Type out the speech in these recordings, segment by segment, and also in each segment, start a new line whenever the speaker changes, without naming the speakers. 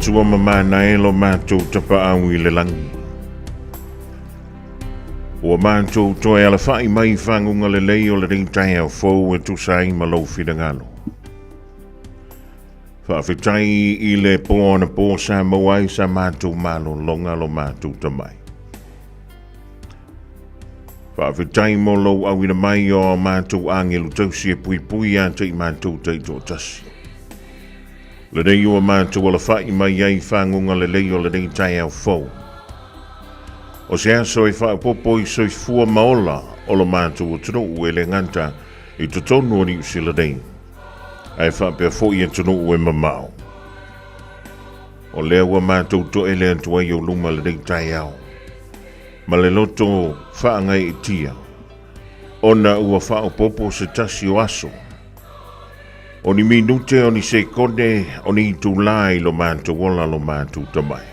tua mamana e lo mātou tapa au I le langi. Ua mātou toe ala whai mai whangunga le lei o le rei Taeao fōu e tu sai ma lau whirangalo. Whaafetai I le pōna pō Samoa I sa mātou malo longa lo mātou tamai. Whaafetai mo lau au ina mai o mātou angelu tausi e pui pui a te I mātou te tō tasi. Le rei o mātou ala whai mai ai whangunga le lei o le rei Taeao fōu. O se aso e whaapopo I soi fua maola o lo mātou o tino ue le nganta I to tonu o ni usila rei. Ai whaapea fo I tino ue mamao. O lea ua mātou to ele antua I o luma le rei Taeao. Ma le loto whaangai I tia. Ona ua whaapopo se tasi o aso. O ni minute o ni se kone o ni tu lai lo mātou wala lo mātou tamai.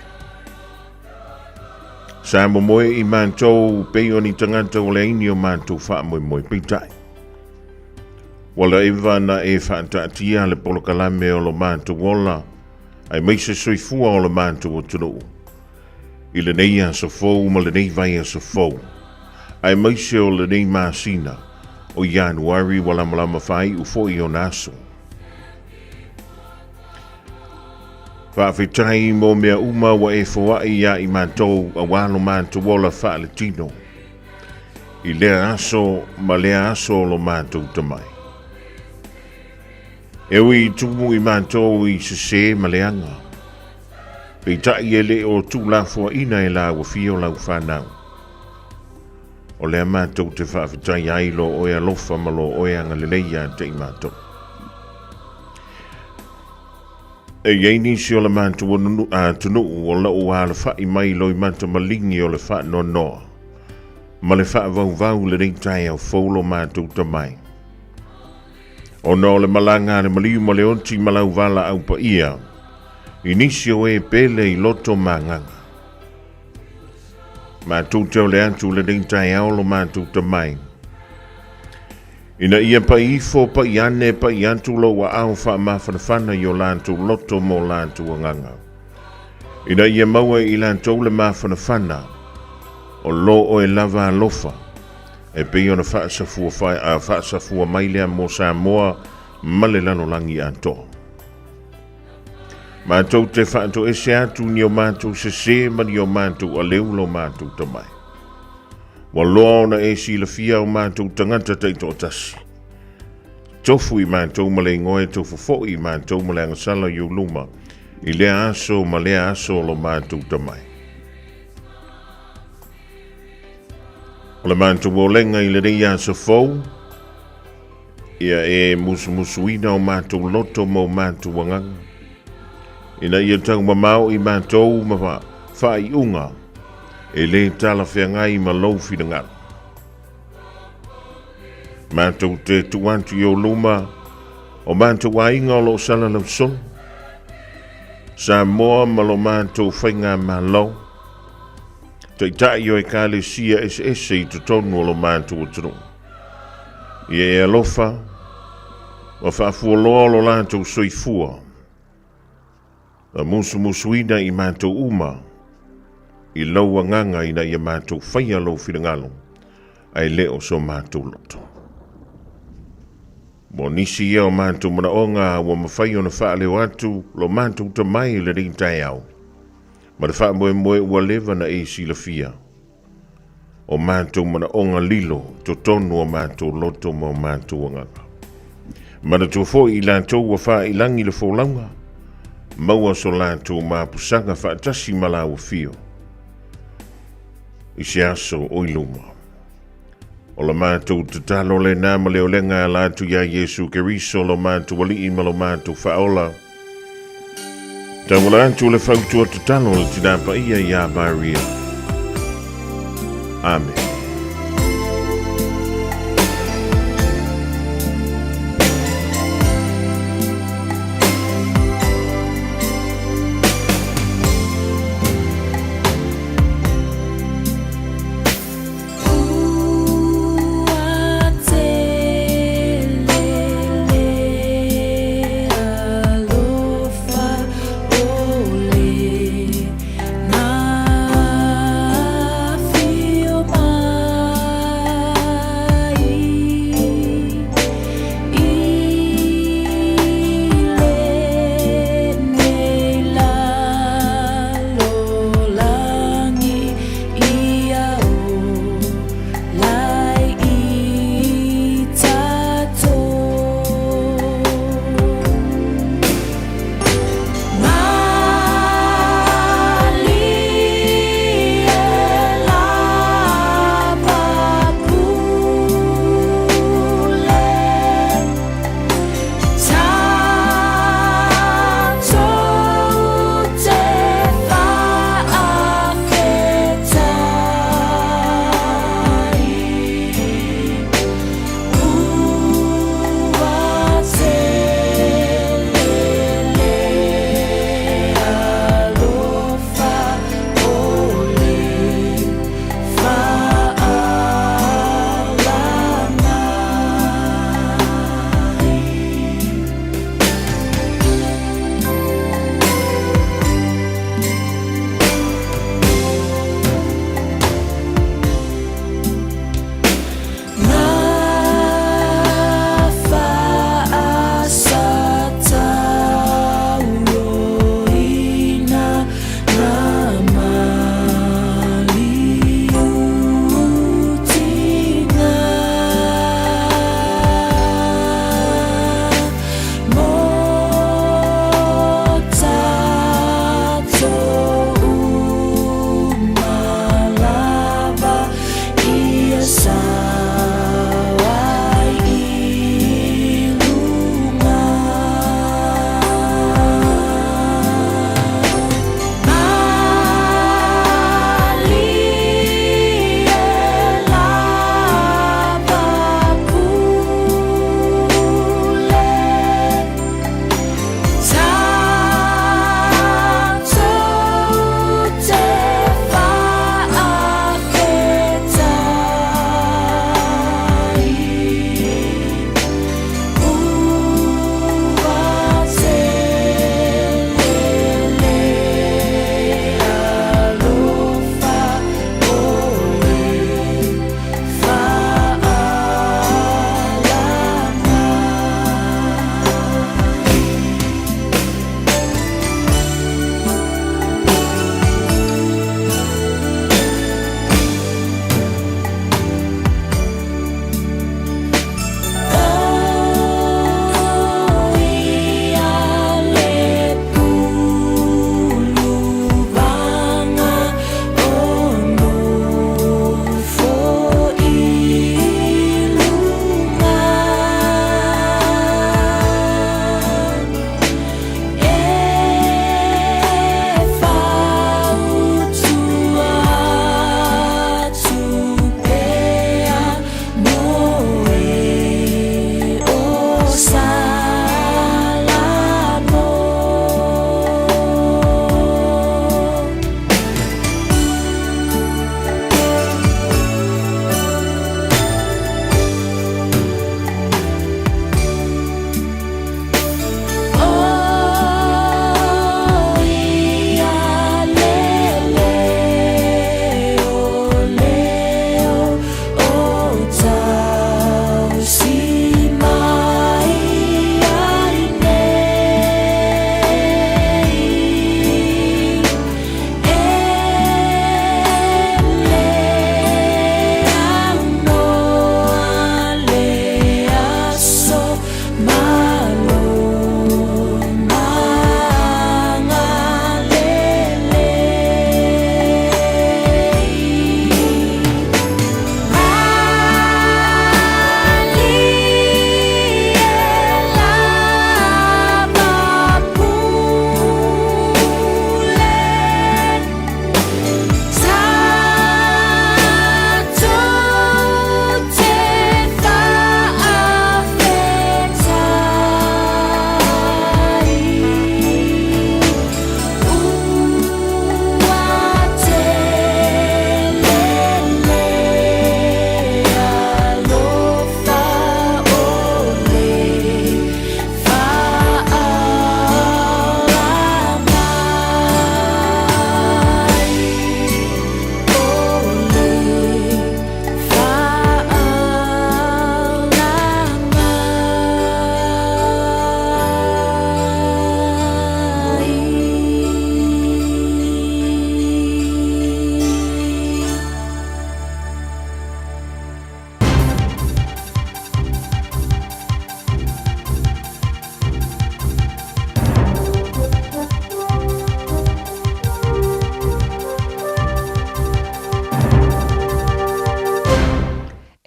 Sa mo moe I mātou pei o ni tangata o le aini o mātou wha moe moe peitai. Wala ewa na e whaatatia le polokalame o lo mātou wala ai meise soifua o lo mātou o tunu. I le nei a sa fōu ma le nei vai a sa fōu. Ai meise o le nei māsina o Januari wala malama whai u fōi o naso. Whaafetai mo mea uma wa e fawai ia I mātou a walo mātou wola wha le tino. I lea aso ma lea aso lo mātou tamai. Ewi tumu I mātou I se ma leanga. Pei tai e le o tu la fua ina e la wafio lau whanau. O lea mātou te whaafetai ai lo oea lofa ma lo oea ngalileia te I mātou. E iei nisi o le mātou a tunu o lau a le whai mai loi mata malingi o le wha no noa. Ma le wha vau vau le rei Taeao fōu lo mātou tamai. O no le malanga le maliu ma le onti malau vala au pa ia. I nisi o e pele I loto manganga. Mātou teo le atu le rei Taeao lo mātou tamai. Ina ia pa ifo pa iane pa iantu lo wa au wha mawhanawhana I o lantu loto mo lantu anganga. Ina ia maua I lantu le mawhanawhana o lo o e lava alofa. E pei ona whaasafua mailea mo Samoa male lano langi anto. Mātou te whaato ese atu ni o mātou se ma ni o mātou a leu lo mātou tamai. Wa loa ona e si Fiafia o mātou tangata teito o tasi. Tofu I mātou ma le ngoe tofu fo I mātou ma le angasala I luma. I lea aso ma lea aso lo mātou tamai. O le mātou o lenga I le rei aso fou. Ia e musuina o mātou loto mo mātou wanganga. Ina ia tau mamau I mātou ma whai unga. E le tala whengai ma lau whirangaro. Mātou te tuantu I o luma, o mātou a inga o lo sala lau son. Samoa ma lo mātou whainga ma lau. Te tai o e kāle sia ese I to tonu o lo mātou o tunu. I e alofa, wa whaafua loa lo lātou soifua. A musuina I mātou uma. I laua nganga ina ia mātou whaia lau whirangalo, ai leo so mātou loto. Mo nisi ia o mātou mana onga wa mawhai o na wha leo atu lo mātou tamai le rei Taeao. Ma le wha moe ua lewa na e si Fiafia. O mātou mana onga lilo to tonu o mātou loto mo mātou nganga. Ma na tō fo I lātou wa wha I langi le fōlaunga. Maua so lātou māpusanga wha tasi malau fio. I se aso o I luma. O la mātou te talo le nāma leo lenga a lātou ia Jesu Keriso lo mātou wali I malo mātou whaola. Ta wala antu le whautua te talo le tinapa ia ia Maria. Amen.
Holy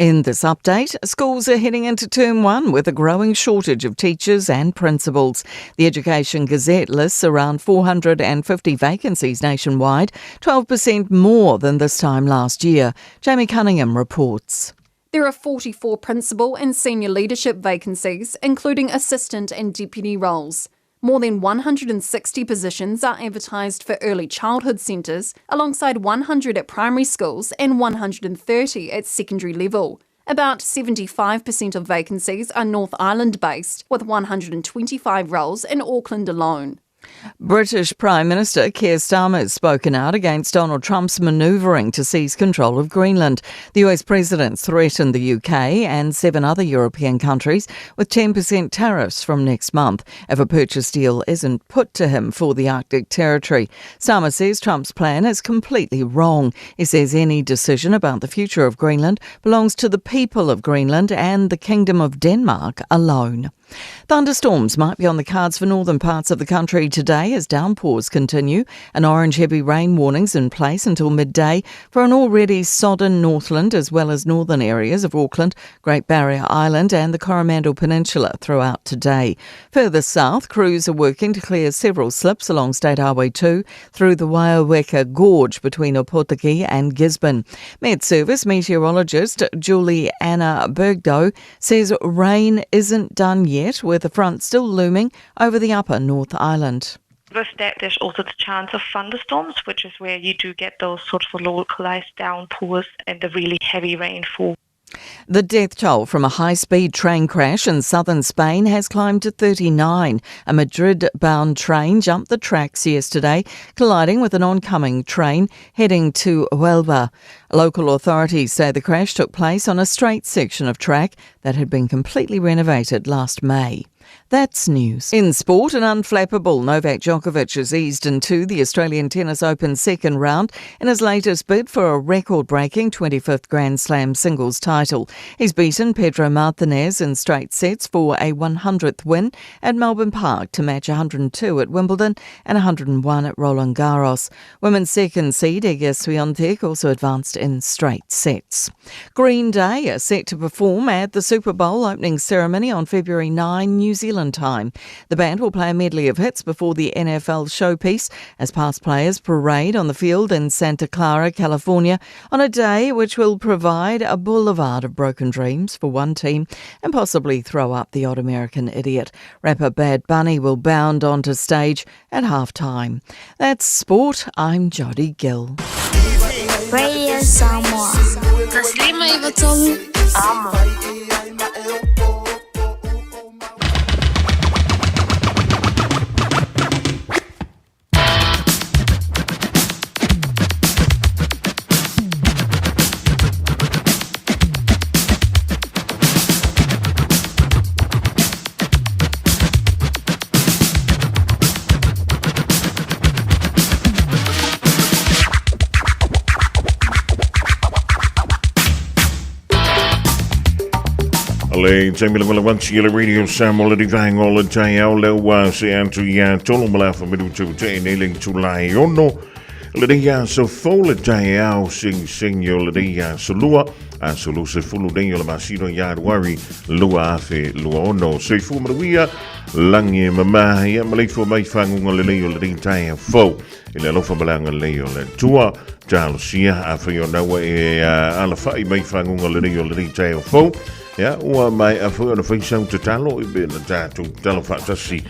In this update, schools are heading into term 1 with a growing shortage of teachers and principals. The Education Gazette lists around 450 vacancies nationwide, 12% more than this time last year. Jamie Cunningham reports.
There are 44 principal and senior leadership vacancies, including assistant and deputy roles. More than 160 positions are advertised for early childhood centres, alongside 100 at primary schools and 130 at secondary level. About 75% of vacancies are North Island based, with 125 roles in Auckland alone.
British Prime Minister Keir Starmer has spoken out against Donald Trump's manoeuvring to seize control of Greenland. The US President threatened the UK and 7 other European countries with 10% tariffs from next month if a purchase deal isn't put to him for the Arctic territory. Starmer says Trump's plan is completely wrong. He says any decision about the future of Greenland belongs to the people of Greenland and the Kingdom of Denmark alone. Thunderstorms might be on the cards for northern parts of the country today as downpours continue. An orange heavy rain warning's in place until midday for an already sodden Northland as well as northern areas of Auckland, Great Barrier Island and the Coromandel Peninsula throughout today. Further south, crews are working to clear several slips along State Highway 2 through the Waiaweka Gorge between Opotiki and Gisborne. Met Service meteorologist Julie Anna Bergdow says rain isn't done yet, with the front still looming over the upper North Island.
With that, there's also the chance of thunderstorms, which is where you do get those sort of localized downpours and the really heavy rainfall.
The death toll from a high-speed train crash in southern Spain has climbed to 39. A Madrid-bound train jumped the tracks yesterday, colliding with an oncoming train heading to Huelva. Local authorities say the crash took place on a straight section of track that had been completely renovated last May. That's news. In sport, an unflappable Novak Djokovic has eased into the Australian Tennis Open second round in his latest bid for a record-breaking 25th Grand Slam singles title. He's beaten Pedro Martinez in straight sets for a 100th win at Melbourne Park to match 102 at Wimbledon and 101 at Roland Garros. Women's second seed Iga Swiatek also advanced in straight sets. Green Day are set to perform at the Super Bowl opening ceremony on February 9, New Zealand time. The band will play a medley of hits before the NFL showpiece as past players parade on the field in Santa Clara, California, on a day which will provide a boulevard of broken dreams for one team and possibly throw up the odd American idiot. Rapper Bad Bunny will bound onto stage at halftime. That's sport. I'm Jodie Gill.
Radio Samoa. Taslima Ivatomu.
Le Jamie Willa once you radio Samoa di Vango le Taeao le se antu ya tolo mala fa midu tu te nailing to lai ono le dia so fo le Taeao sing yo le dia so lua a so lu se fulu de yo le masino ya worry lua fe lua ono se fu mruia langi mama ya mali fo mai fangu le yo le dia Taeao fo ile lo fa balanga le yo le tua talo sia a fe yo na we ala fa mai fangu le yo le dia Taeao fo. Ja, ua mai a fwoi ana whaisau te talo I bena tātou talo whaatasi.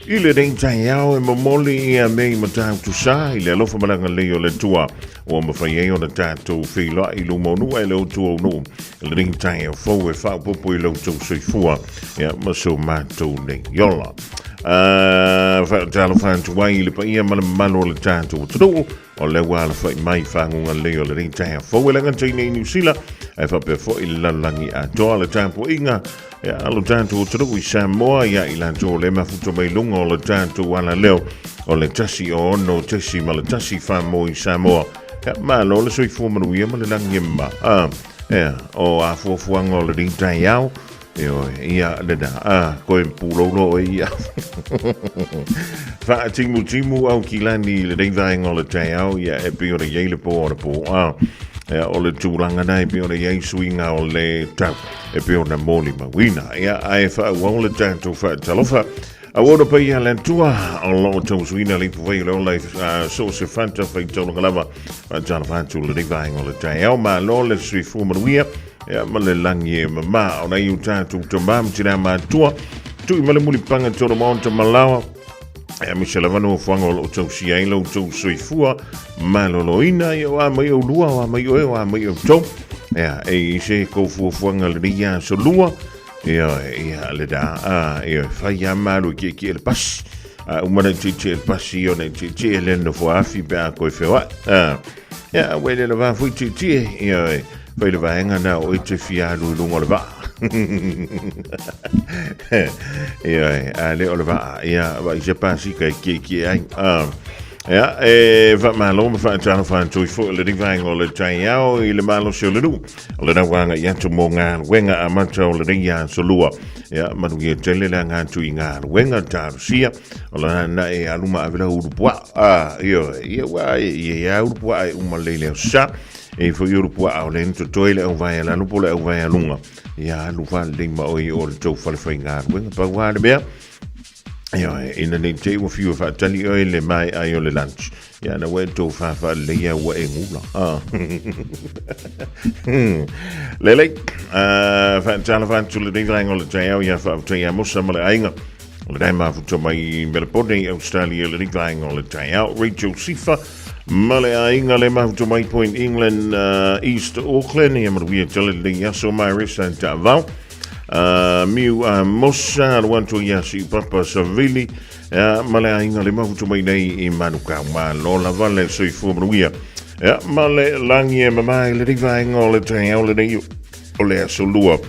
I le rei Taeao e mamoli I a mei ma tātou sā I le alofa malanga leo le tua. Ua mawhai e ona tātou whiloa I lumonu e leo tua unu. Le rei Taeao fau e whaupopo I leo tau seifua. Ja, ma so mātou nei yola. Talo whantu wai le pa ia malo le tātou taro. O le wala whai mai whangunga leo le rei Taeao fau e langa tei nei New Zealand. E whape fo I lalangi a toa le tāpo inga. Ia alo tātou taro I Samoa ia I lanto le mafuto mai lunga o le tātou ala leo. O le tasi o ono tasi ma le tasi whamo I Samoa. Ia malo le soi fumanu ia ma le langi ma. Ia o a fuafuanga o le rei Taeao. Ia leda koe pulolo ia. Fa timu au kilani le rei vaenga o le Taeao ia e pio le yeile po o le po. o le tūlanga nei pe o le Yesu inga o le tau e pe o na moli mawina ai wha o le tātou wha talofa a wora pa ia le tua o lo tau suina le puwai le o le so se fanta whai tau ngalawa tala whantu le rivai o le Taeao ma lo le sui fumaruia ma le langi e mama o na iu tātou tamam tina ma tua tui ma le muli panga toro maonta malawa mi se lavano fuanga o tau si ai lo tau sui fua ma lo loina i o a mai o lua o a mai o a mai o tau e se ko fuanga le ria so lua ia le da fai a Malu ki el pas umana chichi el pasi o ne chichi el no Fiafia pe a ko fewa wele le va fu chichi fai le va nga na o te fia lu lungo le va ale o le va va je pasi ki ai va malo me fa tano fa tu fo le ring o le Taeao i le malo se le lu le na wanga ya tu monga wenga amata o le ringa so lua manu ye tele la nga tu inga wenga ta sia o la na e aluma avela urupua wa ya urupua uma lele sa e fo urupua o le to toile o vai la lupo le o vai lunga ya lu fa le ma o le to fa le finga wenga pa wa le bea in the te o fiu fa tali o le mai ai o le lunch na we to fa le ia wa e ngula le fa tala fa tu le ringa o le Taeao ia fa te ia mosa male ainga o le dai ma fu to mai Melbourne Australia le ringa o le Taeao Rachel Sifa male ainga le ma fu to mai Point England East Auckland ia ma we tele le ia so mai resa ta va miu mosa wanto yasi papa savili male ainga le mafutu mai nei I manuka ma lo la vale soi fumruia male langi e mamai le rivai ngole Taeao le nei o le asolua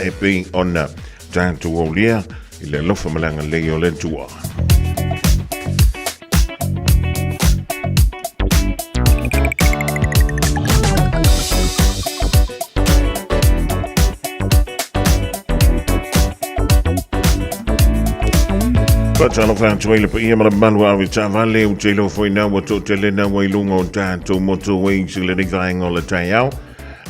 e pe ona tanto o lia I le lofa malanga le o le tua Tano whantu ele pa ia mara malu awe ta vale u te lo foi na wa to te le na wa ilunga o tātou moto wei si le rivai o le Taeao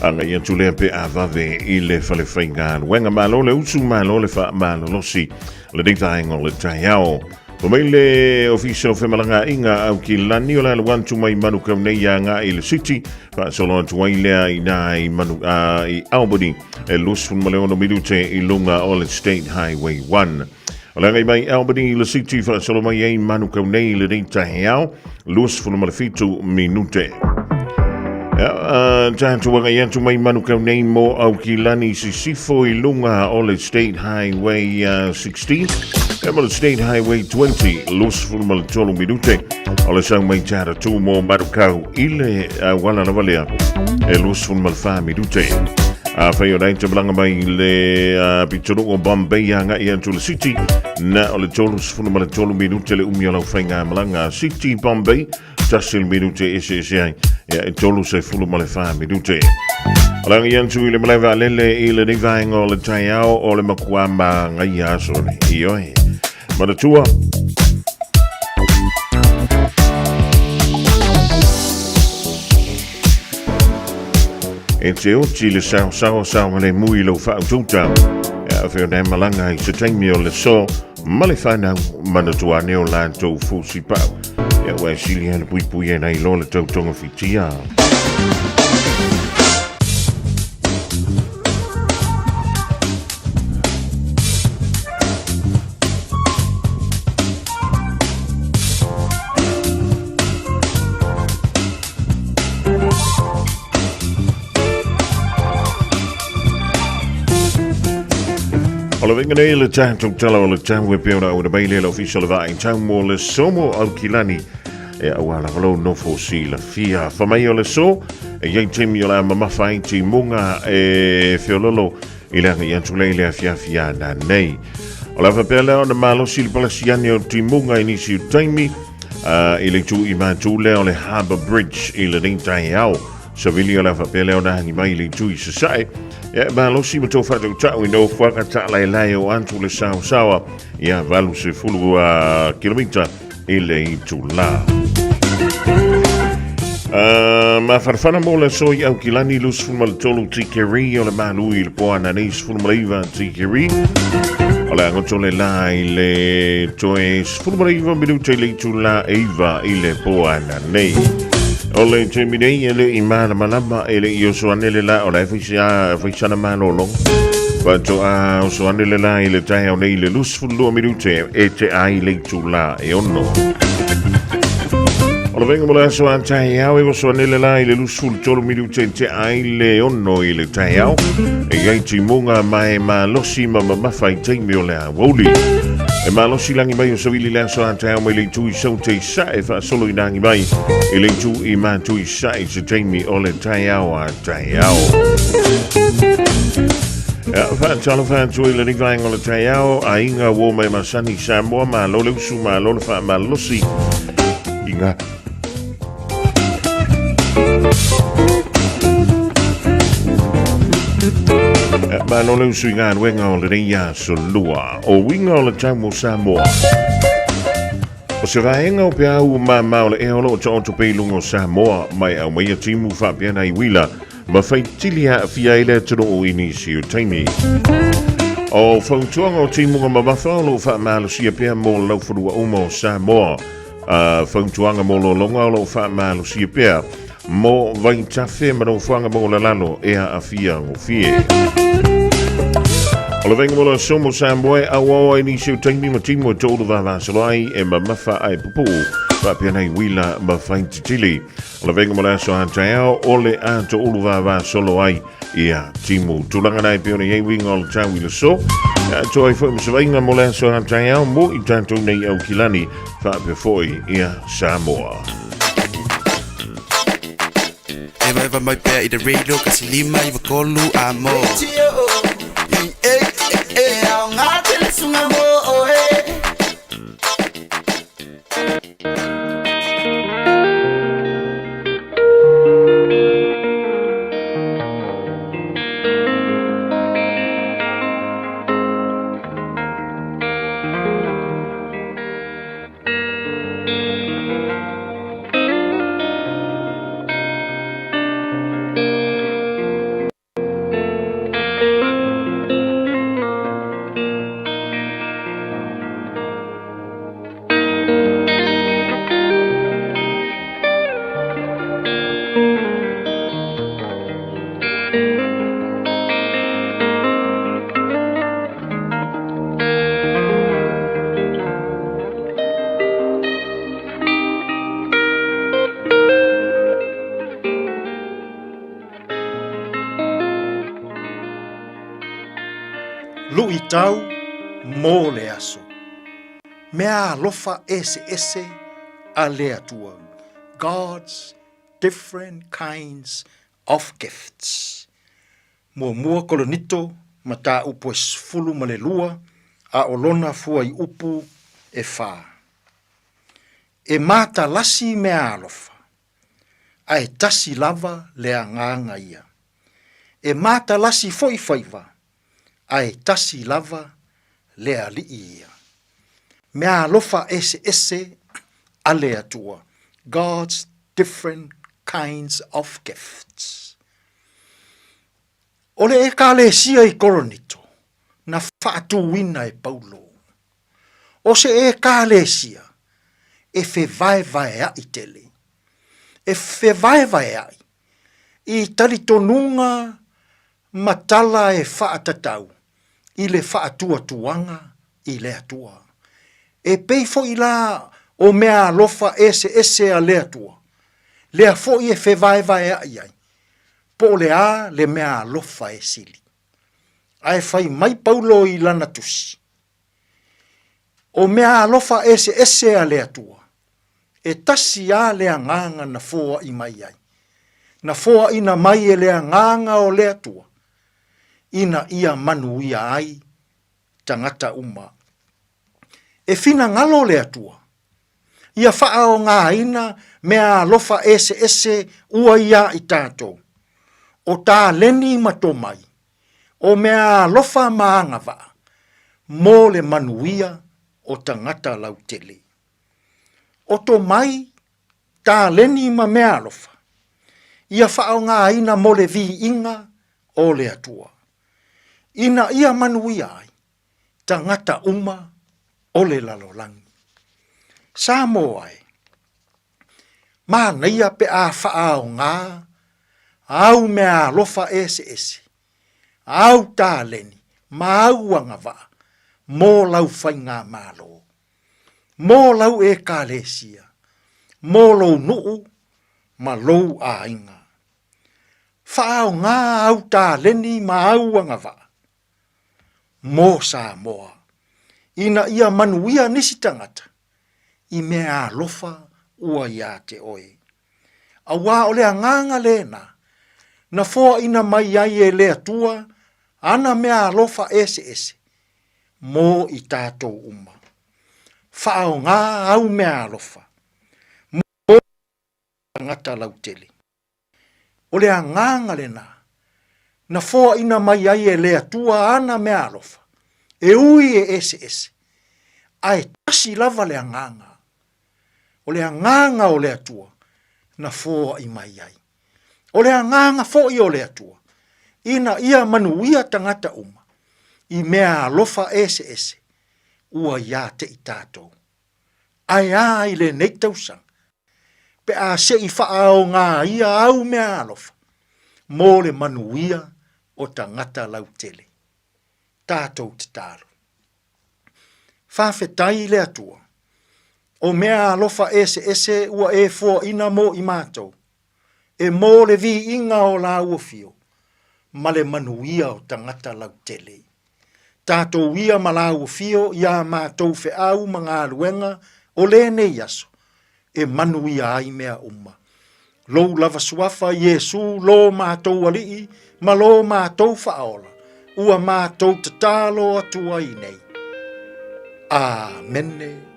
anga ia tu le pe a vave I le fale whainga wenga malo le usu malo le wha malo losi le rivai o le Taeao po mai le official whemalanga inga au ki lani o le wantu mai manu kau nei anga I le city wha solo atu wai lea I na I manu I Albany e lusfun maleono midute I lunga o le State Highway 1 Olangai mai Albany le city fa solo mai ai manu kau nei le rei Taeao luas fulu malafitu minute. Tātu wanga iantu mai manu kau nei mo au ki lani sisifo I lunga o le State Highway 16 e mo le State Highway 20 luas fulu malatolu minute o le sang mai tara tu mo manu kau I le wala na valea e luas fulu malfa minute. Whai o reita blanga mai le pitoro o Bombay anga I antu le city na o le tolu sifunu ma le tolu minute le umi o lau whainga malanga city Bombay tasil minute ese ai e tolu se fulu ma le wha minute o langa I antu I le malewa lele I le nivaenga o le Taeao o le makuama ngai asore I oe maratua e te oti le sao le mui lo wha ututau whio nei malanga I se taimi o le so ma le whanau manatua neo lantou fusi pau wai sili hana pui pui e nei lo le tautonga fitia Ola venga nei le tātou tala o le tau e peona o le baile le official va in tau mo le somo au kilani e awala valo no fosi la fia whamai o le so e iei temi o la mamawhai ti munga e whiololo I le anga I antulei le Fiafia na nei. O la whapea o na malosi le palasiani o ti munga I nisi o taimi I le tu I mātu le o le Harbour Bridge I le Taeao Savili o la whapea o na hangi mai le tu I sasai ma lo si mato fa tau I no whaka ta lai o antu le sawa ia valu se fulu kilomita I le itu la Ma farfana mo le soi au kilani lus fulu mal tolu tikeri o le Malu i le poana neis fulu maleiva tikeri. O le angoto le la i le toe fulu maleiva minute le tu la eiva i le poana nei. O le te minei e le i mana malama e le i o soane le la o le faisana malolong. Pato a o soane le la i le Taeao nei le lus fulu minute e te ai le tu la e ono. O le venga mo le aso a Taeao e o soane le la i le lus fulu tolu minute te ai le ono i le Taeao. E gai ti munga mai ma losi ma mawhai teimi o le a woli. E ma losi langi mai o savili le aso a Taeao mai le tui sau te sa e wha solo i nangi mai. E le tu i ma tui sa e se teimi o le Taeao a Taeao. Ja, whaatala whaatui le nivaeng o le Taeao a inga wo mai masani Samoa ma lo le usu ma lo le wha ma losi. Inga. Ma lo le usu inga wenga o le reia solua o winga o le taumo Samoa. O se vaenga o pia u ma o le eolo o taonto peilungo Samoa mai au mai a timu whapiana i wila ma whaitilia fia ele tano o inisi o taimi. O whautuanga o timu nga mawhalo o whaamalo sia pia mo laufurua uma o Samoa. Whautuanga mo lo longa o whaamalo sia pia mo vaitafe ma no whanga mo la lalo ea a fia o fie. O le venga mo la somo Samoa awa inisi o taimi ma timu o tolu vavasalai e ma mawha ai pupu. Whapiana i wila ma whaintitili. O le venga mo la so a Taeao o le ato uluva solo ai ia timu. Tulanga nai peona iei winga o le tau i le so. To ai fwoi msawainga mo la so a Taeao mo i tanto nei au kilani whapia foi ia Samoa.
Eva eva mai pea i le reilo kasi lima i wakolu a mo. Au ngate le sunga mo
Lui tau mō le aso. Mea alofa ese a le atua. God's different kinds of gifts. Mua kolonito ma tā upo fulu ma le lua a olona fua i upu e whā. E mata lasi mea alofa. A e tasi lava le a nganga ia. E mata lasi foi faiva. Ai tasi lava le ali ia. Mea alofa ese a le atua. God's different kinds of gifts. Ole e ka le sia i koronito. Na whaatu wina e paulo. O se e ka le sia. E fe vai a i tele. E fe vai ai. I taritonunga matala e whaatatau. I le whaatua tuanga i le atua. E peifo i la o mea lofa ese a le atua. Le a fo i e fe vai ai. Po le a le mea lofa e sili. Ai fai mai paulo i lana tusi. O mea lofa ese a le atua. E tasi a le anganga na foa i mai ai. Na foa ina mai e le anganga o le atua. Ina ia manu ia ai, tangata uma. E fina ngalo le atua. Ia faa o ngā ina mea lofa ese ua ia i tātou. O tā leni matomai. O mea lofa maangava. Mō le manuia o tangata lautele. O to mai tā leni ma mea lofa. Ia whao ngā ina mo le vi inga o le atua. Ina ia manuia ai, tangata uma o le lalolangi. Samoa ai, mana ia pe a whao ngā, au mea lofa ese ese, au tāleni, maauanga waa, mō lau whainga mālo, mō lau e kālesia, mō lau nuu, ma lou a inga. Whao ngā au tāleni maauanga waa, mō Samoa, ina ia manuia nisi tangata, i mea lofa ua ia te oe. A wā o lea nganga lena, na fōa ina mai ai e lea tua, ana mea lofa ese ese, mō i tātou uma. Whao ngā au mea lofa, mō ngata lautele. O lea nganga lena, na fōa ina mai ai e lea tua, ana mea lofa, e ui e ese ese, ai tasi lava lea nganga. O lea nganga o lea tua, na fōa i mai ai. O lea nganga fō i o lea tua, ina ia manuia tangata uma, i mea alofa ese ese, ua ia te i tātou. Ai ai le nei tausang, pe a se i whaao ngā ia au mea alofa, mō le manuia o tangata lautele. Tātou te tāro. Whawhetai lea tua, o mea alofa ese ese ua e fōa ina mo i mātou, e mō le vi inga o la ua fio, ma le manuia o tangata lautele. Tātou ia ma la ua fio, ia mātou fe au mga aluenga, o le ne yaso, e manuia ai mea uma. Lou lava suafa Yesu, lo mātou alii, ma lo mātou faola, ua mātou tatalo atua i nei. Amene.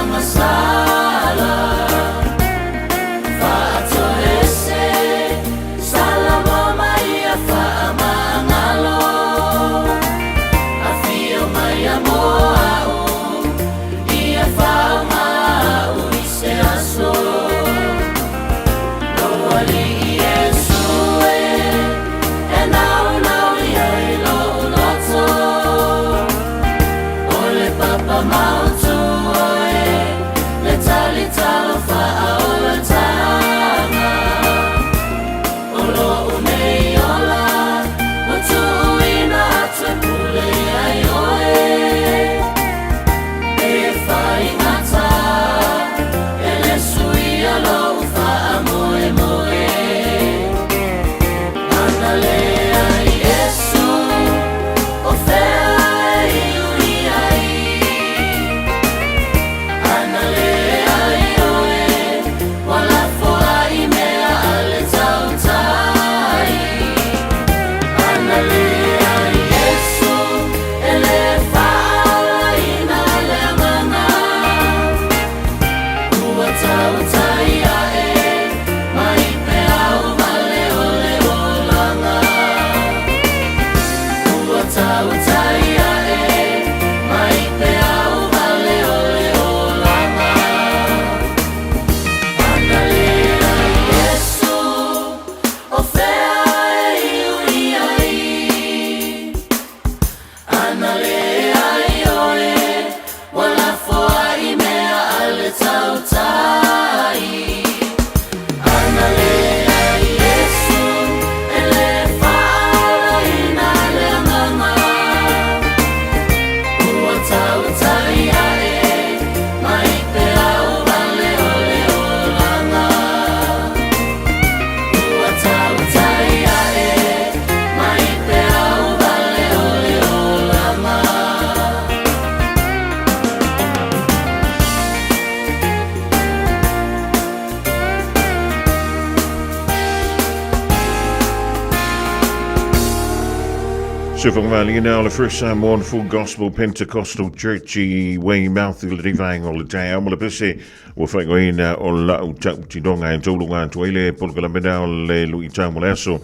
Masala, Fa ato ese, sala mo mai
Sifang Valley now the first Samoan Full Gospel Pentecostal Church I Weymouth I Living on the Taeao mo le pese wo fa go ina o la u tauti donga en tolunga tuele por la meda le lui tamo leso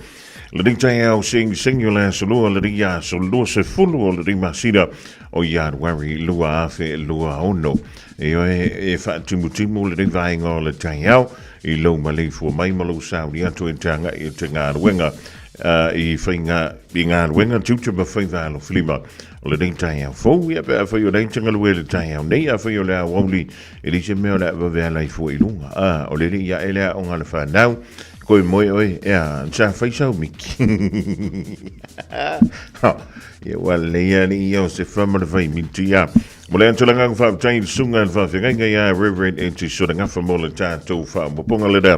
le ding Taeao sing singular solo le dia so lo se fulu le ding masida o yard worry lua fe lua ono e fa timutimu le ding vai ngo le Taeao I lo mali fu mai malu saudi atu tanga I tanga wenga I whainga I ngā ruenga tūtua ma whainga whilima o le ding Taeao fōu ia pe a whai o ding tanga lue le Taeao nei a whai o lea wauli I li se mea lea wawea lai fu I lunga o le ri ia e lea o ngā le whanau koe moe oi ea sa whaisau miki ia wale ia ni ia o se whamara whai minti ia mo le antolanga ngā whai sunga ngā whai ia Reverend Enti Sura ngā mo le tātou wha moponga le da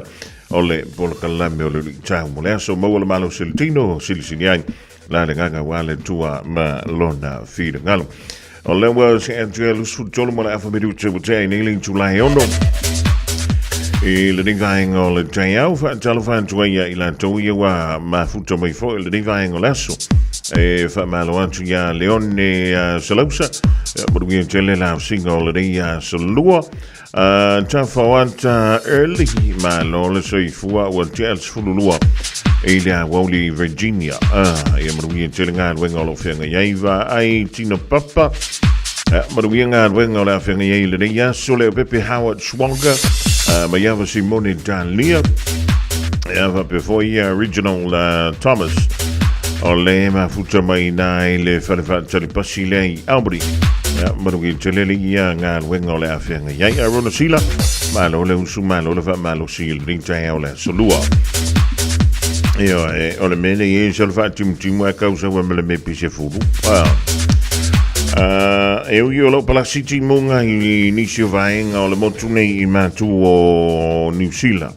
ole polo kalame ole tau mo le aso mo le malo siltino silisini ai la le nganga wale tua ma lona fira ngalo ole wa se Angelo su tolo mo le afa me duce bo tai ni ling tulai ono e le dinga ngo le Taeao fa talo fa tuia I la toia wa ma futo mai fo le dinga ngo laso e fa malo antu ya leone salosa mo du tele la singo le dia solua ta fawanta early ma lo le soifua wa tels fululua e la woli Virginia e mo du tele ngal wenga lo fenga yaiva ai tino papa mo du ngal wenga la fenga yai le dia sole pepe Howard Swanger ma yava Simone Dalia yava before year original Thomas o le ma futa mai nai le farfata le pasile Albri ma du tele ia ngal wenga le afenga yai arona sila ma lo le usu ma lo le fa ma lo sil ring Taeao le solua io o le mele e so fa tim a causa wa me me pise fulu io lo pala city monga I nisio vaenga o le motu nei I matu o New Zealand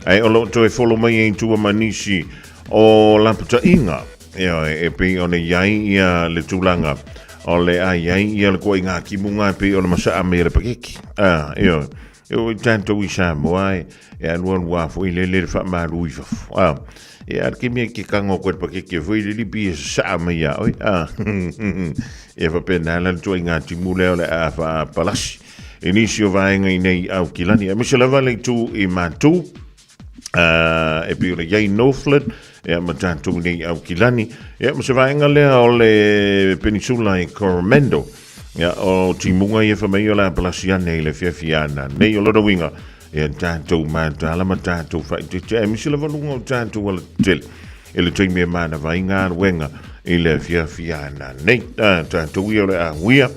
o lo to e follow mai in tu manisi o lampata inga e pe o ne yai ia le tulanga o le ai ia le ko inga ki munga pe o le masa me le pakeki io tanto I Samoa e anuan wa fo le fa Malu e ar ki me ki kango ko pakeki fo le lipi sa me ya oi e va pena la tu inga ti mule o le fa palasi inisio vaenga I nei au kilani e misela vale tu I matu e pe o le yai Northland e matatu nei au kilani e mo se vaenga le o le peninsula I Coromandel o timunga e fa mai o la palasia nei le Fiafia nei o lo winga e tanto mata la matatu fa te mi se la valunga tanto wala tel e le tui me mana vainga wenga I le Fiafia nei tanto io le a wia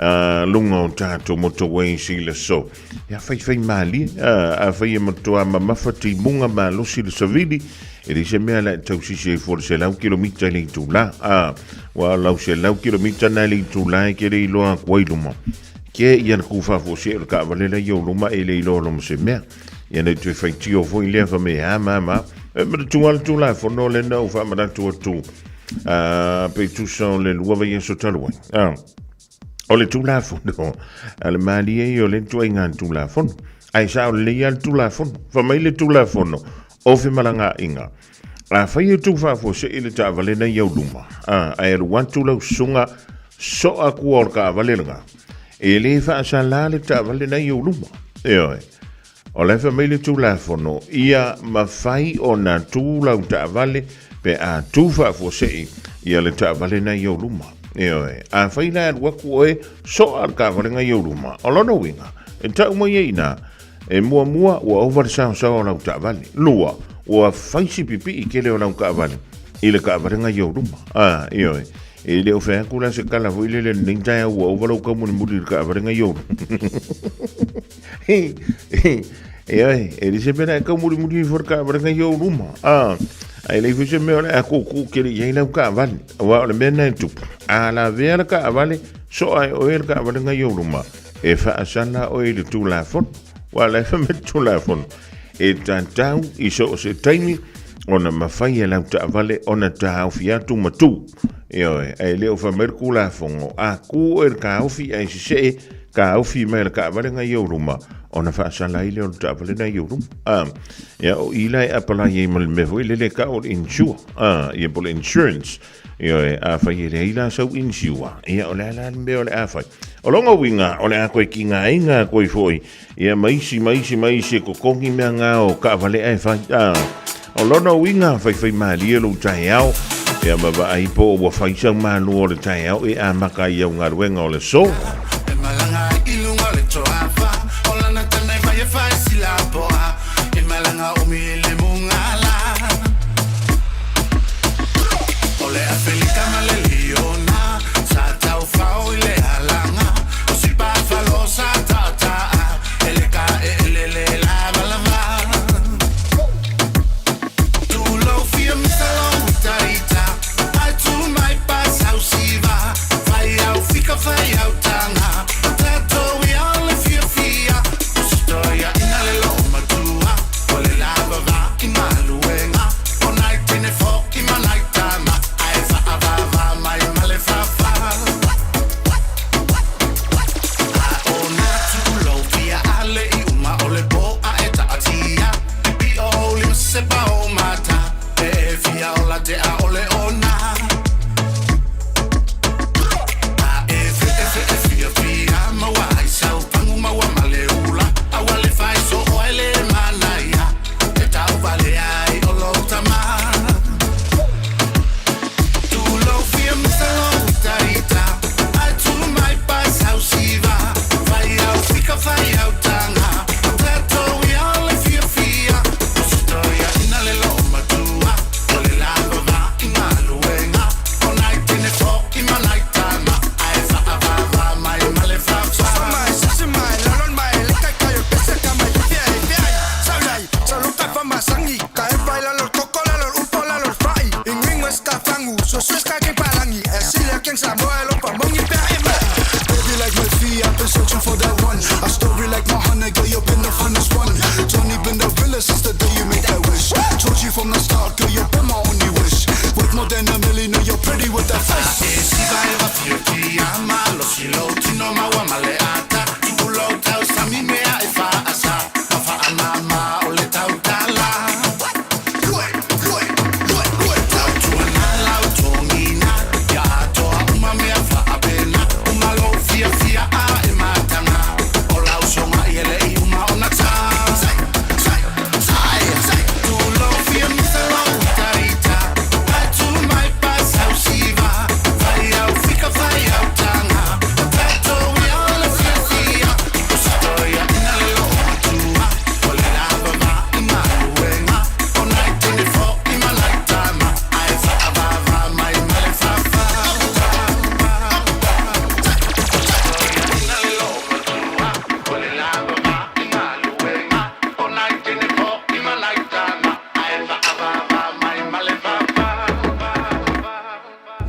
lunga o tātou moto wei si le so. Ia whai mali, a whai e motoa ma mawhati munga ma losi le savili, e li se mea la tau si se for se lau kilomita le tu la, wa lau se lau kilomita na le tu la e kere iloa kwai luma. Ke ia na kufa fo se le ka valela yo luma e le iloa luma se mea. Ia na tui whai tio fo i lea fa me ma, e mara tungal tu la, fono le nau fa mara tu pe tu son le lua vai so talwai. O le tu la fono, ale mali e o le tu inga tu la fono. Ai sa o le ia tu la fono, fa mai le tu la fono, o fe malanga inga. A whai e tu fa fo se ile ta valena iau luma. Ai aru wantu lau sunga so a kua orka valenga. E le fa sa la le ta valena iau luma. O le fa mai le tu la fono, ia ma fai o na tu lau ta vale, pe a tu fa fo se ia le ta valena iau luma. A whai la waku e so ar ka valenga iau luma. O lono winga, e tau mai e ina, e mua ua over sao o lau ta vale. Lua, ua whaisi pipi i kele o lau ka vale. I le ka valenga iau luma. E le o whea kula se kala hui le nintai ua over lau ka muni muri ka valenga iau luma. E li se pena e ka muri for ka valenga iau luma. Ai le fise me ole a kuku kiri yei lau ka vale. Wa ole mena e tupu. A la vea la ka vale, so ai o el ka valenga iau luma. E wha asana o le tu la fon. Wa le fa me tu la fon. E tantau i so se taimi ona mawhai e lau ta vale ona ta haufi atu matu. E leo fa merku la fongo. A ku er ka haufi ai se ka haufi me le ka valenga iau luma. Ona fa asana i leo ta vale na iau luma. Ia o ilai apala ye mal me voi le ka o insure. Ia pole insurance. A whai e reila sau insure. Ia o le me o le a whai. O longa winga, o le a koe ki ngā inga koe foi. Ia maisi ko kongi mea ngā o ka vale ai whai. O lona winga, whai maali e lo Taeao. Ia mawa ai po o whai sau Malu o le Taeao e a maka i au ngā ruenga o le so.
E malanga ilunga le toafa, o lana tana e vai e whai sila poa. E malanga o mi le mungala. O le a felika ma le liona, sa tau whao i le alanga. O si pāwhalo sa tata, e le ka e le lava lava. Tu lau fia misalo utaita, ai tu mai pas au siva. Vai au fica, vai au tanga. Tato i ale fiafia, o storia ina le loma tua. O le lava va i maluenga, o nai tene foki ma nai tama. Ai fa avava mai male fa fa. A o natu lo via ale i uma o le boa e taatia. Pi o lim se pa o mata, e via o la te a o le ona. A e Fiafia, maua ai sau pangu maua maleula. A wale fai so o ele manaia, e tau vale ai o lo tama. Tu lo fia misalo utaita, ai tu mai pas au siva. Vai au fica, vai au tanga. Tato i ale fiafia, o storia ina le loma tua. O le lava va i maluenga, o nai tene foki ma nai tama. Ai fa avava mai male fa fa. Sasamai, lalon mai, le kai kai o pesa kamai fiai. Saulai, saluta fama sangi, kai baila lor coco la lor upo la lor fai. Ingwing westa fangu, so suska ke palangi. Esilia ken Samoa lo pamongi pe mai. Baby like my fee, I've been searching for that one. A story like my honey, girl, you've been the funnest one. Tony been the realest since the day you made that wish. Told you from the start, girl, you've been my only wish. Worth more than a million, now you're pretty with that face. Si vai va fioti ama, lo silo tino maua maleata. Tu lo tau sami mea e fa asa, ma fa anama o le tau tala. Tau tuana lau tongina, ya atoa uma mea fa apena. Uma lo fiafia a e matanga, o lau songa i ele i uma ona ta. Tu lo fia misalo utaita, ai tu mai pas au si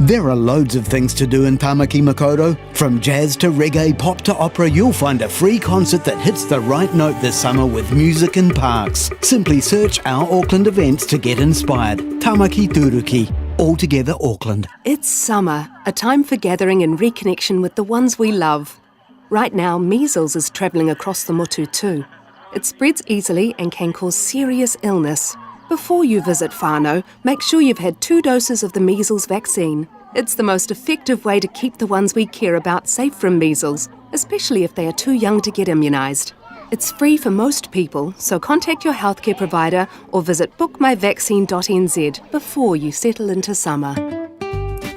There are loads of things to do in Tamaki Makaurau. From jazz to reggae, pop to opera, you'll find a free concert that hits the right note this summer with music in parks. Simply search our Auckland events to get inspired. Tamaki Turuki. Altogether Auckland.
It's summer, a time for gathering and reconnection with the ones we love. Right now, measles is travelling across the motu too. It spreads easily and can cause serious illness. Before you visit whānau, make sure you've had 2 doses of the measles vaccine. It's the most effective way to keep the ones we care about safe from measles, especially if they are too young to get immunised. It's free for most people, so contact your healthcare provider or visit bookmyvaccine.nz before you settle into summer.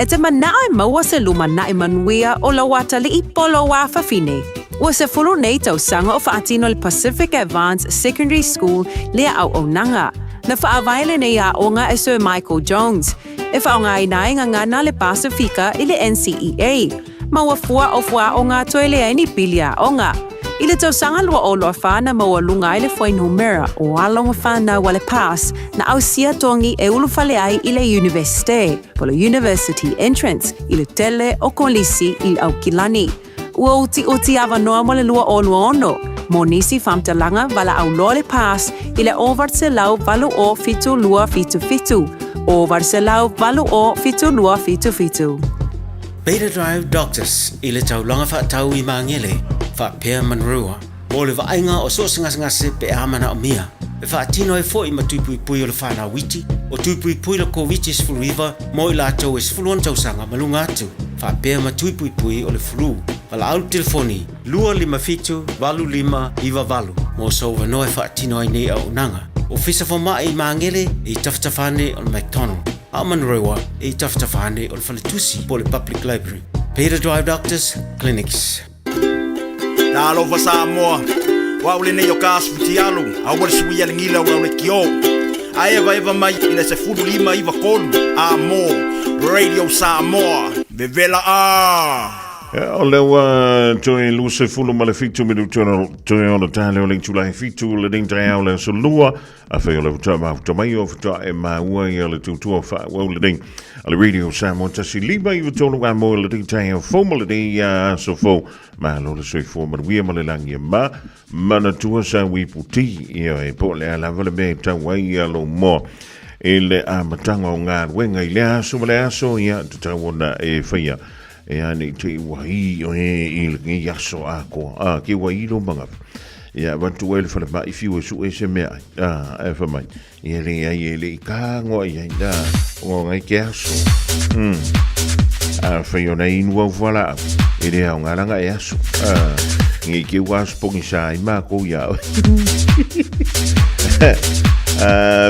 E te manae maua se luma nae manuia o la wata li I polo wa whawhine. Ua se fulu nei tau sanga o whaatino le Pacific Advanced Secondary School lea au o nanga. Na whaawaile nei a onga e Sir Michael Jones. E whaonga I nai ngana le Pasifika I le NCEA. Maua fua o fua o ngā toe lea ni pilia onga. I le tau sanga lua o loa whana maua lunga I le whainumera o alonga whana wale pass na au sia tongi e ulu whale ai I le universite. Po le university entrance I le tele o kolisi I au kilani. Ua uti awa noa mo le lua o lua ono. Mo nisi whamtalanga wala au loa le pass I le over se lau walu o fitu lua fitu fitu. Over se lau walu o fitu lua fitu fitu.
Beta Drive Doctors I le taulanga whaatau I mangele, whaapea manrua. Mo le waainga o so ngase pe amana o mia. E whaatino e fo I matupui pui o le whana witi, o tupui pui le COVID is full river, mo I lātou is fuluan tausanga malunga atu. Whaapea matupui pui o le flu. Wala au telefoni, 255-25-valu. Mo so wanoe whaatino ai nei au nanga. O fisa fo mai I mangele I taftafane o le McDonald. A manrewa I taftafane o le Whaletusi po le Public Library. Peter Drive Doctors Clinics.
Na alofa Samoa, wa ule nei o kāsputi alu, a wale sui ale ngila ura ule ki o. A eva mai I le se fulu lima iwa kolu, a mo, Radio Samoa, vevela a.
O lewa toi luse fulu ma le fitu me du toi o le tale o le tulai fitu le ding Taeao le solua a fe o le futa ma futa mai o futa e maua I o le tutua wha o le ding a le Radio Samoa tasi liba I watonu a mo le ding Taeao fo ma le ding so fo ma lo le soi fo ma wia ma le langi ma mana tua sa wiputi I o e po le ala vale me tawai a lo mo e le a matanga o ngā wenga I le aso ma le aso ia tutawana e whaia e ane te wai o he I yaso a koa ke wai lo manga ia watu ele whale mai fiu e su e se mea e wha mai ia le ai e le ka ngoa ia da o ngai ke aso whai o na inua wala e le au ngaranga e aso ngai ke was pongi sa I mako ia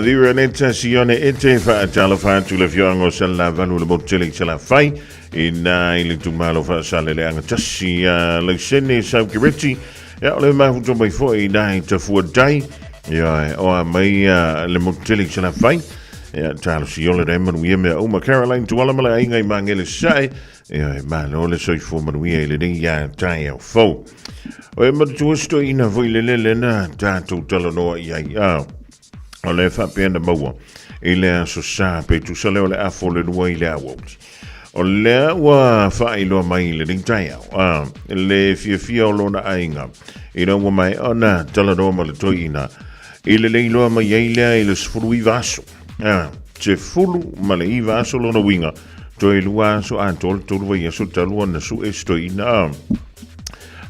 Vira neta sione ete wha tala whātu le fiongo sa la vanu le motele sa la whai Ina I le tumalo fa sale le anga tasi le sene sau ki reti ia le mahuto mai fo I nai ta fua dai ia o a mai le motele sa la whai ia talo si ole re manuia mea Uma Caroline tuala mala inga I mangele sai ia malo le soi fo manuia I le ding ia Taeao fo o e matu sto ina voi le na tatou talanoa ia o le whapena maua I le aso sa pe tu sa leo le afo le nua I le awauti o lea wa whaailoa mai le ding Taeao le Fiafia o lona ainga I rawa mai ona talanoa ma le toina I le leiloa mai eilea I le sfuru I vaso te fulu ma le I vaso lona winga toi lua aso a tol tolu vai aso talua na su estoina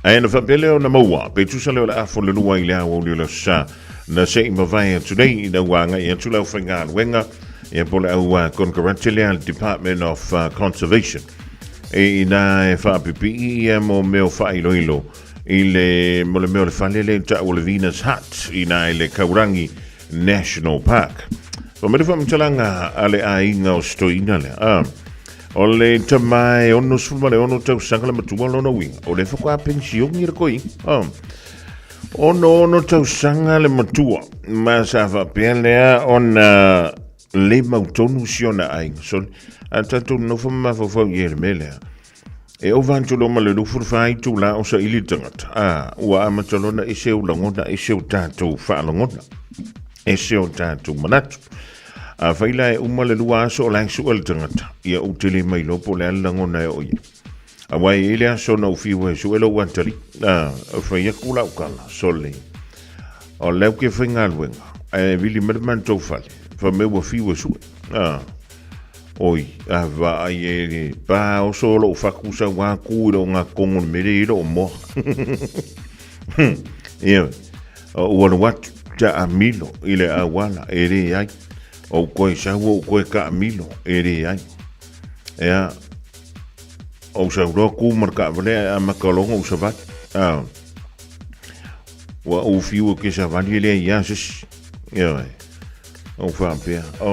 aina whapele o na maua pe tu sa leo le afo le nua I le awau le sa na se ima vai today na wanga I tu lau whainga wenga ia pole au Concurrential Department of Conservation e na e whaapipi ia mo meo whailoilo I le mo le meo le whalele ta o le Venus Hut I na le Kaurangi National Park so me le whamtalanga ale a inga o stoina le o le tamai ono sumale ono tau sangala matua lona winga o le whakua pension I rakoi ono tau sanga le matua ma sa whapelea ona le mautonu siona ai so atatu no fama fo yer melea e o vantulo ma le lufu fai tu la o sa ili tangata ua amatolona I seu langona I seu tatu whaalangona E seu tatu manatu A faila e umale lua aso o lang suel tangata. Ia utili mai lopo le alangona e oia. A wai ele aso na ufiwe suelo wantari. A whaia kula ukanga, sole. O leu ke whainga luenga. A vili merman tau fale. Fa mewa fiwe sue. Oi, a va ai e pa o solo o fakusa wa kuiro nga kongo merero mo. Ia. O wana watu ta amilo ile awala ere ai. O koe sawo o koe ka amilo ere ai. Ia. O sa roku marka vale a makalongo o sabat. Wa o fiu ke sa vali le ia sis. Ia. O Fiafia. Wa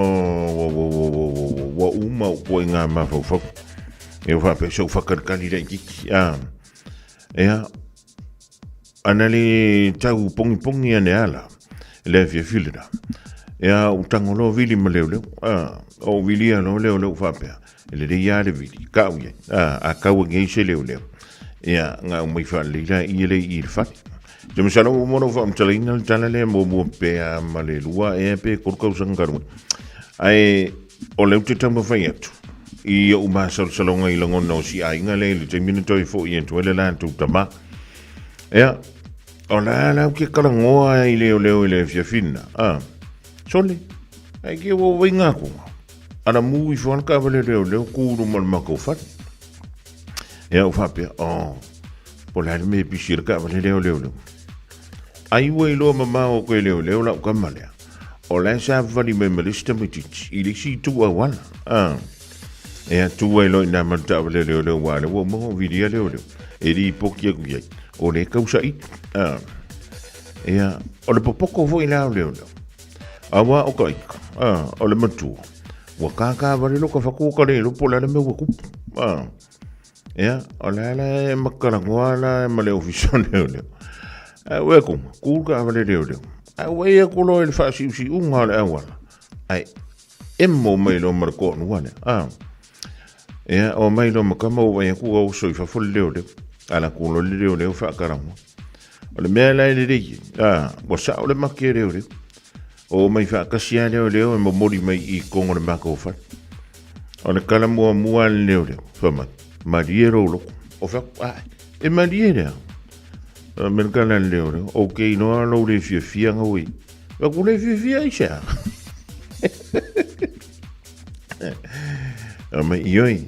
uma o koe ngā mawhau. E Fiafia so whakarkari rei kiki. Ia. Ana le tau pongi ane ala. Le Fiafia. Ia o tangolo vili ma leo. O vili ano leo Fiafia. Ele de ia de vili. Kau ye. A kau ngei se leo. Ia ngā umai whalira i ele i whati. Te misala o mono fa mtalina tala le mo pe a malelua e pe korkau sangaru. Ai o le te tamba fai atu. I o ma salonga I langon no si ai ngale le te minuto I fo I entu ele la tu tama. Ea o la ke kalangoa I leo I le fiafina. Sole. Ai ke wo winga ko. Ana mu I fo ka vale leo kuru mal mako fat. Ea o Fiafia. Po la me pisir ka vale leo. Ai wei lo mama o koe leo la ukamalea. O la sa vali me malista mitich. Ili si tu a wala. Ea tu wei lo ina manta vale leo wale. Wo mo vidia leo. Eri pokia kuyai. O le kausa I. Ea o le popoko vo ina leo. Awa o kai. O le matu. Wakaka vale lo ka fakuka leo. Po la me waku. Ea o la makarangoa la male ofisyon leo. Welkom, koelka van de deude. We je kolo el fasi usi ungal awala. Ai emmo mailo markon wane. Ja, o mailo makamo we ku o so fa fol deude. Ala kolo le deude o fa karamo. O le mela le dei. Bo sa o le makere deude. O mai fa kasia deude o mo mori mai I kongo le mako fa. O le kala mo mual deude. Fa ma. Mariero lo. O fa e mariera. Merkana leo, okay, no lo le Fiafia ngoi. Wa ku le Fiafia isa. Ma ioi,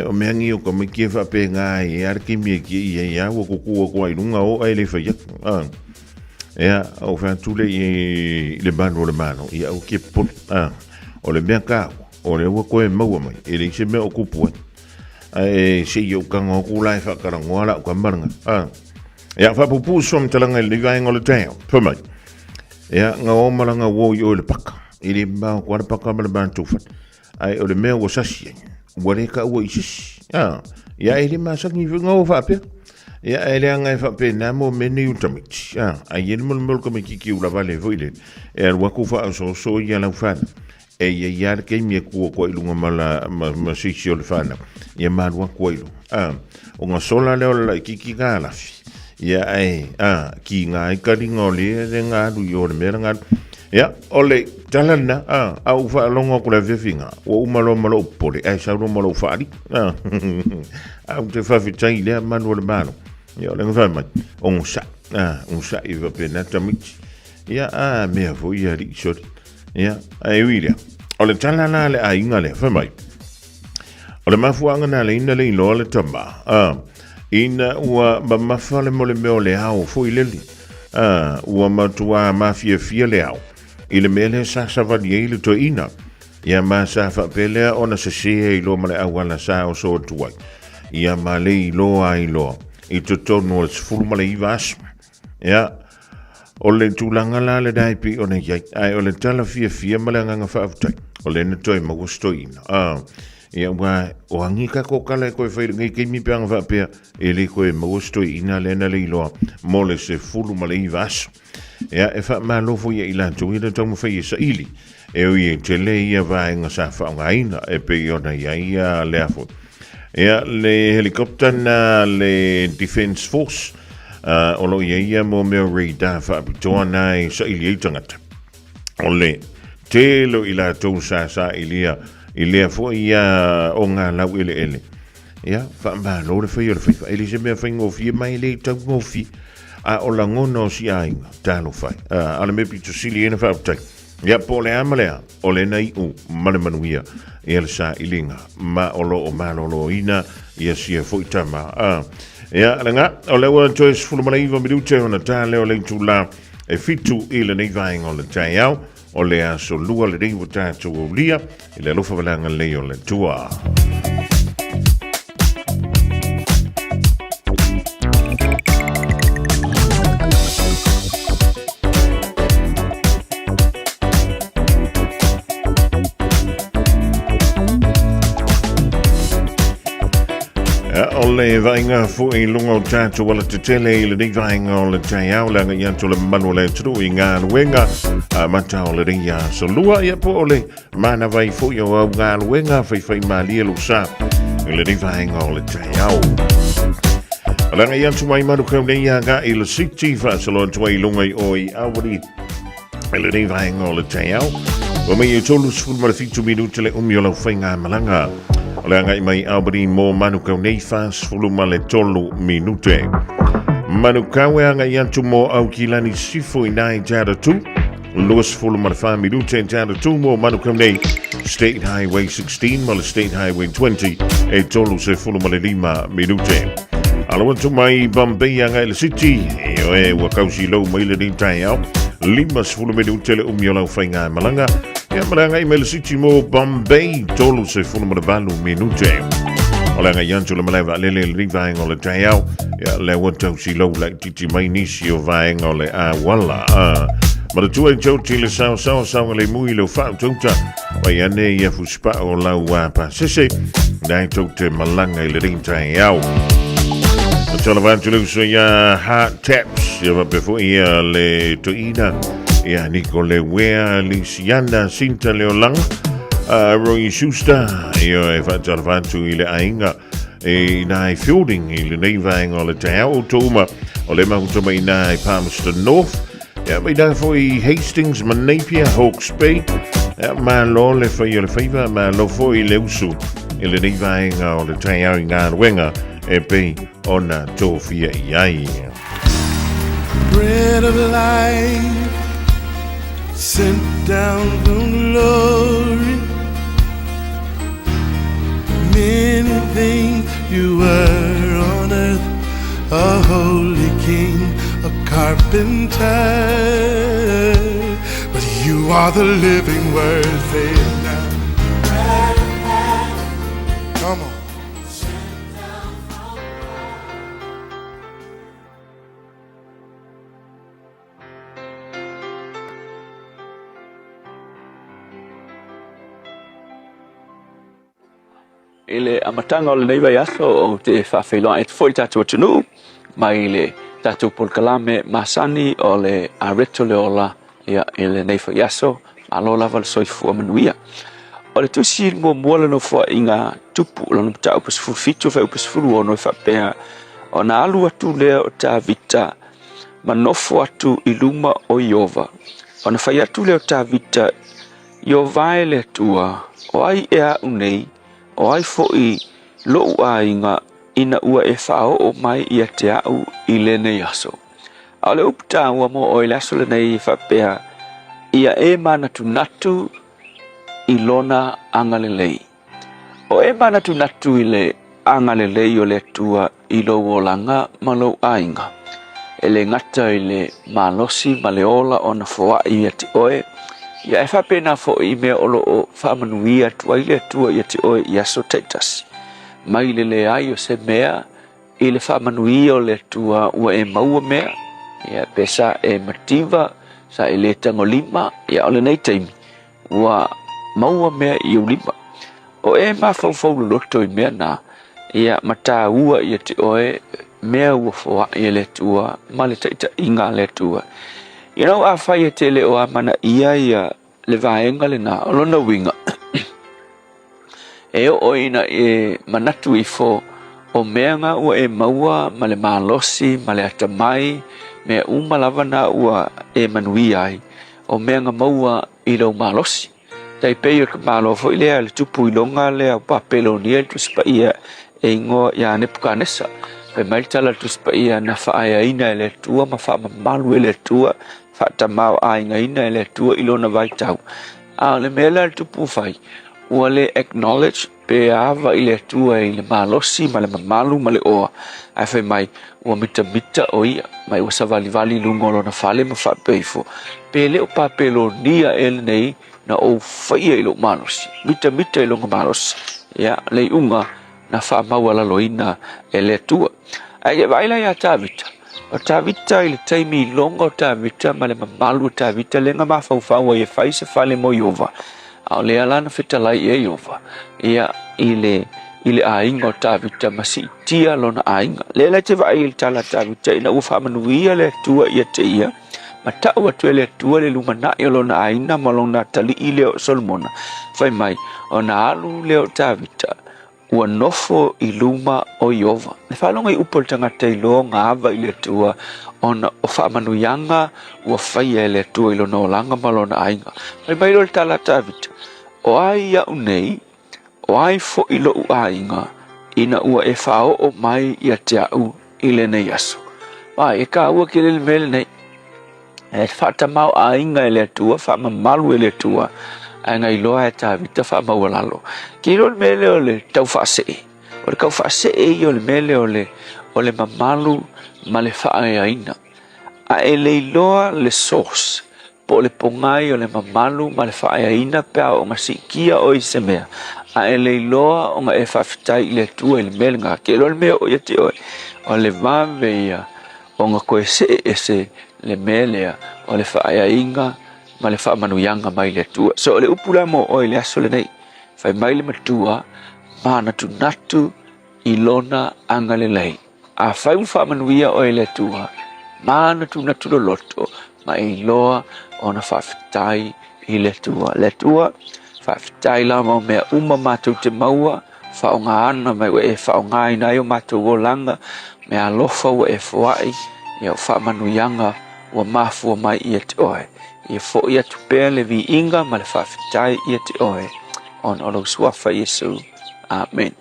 o me angi o ko me ke fa pe nga I ar ki me ki ia wo ku ko ai lunga o ai le fa ya. Ja, o fa tu le bando le mano, ia o ke pot. O le merka, o le wo ko e mau mai. Ele se me okupu. Ai se yo kango ku lai fa karangoa la ko maranga. Ja, fa pupu som talanga le vai ngol Taeao. Pumai. Ja, nga o malanga wo yo le paka. Ili ba ko le paka mal ban tu fat. Ai o le me wo sasi. Wo le ka wo isis. Ja, ili ma sa ni ngo fa pe. Ja, ili nga fa pe na mo meni utamit. Ai ili mol ko me ki u la vale voile. Wa ku fa so ya la fa. Ya ke me ku ko ilunga mala ma sisi o le fa. Ya ma wa ko ilu. O nga sola le o la ki gala. Ya ki nga karingo le nga du yo le meranga ya ole talana au fa longo ko la vefinga o malo pole ai sa malo fari au te fa fitai le manu le mano ya le nga ma on sa I va pena tamit ya me vo ya ri shot ya ai wilia ole talana le ai nga le fa mai ole mafuanga na le ina le lo le tamba ina ua mamafale mo le meo le au fui leli. Ua matua Fiafia le au. I le mele sa savali e le to ina. Ia ma sa whapelea ona se sea I lo male awala sa o so tuai. Ia ma le I lo a I lo. I to tonu o le sifuru male I vas. Ia. O le tūlanga la le daipi o ne iai. Ai o le tala Fiafia male nganga whaafutai. O le ne toi magusto ina. Ia wa o angika ko kala ko fai ngai ke mi panga va pe ele ko e mosto ina le na le lo mole se fulu male I vas. Ia e fa malo fo ia ila tu ina tamu fai sa ili. E o ie te le ia va nga sa fa nga ina e pe ona ia le afo. Ia le helicopter na le Defence Force o lo ia mo me radar fa bitona sa ili tangata. O le telo i la tau sa ilia fo ia o ngā lau ele. Ia, wha lo le whai o le whai. Ele se mea whai ngofi, mai le tau ngofi. A o la ngona o si ainga, talo whai. Ale me pito sili ena wha utai. Ia, po le amalea, o le nei u, male manuia, ia le sa ilinga. Ma o lo o malolo ina, ia sia fo itama. Ia, le ngā, o le ua toes fulumana iwa midute, ona tā leo le tu la, e fitu i le nei vaenga o le Taeao, o le aso lua le reiwa tātou o lia, i le alofa walanga leo le tua. O le vainga fu i lunga o tātou wala te tele i le nei vainga o le Taeao langa i anto le manu le tru i ngā luenga mata o le reia so lua ia po o le mana vai fu i o au ngā luenga whai malia lu sa i le nei vainga o le Taeao. Langa i anto mai manu kau nei anga i le siti whaasalo antua i lunga i o i awari i le nei vainga o le Taeao. Wa mai i tolu sifuru mara fitu minuta le umi o lau whai ngā malanga. O le anga i mai Albany mō manukau nei fast fuluma le tolu minute. Manukau e anga i antu mō au ki lani sifo i nai tāra tu. Luas fuluma le wha minute tāra tu mō manukau nei State Highway 16 ma le State Highway 20 e tolu se fuluma le 5 minute. Alo antu mai Bombay anga i le city e o e wakausi lau mai le ni Taeao. 5 fuluma minute le umi o lau whai ngā malanga. Ia maranga i mele siti mo Bombay tolu se fuluma le balu minute. O le anga i antu le malewa lele le vaenga o le Taeao. Ia le watau si lau lai titi mai nisi o vaenga o le wala. Ma le tua i tauti le sao le mui le whao tauta. Wai ane ia fuspa o lau pasese. Nai taute malanga i le ring Taeao. Ma tala vantu leu so ia heart taps. Ia wapefo ia le toina. Ia Nico le wea Lisiana Sinta Leolang Roy Schuster ia e whaatara whantu i le ainga e nai fielding i le nei vaenga o le Taeao tōma o le mahutama i nai Palmerston North ia mai nai fo i Hastings ma Napier Hawke's Bay ia ma lo le whai o le whaiva ma lo fo i le usu i le nei vaenga o le Taeao i ngā ruenga e pei ona tōwhia i ai.
Bread of life sent down from glory. Many things you were on earth, a holy king, a carpenter, but you are the living word. Say it now. Come on.
Ele amatanga o le nei vai aso o te whawhiloa e foi tātua tunu mai le tātua polkalame masani o le areto le ola ia ele nei vai aso alo lava le soifua manuia. O le tusi mua le no fua inga tupu lanu ta upes fitu fa upes fulu o no whapea o na alu atu lea o tā vita ma nofo atu i luma o Iova. O na whai atu lea o tā vita Iova le tua o ai ea unei o ai foi lo ainga ina ua e whao o mai i a Taeao i le nei aso. A le upta ua mo o i laso le nei whapea ia e manatu natu i lona angalelei. O e manatu natu i le angalelei o le tua i lo wolanga ma lo ainga. E le ngata i le malosi ma le ola o na foa i a te oe. Ia e whapena fo i mea olo o whamanuia tua i le tua i a te oe i aso teitas. Mai le ai o se mea i le whamanuia o le tua ua e maua mea. Ia pesa e mativa sa e le tango lima ia o le nei taimi. Ua maua mea i o lima. O e ma fau loto i mea na ia mata ua i a te oe mea ua foa i le tua ma le teita inga le tua. You know, a whai te le o amana ia le vaenga le na olona winga. E o ina e manatu i fo o meanga ua e maua ma le malosi ma le atamai mea umalava na ua e manui ai. o menga maua I lo malosi. Tai pei o ka malo fo ilea le tupu ilonga lea papelo ni el tuspa ia e ingoa ia nepukanesa. Pe maitala tuspa ia na whaaya ina ele tua ma wha malu ele tua wha mau a inga ina ele tua ilona vai tau. A le mela le tupu whai ua le acknowledge pe awa ile tua I le malosi ma le mamalu ma le oa. Ai whai mai ua mita o ia mai ua savali lungolo na whale ma wha peifo. Pe leo papelo nia ele nei na o whaia ilo malosi. Mita ilo malosi. Ia, le unga na wha maua laloina e le tua. Ai e waila ia tāwita. O tāwita I le taimi longa o tāwita ma le mamalu o tāwita le nga mawhauwhaua e whai se whale mo Iova. Ao le alana whetalai e Iova. Ia, I le ainga o tāwita ma si tia lona ainga. Le lai te vai il tala tāwita ina ua whamanuia le tua ia te ia. Ma tau atu ele tua le lumana I lona aina ma lona tali I leo Solomona. Whai mai, o na alu leo tāwita, ua nofo I luma o Iova. Le whalonga I upol tangata I lo ngā awa I le tua, ona o whamanuianga ua whaia ele tua I lona olanga ma lona ainga. Whai mai lo le tala tāwita, o ai iau nei, o ai fo I lo uainga, ina ua e whao o mai I a te au I le nei aso. Wai, e ka ua ki le mele nei, e whata mau a inga ele tua, wha malu ele tua, a ngai loa e tāwita wha mau alalo. Ki lo le mele o le tau whaasei. O le kau whaasei o le mele o le mamalu ma le wha e aina. A e le loa le sauce, po le pongai o le mamalu ma le wha e aina pia o ngasi kia o I se mea. A e le loa o nga e whawhitai I le tua I le mele ngā. Ki lo le mea o ia te oi. O le waweia o nga koe se le melea o le whaainga ma le whaamanuianga mai le tua. So o le upula mo o le aso le nei. Whai mai le matua mana tu natu I lona anga le lei. A whai un whaamanuia o le tua mana tu natu lo loto ma I loa o na whawhitai I le tua. Le tua whawhitai la mau mea uma mātou te maua whaonga ana mai e whaonga ina o mātou o langa mea lofa o e whaai ia whaamanuianga ua mafua mai ia te oe. Ia fo ia tupea le vi inga ma le whawhitai ia te oe. On olo suafa Yesu. Amen.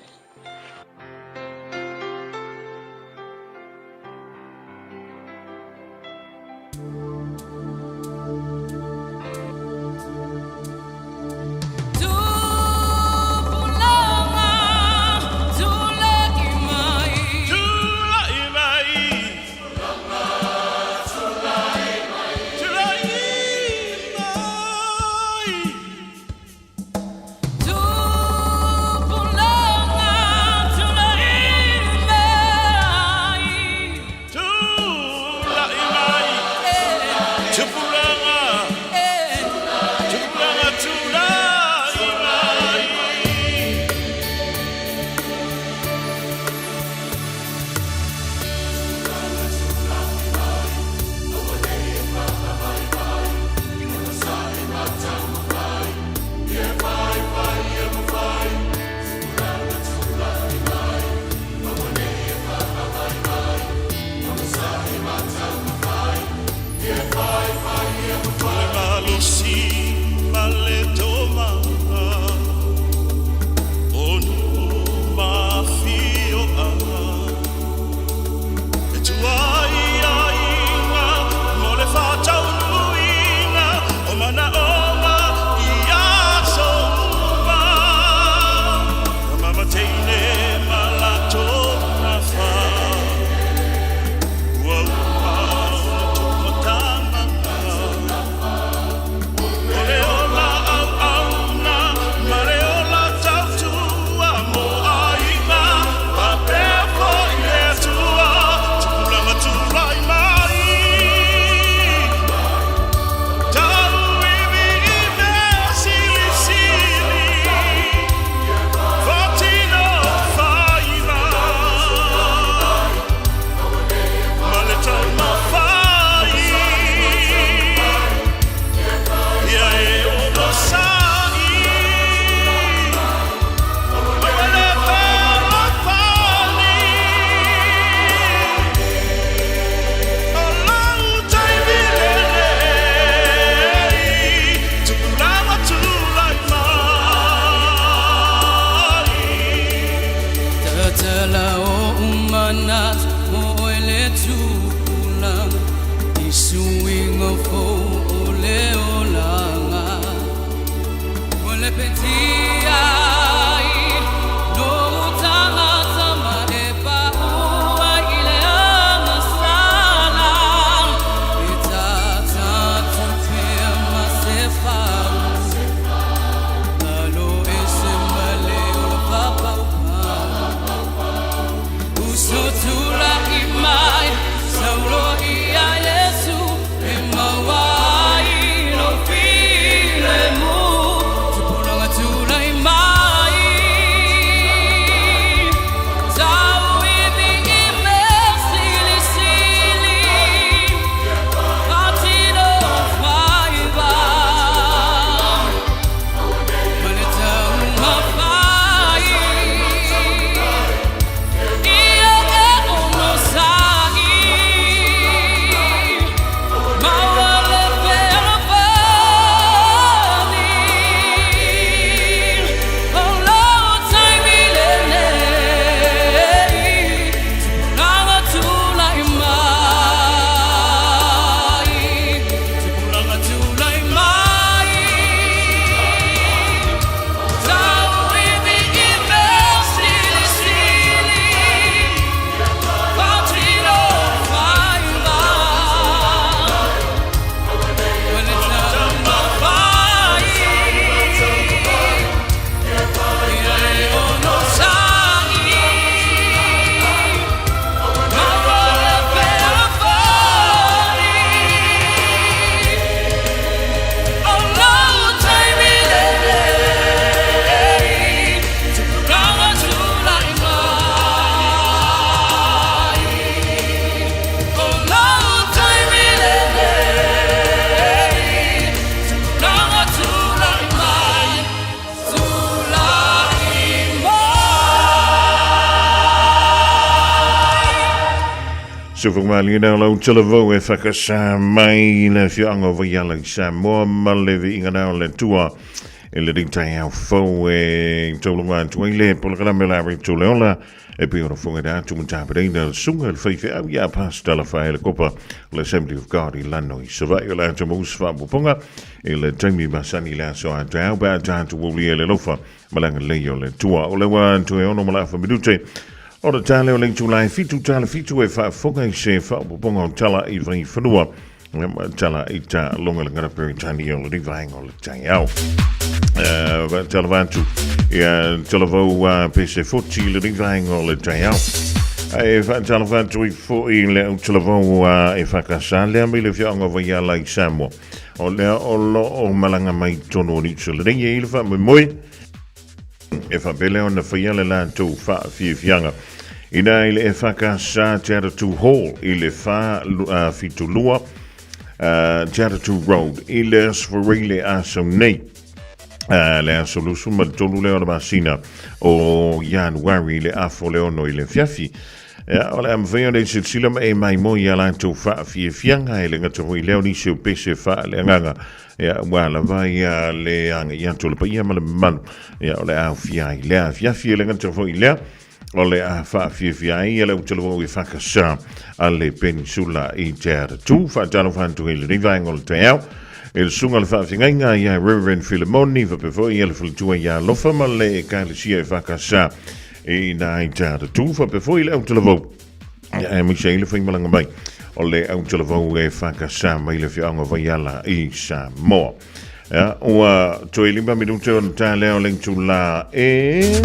Malao umanat mo ele tulang isuing of ole olanga ole petia no tanga sama e pa ua ile amasala eta ta tu ma se fa lalo ese male o papa so tula imai sauro ia Yesu e mawai no file mu tupulanga tula imai tau ibi ime sili sili patino faiva maneta umafai
So from Malina lo televo e whakasa mai le whianga waiala i Samoa malevi inga nao le tua e le ring Taeao fau e tolunga tuaile polakana melari toleola e piora funga da tumuntapareina sunga le Fiafia au ia pasta la whae le kopa le Assembly of God i lano i savai o la tamus whapupunga e le taimi masani la so a Taeao ba tātu wuli e le lofa malanga leo le tua o le wan tue ono malafa minute. Ora tale o le tulai fitu tale fitu e fa foga i se fa ponga tala i vai fanua tala i ta longa le ngara per tani o le vai o le Taeao va tala vantu ia tala vo pc 40 le vai o le Taeao e fa tala vantu i fo i le tala vo e fa kasale mi le fianga va ia lai Samoa o le o lo o malanga mai tono ni so le ia fa moi e fa bele ona faia le lantou fa fianga ina ile e whakasa Jaratu Hall ile fa fitulua Jaratu Road ile sforile aso nei le aso lusu ma tolu le ona masina o Januari ile afo le ono ile Fiafia ole am veo de silsila e mai mo ia lantou fa fianga ile ngato i leo ni se pese fa le nganga ya wala vai le anga ia tole pa ia mal man ya ole a fiai le Fiafia le ngato foi le ole a fa Fiafia ia le tole i fakasa alle peninsula i Jaratu fa tano fantu ile rivangol Taeao il sunga le fa finga ia Reverend Philemoni va pe foi ile fultua ia lofa male ka le sia fakasa e na Jaratu fa pe foi le tole e mi sei le foi malanga mai o le au televo e whakasa mai le whianga vaiala i Samoa. Ua toi limba minute o ta leo lengtu la e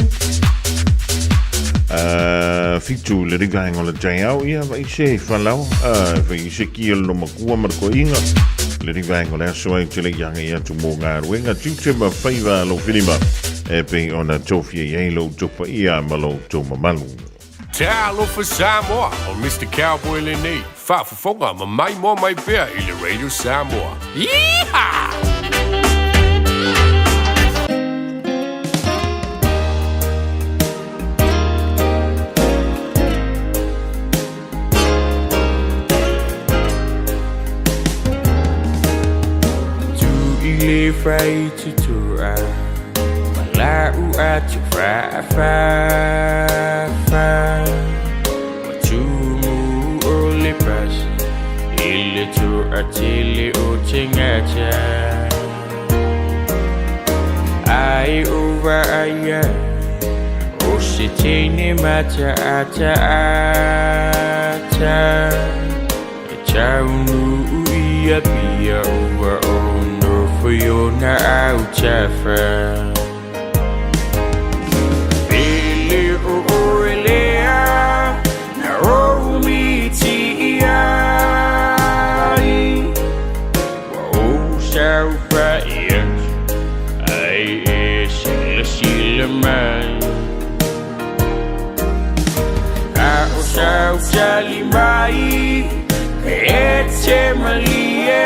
fitu le rigaing o le Taeao ia vai se whalau vai se kia lo makua marko inga le rigaing o le aso ai tele yanga ia tu mō ngā ruenga tute ma whaiva lo whilima e pe ona tofia i lo tupa ia malo to mamalu.
Te alofa Samoa o Mr. Cowboy Lenny. Whaafafonga ma mai mo mai pea i le Radio Samoa. Yeehaw!
Frai tutura Malau at your fa atili utingata ai uva aya usitini mata ata Taunu ia pia ua ono Fiona au tafa Ele o oelea na romiti ai Wa o sau paiat ai e sila mai A o sau tali mai Ete maliai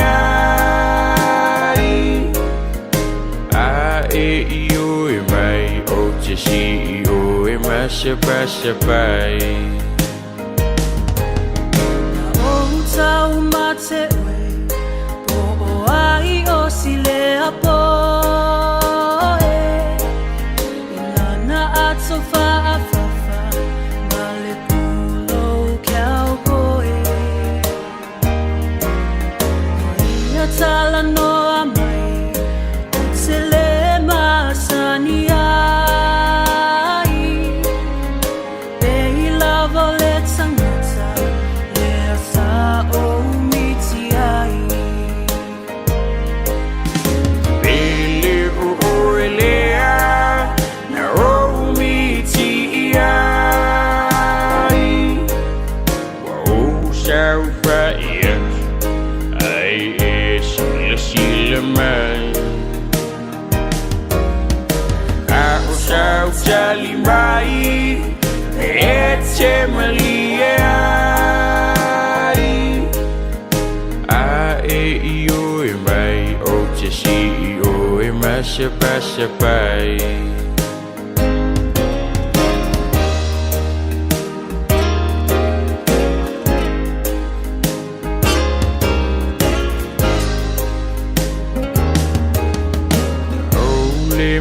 A e io e mai O te si io e masapasapai
O tau mate ue Po o ai o silea po Ilana atso fa'afafa Male pulo kiau koe Tala noa mai O te le masani ai Pei lava le tangata Le asa o miti ai
Pele o oelea Na o miti ai Wa o sau paiat Ai sila mai A o sau tali mai E te maliai A e io e mai O te si io e masapasapai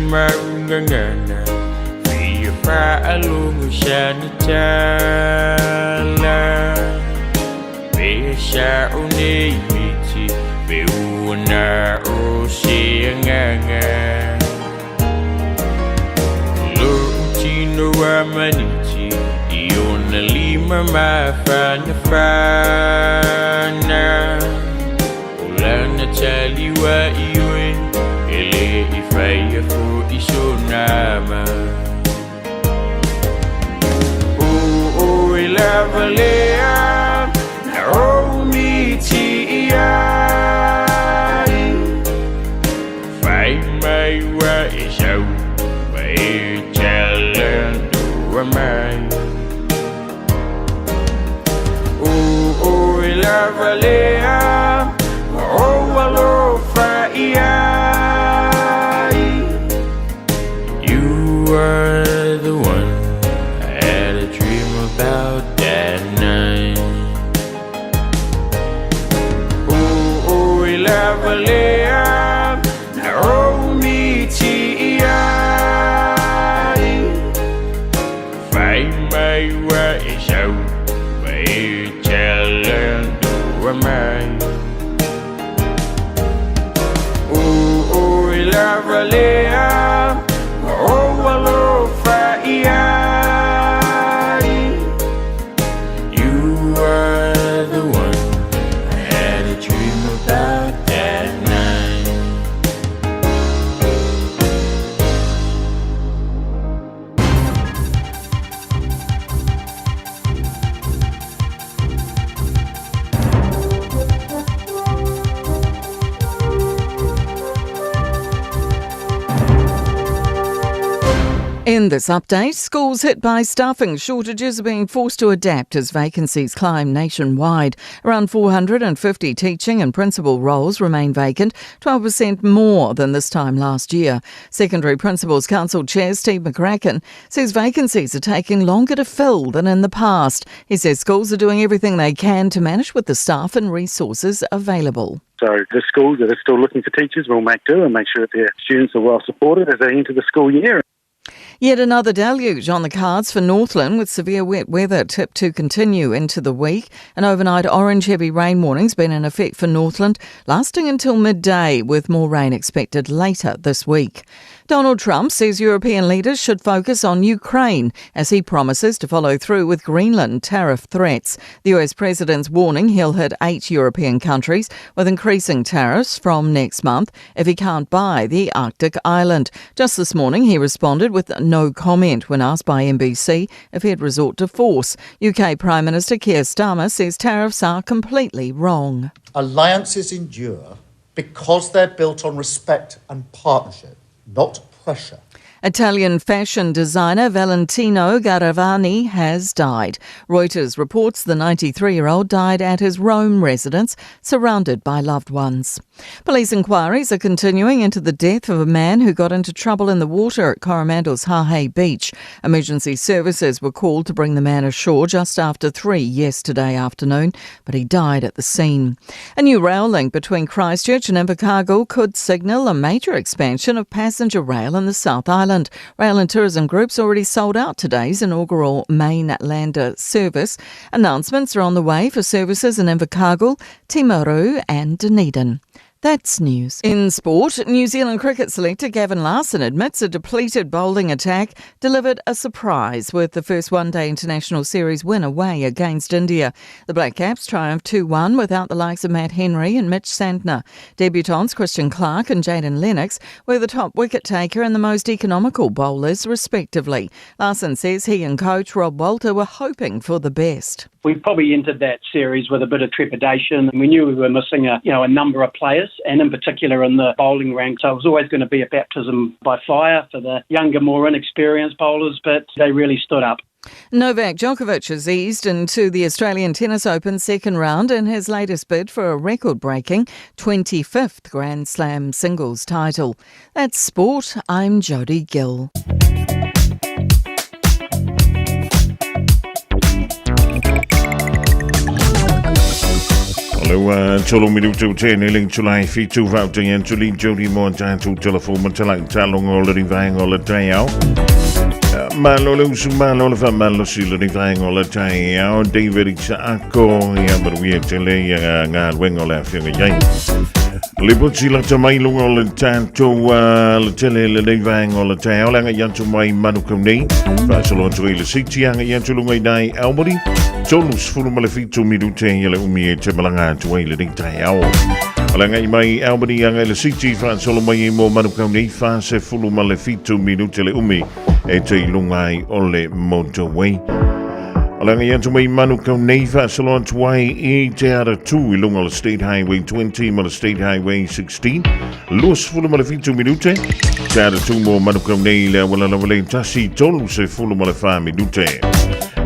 Maungangana Fiafia sanitala Besa unei miti Beuna o sianganga Lutino amaniti Iona lima mafana Ulana taliwa iwen Ele ifaya fu isonama O ilavalea Na o miti ai Fai mai wa isau Mai talendo wa mai O ilavalea O walo fai You are the one I had a dream about that night. Oh, ilavalea na romiti ai Fai mai wa isau Mai talendo wa mai Oh, ilavalea Oh, walo fai You are the one I had a dream about that night
In this update, schools hit by staffing shortages are being forced to adapt as vacancies climb nationwide. Around 450 teaching and principal roles remain vacant, 12% more than this time last year. Secondary Principals Council Chair Steve McCracken says vacancies are taking longer to fill than in the past. He says schools are doing everything they can to manage with the staff and resources available.
So the schools that are still looking for teachers will make do and make sure that their students are well supported as they enter the school year.
Yet another deluge on the cards for Northland, with severe wet weather tipped to continue into the week. An overnight orange heavy rain warning's been in effect for Northland, lasting until midday, with more rain expected later this week. Donald Trump says European leaders should focus on Ukraine as he promises to follow through with Greenland tariff threats. The US president's warning he'll hit 8 European countries with increasing tariffs from next month if he can't buy the Arctic island. Just this morning, he responded with no comment when asked by NBC if he'd resort to force. UK Prime Minister Keir Starmer says tariffs are completely wrong.
Alliances endure because they're built on respect and partnership, not pressure.
Italian fashion designer Valentino Garavani has died. Reuters reports the 93-year-old died at his Rome residence, surrounded by loved ones. Police inquiries are continuing into the death of a man who got into trouble in the water at Coromandel's Hahe Beach. Emergency services were called to bring the man ashore just after 3 yesterday afternoon, but he died at the scene. A new rail link between Christchurch and Invercargill could signal a major expansion of passenger rail in the South Island. Rail and Tourism Group's already sold out today's inaugural Mainlander service. Announcements are on the way for services in Invercargill, Timaru and Dunedin. That's news. In sport, New Zealand cricket selector Gavin Larson admits a depleted bowling attack delivered a surprise with the first one-day international series win away against India. The Black Caps triumphed 2-1 without the likes of Matt Henry and Mitch Santner. Debutants Christian Clark and Jaden Lennox were the top wicket-taker and the most economical bowlers, respectively. Larson says he and coach Rob Walter were hoping for the best.
We probably entered that series with a bit of trepidation. We knew we were missing a number of players, and in particular in the bowling ranks. So it was always going to be a baptism by fire for the younger, more inexperienced bowlers, but they really stood up.
Novak Djokovic has eased into the Australian Tennis Open second round in his latest bid for a record-breaking 25th Grand Slam singles title. That's sport. I'm Jodie Gill.
Hello, tolo minuto tēne ling tulai fitu vauta yan tuli Jody mo tātou telefon matalai talong o lari vang o la Taeao. Malo lusu malo la malo si lari vang o la Taeao. David Isaako ya barwia tele ya ngā weng o la whianga yai. Lipo sila tamai lunga o la tātou la tele la lari vang o la Taeao. Langa yantu mai manu kaunei. Whaasalo atu i la siti anga yantu lunga i nai Albany. Tolus fulu malefitu midute yele umi e te malanga tuai le ding Taeao. Malanga i mai Albany anga le siti whaasolo mai mo manukau nei whaase fulu malefitu midute le umi e te ilungai o le motorway. Malanga i atu mai manukau nei whaasolo tuai i te ara tu ilunga le State Highway 20 ma le State Highway 16. Luas fulu malefitu midute. Te ara tu mo manukau nei le wala wale tasi tolu se fulu malefa midute.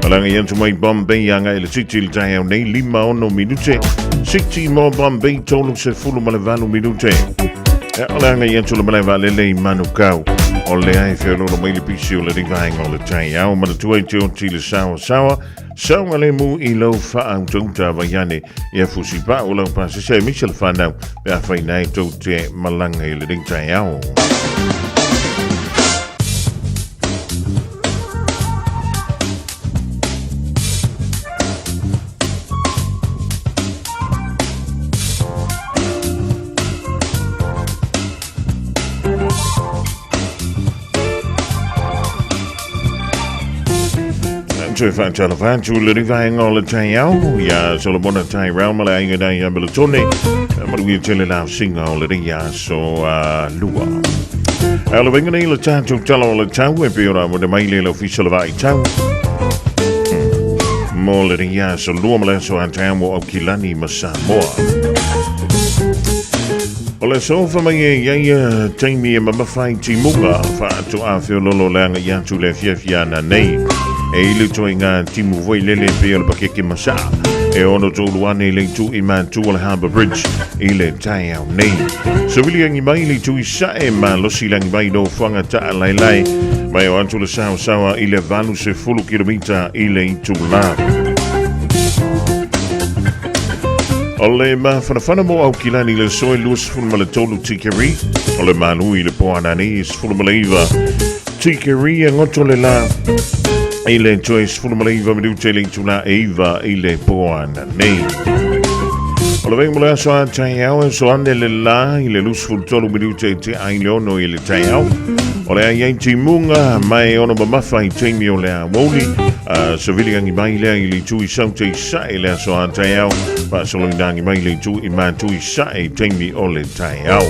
Malanga yantu mai Bombay anga ele siti le Taeao nei 5 minute. Siti mo Bombay tolu se fulu malevalu minute. Malanga yantu le maleva lele manukau. O le ai whiarono mai le pisi o le rivaenga o le Taeao. Mana tuai te oti le sawa sawa. Sawa le mu i lau whaau tauta vaiane. Ia fusi pa o lau pasi se Michel whanau. Pea whainai tau te malanga i le ring Taeao. Tui whaatala whaatu le rivaenga o le Taeao. Ia Solomona tai rau male ainga dai ambelatone. Marui tele lau singa o le ria so lua. Ala wenga nei le tātou tala o le tau e peora mo de maile le official vai tau. Mo le ria so lua male so antau mo au kilani ma Samoa. O le sofa mai e iai taimi e mamawhai timunga whaatu a whiololo leanga iatu le Fiafia na nei. E ilu toi ngā timu voi lele pe o le pakeke masa. E ono tōru ane le tu i mātu o le Harbour Bridge i le Taeao nei. So wili angi mai le tu i sae ma losi langi mai no whanga taa lai lai. Mai o antu le sawa sawa i le valu se fulu kilomita i le itu la. O le mawhanawhana mo au kilani le soe luas fulu ma le tolu tikeri. O le Malu i le poanani is fulu ma le iwa. tikeria ngoto le la. Ile choice fulmalaiva me duce le tula eva ile poana nei. Ola vengo la so Taeao so ande le la ile lusful tolu me duce te ai ono ile Taeao. Ola ai timunga mai ono mamafa I temi o le woli so vili ngi mai le ile tui saute sai le so Taeao pa so ngi mai le tui ma tui sai temi o le Taeao.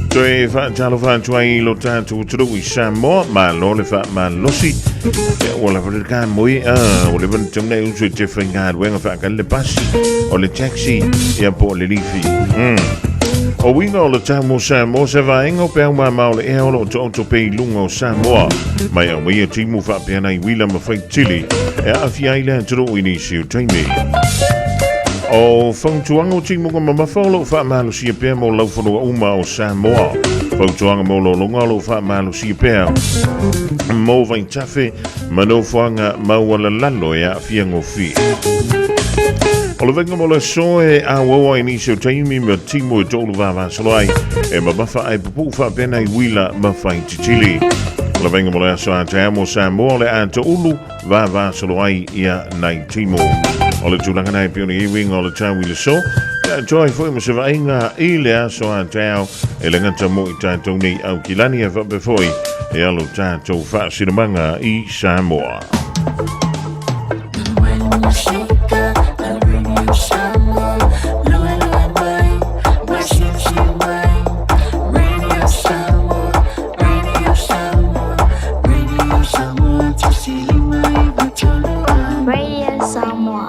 Toe fa talo fa tuai lo tanto tru I Samoa ma lo le fa ma losi o la fa moi o le van tumne un su te fingad wenga fa kan le passi o le taxi e po le lifi o winga o le tamo Samoa se va engo pe ma ma le e o lo to pe lungo Samoa mai o mai timu fa pe na wila ma fa chili e afia ile tru inisio taimi o whangtuanga timu ko mama wholo wha mahalo sia pēr mo lau whanua uma o Samoa. Whangtuanga mo lo longa lo wha mahalo sia pēr. Mo vai tafe mano whanga mauala lalo e a whiango whi. O le venga mo le soe a wawa inisio taimi me timu e tolu wawa salai e mamafa ai pupu wha pēna I wila mawhai titili. O le venga mo le aso a Taeao Samoa le a to ulu wawa salai ia nai timu. O le tūlanga nei pioni I winga o le tāwi le so. Toi foi mo se vainga I le aso a Taeao e le ngata mo I tātou nei au kilani e whapefoi e alo tātou whaasinamanga I Samoa.
Radio Samoa.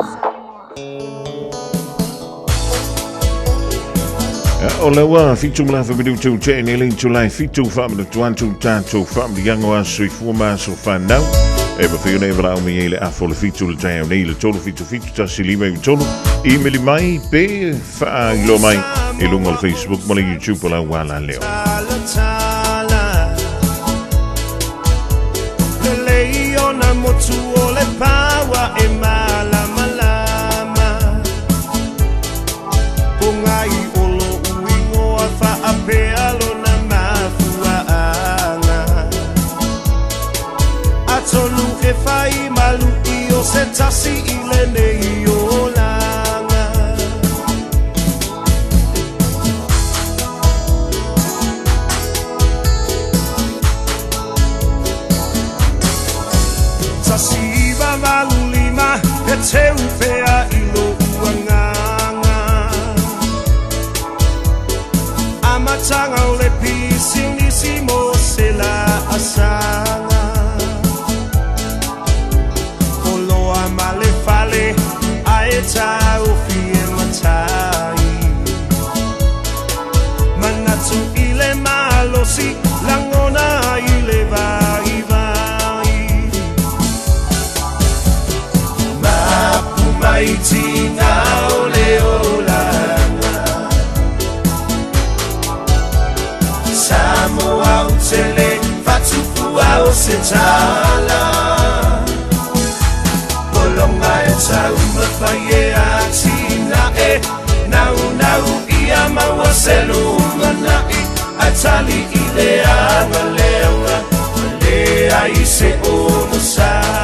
O le wa fitu mla fa bidu tu te ne lin tu lai fitu fa mla tuan tu tanto fa mla yango a sui fuma so fa now e ba fi ne vra o mi ele a fo le fitu le Taeao nei le tolu fitu ta silima I tolu I me li mai pe fa lo mai e lungo le Facebook mo le YouTube la wala leo
le leiona motu o le pawa e mala malama pongai Pealo na mafuanga Atonu e fai malu io se tasi ile nei o langa Tasi va malu lima e te ufea ilo uanga Matanga o le pisinissimo se la asanga Olo amale fale aeta o fie matai Manatu ile malosi langona ile vai vai Mapu maiti na ole ola Samoa utele fatufua o se tala Bolonga e tau mawhaie a tina e Nau ia maua se lunga nai A tali I le anga leunga Lea I se ono sai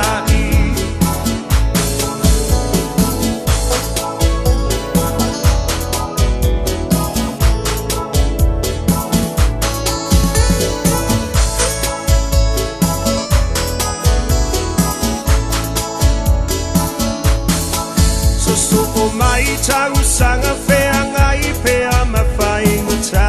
Mai tau sanga feanga I pea mawhai ngata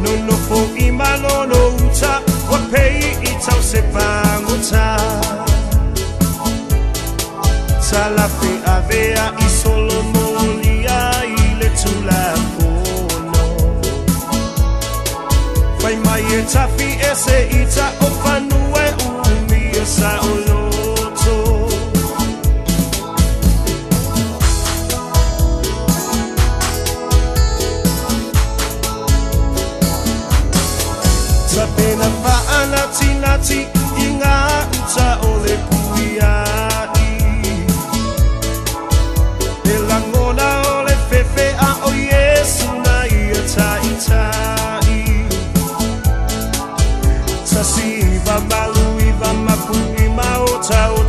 Nono fo I malono uta Wa pei I tau se panguta Salafe avea I solo molia I le tula fono Fai mai e tafi ese ita o fanue umi o sa olo Pena faana tinati inga uta ole puiai Elangona ole fefe a o Yesu na ia tai tai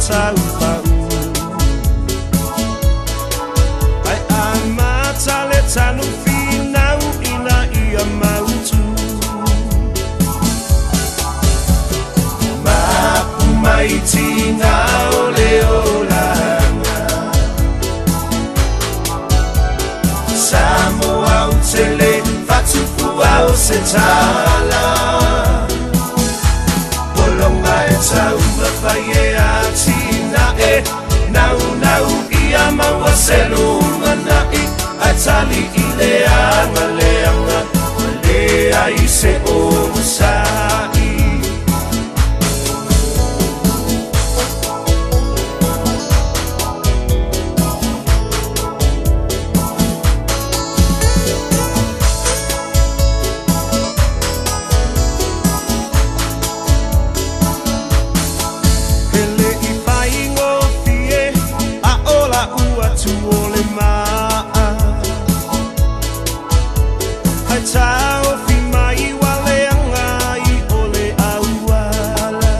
tau pau ai amata le tanu finau ina ia mautu mapu mai tina ole olanga Samoa utele fatupu au se tala Polonga e tau mawhaie a tina e Nau nau ia maua selu manai A tali i leanga leanga Lea i se o masai Taeao fi mai wale angai ole auala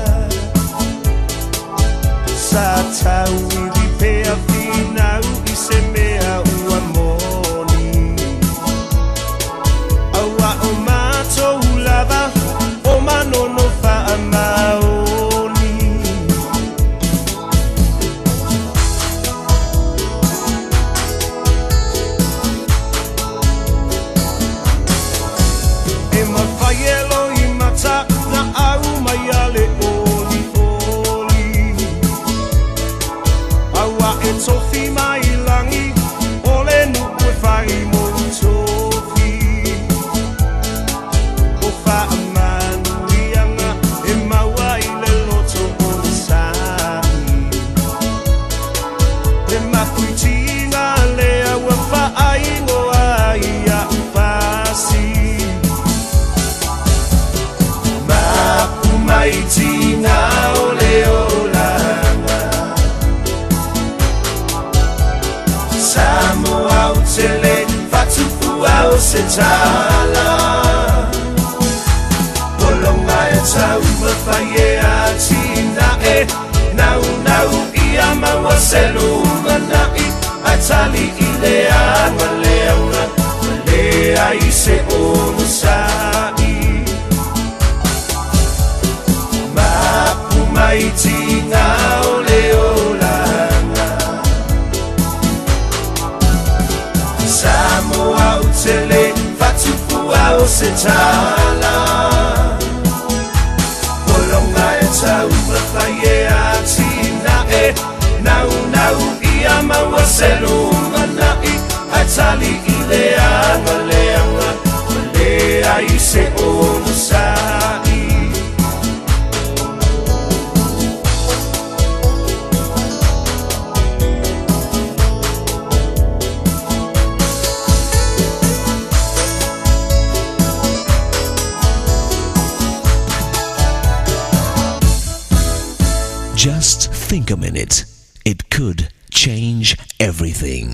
Sa tau I li pea finau I se mea ua moni Aua o mātou lava o manono wha maoni Yellow I mata na au mai ale oli oli Awa e tofi mai langi ole nu e whai mo tofi O wha manu ianga e maua I le loto o le sahi Le makuitinga lea ua whaai ngoa ia upasi Mai tina ole olanga Samoa utele fatupu au se tala Polonga e tau mawhaie a tina e Nau nau ia maua selu manai A tali I leanga leanga Lea I se o masai Mai tina ole olanga Samoa utele fatupu au se tala Polonga e tau mawhaie a tina e Nau nau ia maua selu manai A tali I leanga leanga Lea I se o masai
Just think a minute. It could change everything.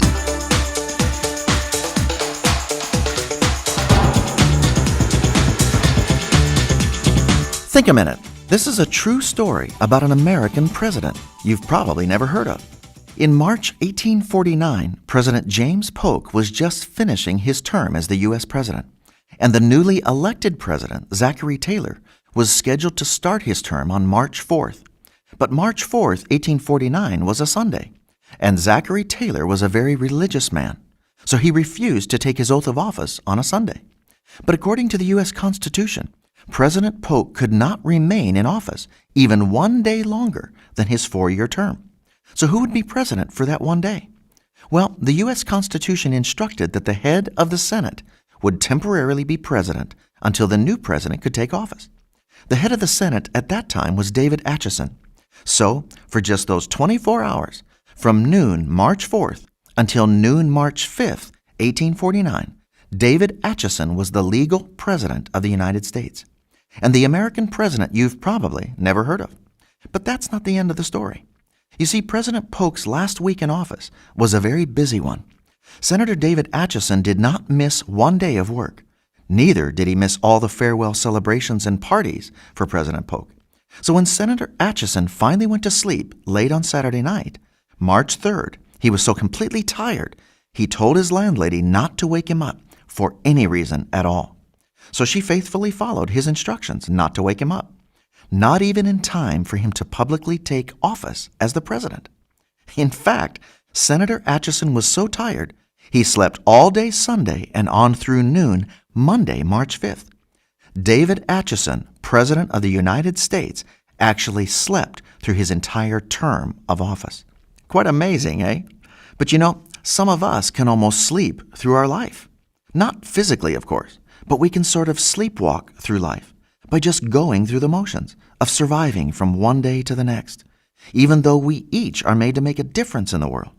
Think a minute. This is a true story about an American president you've probably never heard of. In March 1849, President James Polk was just finishing his term as the U.S. president, and the newly elected president, Zachary Taylor, was scheduled to start his term on March 4th. But March 4th, 1849 was a Sunday, and Zachary Taylor was a very religious man, so he refused to take his oath of office on a Sunday. But according to the U.S. Constitution, President Polk could not remain in office even 1 day longer than his 4-year term. So who would be president for that 1 day? Well, the U.S. Constitution instructed that the head of the Senate would temporarily be president until the new president could take office. The head of the Senate at that time was David Atchison. So, for just those 24 hours, from noon March 4th until noon March 5th, 1849, David Atchison was the legal president of the United States, and the American president you've probably never heard of. But that's not the end of the story. You see, President Polk's last week in office was a very busy one. Senator David Atchison did not miss 1 day of work. Neither did he miss all the farewell celebrations and parties for President Polk. So when Senator Atchison finally went to sleep late on Saturday night, March 3rd, he was so completely tired, he told his landlady not to wake him up for any reason at all. So she faithfully followed his instructions not to wake him up, not even in time for him to publicly take office as the president. In fact, Senator Atchison was so tired, he slept all day Sunday and on through noon Monday, March 5th. David Atchison, President of the United States, actually slept through his entire term of office. Quite amazing, eh? But you know, some of us can almost sleep through our life. Not physically, of course, but we can sort of sleepwalk through life by just going through the motions of surviving from one day to the next, even though we each are made to make a difference in the world.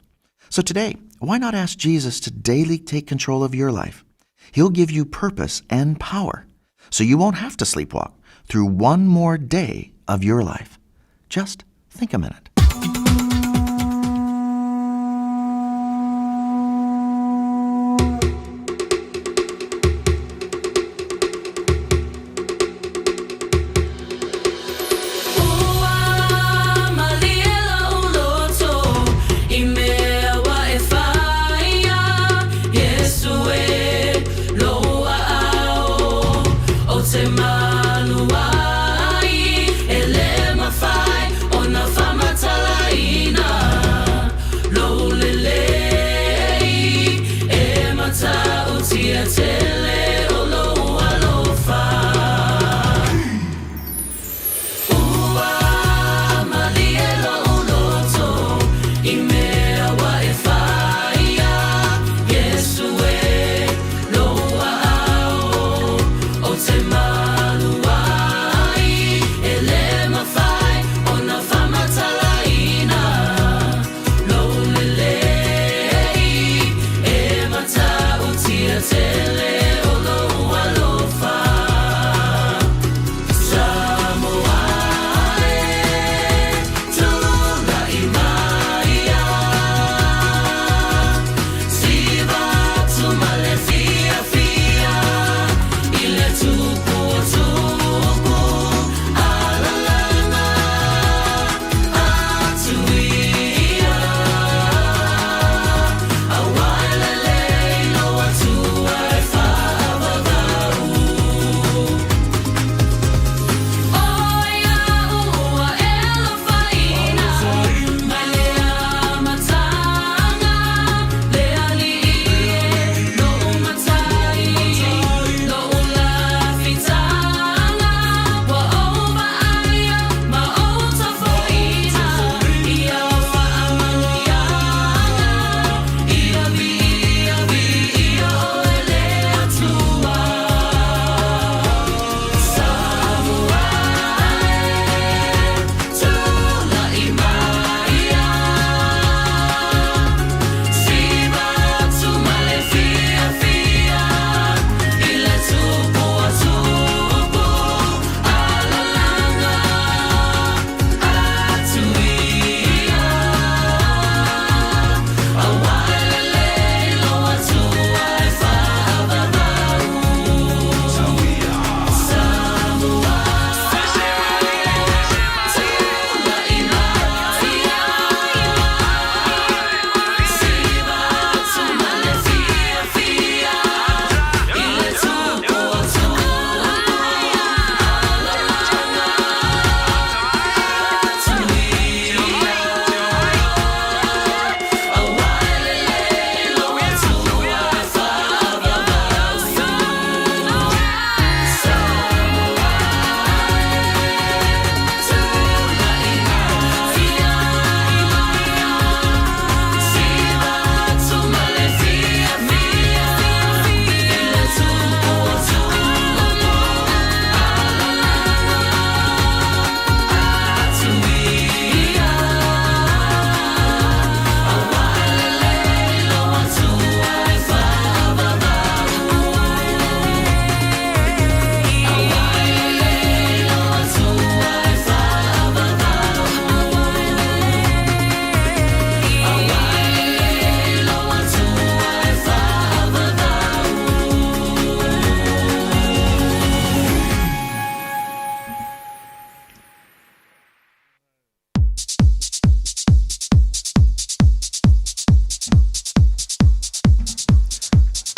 So today, why not ask Jesus to daily take control of your life? He'll give you purpose and power, so you won't have to sleepwalk through one more day of your life. Just think a minute.
Malu, ele mafai, ona famata.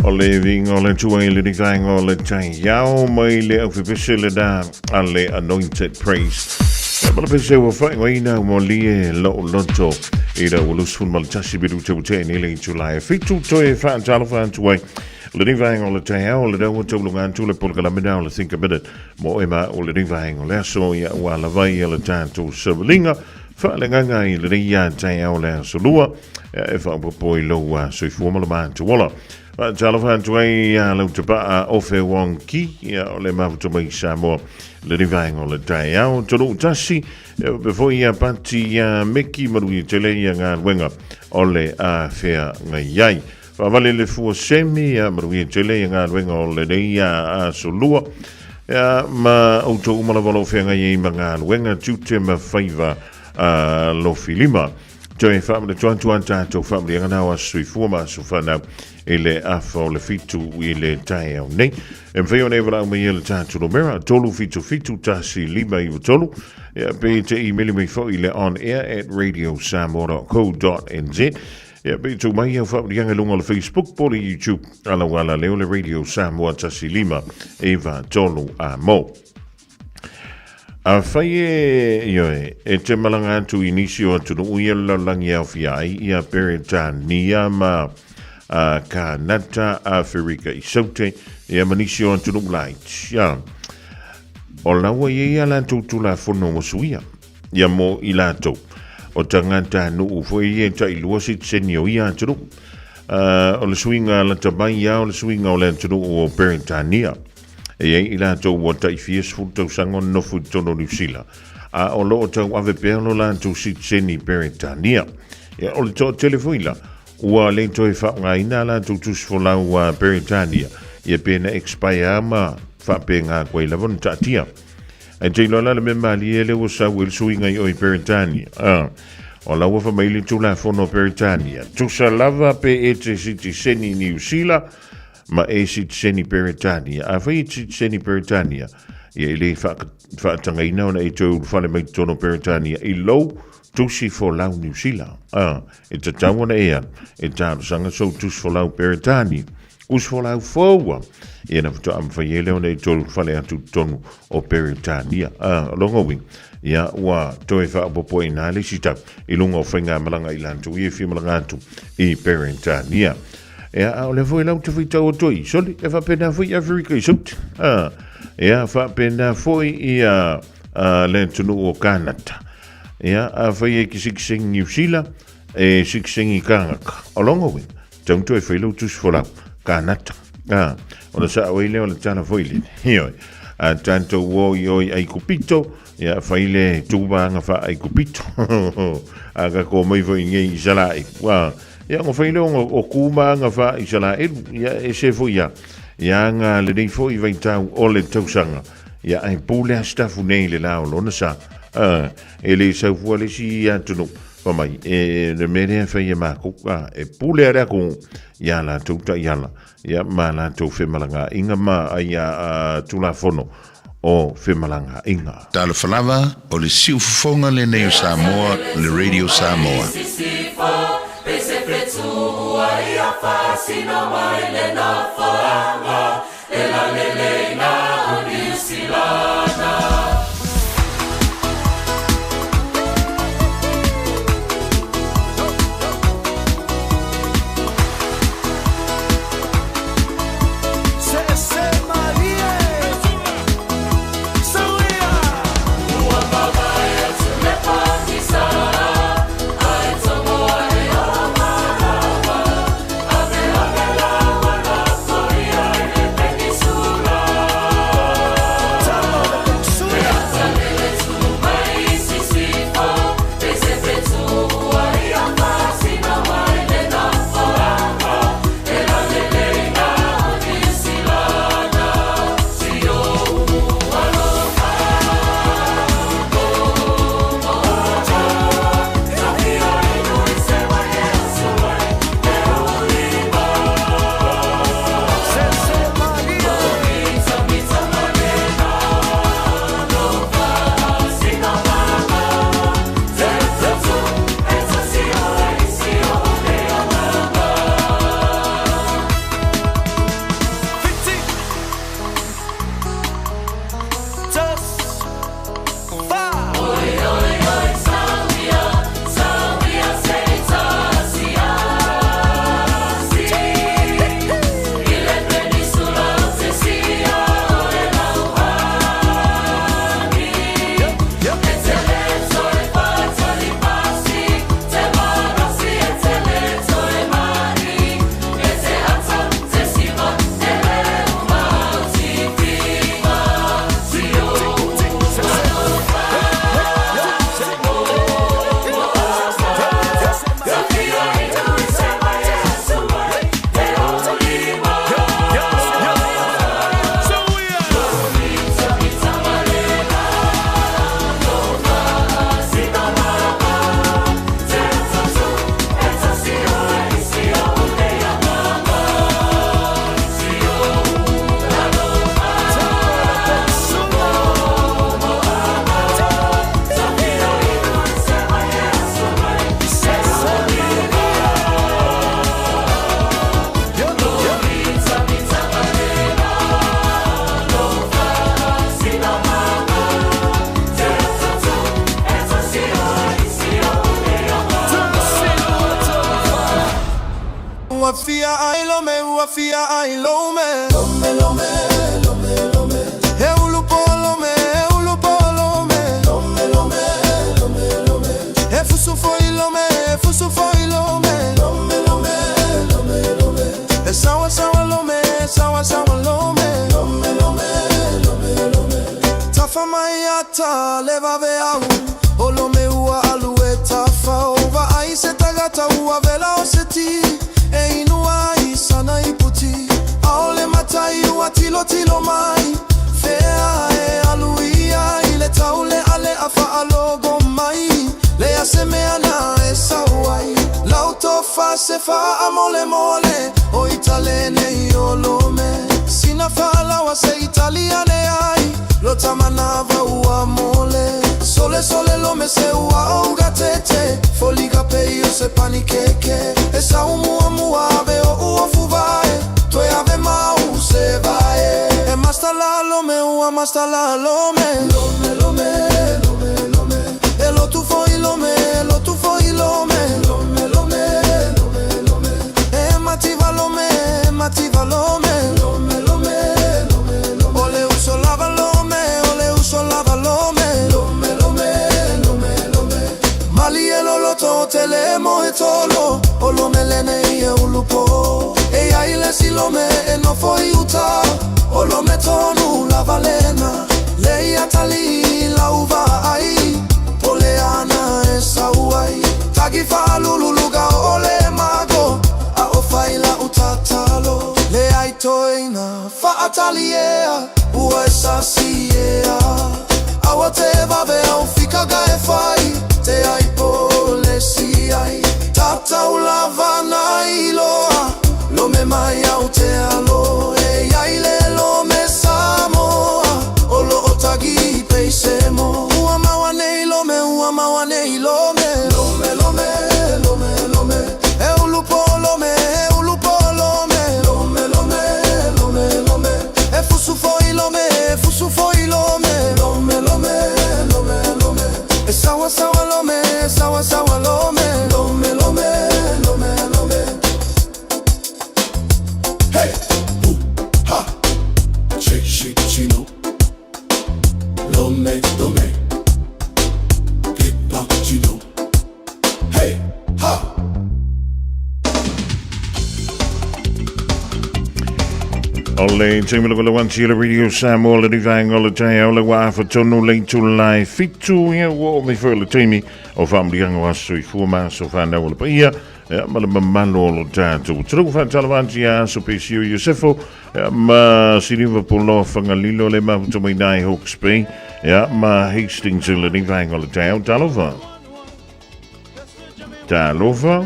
o le vinga o le tuai le divanga o le Taeao mai le au whipesele da a le anointed praise. Ma le pese wa whai waina mo lie lo loto i da ulusfun mal tasi bidu te ute ni le July. Fitu toe wha talo wha tuai. Le divanga o le Taeao le dawa tau lunga tu le polka la mida o le think a minute. Mo ema o le divanga o le aso ia ua la vai le tātou sabalinga. Wha le nganga i le ria Taeao le aso lua. E wha upapoi lo soi fuama le mātu wala. Talo wha tuai lau te paa ofe wong ki o le mafuta mai Samoa. Le divanga o le Taeao tonu tasi. Before ia pati meki maru i tele ia ngā wenga o le Fiafia ngai iai. Whawale le fua semi maru i tele ia ngā wenga o le reia solua. Ma auto umala walo whea ngai i ngā wenga tute ma whaiva lo filima. Joe family tuan tato family ngana wa sui fuma so fana ele afo le fitu i le Taeao nei em feo ne vela me le tato lo mera tolu fitu tasi lima i tolu ya be te email me fo ile on air at radiosamoa.co.nz ya be tu mai ya family nga lunga le Facebook po le YouTube ala wala le Radio Samoa tasi lima eva tolu mo. A whaie ioe, e te malanga atu inisio atu no uia lalangi au fiai ia Peretania ma Kanata a Whirika i saute ia manisio atu no light. Ia, o laua ia lantou tula fono mo suia, ia mo i latou. O tangata no ufo ia ta ilua sit senio ia atu no. O le suinga la tabai ia o le suinga o le atu no o Peretania. E i la tau wa tai fies fu tau sangon no fu tono New Zealand. A o lo tau ave perno la tau sit seni Peretania. E o le tau telefoila. Ua le tau e wha ngaina la tau tus folau wa Peretania. E pena expire ma wha pe ngā koe lavon tatia. E te lola le me mali e le o sa wil suinga i oi Peretania. O la wafa maili tu la fono Peretania. Tu sa lava pe e te siti seni New Zealand. Ma e sit seni Peretania. A whai sit seni Peretania. Ia le whaatanga ina ona e tau whale mai tono Peretania. I lo tusi fo lau New Zealand. E ta tawana ea. E ta sanga so tusi fo lau Peretania. Us fo lau fōua. Ia na whata am whai ele ona e tau whale atu tono o Peretania. Longa wing. Ia ua toi whaapopo e nā le sitau. I lunga o whainga malanga i lantu. Ia whia malanga atu i Peretania. Ea o le foi lau te fai tau o toi. Soli, e wha pena foi Afrika i saut. Ea wha pena foi i le tunu o Kanata. Ea a whai e ki sikseng New Zealand e sikseng i Kangaka. O longo win, tau toi whai lau tus fo lau Kanata. O na sa awai leo le tana foi le. Hioi. Tanto wo i oi ai kupito. Ea whai le tūbanga wha ai kupito. Aga ko mai foi ngei i salai. Ia ngo whaile o kuma nga wha i sala ia e se fo ia. Ia ngā le nei fo i vai tau o le tausanga. Ia ai pūle a stafu nei le lao lona sa. E le sau fua le si ia tunu. Whamai, e le mere a whai e mako. E pūle a rako ia la tauta iala. Ia ma la tau whemalanga inga ma ia tula fono o whemalanga inga.
Tala whalawa o le siu fonga le nei o Samoa, le Radio Samoa.
Pese fletu ua ia fasino mai le na whaanga e la leleina o New Zealand. Fiafia ai lome, Fiafia ai lome. Lome, lome, lome, lome. Ulupo lome, ulupo lome. Lome, lome, lome, lome. Fusu foi lome, fusu foi lome. Lome, lome, lome, lome. Sawa, sawa lome, sawa, sawa lome. Lome, lome, lome, lome. Tafa mayata leva veau. Olome ua alue tafa ova aise tagata ua vela oseti. E inua isana iputi. Aole matai ua tilo tilo mai. Fea e aluia ile taule ale afa alogo mai. Le asemea na e sawai. Lauto fa se fa amole mole. O italene iolome. Sina fa lawa se italiane ai. Lota manava ua mole. Sole sole lome se ua auga tete. Foliga peio se panikeke. Esa umua muave o uofu vai. Toi ave mau se vai. E masta la lome ua masta la lome. Lome lome lome lome. E lo tu foi lome, lo tu foi lome. Lome lome lome lome. E mativa lome, mativa lome. Lome lome lome lome. Ole uso lava lome, ole uso lava lome. Lome lome lome lome. Mali e lo loto telemo e tolo. Olo melene e ulupo. E aile si lome e no foi uta. Olo metonu la valena. Lei atali la uva ai. Oleana e sauai. Tagi fa lululuga ole mago. A ofai la utatalo. Le ai toina fa ataliea. Ua e sasiea. Awa te vave au fika ga e fai. Te ai pole si ai. Tata ulava na iloa. Lome mai au te alo. E aile lome Samoa. Olo otagi peisemo. Ua mawane ilome, ua mawane ilome. Lome lome lome lome. E ulupo lome, e ulupo lome. Lome lome lome lome. E fusu foi lome, e fusu foi lome. Lome lome lome lome. E sawa sawa lome, sawa sawa lome. Lome lome lome lome. Hey, ha, shake shake chino. Lome lome. Get back chino. Hey, ha.
Ole Timmy le wansi le radio Samoa le divang ole Taeao le wa fa tonu le tu lai fitu ya wo me for le Timmy o family yang was so fu ma so fa na ole pa ia ya ma le mamalo lo tatu tru fa talavanti ya so pe siu Yosefo ma si Liverpool lo fa ngalilo le ma to me nai Hawke's Bay ya ma Hastings le divang ole Taeao talova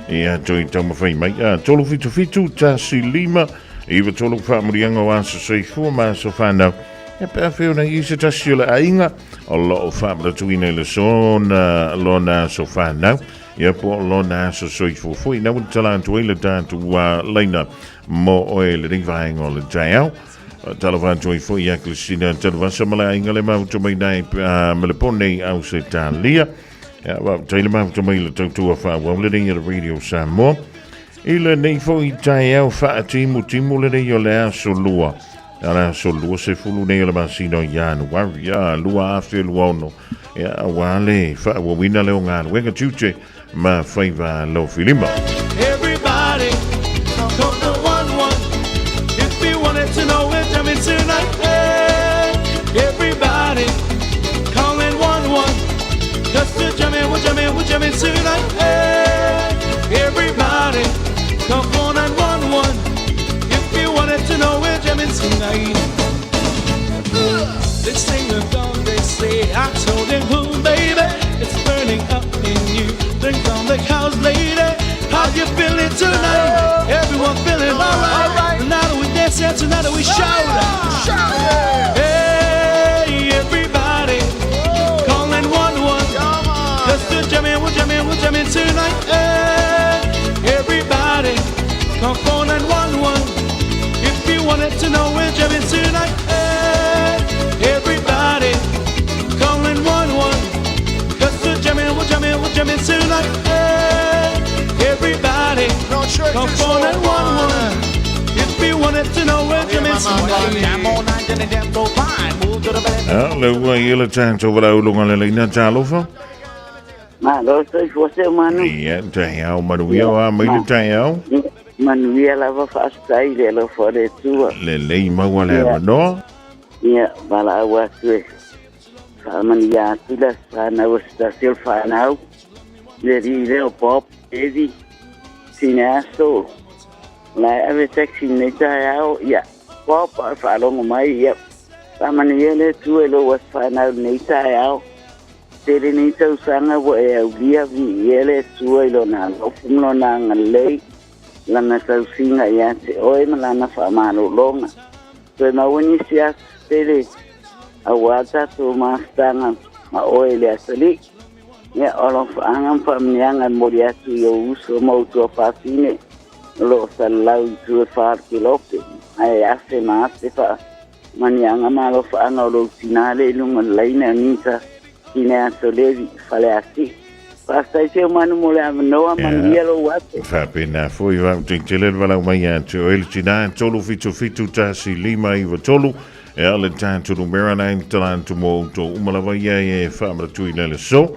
ia toi tama fai mai tolu fitu fitu ta silima Iwa tolu whaamurianga o ansa sei fua maa so whanau. E pēr whio na isa tasi o le ainga. O lo o whaamura tuina le sona lo na so whanau. Ia po lo na so soi fua. Ina wun talantu e le tātu leina mo o e le ringvaenga o le Taeao. Talavantu e fua ia Kristina talavasa ma le ainga le mauta mai nai me le pone au se tālia. Ia wau taile mauta mai le tautua whaua le ringa le radio Samoa. Ile nei foi Taeao whaatimu timu le nei o le aso lua. Ala aso lua se fulu nei o le masino Januari. Ia lua afte lua ono. Ia wale whawawina leo ngānu. Wenga tuche ma whaiva lo filima.
Everybody, come to 1-1. If you wanted to know we're jamming tonight, hey. Everybody, call in 1-1. Just to jamming, we're jamming tonight, hey. Everybody, come on and 1-1. If you wanted to know we're jamming tonight. They sing a song, they say, I told them who, baby. It's burning up in you. Drink on the couch, lady. How you feeling tonight? Everyone feeling alright. Tonight we dance, yeah, tonight we shout. Hey, everybody, calling 1-1. Let's do jamming, we're jamming tonight. Hey, everybody, come on and 1-1. If you wanted to know we're jamming tonight. Hey, everybody, calling 1-1. Let's do jamming, we're jamming tonight. Hey, Everybody, come phone at 1-1 if you wanted to know where Jimmy's
Leu ai ele tanto wala ulunga le leina talofa.
Malo soy Jose Manu.
Ia Taeao Malu ia wa mai le Taeao.
Manu ia lava fasta ile lo fore tua.
Le lei maua le no.
Ia bala wa tue. Faman ya tula sana wasta sil fanau. Le ri le pop edi. Sinaso. La ave taxi ne Taeao ia. Pop fa lo mai ia. Faman ia le tue lo was fanau ne Taeao. Tere ni tau sanga wa e aulia vi ele sua ilo na lofuno na ngalei lana tau singa ya te oe malana wha maro longa. Koe mawani sias tere awata tu maastanga ma oe le asali. Ia olo whaangam whamnianga mori atu i o uso mautua whawhine lo salau i tu e whaar ki lope. Ai ase maaste wha manianga malo whaanga o lo tinale ilunga leina nita Ina solevi fale asi. Pasta ise manu mole amnoa manielo wate.
Fapena foi va tele vala mai atu el tina tolu fitu tasi lima i tolu e ale tanto no merana talanto mo to umalava ye famra tu ile so.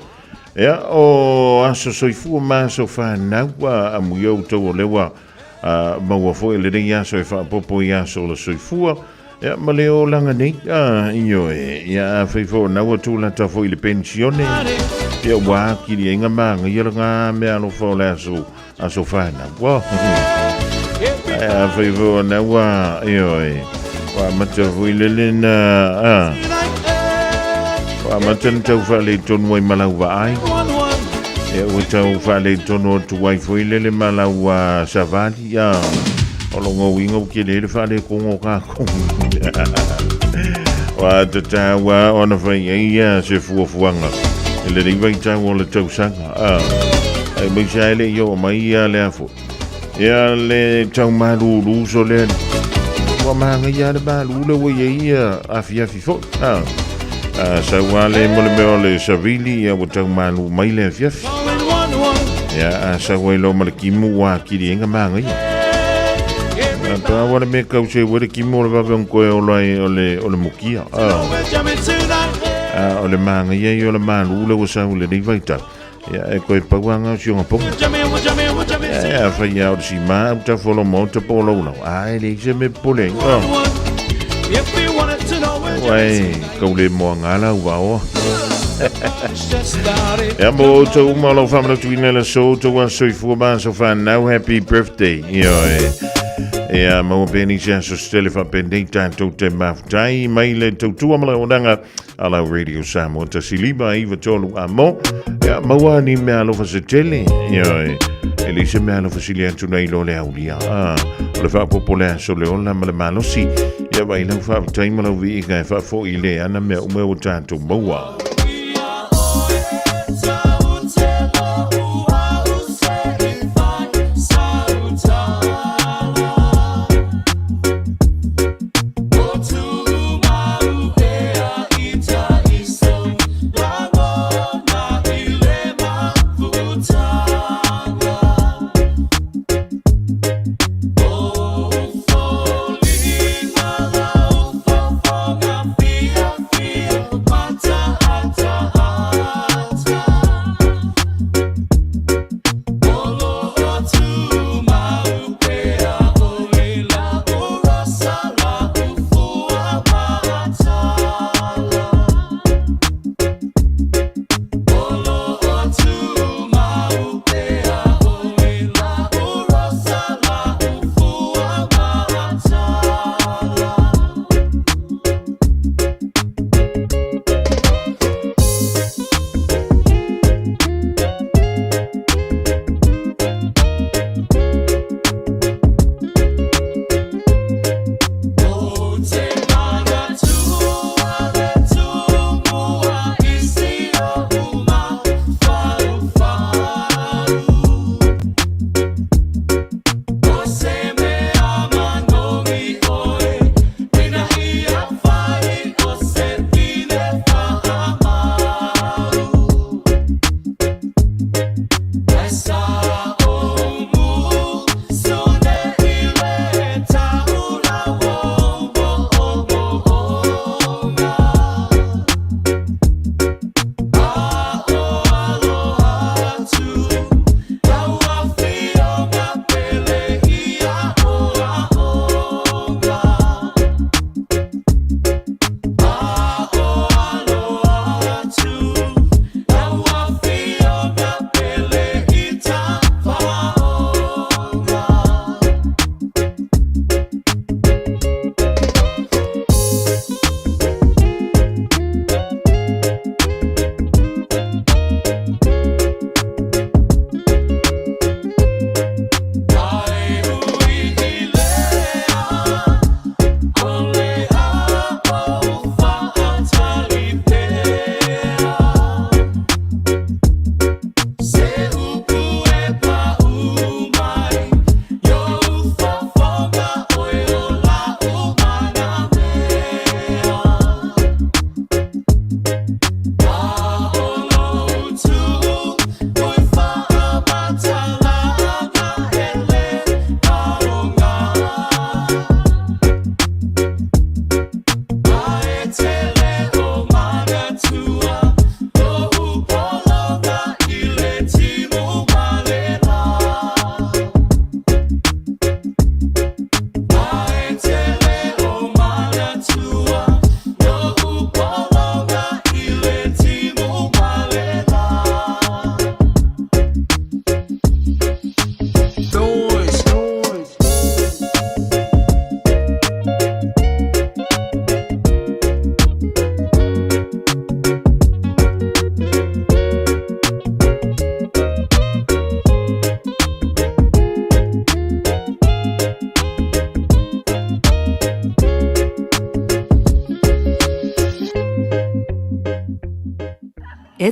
Ja o aso soi fu ma so fa na wa amuyo to lewa ma wa foi le ya so fa popo ya so le soi fu. Ja, ma leo langa nei, inyo ja, fo na wa tu la ta fo ile pensione. Ja, wa ki di nga manga, ya nga me alo fo la so aso fa na. Wa. Ja, fo na wa wa ma ta fo ile lena wa ma tan ta fa le ton wa mala wa ai. Ja, wa ta fa le ton tu wa fo ile le mala wa savali ya. Olongo wingo ki le fa le kongo ka ko. Wa tata wa ona fa ia se fuanga. Le ri vai ta wo le tau sanga. Ai mai sai le yo mai ia le afo. Ia le tau malu lu so le. Wa manga ia le malu le wo ia afia fifo. Sa wa le mo le le savili ia wo tau malu mai le afia. Ia sa wa lo mal kimu wa ki di nga manga ia. Pa wala me kau se wale ki mo va ben ko ole mukia ole manga ye yo le malu le wasa le ni vaita ya e ko pa wanga si un po ya fa ya o si ma ta folo mo ta polo no ai le je me pole wai ko le mo ngala wa o ya mo to mo lo family to in so to one so for man so fan now happy birthday yo Ja, mo beni ja so stelle van pendita to te maftai maile to tuamala ondanga ala radio Samoa te siliba iwa tolu amo ja mo ani me alo fa setele ja elise me alo fa silia tu nei lo le aulia le fa popolare so le ona male malosi ja vai lo fa tai malo vi ga fa fo ile ana me o me o tanto moa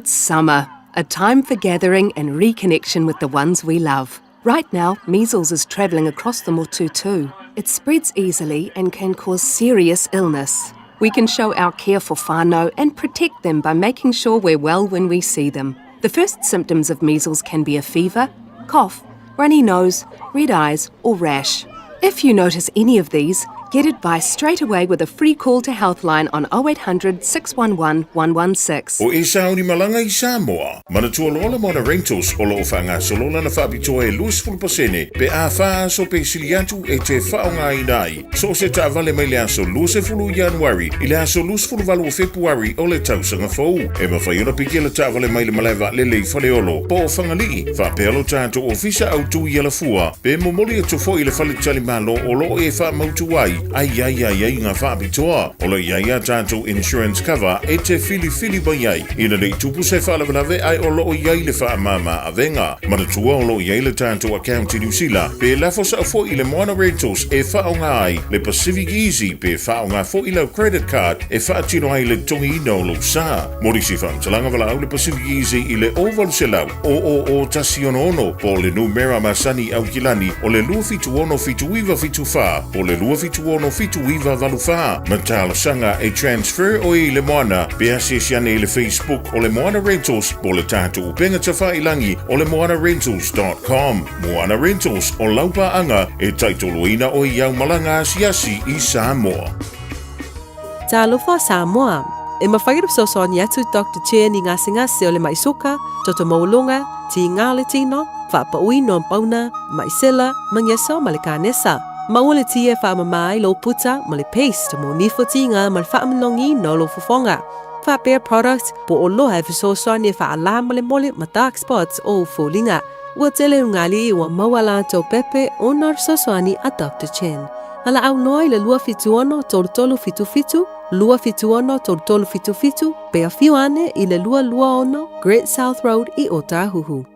It's summer, a time for gathering and reconnection with the ones we love. Right now, measles is travelling across the motu too. It spreads easily and can cause serious illness. We can show our care for whānau and protect them by making sure we're well when we see them. The first symptoms of measles can be a fever, cough, runny nose, red eyes or rash. If you notice any of these, get advice straight away with a free call to Healthline on 0800 611 116.
O e sauni malanga I Samoa. Manatua lola mona rentals o loo whanga solola na whabitoa e luas fulpasene pe a wha so pe siliatu e te whaonga I nai. So se ta vale mai le aso luas e fulu Januari I le aso luas fulu valu o Februari o le tausanga fau. E mawhaiona piki le ta vale mai le malaiva le lei whale olo. Po o whangali, wha pealo tātou o visa au tu I ala fua. Pe momoli e tofo I le whale tali malo o loo e wha mautu ai. Ai ngā whaapitoa. O lo ia tātou insurance cover e te fili mai ai. Ina nei tupu se whalawanave ai o lo iai le wha mama a venga. Maratua o lo iai le tātou account I New Zealand. Pe lafo sa fo I le Moana Rentals e whaonga ai. Le Pacific Easy pe whaonga fo I le credit card e whaatino ai le tongi ino lo sa. Mori si whaamtalanga wala au le Pacific Easy I le oval se lau. O tasi ono. Po le numera masani au kilani o le lua fitu ono fitu iwa fitu wha. Po le lua fitu ono fitu iwa valufa. Matala sanga e transfer o I le moana. Pea se siane I le Facebook o le Moana Rentals. Po le tātou upenga tawha ilangi o le moanarentals.com. Moana Rentals o laupa anga e taitoloina o iau malanga asiasi I Samoa.
Talofa Samoa. E mawhairu sosoni atu Dr. Chen I ngasi o le maisoka, toto maulunga, ti ngā le tino, whapaui no pauna, maisela, mangyesa ma le kānesa. Maua tia whaamamai lo puta ma le paste mo nifotinga ma le whaamanongi no lo fofonga. Whapea product po o loha e whisosoni e whaala ma le mole ma dark spots o fulinga. Ua tele ungali ua mawala tau pepe o nar sosoni a Dr. Chen. Ala au noi le lua fituono tolu fitu, lua fituono tolu fitu, pea fiuane I le lua ono Great South Road I Otahuhu.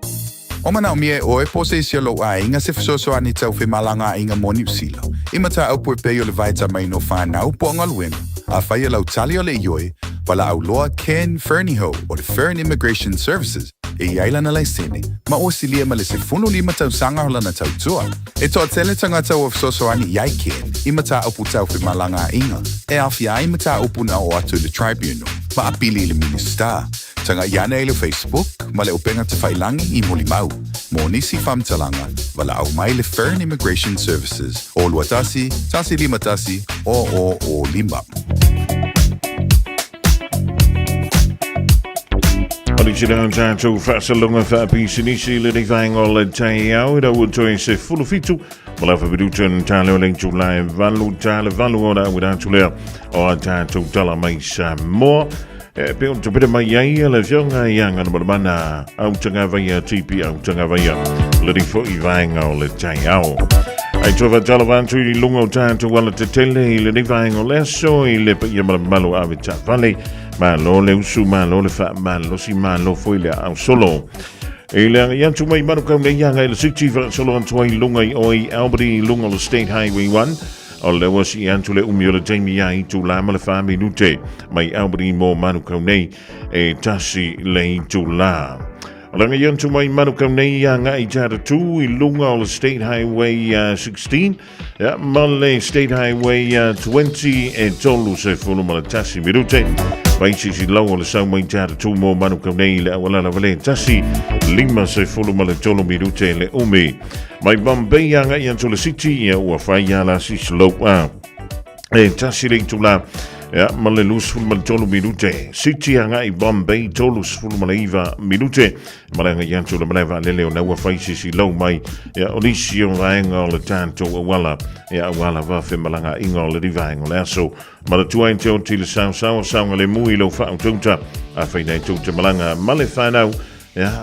O mana o mie o e pose isi lo a inga se fisoso ani tau whi malanga inga mo New Zealand. Ima ta au pue peo le vaita mai no whanau po ngaluenga. A whaia lau tali o le ioi, wala au loa Ken Ferniho o le Fern Immigration Services. E iaila na laisene, ma o silia ma le se funu lima tau sanga hola na tau tua. E toa tele tanga tau o fisoso ani iai Ken, ima ta au putau whi malanga inga. E awhia ima ta upuna o atu le tribunal, ma apili le minister. Tanga iana e le Facebook, ma le upenga te whailangi I molimau. Mo nisi whamtalanga, wala au mai le Fern Immigration Services. O luatasi, tasi lima tasi, o lima.
Odi sila tātou whaasalonga whaapisinisi le whainga o le Taeao I rau toi se fulufitu. Mala whapirutan tāle o lengtu lai valu tāle valu o rau rātu lea o tātou tala mai Samoa. Peo te pere mai ai le whionga I anga na mana au tanga vaia tipi au tanga vaia le rifo I vainga o le Taeao. Ai tova tala vantu I lunga o tātou wala te tele I le vainga o le aso I le pa ia malu awe tā vale ma lo le usu ma lo le wha ma lo si ma lo foi le au solo. E le iantu mai manu kau ne ianga I le siti wha solo antua I lunga I oi Albany lunga o le State Highway 1. O le wasi iantu le umi o le taimi ai tu la ma le wha minute mai Albany mo manu kau nei e tasi le tu la. Langa iantu mai manu kau nei ianga I tata tu I lunga o le State Highway 16. Ma le State Highway 20 e tolu se fulu ma le tasi minute. Vai si lau o le sau mai tata tu mo manu kau nei le awalala vale tasi lima se fulu ma le tolu minute le umi. Mai Bombay anga iantu le city ia ua whai ala si slope a. E tasi le tu la. Ma le lus fulu ma le tolu minute. City anga I Bombay tolu fulu ma le iwa minute. Ma le anga iantu le malewa lele o na ua whai si lau mai. O lisi o vaenga o le tanto awala. Awala wafe malanga inga o le rivaenga o le aso. Ma le tuain te o ti le saunga le mui lo wha tauta. A whai nei tauta malanga ma le whanau.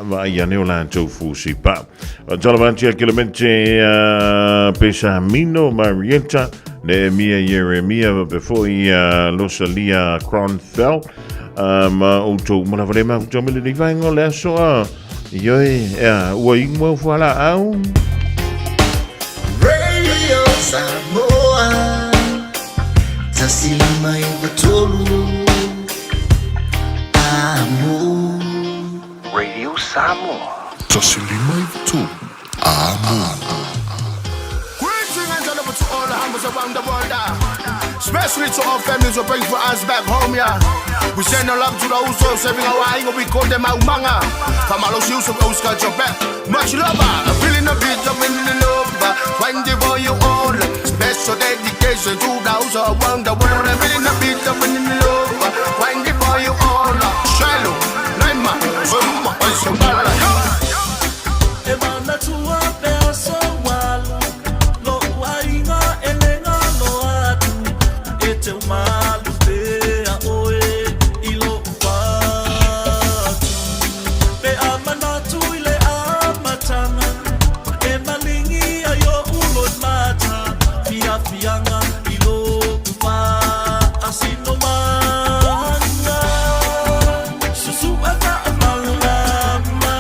Va ia neola tofu si pa. Talavanti a kilomente pesa mino Marietta ne mia Jeremia before Losalia Cronfell. Ma auto mana vale ma auto me li vango le so yoi ua ingmo fala au.
Radio Samoa Tasili mai batolu Amo
Samoa.
Tosilima tu.
Greetings and gentlemen to all the hammers around the world. Especially to all families who bring for us back home, yeah. We send our love to those who saving our eye, we call them out manga. Kamalo shoes of those got your back. Much love, I'm feeling a bit of in the love. Find it for you all. Special dedication to those who around the world. I'm feeling a bit of in the love. Find it for you all. Shallow, Naima, Summa, Shabala.
Emana tua peso walu, lo wainga elenga lo atu, ete malu pea oe ilo watu. Pe amana tu ile amatanga, e malingi ayo ulot mata, fiafianga ilo wa asino manga, susu ata amalama.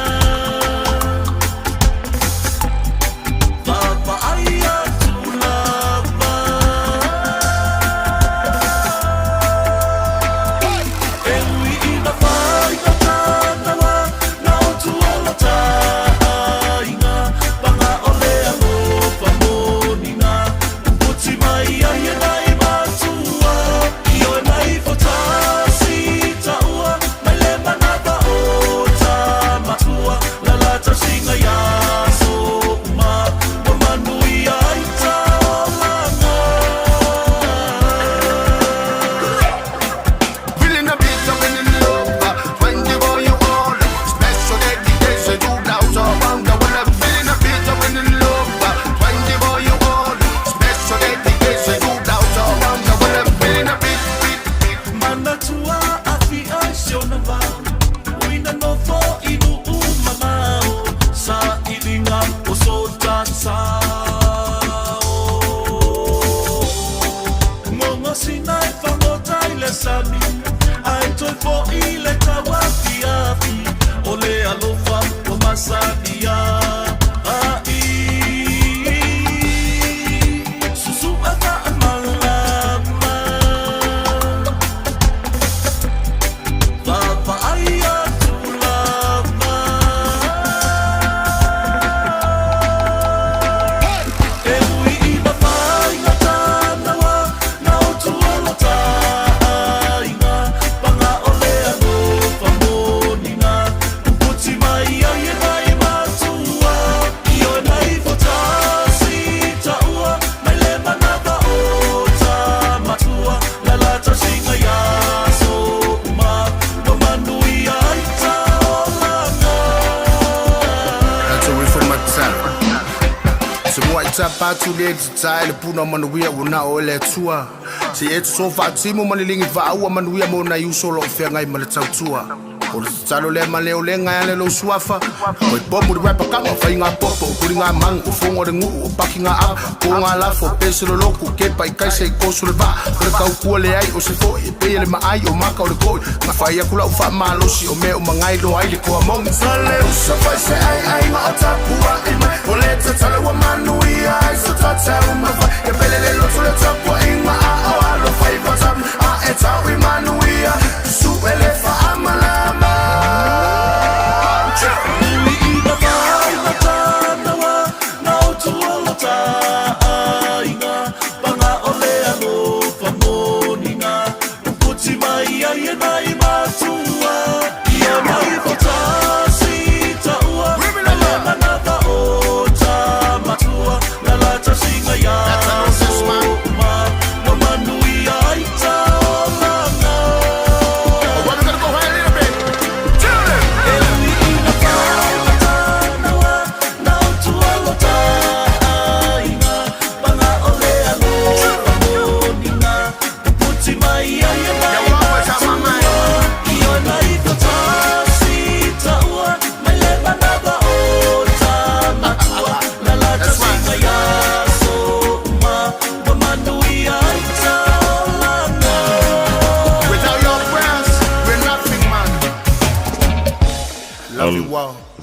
Patu le tsai le puna manuia una o le tua si et so fa timo manilingi va au manuia mo na yuso lo fe ngai male tua o le tsalo le male o le ngai le lo suafa o pomo de rapa kama fa inga popo kuringa mang o fongo de ngu o pakinga a ko nga la fo peso lo ku ke pai kai se ko so le va o le kau ku le ai o se fo e pe le mai o maka o le ko ma fa ia kula o fa malo si o me o mangai lo ai le ko among sale o so fa se ai ma tapua e mai o le tsalo wa manuia so tata ma fa e pe le lo so le tapua e ma o lo fa i fa tam a e ta we manuia su ele fa amalama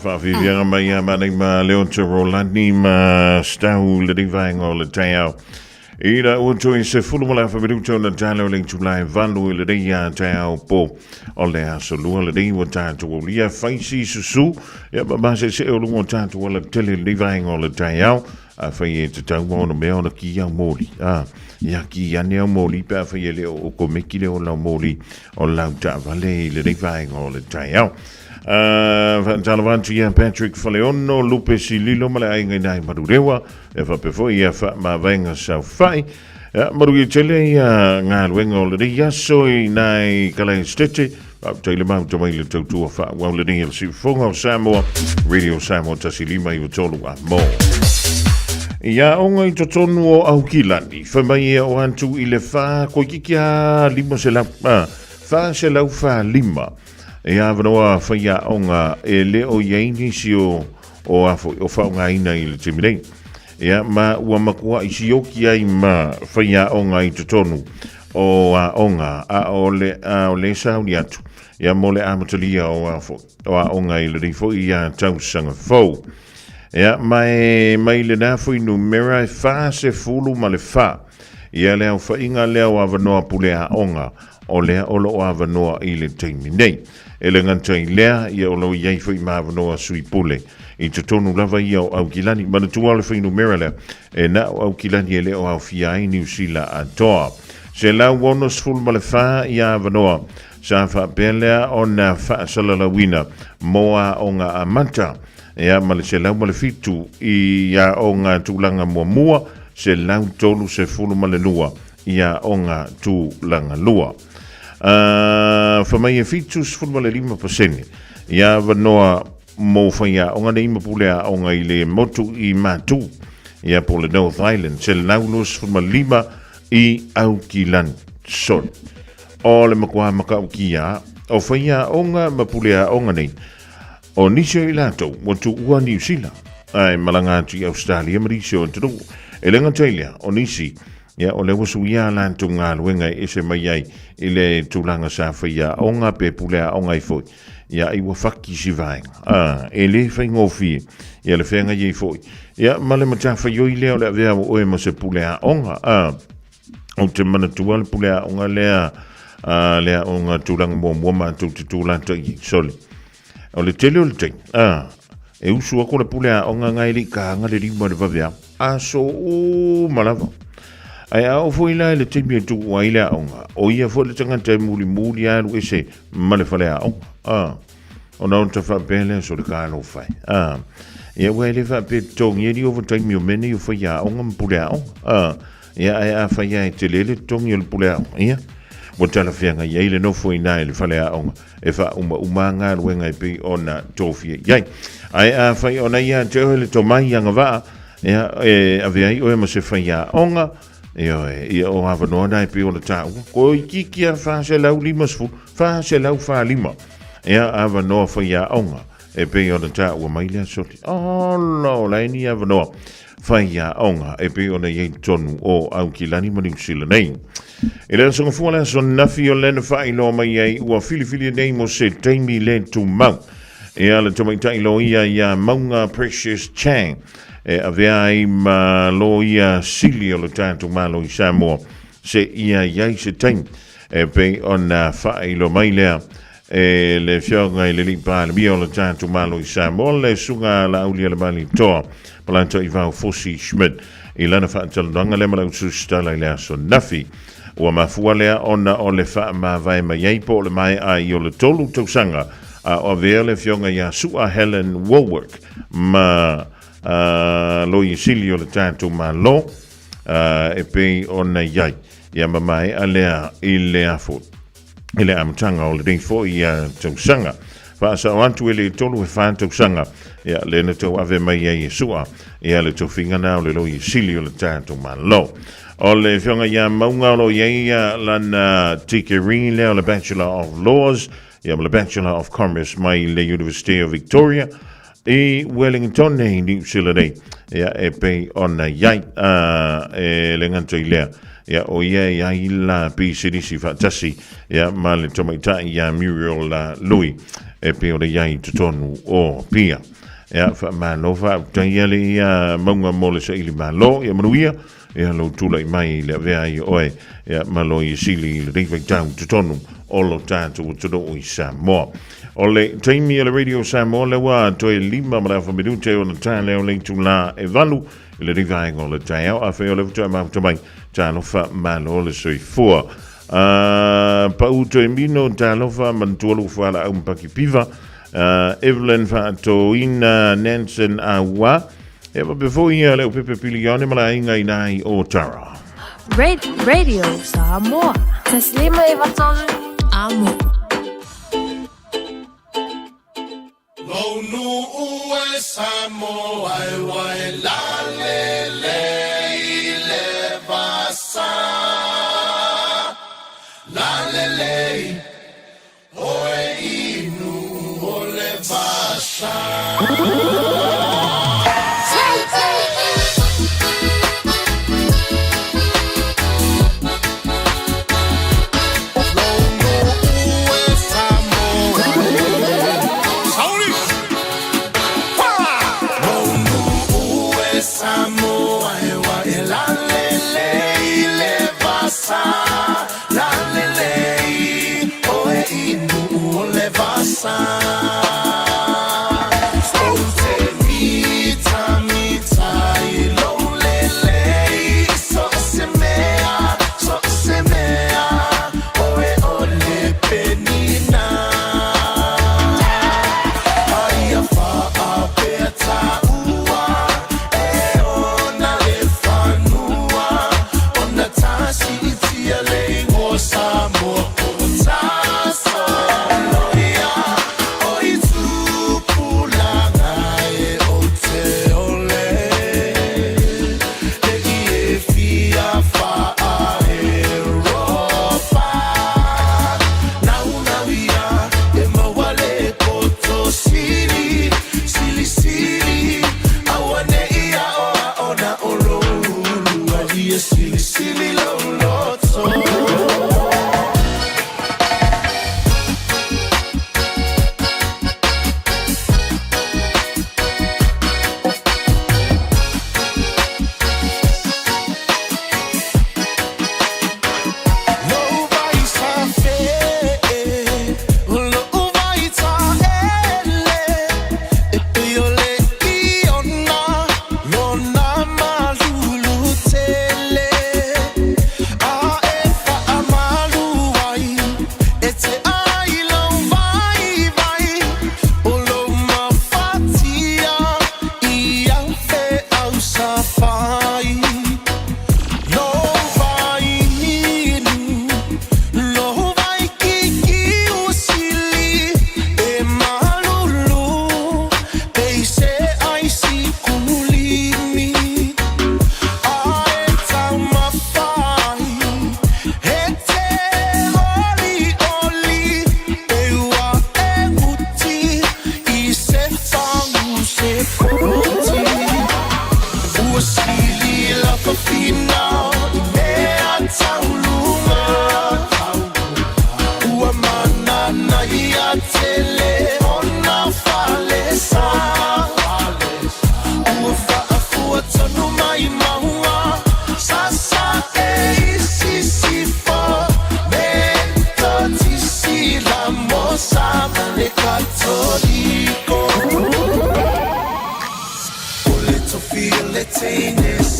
Fiafia mai ma nei ma Leon Rolani ma stau le divang o le Taeao Ira uto I se fulumala fa veduto na talo ling tulai valu le dia Taeao po o le aso lua le dia tatu o lia faisi susu ya ba se o lungo tatu o le tele living o le Taeao a fai te tau mo no mea o na ki au moli ya ki ane au moli pa fai le o ko meki le o la moli o la ta vale le living o le Taeao Talavanti ia Patrick Faleono Lupe Sililo male ai ngai nai marurewa e fa pefo ia fa ma venga sau fai maru I tele ia ngā luenga o le ia soi nai kalai stete tele mau to mai le tautua fa wa le ia si fonga o Samoa Radio Samoa tasi lima I tolu a mo ia onga I totonu o au kilani fa mai o antu I le fa ko kikia lima se la fa se lau fa lima e avanoa whaia onga e leo yeini si o whaunga ina I le timirei. Ia ma ua makua I si oki ai ma whaia onga I totonu o a onga o le sauni atu. Ia mo le amatalia o a onga I le rifo I a tausanga fau. Ia mai le nafo I numera e wha se fulu ma le wha. Ia leo whainga leo avanoa pule a onga o lea olo avanoa I le timirei. E le nganta I lea ia o lau iei whai mawanoa sui pule. I te tonu lava ia o au kilani. Mana tua le whainu mera lea. E na o au kilani e le o au fiai New Zealand a toa. Se lau wonos ful ma le wha ia avanoa. Sa wha pelea o na wha salalawina. Moa o ngā amanta. Ea male se lau male fitu ia o ngā tūlanga mua mua. Se lau tolu se fulu male lua. Ia o ngā tūlanga lua. Famai e fitus fulma le 5%. Ia vanoa mo whaia o ngā neima pulea o ngā I le motu I matu. Ia po le North Island. Se le naunus fulma 5 I au ki lan son. O le makua maka au ki a. O whaia o ngā mapulea o ngā nei. O nisio I lato. Motu ua New Zealand. Ai malanga atu I Australia. Marisio antaro. E lenga tailea. O nisi. Ia o le wasu ia lantu ngā luenga e se mai ai I le tūlanga sa whaia o ngā pe pulea o ngai foi. Ia I wa whaki si vaenga. E le whai ngofi. Ia le whenga iei foi. Ia male mata whaioi leo le avea o e ma se pulea o ngā. O te mana tua le pulea o ngā lea o ngā tūlanga mua mua mātou te tūlanta I soli. O le tele o le tei. E usu ako le pulea o ngā ngai li ka ngā le rima le vavea. So o malava. Ai au foi la le timi tu wa ila onga o ia fo le tanga te muli alu ese male fale a o na unta fa bele so le kalo fai ia wa le fa pe tong ye di over time meni fo ya onga mpule a ia ai fa ya te le tong ye pule a ia mo tala fianga ye le no fo ina le fale a onga e fa uma nga le nga pe ona tofie ia ai fa ona ia te le to mai nga va ia avei o mo se fa ya onga ia o avanoa nai pe o le tau. Ko I kikia wha se lau 5 wha se lau wha 5. Ia avanoa whaia onga. E pe o le tau a mailea soti. No, laini avanoa whaia onga. E pe o na iei tonu o au ki lani mani usila nei. E lea songa fua lea son nafi o lena wha ilo mai iei ua fili nei mo se teimi le tu mau. Ia le tomaitai lo ia maunga Precious Chang. E avea I ma lo ia sili o le tātou malo I Samoa se ia iai se taim e pe ona whae lo mai lea e le whionga I le lipa le mia o le tātou malo I Samoa le sunga la aulia le mali toa palanto I vau Fosi Schmidt I lana whaantalananga le malau susitala I lea so nafi ua mafua lea ona o le wha ma vai ma iei po le mai ai o le tolu tausanga o avea le whionga ia sua Helen Woolwork ma lo I sili o le tātou malo e pei o na iai ia mamai a lea I le afo I le amtanga o le reifo I tausanga whaasa o antu e le tolu e wha tausanga ia le na tau ave mai e sua ia le tau whingana o le lo I sili o le tātou malo o le whionga ia maunga o lo iai lana tike ringi lea o le Bachelor of Laws ia le Bachelor of Commerce mai le University of Victoria I Wellington nei New Zealand nei ia e pe ona iai e le nganto I lea ia o ia la pisidisi fatasi ia ma le tomaitai ia Muriel Louis e pe o le iai tutonu o pia ia fa malo fa taiele ia maunga mole sa ili malo ia manuia e lo tula mai le vea I oe e malo I sili le riva tau tutonu o lo tātou o tudo o I Samoa. O le taimi e le Radio Samoa le wā toi 5 marafa minute o na tāle o le tula e valu i le riva ingo le Taeao a whai o le vutua mautamai tālofa malo le soi fua. Pa uto e mino tālofa mantualu whala au mpaki piva Evelyn Fatoina Nansen Awa Eva before ia leo pepe pilione mala inga inai o Tara.
Radio Samoa. Taslima ivatolu amo.
Lonu ue Samoa wai la le le vasa. La le oe inu o le vasa.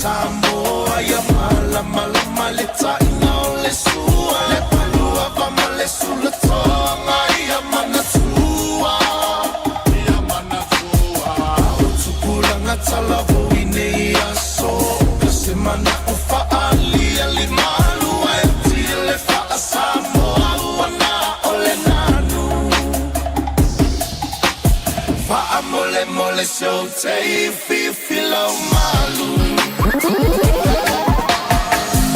Samoa ya mala mala maleta ina le sua le palua va male sulla tonga ya manatua utukula ngatala voine ya so semana ufa ali ali malu le fa Samoa wana ole nanu fa amole mole so te filo malu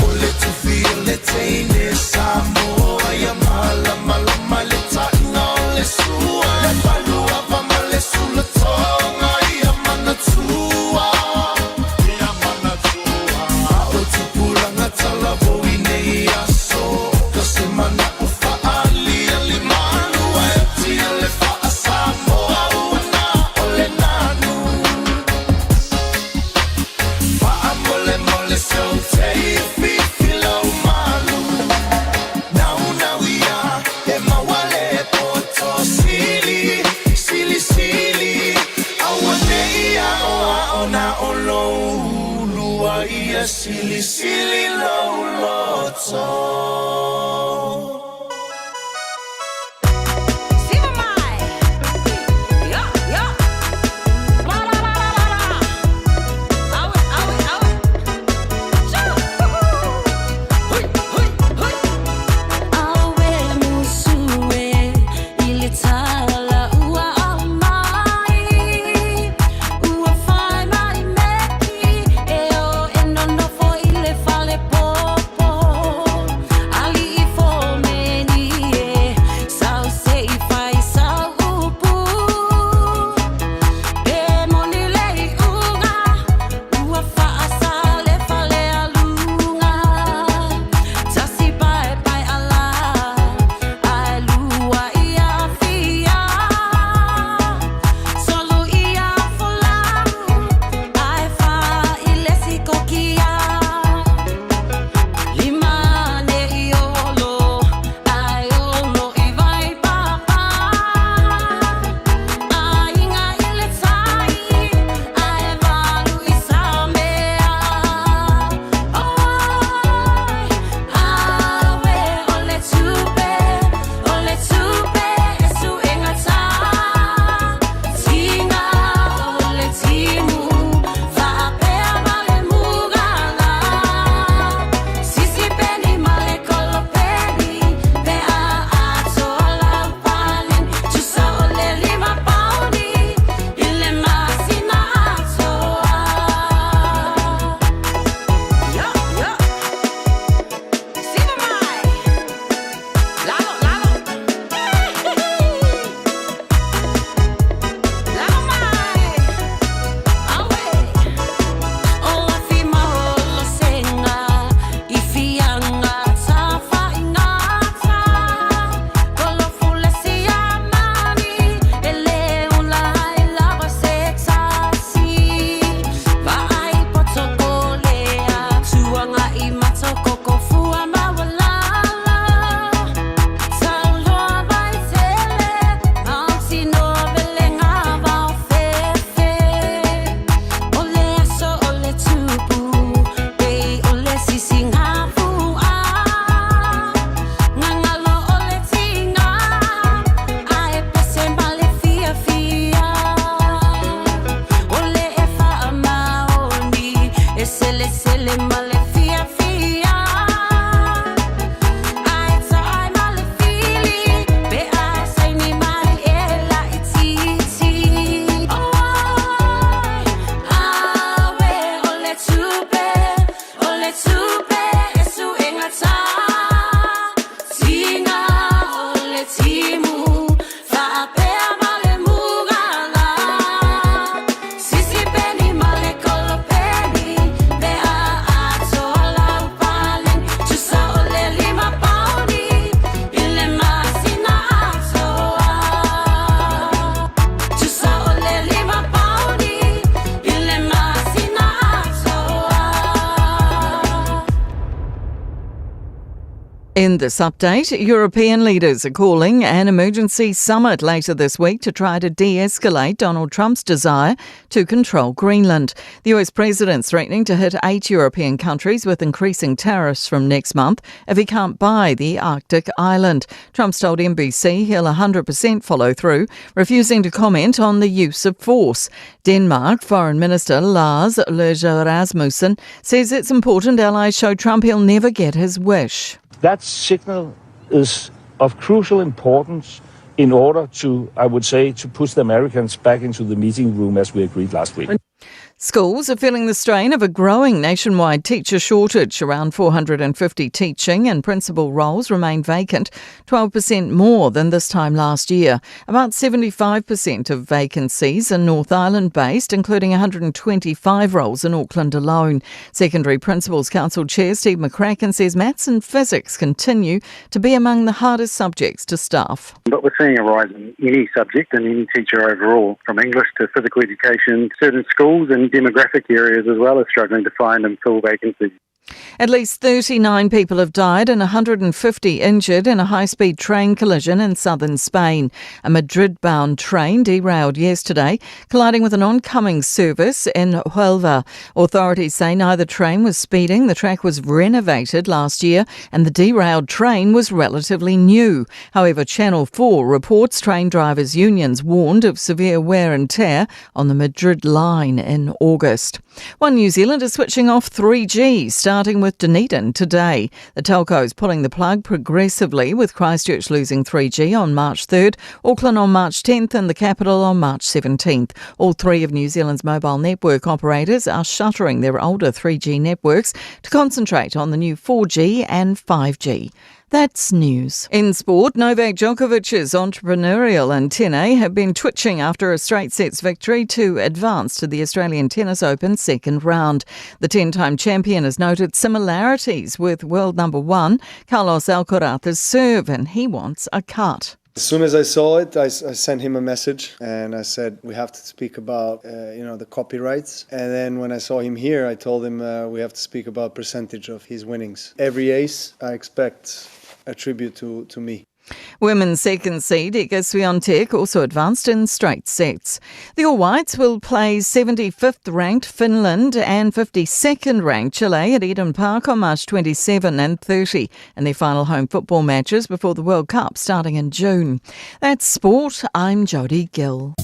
ole tu feel tene Samoa ya mala mala maleta no le sua le palua va male sulla tonga ya manatua o tu pula ngatala voine ya so kasemana ufa ali ali manu ti le fa Samoa wana ole nanu fa amole mole so na olo lua ia sili sili lo loto.
In this update, European leaders are calling an emergency summit later this week to try to de-escalate Donald Trump's desire to control Greenland. The US president's threatening to hit 8 European countries with increasing tariffs from next month if he can't buy the Arctic island. Trump's told NBC he'll 100% follow through, refusing to comment on the use of force. Denmark Foreign Minister Lars Løkke Rasmussen says it's important allies show Trump he'll never get his wish.
That signal is of crucial importance in order to, I would say, to push the Americans back into the meeting room as we agreed last week.
Schools are feeling the strain of a growing nationwide teacher shortage. Around 450 teaching and principal roles remain vacant, 12% more than this time last year. About 75% of vacancies are North Island based, including 125 roles in Auckland alone. Secondary Principals Council Chair Steve McCracken says maths and physics continue to be among the hardest subjects to staff.
But we're seeing a rise in any subject and any teacher overall, from English to physical education. Certain schools and demographic areas as well are struggling to find and fill vacancies.
At least 39 people have died and 150 injured in a high-speed train collision in southern Spain. A Madrid-bound train derailed yesterday, colliding with an oncoming service in Huelva. Authorities say neither train was speeding. The track was renovated last year and the derailed train was relatively new. However, Channel 4 reports train drivers' unions warned of severe wear and tear on the Madrid line in August. One New Zealand is switching off 3G, starting with Dunedin today. The telco is pulling the plug progressively, with Christchurch losing 3G on March 3rd, Auckland on March 10th and the capital on March 17th. All three of New Zealand's mobile network operators are shuttering their older 3G networks to concentrate on the new 4G and 5G. That's news. In sport, Novak Djokovic's entrepreneurial antennae have been twitching after a straight sets victory to advance to the Australian Tennis Open second round. The 10-time champion has noted similarities with world number one Carlos Alcaraz's serve, and he wants a cut.
As soon as I saw it, I sent him a message and I said, we have to speak about, the copyrights. And then when I saw him here, I told him we have to speak about percentage of his winnings. Every ace, I expect a tribute to me.
Women's second seed Iga Swiatek also advanced in straight sets. The All Whites will play 75th ranked Finland and 52nd ranked Chile at Eden Park on March 27 and 30 in their final home football matches before the World Cup starting in June. That's sport. I'm Jodie Gill.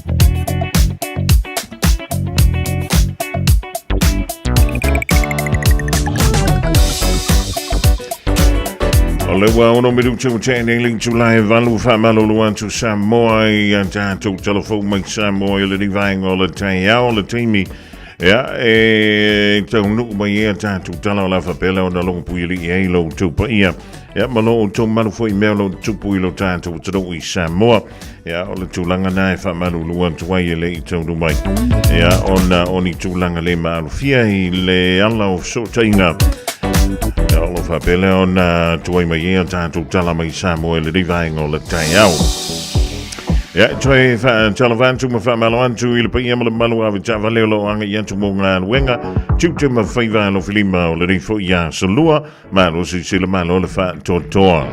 O le wa ono me lutu chene ling July valu fa malolo antu Samoa i tantu telefon mai Samoa le divang o le Taeao le timi ya tau nu mai tantu tala la fa pela ona long puili e lo tu pa ia ya malo to malu foi melo tu puilo tantu tro i Samoa ya o le tulanga nai fa malolo antu ai le tu nu mai ya ona oni tulanga le Fiafia i le ala o so tainga Olo fa pele ona tuai mai e tātou tala mai Samoa le rivaingo le Taeao. Ya, tuai fa talavantu ma fa maluantu i le pai ama le malu awe ta valeo lo anga i atu mo ngā luenga. Tute ma whaiva lo filima o le rifo i a salua, ma lo si sila malo le fa totoa.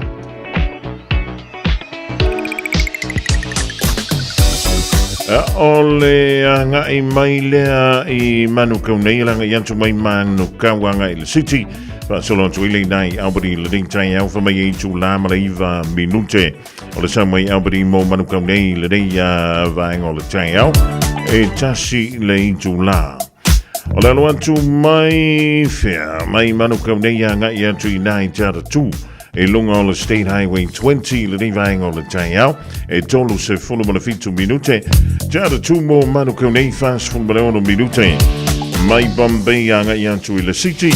O le anga i mai lea i manu kaunei langa i atu mai manu kawanga i le city. Solo tu ile nai Albany le ding Taeao fa mai tu la malaiva minute o le sa mai Albany mo manu ka nei le dei va en o le Taeao e tasi le tu la o le lo tu mai fea mai manu ka nei nga ia tu nai tara tu e lunga o le State Highway 20 le dei va en o le Taeao e tolu se fulu mo le fitu minute tara tu mo manu ka nei fast fulu mo le minute mai Bombay nga ia tu le city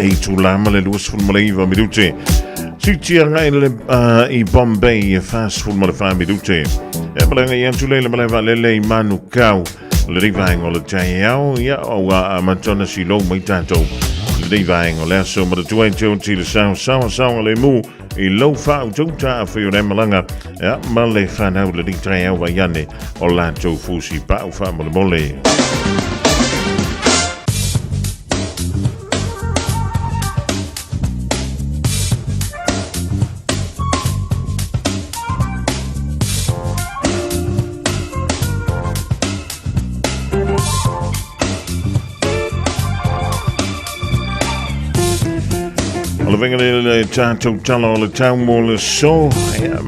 e tu lama le luas ful malaiva minute. Siti anga i Bombay e fast ful malaiva minute. E malanga i antu le malaiva le manu kau le rivaingo le Taeao ia o a matona si lo mai tanto le rivaingo le aso ma tu ai tonti le sao le mu i lo fa ututa a fio le malanga ia ma le whanau le Taeao wa iane o lanto fusi pa u fa mole. Venga le tātou tala o le tau mo le so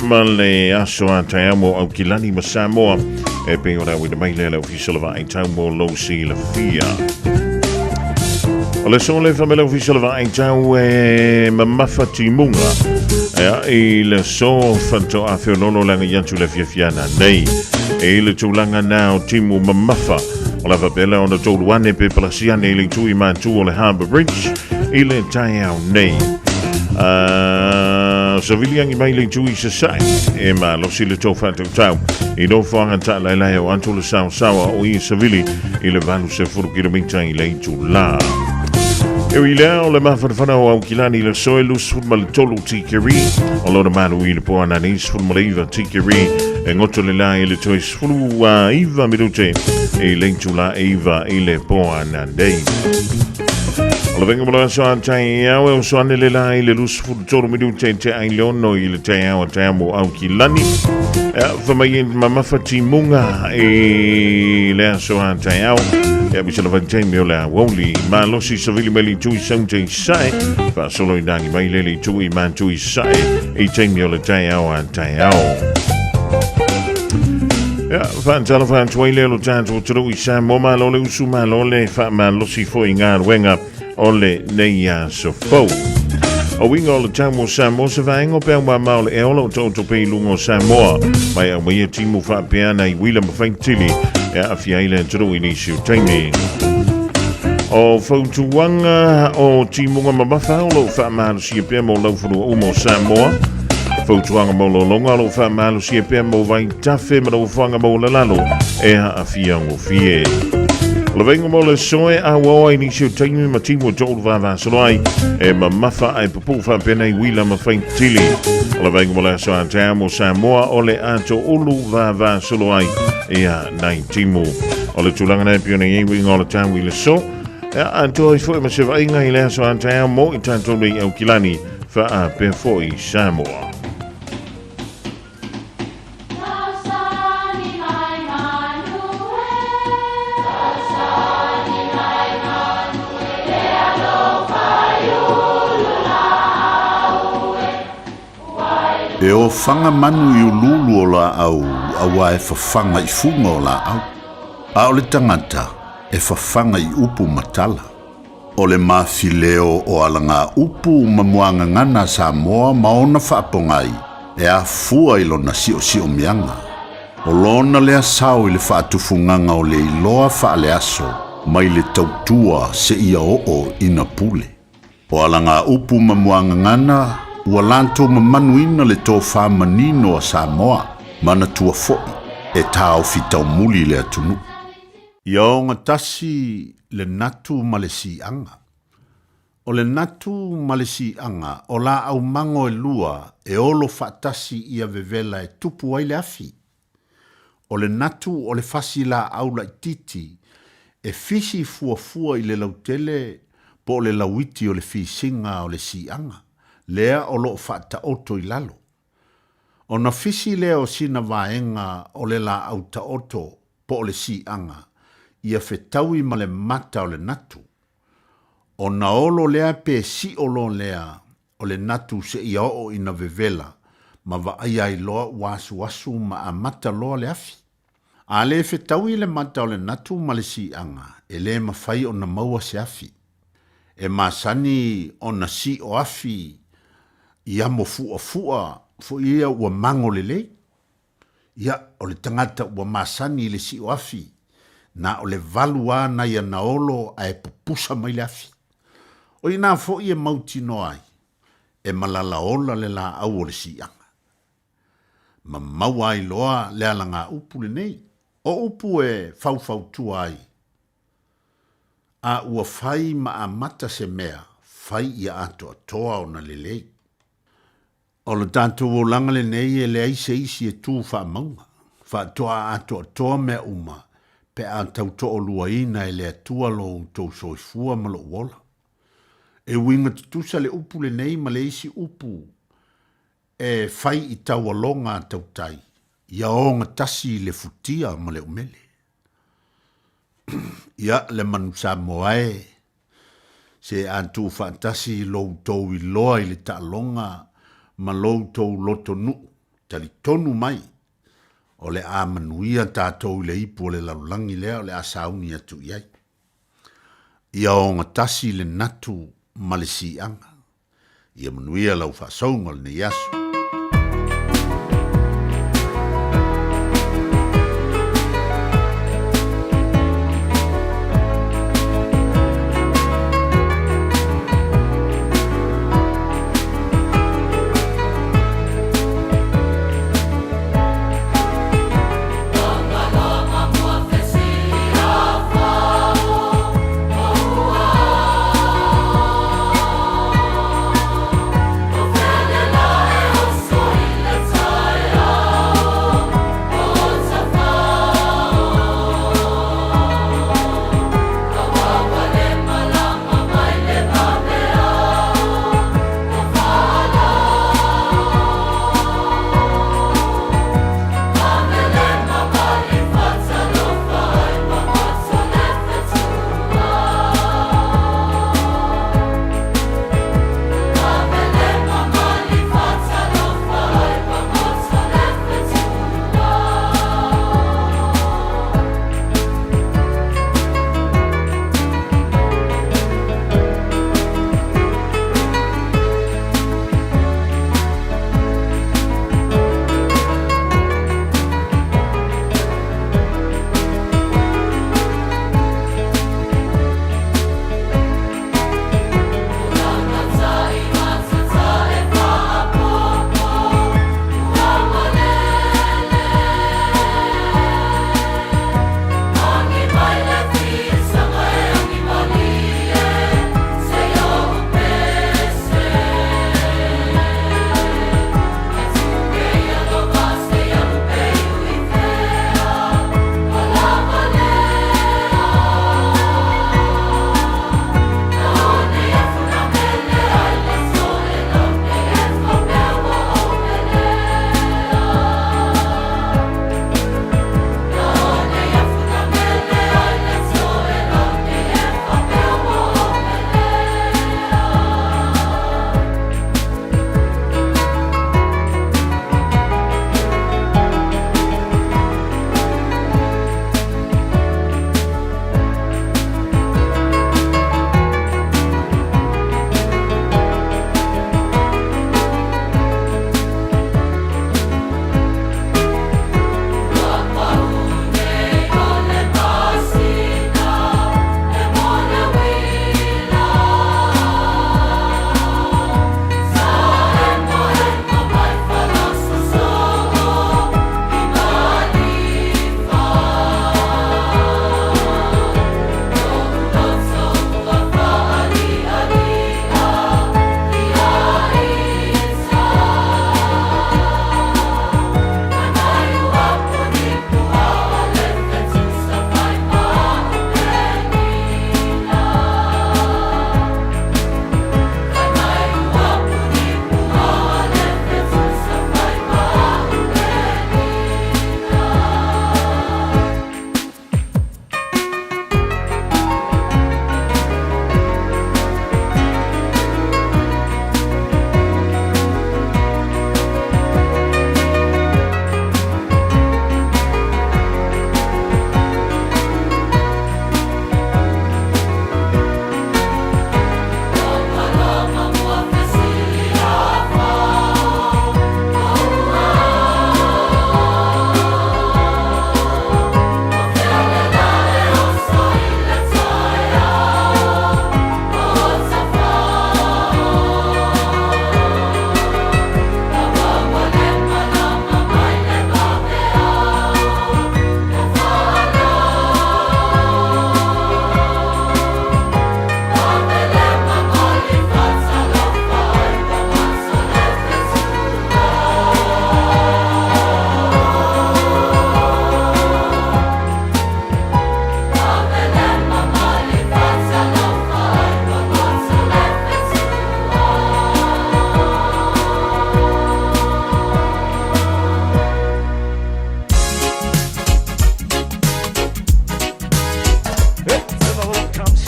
ma le aso a Taeao mo au kilani ma Samoa e pe ora wina mai le official va i tau mo lo si le fia o le so le famela official va i tau ma mafati munga e le so fanto a fionono langa yantu le fiafiana nei e le tūlanga nā o timu ma mafa o la vapela o na tōluane pe palasiane i le tui mātu o le Harbour Bridge i le Taeao nei Saviliangi mai le tui sa sai e ma lo si le tō whātau tau i no whanga ta lai lai o anto le sawa o i Savili i le valu se 4 kilomita i le itu la e i lea o le mawhanawhana o au kilani le soe lus fulma le tolu tikeri o lo na Malu i le poana nis fulma le iwa tikeri e ngoto le la i le toi sfulu iwa minute e le itu la iwa i le poana nei O le venga mola soa Taeao e o soa ne le lai le lusu fu toro midu te ai leono i le Taeao mo au ki lani. Whamai mamafa timunga e lea soa Taeao. Ea bisa la vantai meo lea woli. Ma losi savili meli tui sang te sae. Fa solo i dangi mai lele tui man tui sae. E te meo le Taeao. Whaantala whaantuai leo lo tātou turu i Samoa ma lo le usu ma lo le wha ma losi fo i ngā ruenga o le nei a sofou. O winga o le taumo Samoa se vaenga o pēr ma o le eola o tauto pei lungo Samoa. Mai a wia timu wha pēr nei wila ma whaintili e a fiaile turu i nisi o taimi. O whautuanga o timunga ma mawha o lo wha ma lo si a pēr mo lau furu umo Samoa. Fautuanga mo lo longa lo wha malu si e pēr mo vai tafe ma lo whanga mo le lalo e a fiango fie. Lo venga mo le soe a wawa i nisi o taimi ma timu o tolu vava saloai e ma mawha ai pupu wha pēna i wila ma whaintili. Lo venga mo le soa Taeao mo Samoa o le ato ulu vava saloai e a nai timu. O le tulanga nei piona i winga o le tamu i le so e a anto i fo e ma se vainga i le soa Taeao mo i tanto nei au kilani wha a pēr fo i Samoa.
E o whanga manu i ululu o la au, awa e whawhanga i funga o la au. A o le tangata e whawhanga i upu matala. O le mawhileo o alanga upu mamuanga ngana Samoa maona whaapongai e a fua i lona si o mianga. O lona lea sao i le whaatufunganga o le iloa whaale aso mai le tautua se ia o ina pule. O alanga upu mamuanga ngana ua lanto mamanuina le tō whamanino a Samoa, mana tua foi, e tāo fitau muli le atunu. Ia o ngatasi le natu malesi anga. O le natu malesi anga, o la au mango e lua, e olo whaatasi ia vevela e tupu ai le afi. O le natu o le fasi la aula i titi, e fisi fua i le lautele, po le lauiti o le fisinga o le si anga. Lea o lo whaata oto i lalo. O na fisi lea o sina vaenga o le la au ta oto po o le si anga, ia whetaui ma le mata o le natu. O na olo lea pe si olo lea o le natu se ia o ina vevela, ma va ai ai loa wasu ma a mata loa le afi. A le whetaui le mata o le natu ma le si anga, e le mawhai o na maua se afi. E masani o na si o afi, ia mo fua fo ia ua mango lele. Ia o le tangata ua masani le si o afi, na o le valua na ia na olo a e pupusa mai le afi. O ina fo ia mauti no ai, e malala ola le la au o le si anga. Ma maua ai loa le alanga upu le nei, o upu e fau tua ai. A ua fai ma a mata se mea, fai ia ato atoa o na lelei. O le tātou o langa le nei e le aise isi e tū wha maunga. Wha toa atoa mea uma, pe a tauto o lua ina e le atua lo tau soifua ma lo wola. E winga tutusa le upu le nei ma le isi upu, e fai i tau alonga tautai, ia o ngatasi le futia ma le umele. Ia le manu Samoae, se antu fantasi lo tau i loa i le ta'alonga, ma loutou loto nu, tali tonu mai, o le a manuia tātou le ipu o le laulangi lea o le a sauni atu iai. Ia o ngatasi le natu ma le si anga. Ia manuia lau whasaunga le ne yasu.
Oh,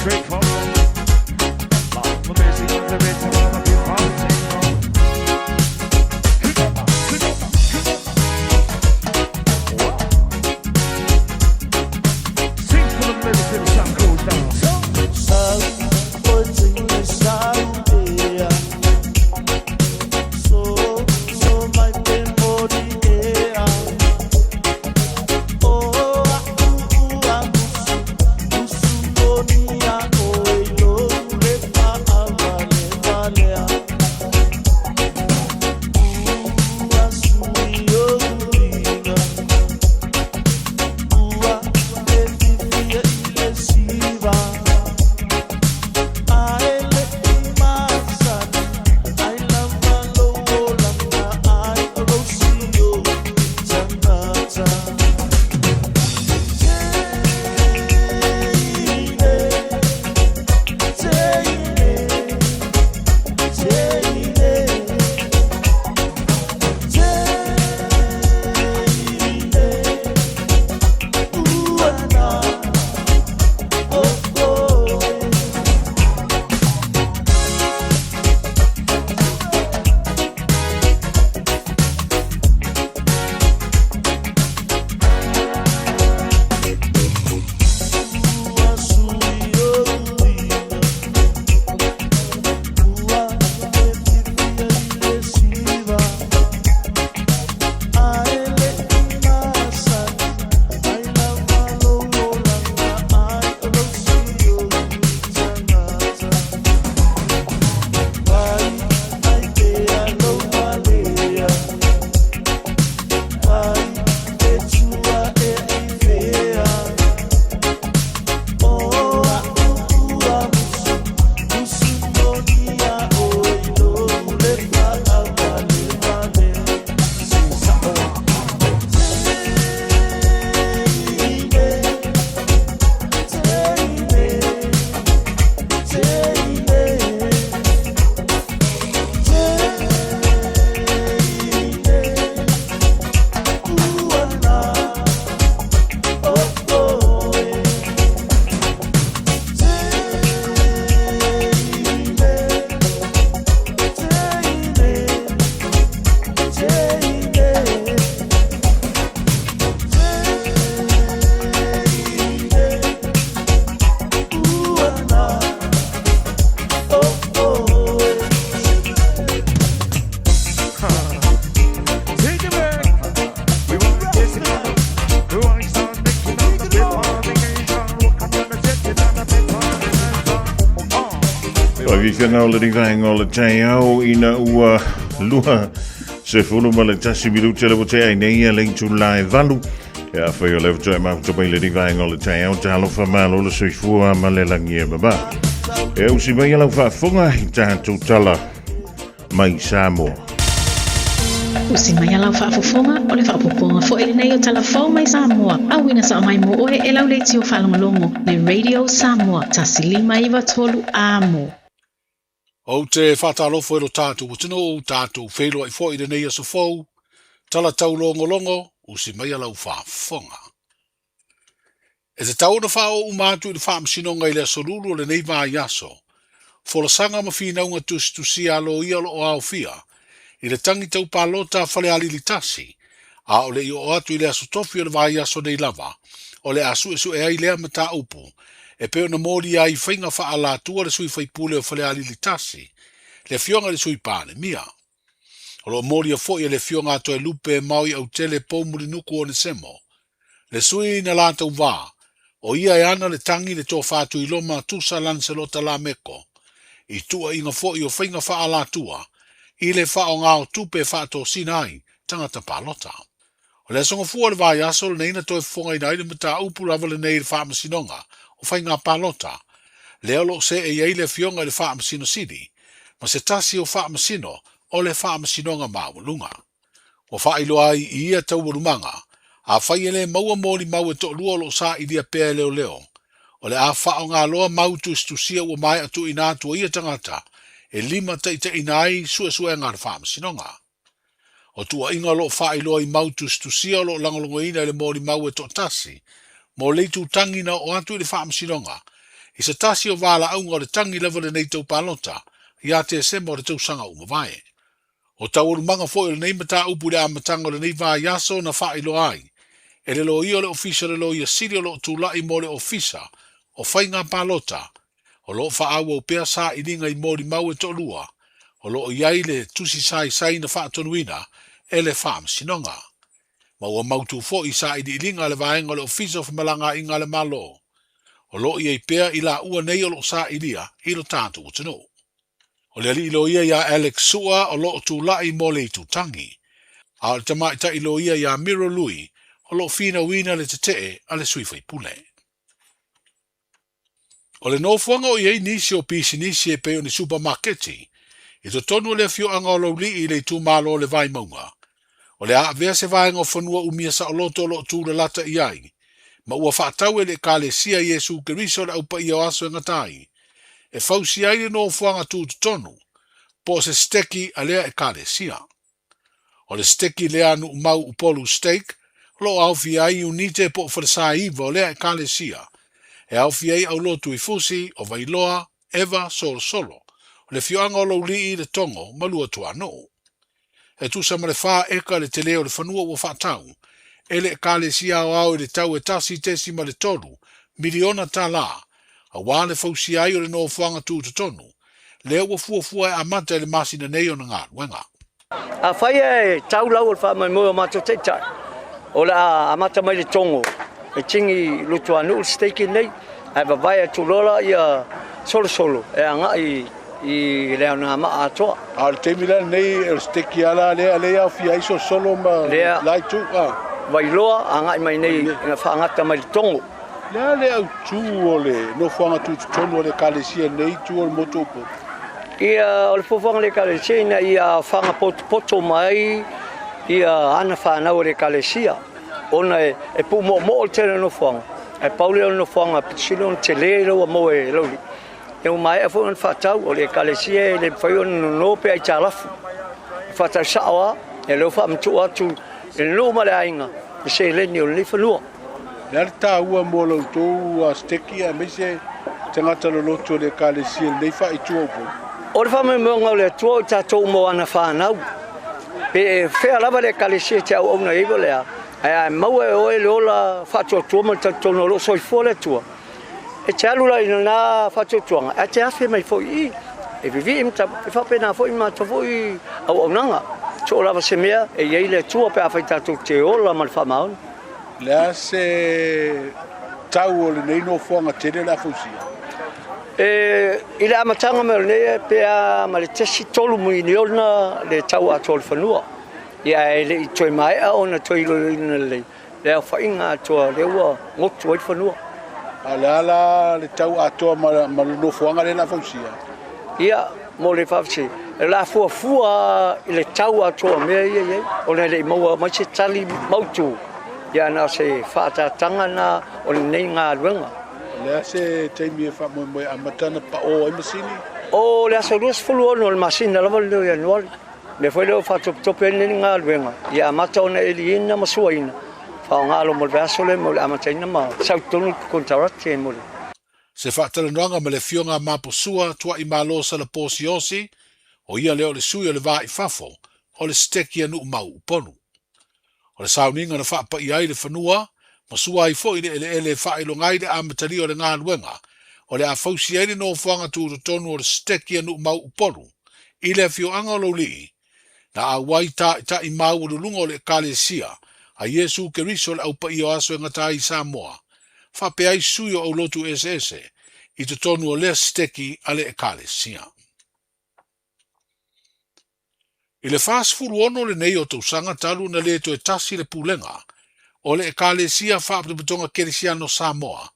Fiafia le divang o le Taeao ina ua lua se fulu ma le tasi miruta le bote ai nei le tu lai valu ya foi o le voto ma to le divang o le Taeao talo fa malo le soifua ma le langia baba e usi mai la fa fonga ta tu tala mai Samoa
usi mai ala fa fofonga o le fa poponga fo ele nei o telefon mai Samoa au ina sa mai mo e lau le tio falongo le Radio Samoa tasilima iwa tolu amo.
O te whatalofo e lo tātou o tino o tātou whelo ai fo i nei aso fau, tala tau longo usi mai alau whafonga. E te tau na whao umātu i le whaamsinonga i le aso lulu o le nei vai aso, fo la sanga ma whinaunga tusi alo i alo o au fia, i le tangi tau pālota whale ali li tasi, a o le i o atu i le aso tofi o le vai aso nei lava, o le asu e ai lea mata upu, e peo na mori ai whainga wha ala tua le sui whaipule o whale ali li tasi, le fionga le sui pāne mia. O lo mori a fo i le fionga ato e lupe e maui au tele pōmuri nuku o le semo, le sui na lata uwa, o ia e ana le tangi le tō whātu i loma tusa lanselota la meko, i tua inga fo i o whainga wha ala tua, i le wha o ngāo tupe whāto sinai, tangata pālota. O le songa fua le vai aso le neina toi whonga i naile mata upu lava le nei le whaamasinonga, o whainga pālota, le alo se e iei le fionga le whaamasino sidi, ma se tasi o whaamasino o le whaamasinonga maulunga. O whaailoa ai i ia tau warumanga, a whaiele maua mōri mau e to lua lo sa i dia pēr leo leo, o le a whao ngā loa mau tu sia ua mai atu i nā tua ia tangata, e lima te inai sua ngā whaamasinonga. O tua inga lo whaailoa i mau tu sia lo langolongo ina le mōri mau e to tasi, mo le tu tangi na o atu i le whaamasinonga, I se tasi o wala aunga o le tangi lewa le nei tau palota, ia te se mo le tau sanga o mawai. O tau o manga fo le nei mata upu le amatanga le nei vā yaso na wha ilo ai. E le lo i o le ofisa le lo i a siri o lo tūlai mo le ofisa, o whainga palota, o lo wha awa o pea sa i ringa i mori mau e tolua, o lo iai le tusi sai na wha tonuina, e le wha sinonga. Ma ua mautu fo i sa i di ringa le vaenga le ofisa o malanga inga le malo. O lo iai pea i la ua nei o lo sa i ria, i lo tātu o tino. O le ali ilo ia ia Alex Sua o lo tūlai mo le tutangi. A o le tamai ta ilo ia ia Miro Lui, o lo fina wina le te a le suifa i pule. O le nofuanga o iei nisi o pisi nisi e peo ni supermarketi, i to tonu le fio anga o lo li i le tu malo le vai maunga. O le a vea se vai ngā whanua umia sa o loto lo tu le lata i ai, ma ua whaatau e le kale sia Yesu Keriso le aupa i o aso e ngatai, e fausi ai le nofuanga tu tonu, po se steki a lea e kale sia. O le steki lea nu mau upolu steak, lo aufi ai unite po wharasa iwa o lea e kale sia, e aufi ai au lotu i fusi o vailoa, eva, solo, o le fioanga o lo li i le tongo, malua tua no. E tu sa mare wha eka le te leo le whanua ua whaatau, e le kale sia o au e le tau e tasi tesi ma le tolu, miliona ta la, a wale fausi ai o le no whanga tu tonu, leo ua fuafua e amata e le masina nei o na ngā wenga.
A whai e tau lau o wha mai mua mato te tai. O la amata mai le tongo, e tingi lutu anu o steiki nei, e wawai e tulola ia solo, e anga i leo na maa atoa.
A le teimi la nei e steiki ala lea fi aiso solo ma lai tu a.
Wailoa anga i mai nei e whaangata mai le tongo.
Lea au tu o le no whanga tu tonu o le kalesia nei tu o le motopo.
Ia o le fofanga le kalesia ia whanga poto mai ia ana whanau le kalesia. Ona e pu mo o tele no whanga. E paule o no whanga pitilo te le lo mo e loli. E o mai e fo whatau o le kalesia le whai o no pe ai talafu. Whatau sawa e lo wha mtu atu e no ma le ainga. E se le ni o le whanua.
Lea ta ua mo lo tō a steki a mese tangata lo loto le kalesia nei wha i tuopo.
O le whamai monga o le tua o tātou mo ana whanau. Pe whea lava le kalesia te au auna iwa lea. Ai maua e oe le ola whatua tuama tātou lo soifua le tua. E te alula ina nā whatua tuanga. E te awhi mai fo i. E vivi imta, e whapena fo i mata fo i au aunanga. So lava se mea e iei le tua pe awhai tātou te ola ma le whamaon.
Lea se tau o le nei no whanga tere la fausia.
I le amatanga me le pea ma le tesi tolu mui ni ona le tau a tolu whanua. Ia e le i toi mai a ona toi ilo ina le. Le au whainga atoa le ua ngotu ai whanua.
A le ala le tau atoa ma le no whanga le la fausia.
Ia, mo le whawsi. E la fua i le tau atoa mea ia. O le i maua mai se tali mautu. Ia na se whaatatanga na o le nei ngā ruenga.
Lea se teimi e wha moe a matana pa o e masini?
O lea se ruas fulu ono le masini lava leo ia nuari. Me foi leo whatope ni ngā ruenga. Ia amata ona e li ina masua ina. Whao ngālo mo le veaso le mo le amata ina ma. Sautonu kontarate e mo le.
Se whaatarananga me le fionga maposua tua i malo sa le posi osi, o ia leo le sui o le vā i fafo, o le steki anu mau uponu. O le sauninga na whaapa i ai le whanua, masua i fo i le whaelo ngai le amatari o le ngā luenga, o le a fausi ele no whanga tūra tonu o le steki anu mau uponu, i le fio anga lo li, na a wai ta i mau o lunga o le kalesia, a Yesu Keriso le aupa i o aso e ngatai Samoa, whape ai sui o lotu ese, i te tonu o le steki a le kalesia. I le whaasfuru ono le nei o tausanga talu na le to e tasi le pulenga, o le ekalesia whaapatunga kerisiano Samoa,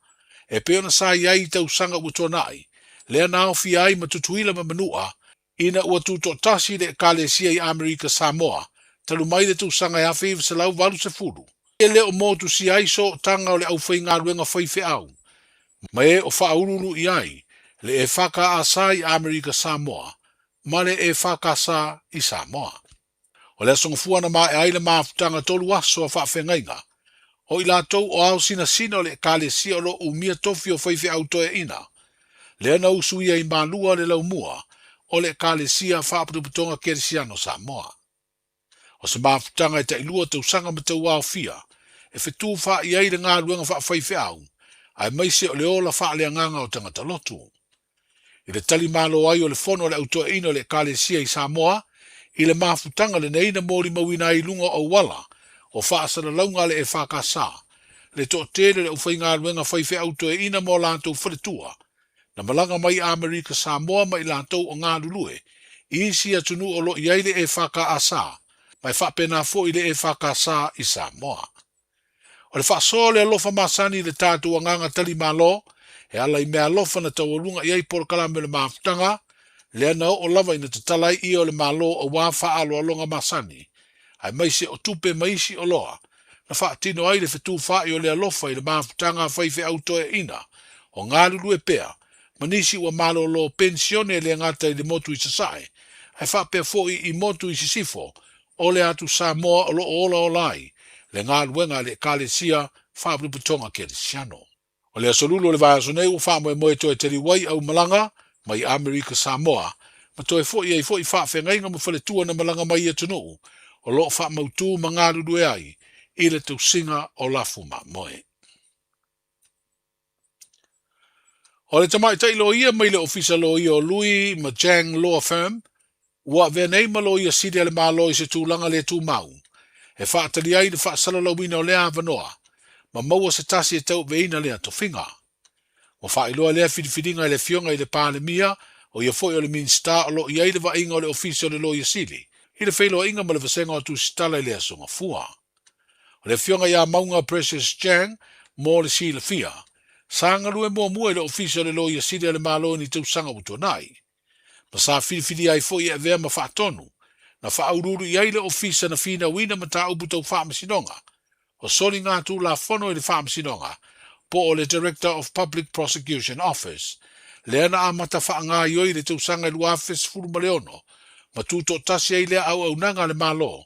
e peona sa iai tausanga utonai, lea nao fi ai matutuila ma manua, ina ua tuto tasi le ekalesia i Amerika Samoa, talu mai le tausanga e hawhi se lau walu se furu. E leo motu si ai so tanga o le au whai ngā ruenga whaife au. Ma e o whaururu i ai, le e whaka asa i Amerika Samoa, ma le e whaka asa i Samoa. O le asonga fuana ma e aile maafutanga tolu aso a whaafengainga, o i la tau o au sina o le ekalesia o lo umia tofi o whaife au toe ina, Lea na usuia I Malua le laumua o le ekalesia whaaputuputonga keresiano Samoa. O se mafutanga ta ilua tausanga ma tau Fiafia, e whetu wha I aile ngā ruenga wha whaiwhi au, ai maise o le ola wha le anganga o tangata lotu. I le tali malo ai o le fono le autoa ino le ekalesia I Samoa, I le mafutanga le neina mori mawina I lunga o wala, o wha asana launga le e whakasa, le to tere le ufai ngā ruenga whaiwhi au toe ina mo lantou wharetua, na malanga mai Amerika Samoa mai lantou o ngā lulue, isi atunu o lo iai le e whakasa, mai whapena fo I le e whakasa I Samoa. O le whaaso le alofa masani le tātua nganga tali malo, e ala I mea alofa na tawarunga iai porokala me le mafutanga, le ana o lava ina tatalai I o le malo o wā whaalo alonga masani, ai maise o tupe maisi o loa, na whaatino ai le whetu whae o le alofa I le mafutanga whaiwhi autoe ina, o ngā lulu pea, manisi ua malo lo pensione le ngata I le motu I sasai, ai whapea fo I motu I sisifo, o le atu Samoa o lo ola o lai, le ngā luenga le ekalesia whaaputuputonga keresiano. O le asolulo le vāsonei o whaamoe moe toe teri wai au malanga, mai Amerika Samoa, ma toe fo I whaafengainga mo whaletua na malanga mai atunu, o lo whaamautu ma ngā lulu ai, I le tausinga o lafu ma moe. O le tamaitai lo ia mai le ofisa lo ia o lui ma Jang Law Firm, ua venei ma lo ia sidi ale malo I se tūlanga le tū mau. E whaatali ai le whaasalalawina o le avanoa, ma maua se tasi e tau veina le atofinga. Wa whaailoa lea whidiwhidinga I le fionga I le pālemia, o ia foi o le minsta o lo iai le vainga o le ofisa o le lo ia sidi. I le whailoa inga ma le vasenga o tu sitala I le asonga fua. O le fionga ia maunga Precious Jang, mo le si le fia. Sanga lue mua le ofisa o le lo ia sidi ale malo ni tau sanga utonai. Ma sa whidiwhidi ai foi e vea ma whaatonu, na whaaururu I ai le ofisa na whina wina ma ta upu tau whaamasinonga. O soli ngā tū la whono I le whaamasinonga, po o le Director of Public Prosecution Office, le ana a mata whaanga ioi le tau sanga I luafes furu maleono, ma tūto tasi ai lea au nanga le malo,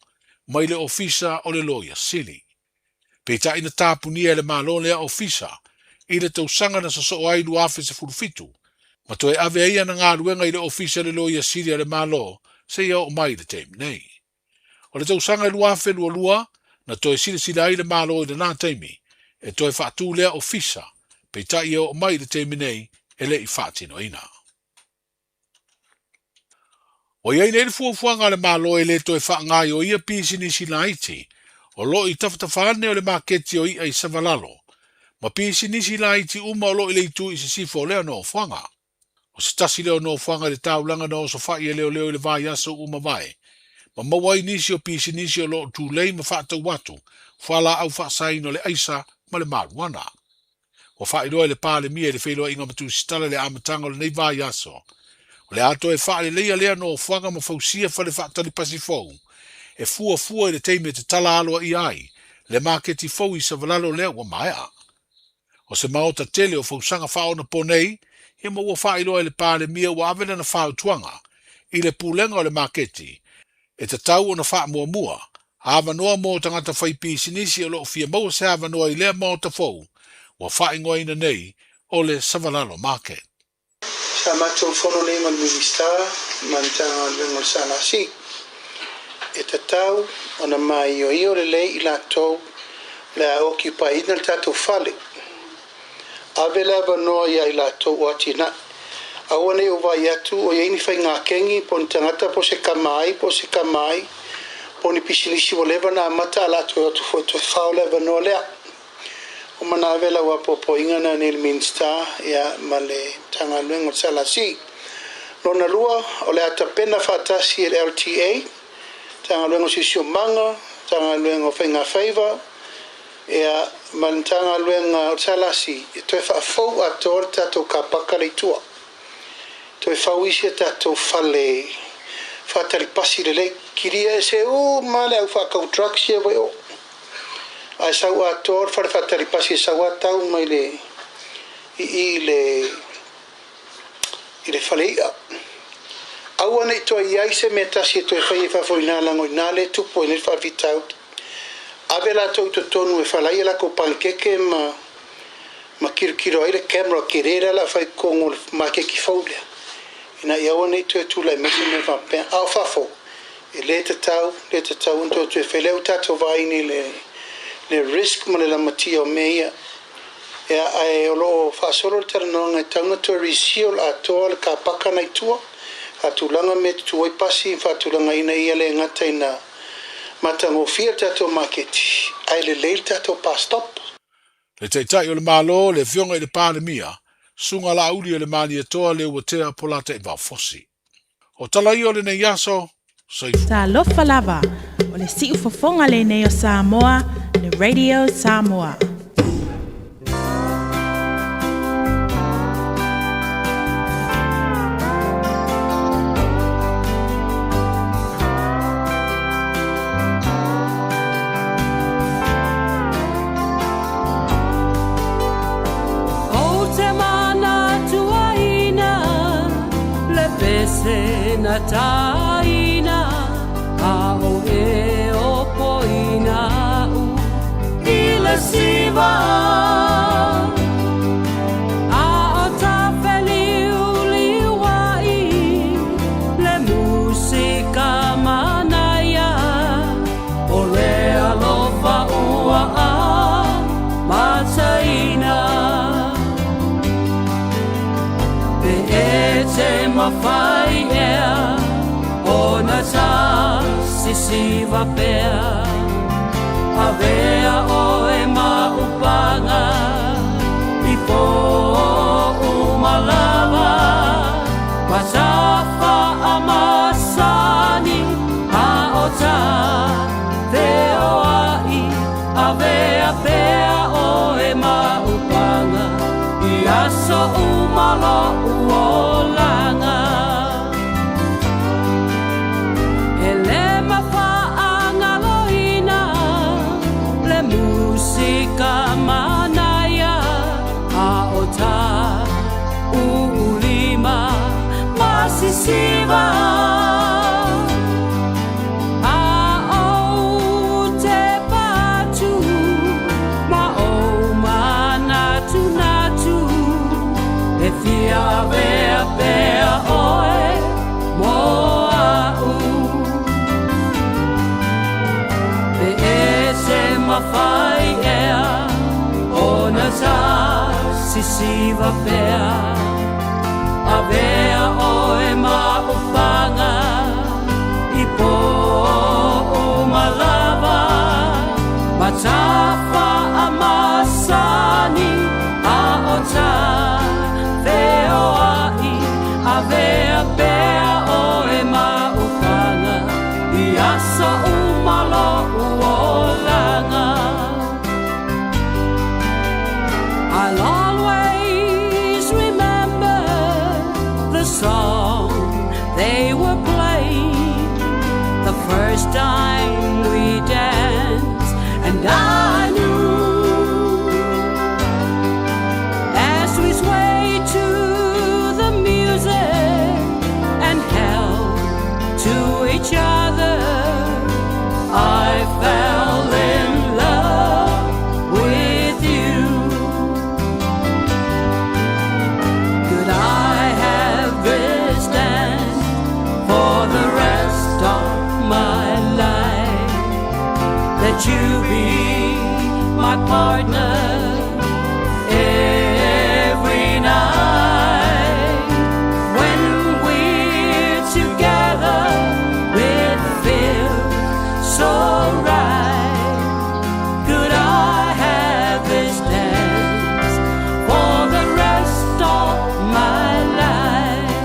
mai le ofisa o le loia sili. Peta ina tāpunia le malo lea ofisa, I le tau sanga na saso ai luafes furu fitu, ma toe ave ia na ngā ruenga I le ofisa le loia sili le malo, se ia o mai le teim nei. O le tau sanga I luafe lua, na toe sila ai le malo I le nā teimi, e toe whaatū lea ofisa, peta ia o mai le teimi nei, e le I whaatino ina. O iei nei le fuafuanga le malo e le toe whaangai o ia pisi ni sila iti, o lo I tawhatawhane o le maketi o ia I savalalo, ma pisi ni sila iti uma o lo I le itu I se sifo leo no fuanga. O se tasi leo no fuanga le taulanga no so whai e leo I le vai aso uma vai, ma mawai nisi o pisi nisi o lo tu lei ma whaatau watu, whala au whaasai no le aisa ma le maruana. O whai roa le pāle mia le wheloa inga matu sitala le amatanga o le nei vai aso. O le ato e whaale leia lea no fuanga ma fausia whale whaatali pasi fau, e fua I le teime te tala aloa I ai, le maketi fau I savalalo lea wa maea. O se maota tele o fausanga whao na ponei, he ma ua whailoa le pāle mia wa avena na whao tuanga, I le pūlenga o le maketi, e te tau o na wha mua, awanoa mo tangata whai pisinisi o lo fia maua se awanoa I lea maota fau, wa whaingoa ina nei o le Savalalo Market.
Sa matou fono nei mal minister, mantanga le sana si. E te tau o na mai o io le lei I latou le a occupy ina le tatou fale. Ave le awanoa ia I latou o atina. Awane o vai atu o ia ini whai ngā kengi po ni tangata po se kamai, po ni pisilisi o lewa na mata ala tu atu fo tu whao lewa no lea. O mana vela wapo po ingana ni minsta ia male tanga luengo sala si. Lona lua o le ata pena whatasi el LTA, tanga luengo sisio manga, tanga luengo whainga whaiva, ia malintanga luengo sala si, e toi whaafou ator tatou kapaka leitua. Toi fawisi tatou fale fatali pasi le kiria se o male au whakau trucks e vai o. Ai sau ator fatali pasi sau atau mai le I le fale ia. Au ane toi iai se metasi toi whai e whafoina lango ina le tupo ine whawitau. Ave la tau to tonu e whalai la ko pankeke Makirikiro ai le camera kirera la fai kongo make ki faule. Ina ia wane tu lai mese me fa pen au fafo. E le tau unto tu fele utato vai ni le risk male la matia meia. E ai olo fa solo terno ngai tau to risio la to ka pakana tua. Atulanga me tu oi pasi fa tulanga ina ia le ngata ina. Matango fia tato maketi. Ai le leil tato pa stop.
Le teitai o le malo le fionga i le pandemia, sunga la uli o le mani e toa le uatea polata i fosi. O tala i o le nei aso, saifu.
Ta lofa lava, o le siu fofonga le nei o Samoa, le Radio Samoa.
Na taina a o e o poina u i le siva a o ta feliu liwai le musika manaya o le alofa ua a mataina pe e te mawhai sa sisiva pea avea o e maupanga i po umalava pasafa amasani a o ta veo ai avea pea o e maupanga i aso umalo uolanga musika manaya a o ta ulima masisiva a o te patu ma o manatu natu e fia vea pea oe moa u mawhai ea o na sa sisiva pea avea o e maupanga i po o malava matafa amasani a o ta veo ai avea pea o e maupanga i asa umalo uolanga. I'll always remember the song they were playing the first time we danced, and I knew as we swayed to the music and held to each other, I fell in love with you. Could I have this dance for the rest of my life? Let you be my partner every night. When we're together, it feels so right. Could I have this dance for the rest of my life?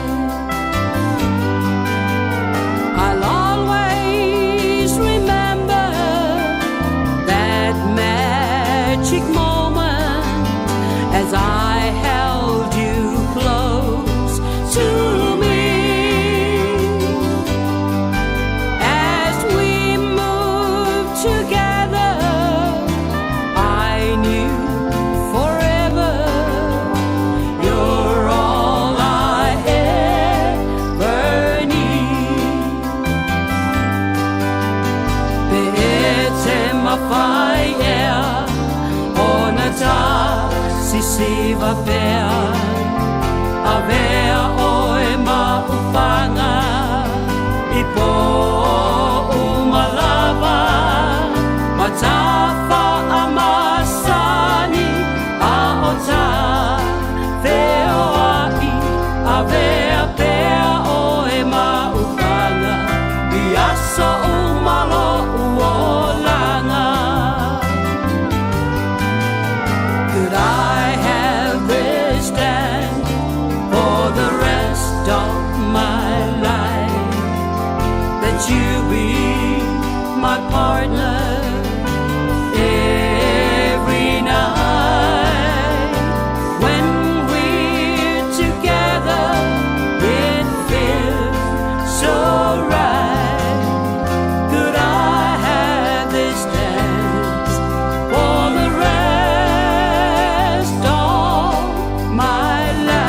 I'll always remember that magic moment siva pea avea oe maupanga I po umalava matafa amasani a ota veo ai avea pea oe maupanga biaso umalo uolanga. Could I have wished and for the rest of my life that you be my partner every night when we're together it feels so right. Could I have this dance for the rest of my life?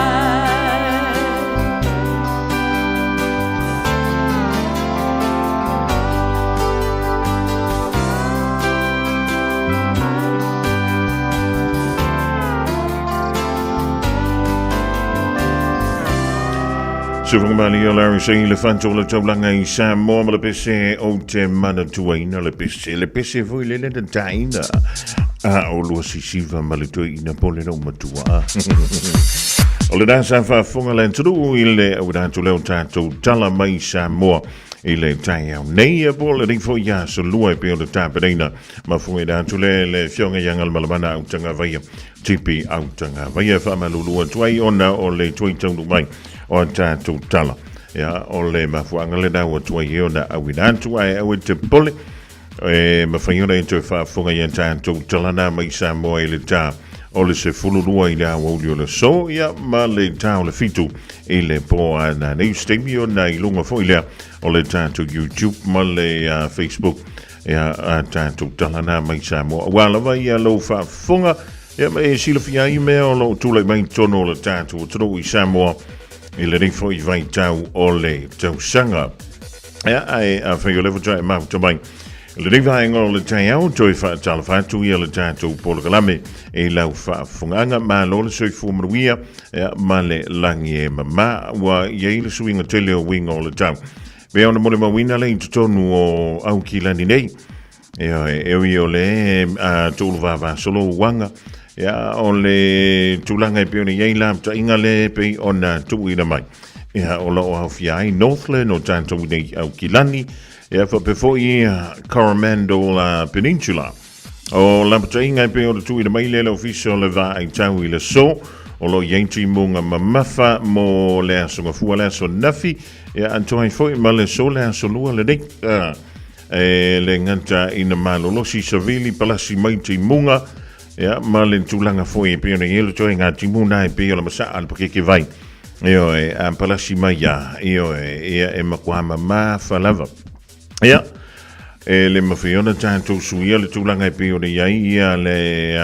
Sufumali o Larry say le fanto le taulanga I Samoa ma le pese o te mana tuaina le pese voi le taina o lua sisiva ma le tuaina pole no matua o le dansa fa funga le tru ile o danto le tato tala mai Samoa ile Taeao nei pole ri fo ya so lua pe o le tapereina ma funga danto le fionga yangal malabana o tanga vai tipi au tanga vai fa malulu tuai ona o le tuitau mai o tātou tala. Ia, o le mafuanga le nau atua i ona au inantu ai au te pole. Mawhaiona e tue whaafunga i tātou tala nā mai Samoa i le tā. O le se fulurua i le awa uli o le so, ia, ma le tā o le fitu i le po ana nei stemi o na i lunga fo i lea o le tātou YouTube ma le Facebook. Ia, tātou tala nā mai Samoa. Walawa i a lo whaafunga. Ia, ma e sila fia i mea o lo tūlai mai tono o le tātou tano i Samoa. I le rifo I vai tau o le tau sanga. Ia ai a whai o lewa tau e mahuta mai. Le rifa e ngoro le Taeao toi wha tala whātu ia le tātou polo kalame e lau wha funganga ma lo le soi fumaruia ma le langi e mama wa iei le suinga tele o winga o le tau. Bea ona mole mawina le intutonu o au ki lani nei. Ia e o le tolu vava solo wanga. Ia o le tūlanga I peone iei lam ta inga le pei ona tuina mai. Ia o la o hawhiai Northland o tātou nei au Kilani. Ia whapefo I Coromandel Peninsula. O lamata inga pei o le tuina mai le ofisio le va ai tau I le so. O lo ienti munga mamafa mo le asonga fua le aso nafi. Ia antoai foi ma le so le aso lua le nei. Le nganta ina malolosi savili palasi maiti munga. Ia, ma le tūlanga foi pe ona yelo toi ngā timuna e pe ona masa al pakeke vai. Io e palasi mai ia, io e makuama ma falava. Ia, le mawhiona tātou suia le tūlanga e pe ona iai ia le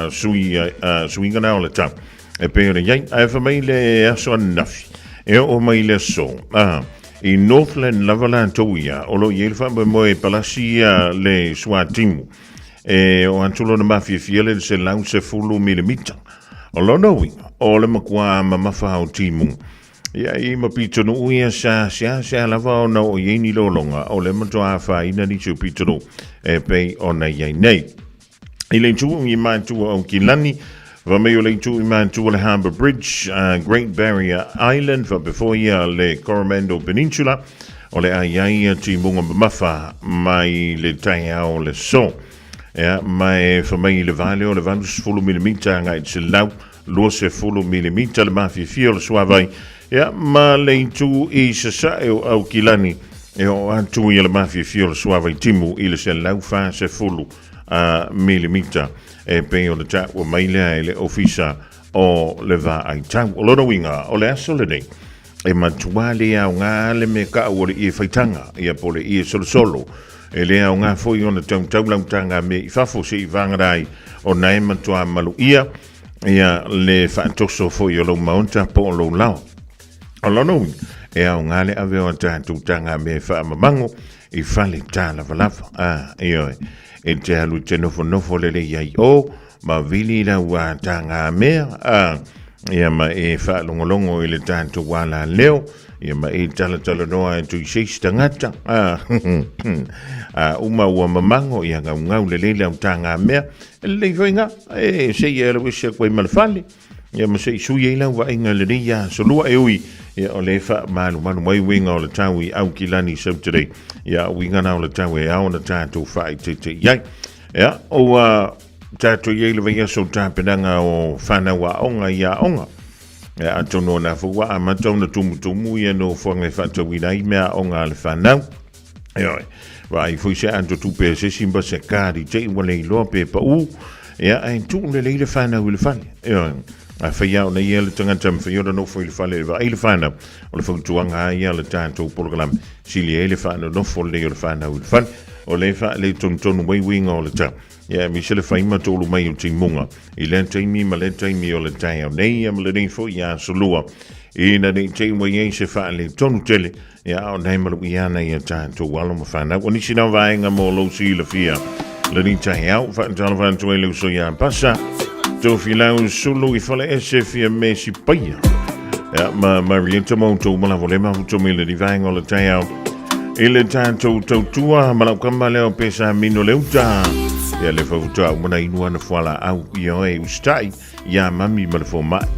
suinga nao le tau. E pe ona iai, a mai le aso anafi. E o mai le so. I Northland Lavaland ia, o lo yelo whamba mo e palasi le Swatimu. O antulo na Fiafia le se lau se fulu milimita. O lono winga, o le makua mamafa o timu. Ia I mapito no uia sa lava o na o ieni lolonga, o le matoa wha ina ni su pito no e pei o na iei nei. I le tu I mantua o Kilani, va meo le tu I mantua le Harbour Bridge, Great Barrier Island, va before ia le Coromandel Peninsula, o le aiaia timunga mamafa mai le Taeao le so. Ja, mai famai le vale o le vandu se fulu milimita ngai se lau lo se fulu milimita le Fiafia le suavai. Ja, ma le tu I se sa e o au Kilani e o antu I le Fiafia le suavai timu I le se lau fa se fulu milimita e pe o le ta o mai le ofisa o le va ai tau o lona winga o le aso le nei. E matua le au ngā le me ka o le I faitanga ia po le I solo. E lea o ngā fwoi ona tau lautanga me I fafo se I vangarai o nai matua malu ia le whaantoso fwoi o lau maunta po o lau lao. O lono e au ngā le ave o tātou tanga me whaamamango I whale tā lava lava. E te alu te nofo le le iai o ma vili la wa tanga mea ia ma e whaalongolongo i le tātou wala leo ia ma e tala noa e tui seis tangata uma ua mamango ia ngau le leile au tanga mea le whainga e sei e lawisi a koe malafale ia ma sei sui e lau wa inga le ria solua e ui ia o le wha manu mai winga o le tau i au ki lani sautere ia winga na o le tau e au na tātou whai te iai ia o tātou i le winga so tāpenanga o whanau a onga ia onga ia atono na fuwa a matau na tumu ia no whangai whatau i nai mea onga le whanau ia vai foi se anto tupe se simba se kari te wale i loa pe pa u ia ai tu le le whanau i le whane ia a whaiau na ia le tangata mwhaiora no fo i le whale le vai le whanau o le whautuanga ia le tātou program sili e le whanau no fo le o le whanau i le whane o le wha le tontonu winga o le tau ia mi se le whaima tolu mai o timunga i le taimi ma le taimi o le Taeao nei am le nei fo ia solua i na nei taimi i se wha le tonu tele ia o nei malu i ana i a tātou alo ma whanau o nisi na vaenga mo lo si la fia le ni Taeao whaatala whanau e leu so ia pasa tau filau sulu i whale ese fia me si paia ia ma rienta mautou ma la volema huto mi le di vaenga o le Taeao i le tātou tautua ma lau kama leo pesa mino leuta ia le whautua umana inua na whala au i oe ustai ia mami ma le fo mai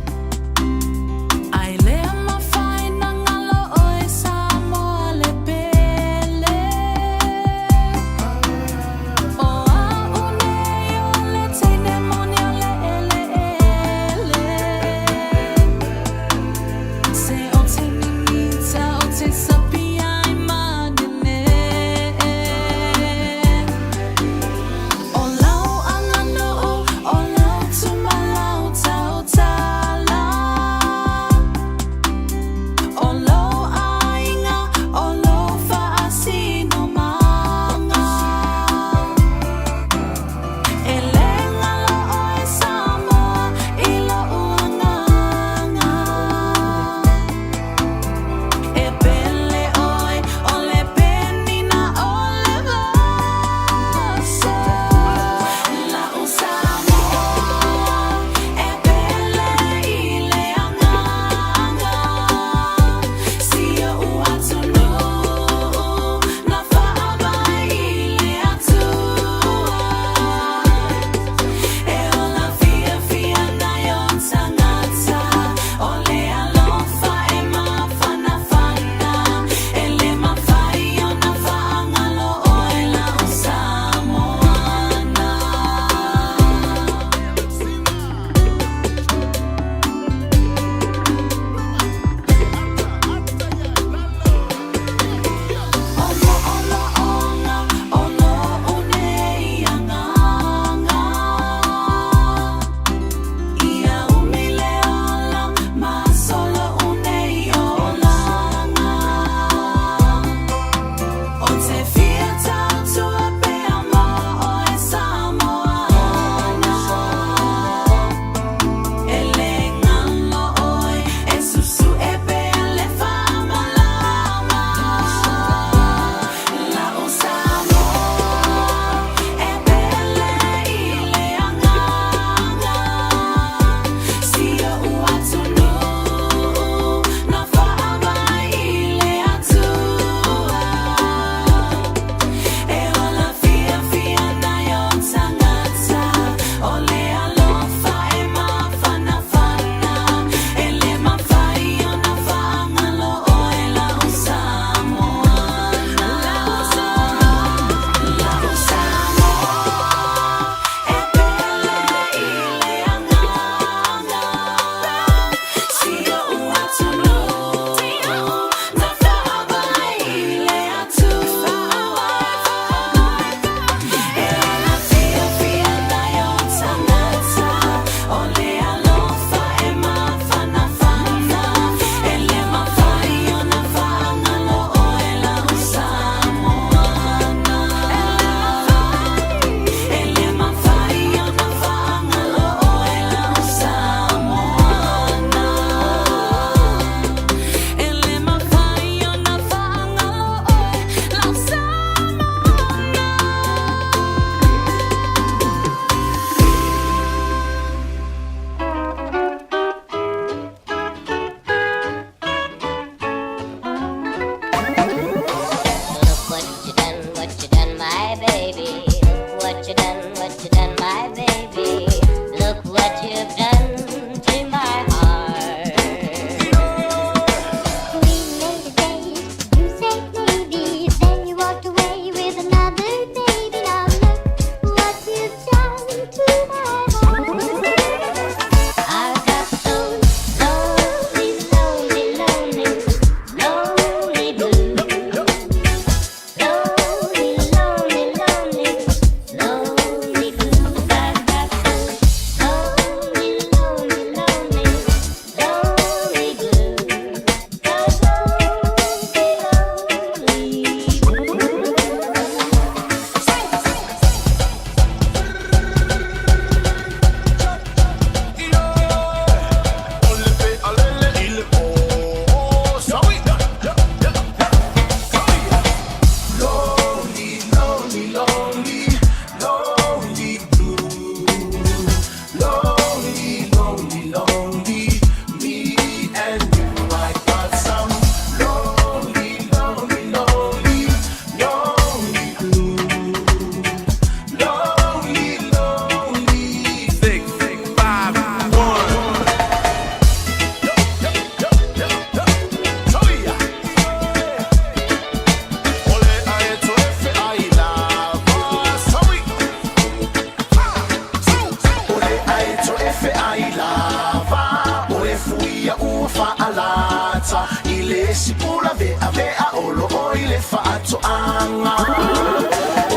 alata ile sipula vea vea olo o ile faato anga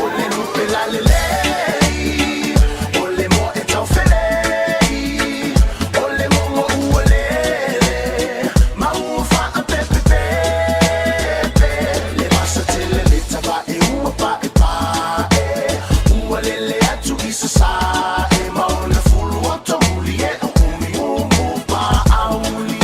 ole lupe la lele ole mo etau fele ole mo uolele maufa a pepe pepe le basa tele le taba e ua pa e pa e uolele atu isa sa e maona fulu oto muli e umi umu pa auli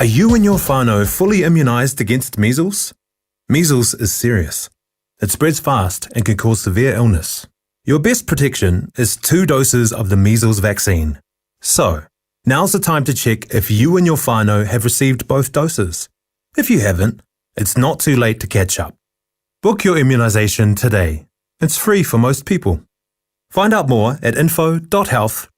Are you and your whānau fully immunised against measles? Measles is serious. It spreads fast and can cause severe illness. Your best protection is 2 doses of the measles vaccine. So, now's the time to check if you and your whānau have received both doses. If you haven't, it's not too late to catch up. Book your immunisation today. It's free for most people. Find out more at info.health.nz/measles.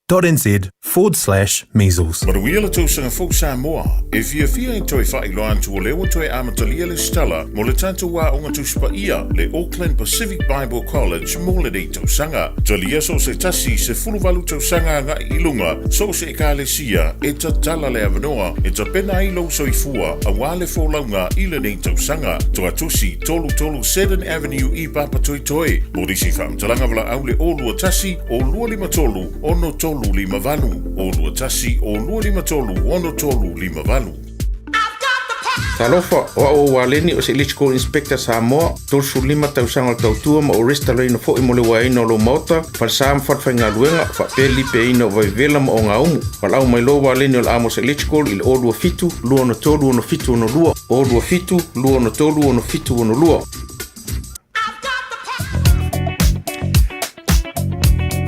Maruia tau sanga fau Samoa. E Fiafia in toi whai loan tu o lewa toi amatalia le stella mo le tanto wā onga tu spaia le Auckland Pacific Bible College mo le dei tau sanga. Talia so se tasi se fuluwalu tau sanga nga ilunga so se ekalesia e ta tala le avanoa e ta pena ilo so i fua a wale fo launga i le dei tau sanga. To atusi tolu 7 Avenue i Papa Toi Toi. Morisi whamtalanga wala au le olua tasi o lua lima tolu ono tolu lima valu. O lua tasi o lua lima tolu ono tolu lima valu.
I've got the power.
Talofa o waleni o se electrical inspector Samoa tol sulima tau sanga tau tua ma o resta leino fo i mole wa ino lo mota fal sam fat fainga luenga fa peli pe ino vai vela ma o ngaumu fal au mai lo waleni o amos electrical il o lua fitu lua no tolu no fitu no lua o lua fitu lua no tolu no fitu no lua.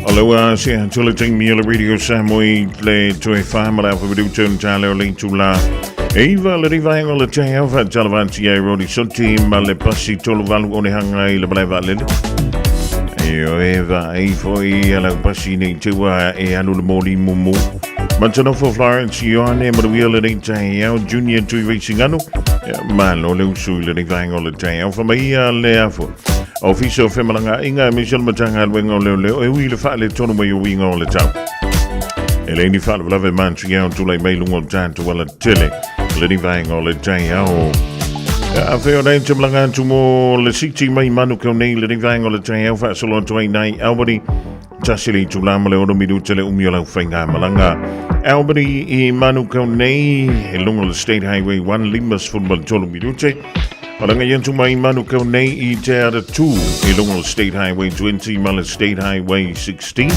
Aloha, se tula ting mi ala radio Samoa le toe whamara fa vidu tun tale o le tula. Eva le riva o le Taeao fa talavanti ai rodi sonti ma le pasi tolu valu o ne hanga i le baleva lele. Eo Eva ei foi ala pasi nei tewa e anu le moli mumu. Mantano for Florence Ioane ma le le Taeao Junior tui racing anu. Malo le usu le riva o le Taeao fa mai le afo. Officio Femalanga Inga Michel Matanga Wengo Leo e wi le fa le tonu mai winga o le tau. Eleni fa le lave Montreal tu le mai lungo tanto wala tele. Le ni vai o le Taeao. A feo nei te blanga tu mo le siti mai manu ko nei le ni vai o le Taeao fa solo tu nei Albany. Tasili tu lama le ono minuto le umiola fainga malanga. Albany I manu ko nei e lungo le State Highway 1 Limas football tolu minute. Alanga yentu mai manu ko nei I te ara 2 I lungo State Highway 20 mala State Highway 16.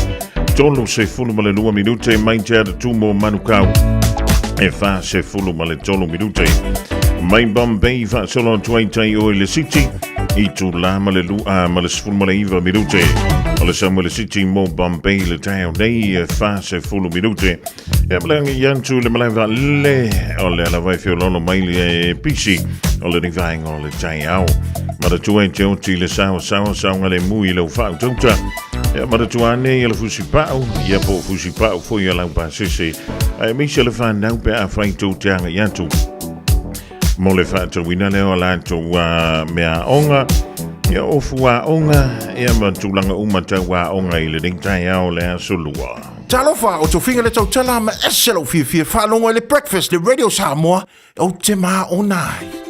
Tolu se fulu male lua minute mai te ara 2 mo manu kau. E fa se fulu male tolu minute. Mai Bombay fa solo tuai tai o le city. I tu la male lua male se fulu male iwa minute. Ole Samuel City mo Bombay le Taeao nei fa se fulu minute. E malanga yentu le malanga le ole la vai fiolono mai le pisi. Ole ni vai o le Taeao. Mara tuai te oti le sao ngale mui le ufau tauta. Mara tuane le fusipau. Ia po fusipau fo ia lau pa sese. Ai misi le fan nau pe a fai tau te anga yantu. Mo le fata wina leo la to mea onga. Ia ofua onga. Ia matulanga umata wa onga I le ding Taeao le asolua.
Talofa o to finga le tau tala ma eselo Fiafia whanonga le breakfast le radio Samoa o te maa o nai.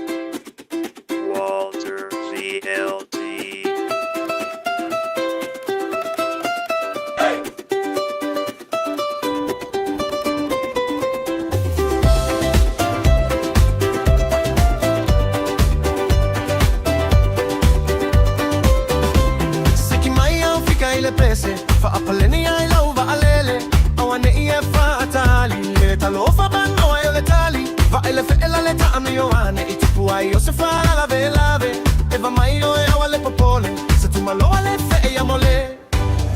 Fa apaleni ai lau va alele awane ia fa atali le talo fa bano ai le tali va ele fe ela le ta ami yoane I tipu ai o se fa la lave e va mai o e wale popole se tu malo ale fe e amole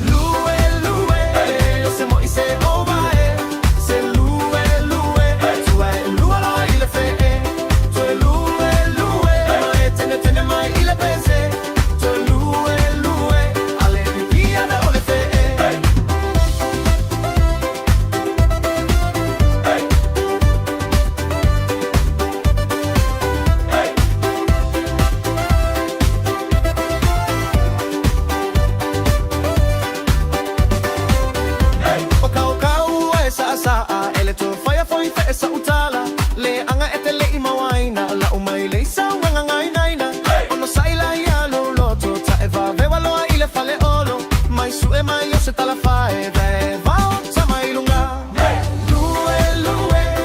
lue o se mo I se ova se lue tu ai lue lo ile fe tu ai lue mai tene mai ile pese esa utala le anga etele I mawaina la umai le sa wanga ngai naina ono saila ya lo loto ta eva veva lo ile fale olo mai su e mai yo se tala fae va sa mai lunga lue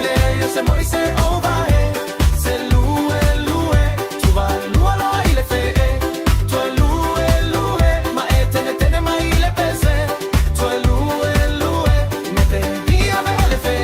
le yo se moi se ova se lue tu va lua lo ile fe tu lue ma etene mai ile pese tu lue me te via vele fe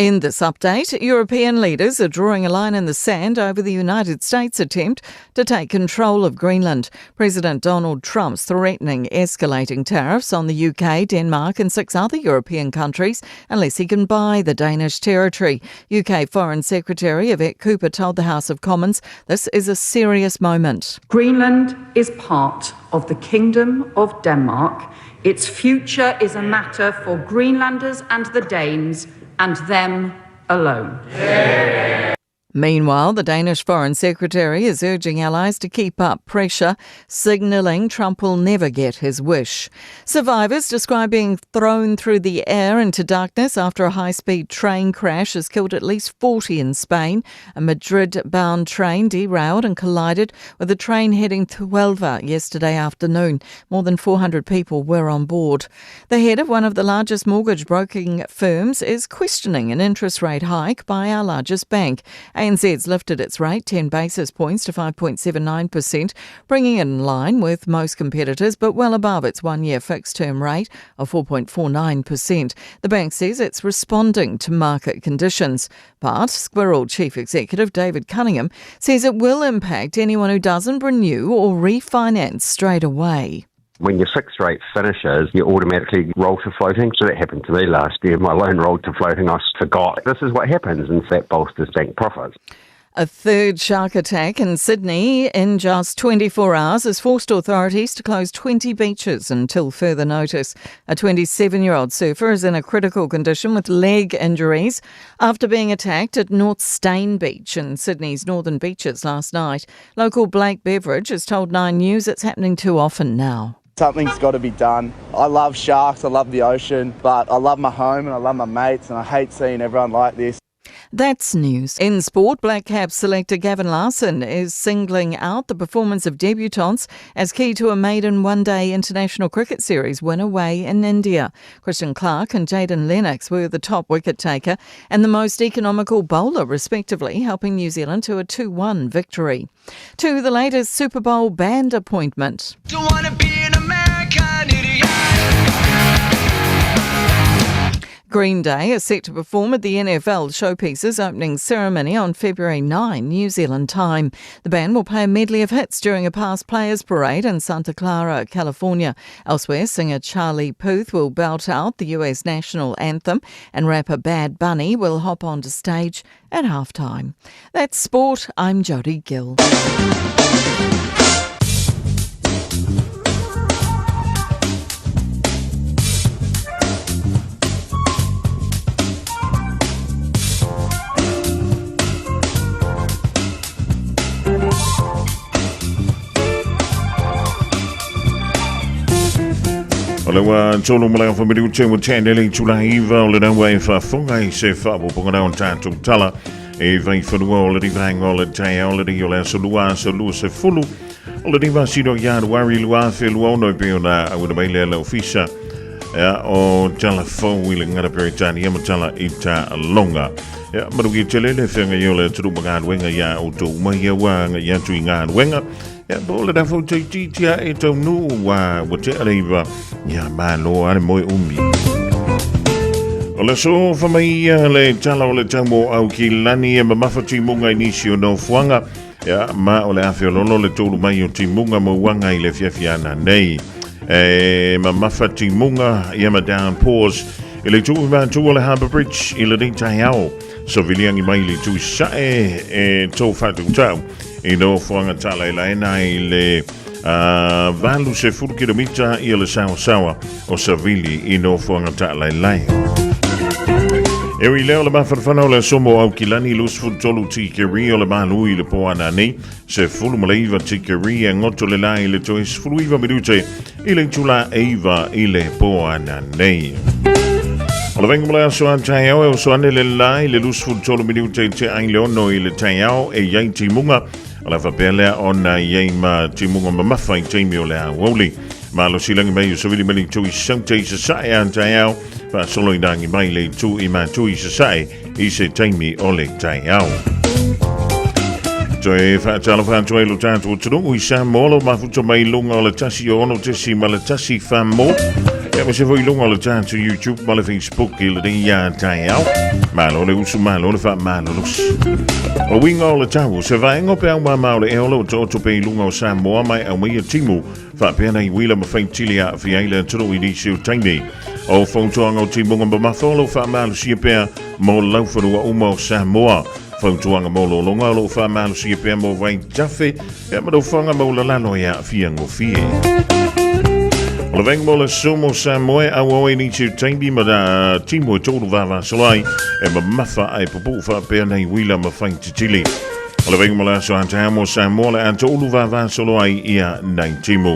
In this update, European leaders are drawing a line in the sand over the United States' attempt to take control of Greenland. President Donald Trump's threatening escalating tariffs on the UK, Denmark and 6 other European countries unless he can buy the Danish territory. UK Foreign Secretary Yvette Cooper told the House of Commons this is a serious moment.
Greenland is part of the Kingdom of Denmark. Its future is a matter for Greenlanders and the Danes and them alone.
Meanwhile, the Danish Foreign Secretary is urging allies to keep up pressure, signalling Trump will never get his wish. Survivors describe being thrown through the air into darkness after a high-speed train crash has killed at least 40 in Spain. A Madrid-bound train derailed and collided with a train heading to Huelva yesterday afternoon. More than 400 people were on board. The head of one of the largest mortgage broking firms is questioning an interest rate hike by our largest bank. ANZ's lifted its rate 10 basis points to 5.79%, bringing it in line with most competitors, but well above its one-year fixed-term rate of 4.49%. The bank says it's responding to market conditions. But Squirrel Chief Executive David Cunningham says it will impact anyone who doesn't renew or refinance straight away.
When your fixed rate finishes, you automatically roll to floating. So that happened to me last year. My loan rolled to floating. I forgot. This is what happens, and that bolsters bank profits.
A third shark attack in Sydney in just 24 hours has forced authorities to close 20 beaches until further notice. A 27-year-old surfer is in a critical condition with leg injuries after being attacked at North Stane Beach in Sydney's northern beaches last night. Local Blake Beveridge has told 9 News it's happening too often now.
Something's got to be done. I love sharks, I love the ocean, but I love my home and I love my mates, and I hate seeing everyone like this.
That's news. In sport, Black Caps selector Gavin Larson is singling out the performance of debutants as key to a maiden one-day international cricket series win away in India. Christian Clark and Jayden Lennox were the top wicket taker and the most economical bowler, respectively, helping New Zealand to a 2-1 victory. To the latest Super Bowl band appointment.
Don't wanna be an American idiot.
Green Day is set to perform at the NFL Showpieces opening ceremony on February 9, New Zealand time. The band will play a medley of hits during a past players parade in Santa Clara, California. Elsewhere, singer Charlie Puth will belt out the US national anthem and rapper Bad Bunny will hop onto stage at halftime. That's sport. I'm Jodie Gill.
Lewa tolo mala fa mediu chemo chandele chula iva o le na wa fa funga I se fa bo ponga na tanto tala e vai fa o le divanga o le Taeao le dio le so lua se fulu o le diva sido ya wari lua fe lua no pe ona a le baile le ofisa o tala fo wile ngara peritani ya tala ita longa ya marugi chelele fe nga yo le tru manga wenga ya o to ma ya wa nga ya tu nga wenga ya bo le da fo tia e to nu wa te aleva ya Malu ane moi umbi o le so fa mai le tala o le tamo au ki lani e mafati munga inisio no fuanga ya ma o le afio lolo le tolu mai o timunga mo wanga I le Fiafia na nei mafati munga ya down pause ile tu ma tu o le Harbour Bridge ile di Taeao so viliangi mai le tu sae to fatu tau I no fuanga tala ila ena ile valu se furu kilomita I le sawa o Savili I no fuanga tala ila Ewi leo le mafarfana o le somo au kilani lus futolu tikeri o le Malu I le poana nei se fulu maleiva tikeri ngoto le lai le tois fulu iva midute I le tula eiva I le poana nei O le venga mala so Taeao o so ane le lai le lus futolu midute te ai leono I le Taeao e yai timunga o la fapelea ona yai ma timunga mamafa I teimi o le awoli ma lo silangi mai o savili mani tui saute I se sae an Taeao fa solo I nangi mai le tu I ma tui se sae I se teimi o le Taeao Toe fa tala fa toe lo tanto o tunu I Samoa mafuto mai lunga o le tasi o ono tesi ma le tasi fa mo Ja, maar se voi longa le tātou YouTube, ma le Facebook i le ringi a Taeao. Malo le usu malo le wha malo lus. O winga o le tau, se vaenga pe au mamau le eola o to pe lunga o Samoa mai au mai a timu. Wha pēna i wila ma whaintili a whiaila toro i nisi o taini. O whauntoanga o timunga ma matholo wha malo sia pēa mo laufanu a uma o Samoa. Whauntoanga mo lo longa lo wha malo sia pēa mo wain jaffe. E ma do whanga mo la lano ia fiango fie. O le venga mo le somo Samoa au oe ni tu taimi ma da timu e tōru wawa solai e ma mawha ai popo wha pēna i wila ma whaintili. O le venga mo le aso Taeao mo Samoa le an tōru wawa solai ia nei timu.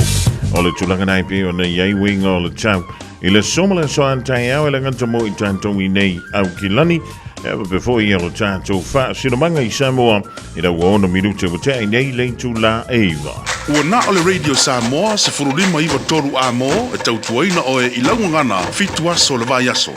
O le tulanga nai pe o nei ei winga o le tau. I le somo le aso Taeao e le nganta mo i tātou i nei au ki lani. Ewa before i alo tātou wha sinamanga i Samoa i rau ona minute o te ai nei leitu la eiva.
Ua na o le Radio Samoa se furulima iwa toru a mo e tautuaina o e ilaungangana fitu aso le vai aso.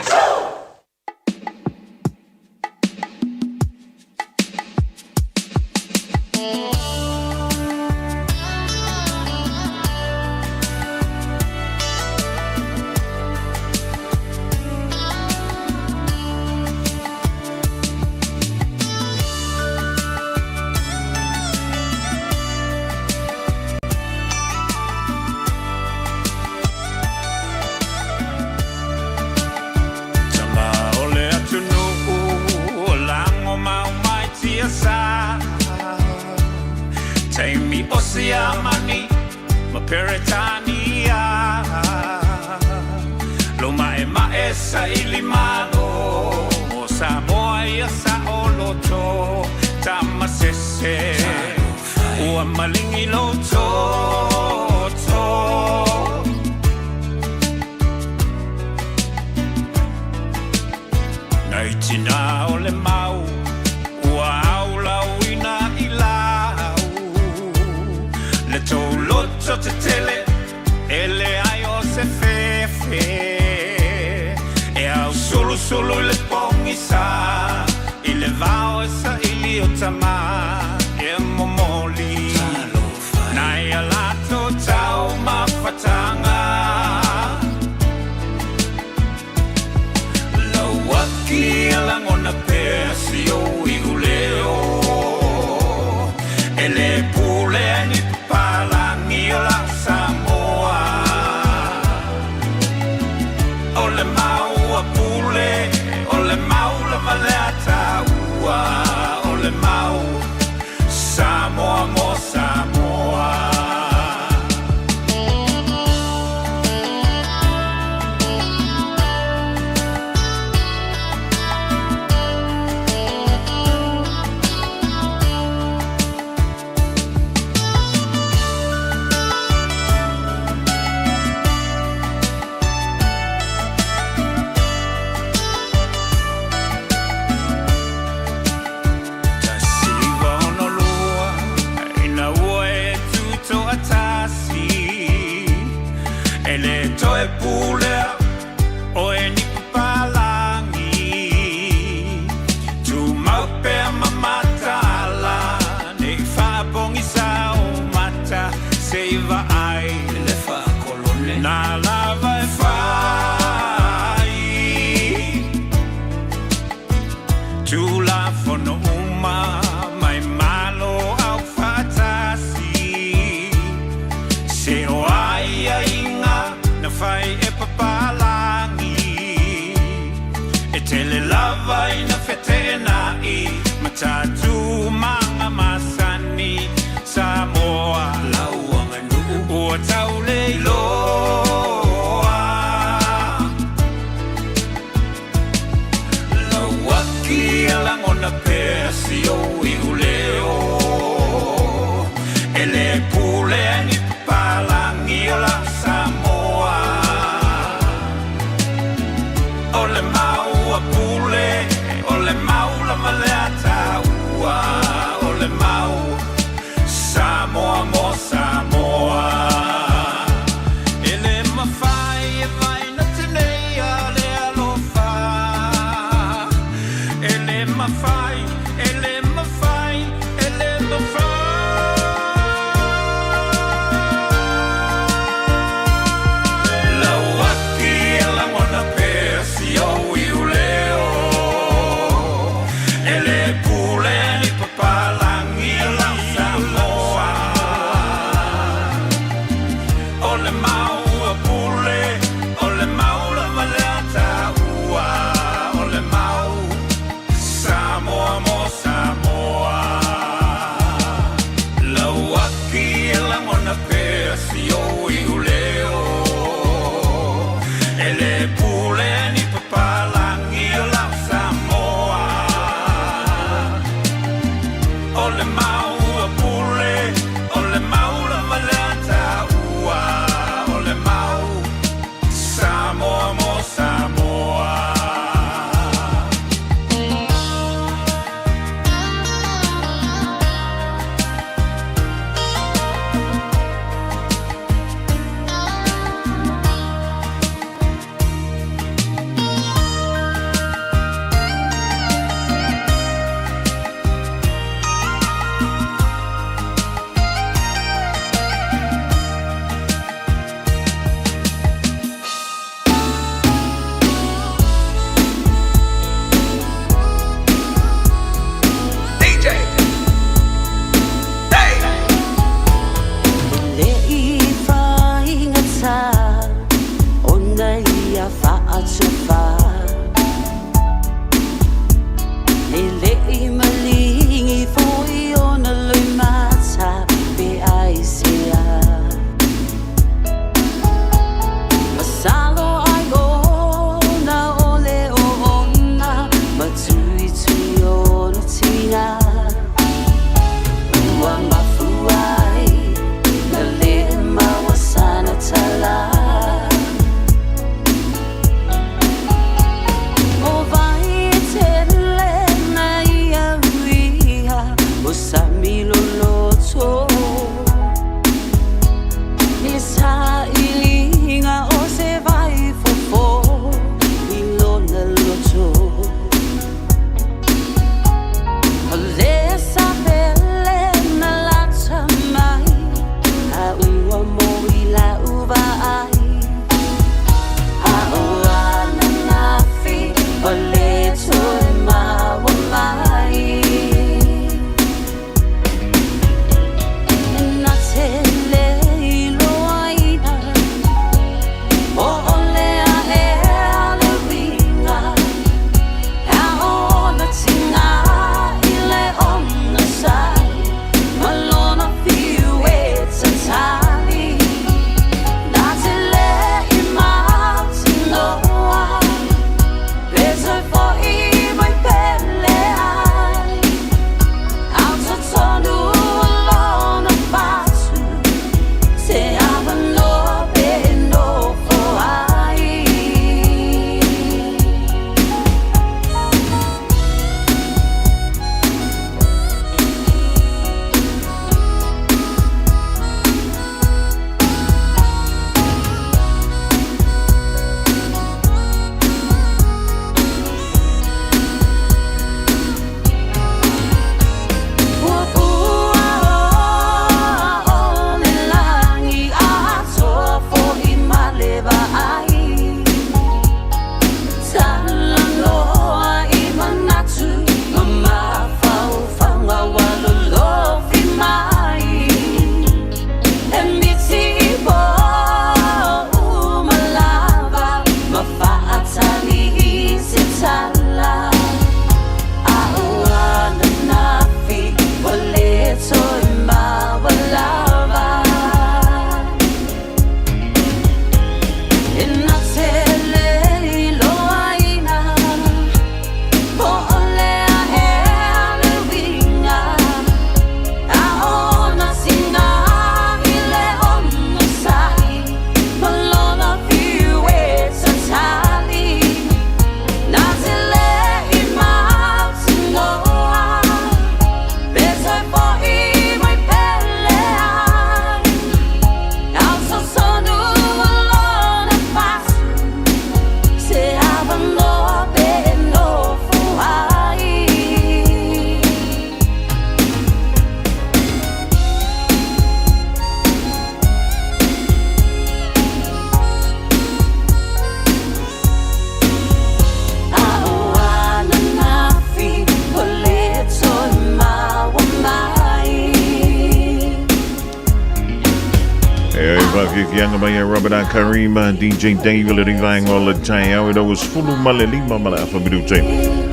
Fiafia mai Robert and Karima, DJ David le ring all the Taeao. It was full of malelima mala for minute.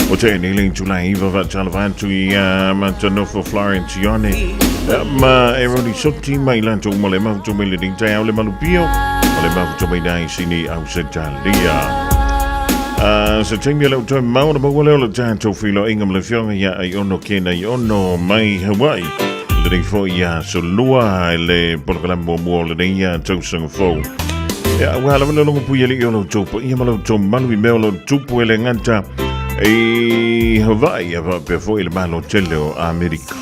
O te niling July Eva va Chalavantu Mantanofo Florentione. Ma eroni sotti mai lanto malema to me le ding Taeao le malupio. Malema to me dai sini au setalia. So take me a little time mau na bawala le tanto filo ingam le fionga ya ai ono kena I ono mai Hawaii. Le ding fo ya so lua le porkalambo mo le ding ya tau sanga fo. Ya wala wala longo puya li ono tupo. Ia malo to malu I melo tupo ele nganta e Hawaii ava pe fo il malo cello America.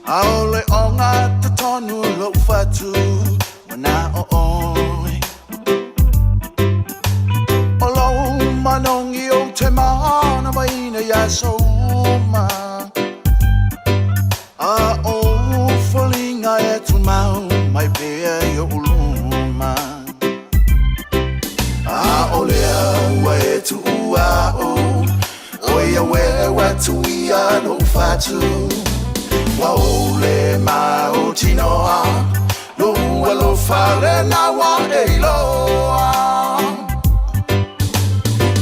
Aole onga te tonu lo fatu wana oi Olo manongi o te mana maina ya soma A o folinga e tu mau mai pea yo uluma A olea wa e tu ua o Oia we tu ia no fatu Waole mau tinoa Lua lo fale na wa eiloa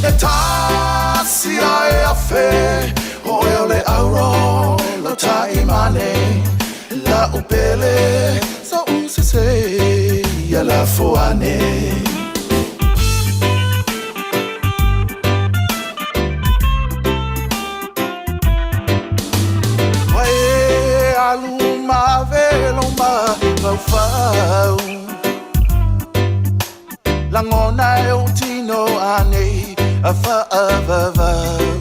E tasi ai a fe Oeole auro lo taimane La upele so usese Ya la foane Aluma veloma fau Langona e o tino ane a fa avavau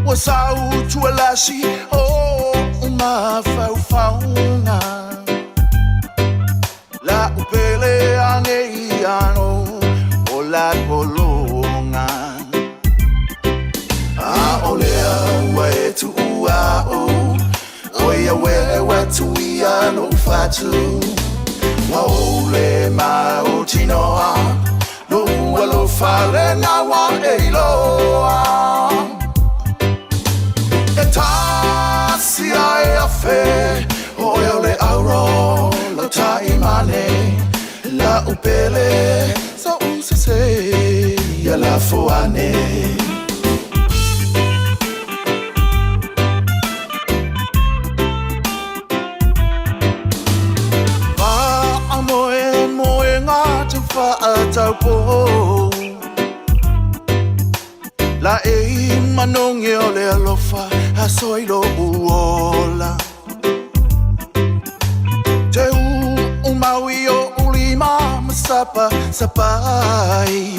Wasau tualashi o uma fau fauna La upele ane ano o la polonga A olea wa e tu ua o Oia we tu ia no fatu Waole mau tinoa No alo fale na wa eiloa E tasi ai a fe Oeole auro lo taimane La upele so usese ia la foane Tau po La e manonge o le alofa A soilo uola Te u maui o ulima Masapa sapai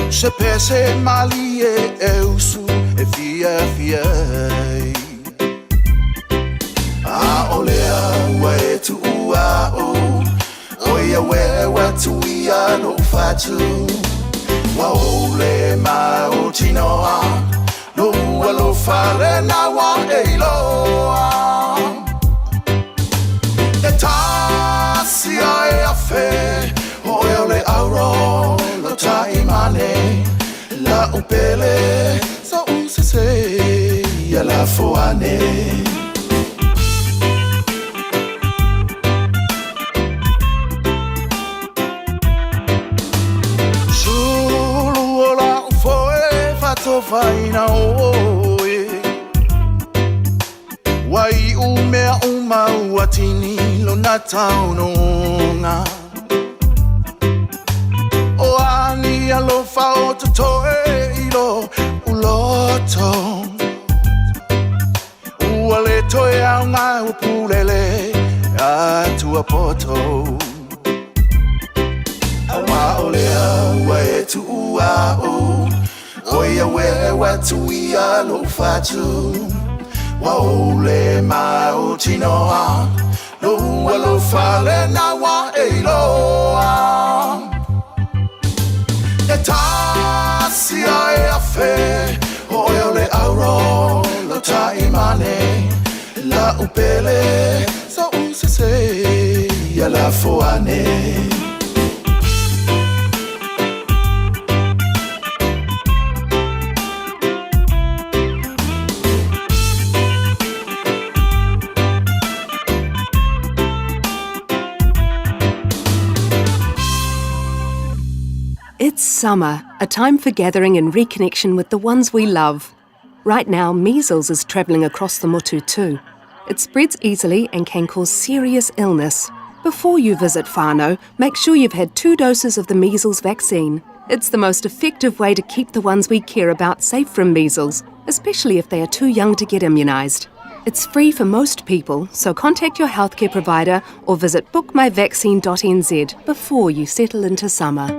Se pese mali e usu E fiafia A olea wa e tu ua o Oia we tu ia no fatu Waole mau tinoa No alo fale na wa eiloa E tasi ai a fe Oeole auro lo taimane La upele so usese ia la foane Faina oe Wai umea watini lo na taunonga O ani alofa o totoe ilo uloto Uale toe au ngai upulele atua poto Awa olea wa etu ua o Oia we tu ia lo fatu Waole mau tinoa No alo fale na wa eiloa E tasi ai a fe Oeole auro lo taimane La upele so usese ia la foane
summer, a time for gathering and reconnection with the ones we love. Right now, measles is travelling across the motu too. It spreads easily and can cause serious illness. Before you visit whānau, make sure you've had 2 doses of the measles vaccine. It's the most effective way to keep the ones we care about safe from measles, especially if they are too young to get immunised. It's free for most people, so contact your healthcare provider or visit bookmyvaccine.nz before you settle into summer.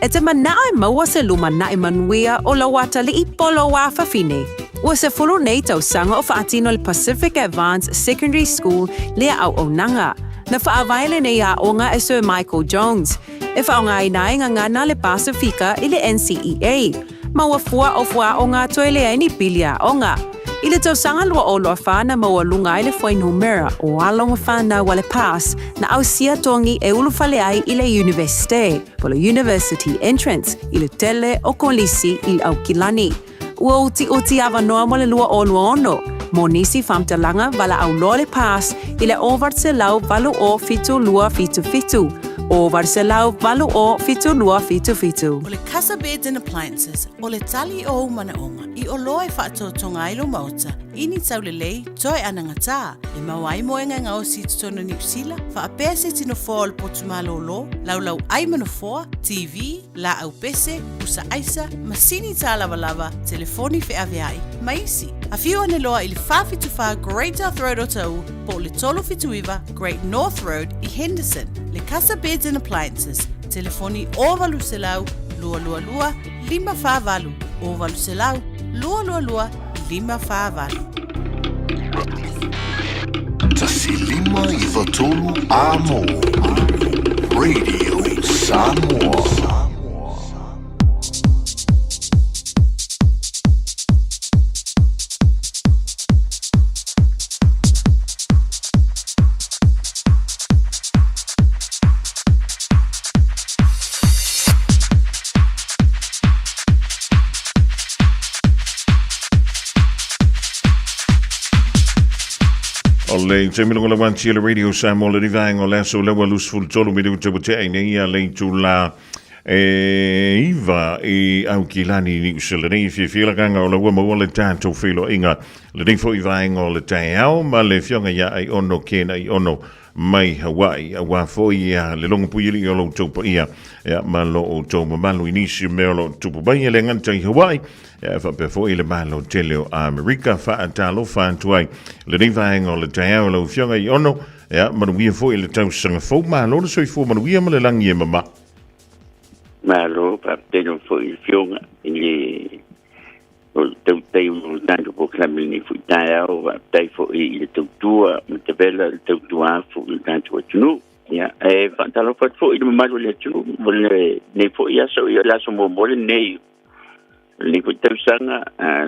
E te manae maua se luma nae manuia o la wata li I polo wa whawhine. Ua se fulu nei tau sanga o whaatino le Pacific Advanced Secondary School lea au o nanga. Na whaawaile nei a onga e Sir Michael Jones. E whaonga I nae ngana le Pasifika I le NCEA. Maua fua o fua o ngā toe lea ni pilia onga. I le tau sanga lua o loa whana maua lunga I le whainumera o alonga whana wale pass na au sia tongi e ulufale ai I le universite, po le university entrance, I le tele o kolisi I au kilani. Ua uti awa noa mo le lua o luono, mo nisi whamtalanga wala au loa le pass I le ovart se lau valu o fitu lua fitu fitu. O Varselau valu o fitu lua fitu fitu.
O le Casa Beds and Appliances, o le tali o manaonga, I o loa e whaatotonga ilo mauta, ini tau le lei, toi anangata, le mawai moenga ngā o si tutono New Zealand, wha apea se tino fōa le potumalo lo, lau ai manafoa, TV, la au pese, usa aisa, masini tā lava, telefoni Fiafia, maisi. A fiu ane loa I le whawhituwha Great North Road o tau, po le tolo fituiva Great North Road I Henderson, le Casa Beds and Appliances, telefoni o valu se lau, lua, lima whāwalu, o valu se lau, lua, lima whāwalu.
Tasi lima I watolu amo. Radio Samoa.
Le te milongo la wanti le radio Samoa le rivang o laso lewa lusful tolu midu te bute nei a le tu la iva I au kilani ni usele nei Fiafia kanga o la wama o le tato filo inga le nei fo ivang o le Taeao ma le fionga ya ai ono kena I ono mai Hawaii a wa fo ia le longo puili o lo topa ia ya malo o toma Malu inisi melo tupu bai le nganta I Hawaii fa pe fo ile malo tele o America fa atalo fa tuai le nei vaeng o le Taeao lo fionga I ono ya manuia fo ile tau sanga fo malo le soi fo manuia ma le langi e mama
malo pa teno fo I fionga ile o tau tei o tanto po klamini fu Taeao va tai fo I le tau tua ma te vela le tau tua fu le tanto tunu ya e fa talo fa fo ile malo le tunu le ne fo ia so ia la so mo le nei le ko tau sanga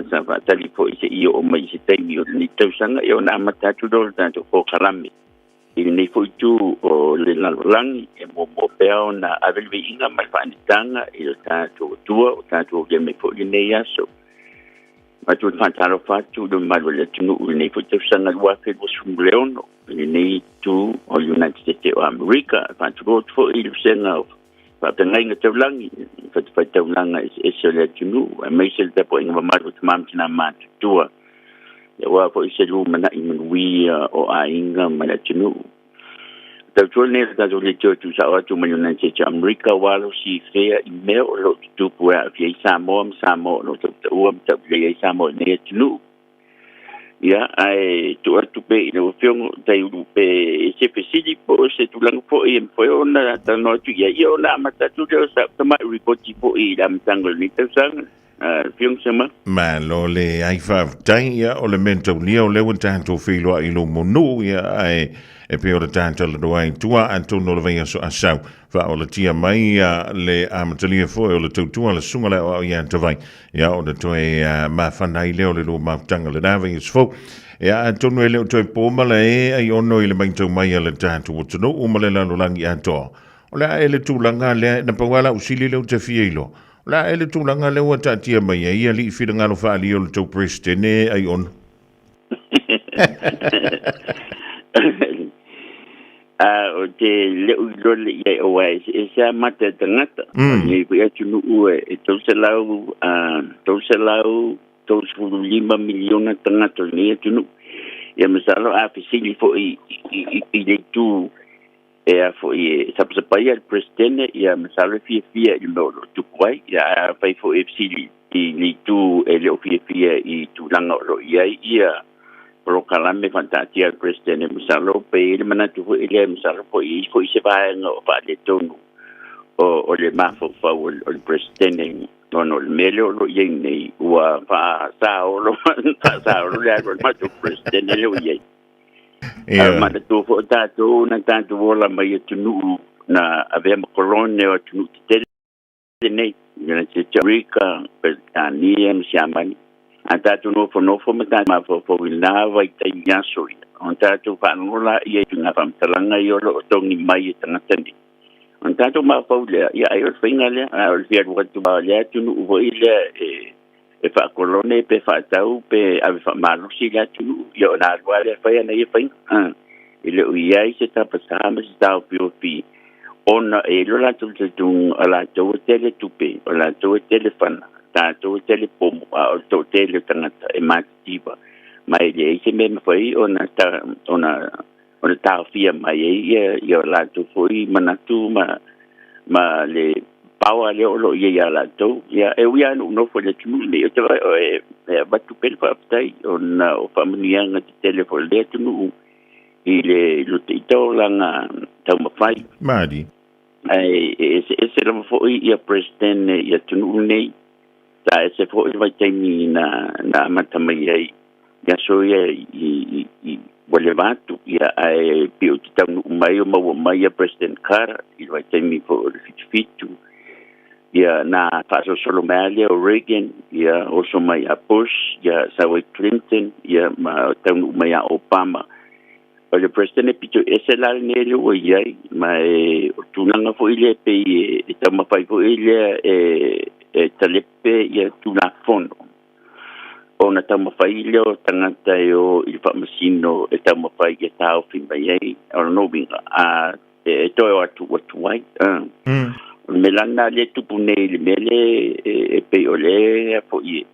sa va tali fo I se io o mai se tei io ni tau sanga io na mata tu do tanto fo karami il ne fo tu o le langi e mo peo na avelvi inga mai fa ni tanga il tanto tua o tanto che me fo nei aso ma tu tantaro fatto do malo le tunu nei fo tau sanga wa fe bo sumleono nei tu o United States of America fatto fo il senga fa tengai nga taulangi fa taulanga e se le tunu mai se te po inga maru tamam tina mat tua ya wa po se lu mana in wi o a inga mana tunu tau tol ne ta zo le tu sa wa tu manu nan se America walo si fea I me o lo tu po a fi Samoa lo tu o ta le Samoa ne tunu ya ai tu pe no fiong tai pe se pesidi po se tu lang po I po ona ta no tu ya io na mata tu sa ta report po I dam tangle ni ta sang fiong sama
ma lo le ai fa tai ya o le mento ni o le tanto filo I lo monu ya ai e pe o le tanto le doai tua anto no le vai so asau fa o le tia mai le amatalia fo o le tutua le sunga le o ia te vai ya o le toe ma fanai le o le lo ma tanga le nave is fo ya anto no le toe po mala e ai ono I le mai tau mai le tanto o tino o male la no langi ato o le ele tulanga le na pawala usili le te fielo la ele tulanga le o tatia mai ia li fidanga lo fa li o le tau prestene ai ono
o te leo lole ia o ai e sa mata tangata ni ku atu no e tau se lau tau se 5 miliona tangata ni atu no ia masalo a fisili fo i le tu e a fo i sapsapai al presidente ia masalo Fiafia i mo tu kwai ia fai fo e fisili i le tu e le Fiafia i tu langa lo ia pro kalame fantati al presidente musalo pe il manatu ile musalo poi se va no fa le tonu o le mafo fa o il presidente no il meglio lo yeni wa fa sa o lo le al matu presidente lo yeni ma tu fo tato na tanto vola mai tunu na avemo colonne o tunu tele nei na se rica per anni siamani Antatu no fo mata ma fo wina vai tai nyaso antatu fa nola ia tunga pam talanga yo lo tongi mai tanga tendi antatu ma fo le ia ai finga le al fiat watu ba le tunu vo ile e fa kolone pe fa tau pe ave fa malu si la tunu yo na wale fa na ia fin ile ia se ta pasa ma sta fi ona e lo la tu ala tu tele tupe ala tu telefona tato telepomo o to tele tangata e mativa mai le se me foi ona Taeao mai ia la tu foi manatu ma le pawa le o ia la tu ia e ia no foi le tu le te e batu pel pa tai ona o familia nga telefone le tu ile lo tito langa tau mafai
Madi
se lo foi ia president ia tu nei ta se fo vai temi na mata mai ai ya so i volevatu ya ai piu titau mai o mai ya president Carter i vai temi fo fitu ya na faso solo mai o Reagan ya also mai a Bush ya Samoa Clinton ya ma tau mai a Obama o le president pitu ese la nele o ai mai o tunanga fo ile pe e tama pai fo ile e talepe ia tuna fono ona tama faile o tangata o il famasino e tama fai e tau fimbai ai ona no binga e toi atu wai melana le tupune le mele e pe ole fo i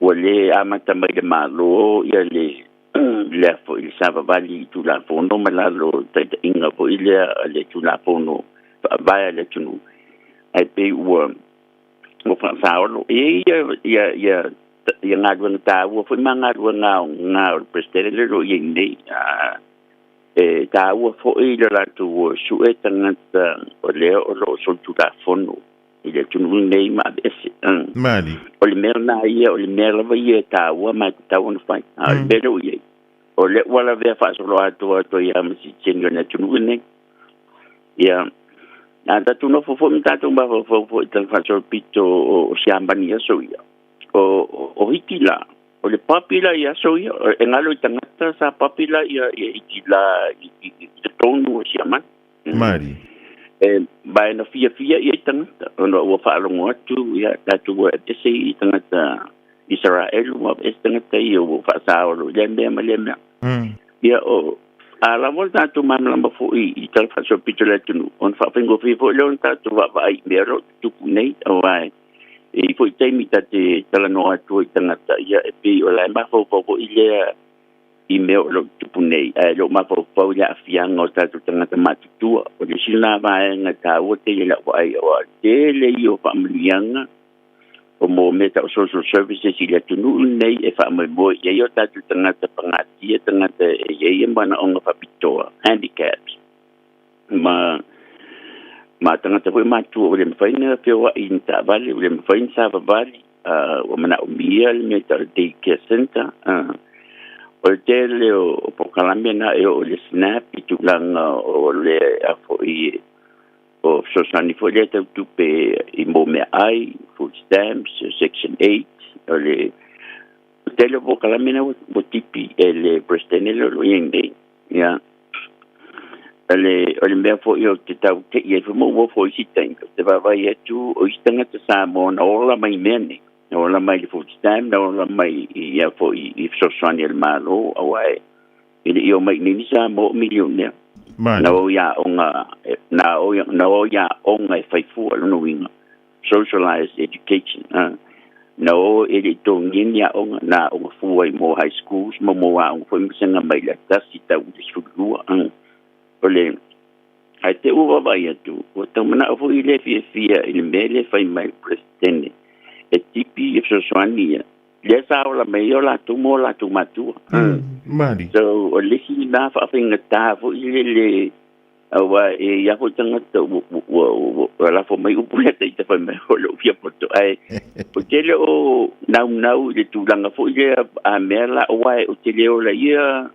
ole amata mai le malo ia le fo il sava vali tu la fono malalo inga fo ile le tu la fono vai le tunu ai pe mo fa saolo ia ngadwan tawo fo mangadwa nga presidente lo yindi e tawo fo ile la tu su etangata ole o lo so tu la fono ile tu nei ma ese
Mali
ole merna ia ole merla ia tawo ma tawo no fai belo ia ole wala ve fa so lo ato ia msi chengo na tu nei ia Anda tu no fo mtato ba fo tan faccio pito o siambania soia. O hitila. O le papila ia soia. Engalo tangata sa papila ia hitila i tonu o siaman.
Mari.
Ba na Fiafia ia tangata. Ono o fa longo atu ia tatu te sei tangata Israel mo tangata ia o fa saolo lembe malema. Ia o la volta tu mamla ma fu I tal faccio piccolo tu on fa fingo fo le on ta tu va vai mero tu nei o vai e foi temi tate tala no atu tangata ia e pi o la ma fo ile I meo lo tu nei lo ma fo ia fianga o ta tu tangata ma tu o le sina vai nga ta o te la vai o te le io familianga o mo meta o social services I le tunu nei e fa mo ia yo ta tu tangata pangati tangata e mana onga fa pitoa handicaps ma tangata foi matu o le faina pe wa inta vale o le faina sa vale o mana o mia le meta de care center o tele o pokalame na o le snap tu langa o le afo I o sosani foleta tu pe I mo me ai food stamps section 8 o le tele pokalame na o tipi ele prestenelo lo yende ya ole me fo yo te tau te ye fo mo fo si tengo te va vai tu o istanga te Samoa na ola mai mene ola mai le food stamp na ola mai ya fo I sosani el malo awai ile yo mai ni Samoa milionaire
Mani.
Na o ia onga e whaifua luna winga. Socialized education. Na o e le tōngini a onga na onga fuai mo high schools, mo a onga fuai misenga mai la tasi tau le sulua. O le, ai te uwa vai atu, o tau mana o fui le Fiafia i le mele whai mai presidente. E tipi e sosoani ia. Le sa o la mei o la tu mo la tu matua.
Mani.
So o le si na whawhinga tā fo i le awa e ia fo tangata la fo mai upuleta i te whai mai o le upia poto. Ai, o te le o nau le tūlanga fo i le a mea la o wai o te le o la ia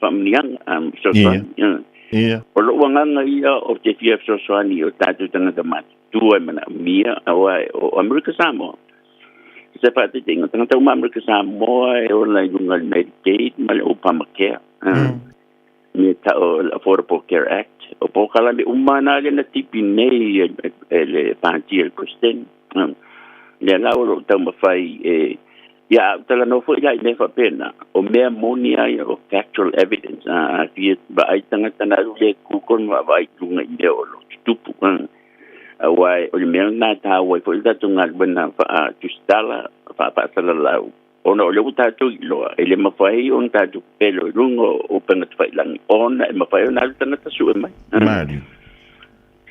whamnianga sosoani. O lo wanganga ia o te fia sosoani o tātou tangata mati. Tua mana mia awa o Amerika Samoa. Se fa te tinga tanga tau Amerika Samoa e o la lunga Medicaid ma le Obamacare. Me ta o Affordable Care Act. O po kala me umana le na tipi nei le panti el Kristen. Le la o tau mawhai e ia tala no fo ia i me fa pena. O mea moni ai o factual evidence. Fia ba ai tanga tana le kukon wa vai lunga i leo lo tupu. Wai o le mea nā tā wai fo i tatu ngā wana wha tustala wha pātala lau. Ona o leu tātou i loa. E le mawhai o nā tātou pelo i rungo o penga tu whailangi. Ona e mawhai o nā tanga tasu e mai.
Mari.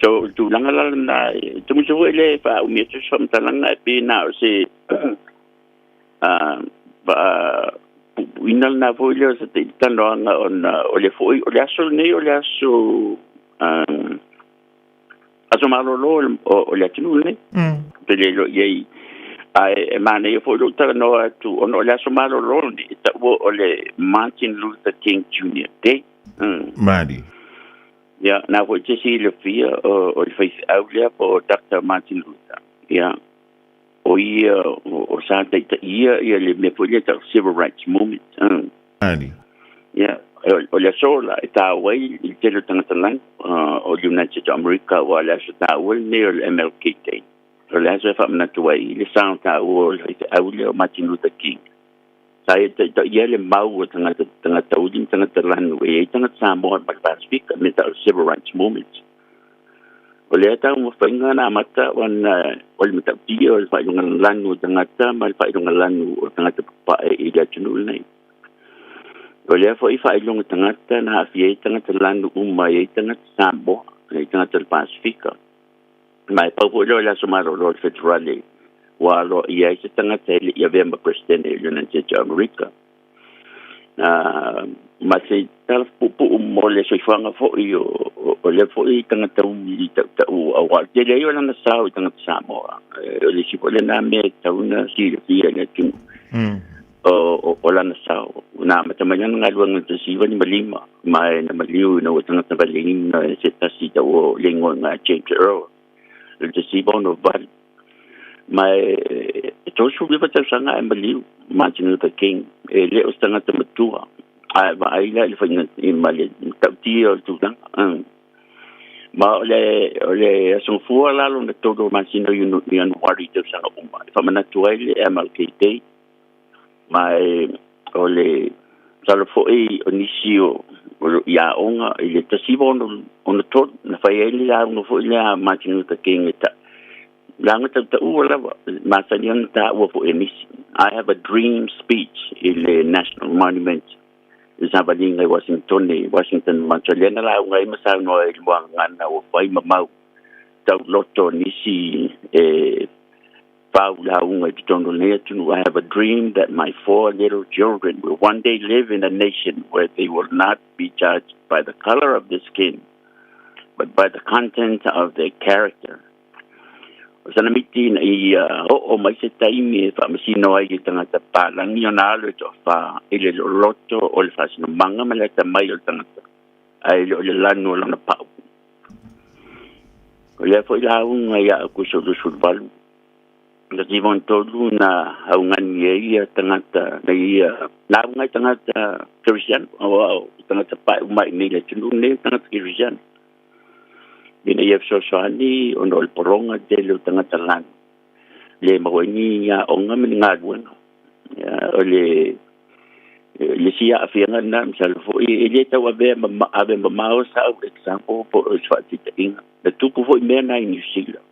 So tu langa lala nā e tumu se hoi le wha umia tu samtalanga e pēnā o se inal nā fo i leo sa te tanoanga o le fo i o le aso nei o le aso aso malolo o le atinu ne te le lo yei ai mane yo fo lo tala no tu ono le aso malolo ni ta o le Martin Luther King Jr. Day
Mari
ya na fo te si le fia o le face outlet po Dr. Martin Luther ya o ia o sa te ia le me fo le civil rights movement
Mari
ya o le sola e tā wai i te lo tangata lang o United States of America o le aso tā wai ne o le MLK Day. O le aso e whamanatu wai i le sāng tā o le aule o Martin Luther King. Sa e ta ia le mau o tangata ulim tangata lanu e tangata Samoa ma le Pacifica me ta o civil rights movement. O le ata mo whainga na amata o le matautia o le whainga lanu o tangata ma le whainga lanu o tangata pae i le atunu nei. O lea fo i whailonga tangata na hawhia i tangata lanu umai i tangata Samoa, i tangata Pacifica. Mai paupo leo la somaro lo federale, wa lo ia i se tangata ili i avema presidente i United States of America. Ma se tala pupu mo le soifanga fo i o le fo i tangata umi tau awa. Te leo i lana sao i tangata Samoa. O le sipo le na me tauna si le fia le tungu. O lana sao. Na matamanya nga luang ng siwa ni malima. Mai na maliw na watang at nabalingin na se tasi daw o lingon nga James Earl. Le siwa no bal. Mai ito suwi pa sa nga maliw. Martin Luther King. Le ustang at matua. Ay la ilifang mali. Tauti o tulang. Ma ole asong fuwa lalo na todo masino yun wari daw sa umma. Famanatuay le MLK Day. Mai ole salo foi onisio ya onga ile tasibo on tot na faili la no foi la Martin Luther King ta langa ta uala masanian ta wo fo emisi. I have a dream speech in the National Monument Zabalinga Washington Montreal la ngai masa no e luanga o fai mamau ta loto nisi I have a dream that my 4 little children will one day live in a nation where they will not be judged by the color of their skin, but by the content of their character. Sana miti na mai se taimi fa masino ai tangata pa lang yon alo to fa ile loto o le fasino manga malata mai o tangata ai le lanu lang na pa. O le foi la un ya ku so do survalu. Kasi von tolu na haungan ia tangata na ia na ngai tangata Christian o tangata pa mai ni le tunu ne tangata Christian ina ia sosoani o no poronga de lo tangata lan le mawani ya onga min ngadwan o le le sia afianga na msal fo le tau ave mamao sa example po swati inga le tupu fo me na New Zealand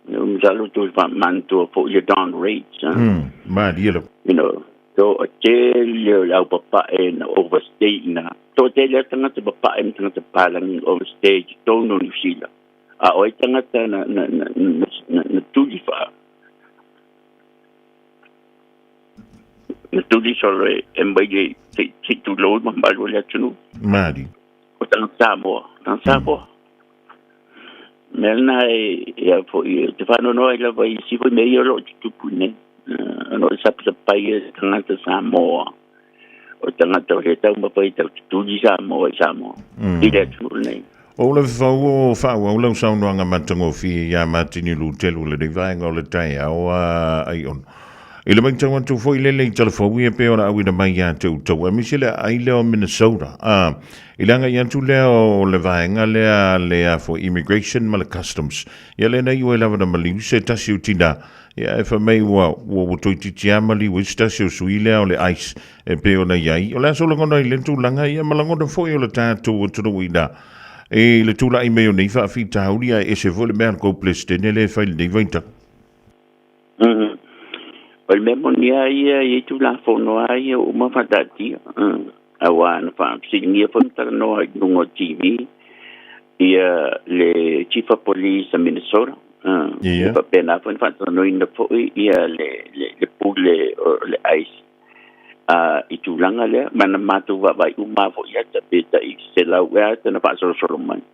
msal tu manto fo le down rates
ma dielo
so a tell la papa en overstay na to tell tanga te papa en tanga te palang overstay to no New Zealand a oi tanga na tulifa tu di solo embaye si tu lo mamalo le tunu
mari
o tan Samoa melna ya fo te fano no ila vai si fo meio lo tu pune no sa pai tanga Samoa o tanga to he tau ma pai tu di Samoa ile tunu nei
o le fa o le sound nga matango fi ya matini lu telu le divine o le Taeao ai on ile mai tau tu foi le telefoni e pe ona au ina mai ya tu mi sile ai le o Minnesota ilanga ya tu le o le vaenga le for immigration mal customs ya le na you lava na mali se tasi utina ya fa mai wa to ti jamali which tasi suile o le ice e pe ona yai o la so ngona ile tu langa ya malango de foi o le ta tu tu wida e le tu la i me o nei fa fita ulia e se vole mer ko plestene le fa le venta
Ol memoria ia tu la fono ai o ma fatati awan fa signia fonta no no TV ia le chief of police in Minnesota pa pena fon fa no in the ia le pule le ice itu langa le mana matu va vai uma fo ia ta beta i se la wa ta na fa so man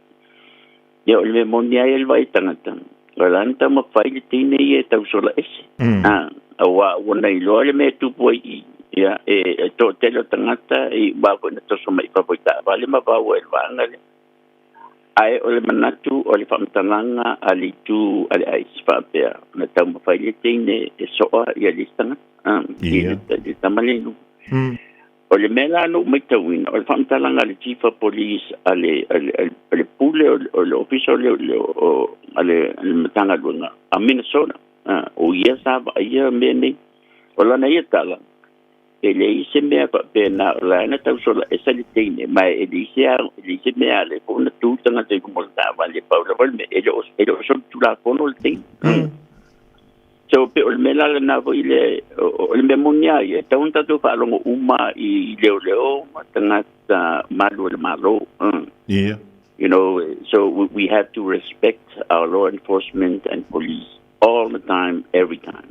ia ol memoria il vai tanatan galanta ma fai tine ia ta so la ese awa wona I lo le me tu poi ia e to telo tangata I ba ko na to so mai pa poita vale ma ba wel vanga le ai o le manatu o le famtalanga ali tu ali ai spa pe na tam fa ile tine e so ia listanga ia de tamalenu o le mela no mai tawin o le famtalanga ali chief of police ale pule o le official o ale matanga luna a Minnesota o ia sava ia meni o lana ia tala ele ise mea pa pena la na tau sola esa le teine mai elise mea le pona tu tanga te kumolta vale paula volme ele so tu la kono le teine so pe o mela la na ile o le memonia ia tau tatu fa longo uma I leo tanga malu le malo
yeah
so we have to respect our law enforcement and police all the time, every time,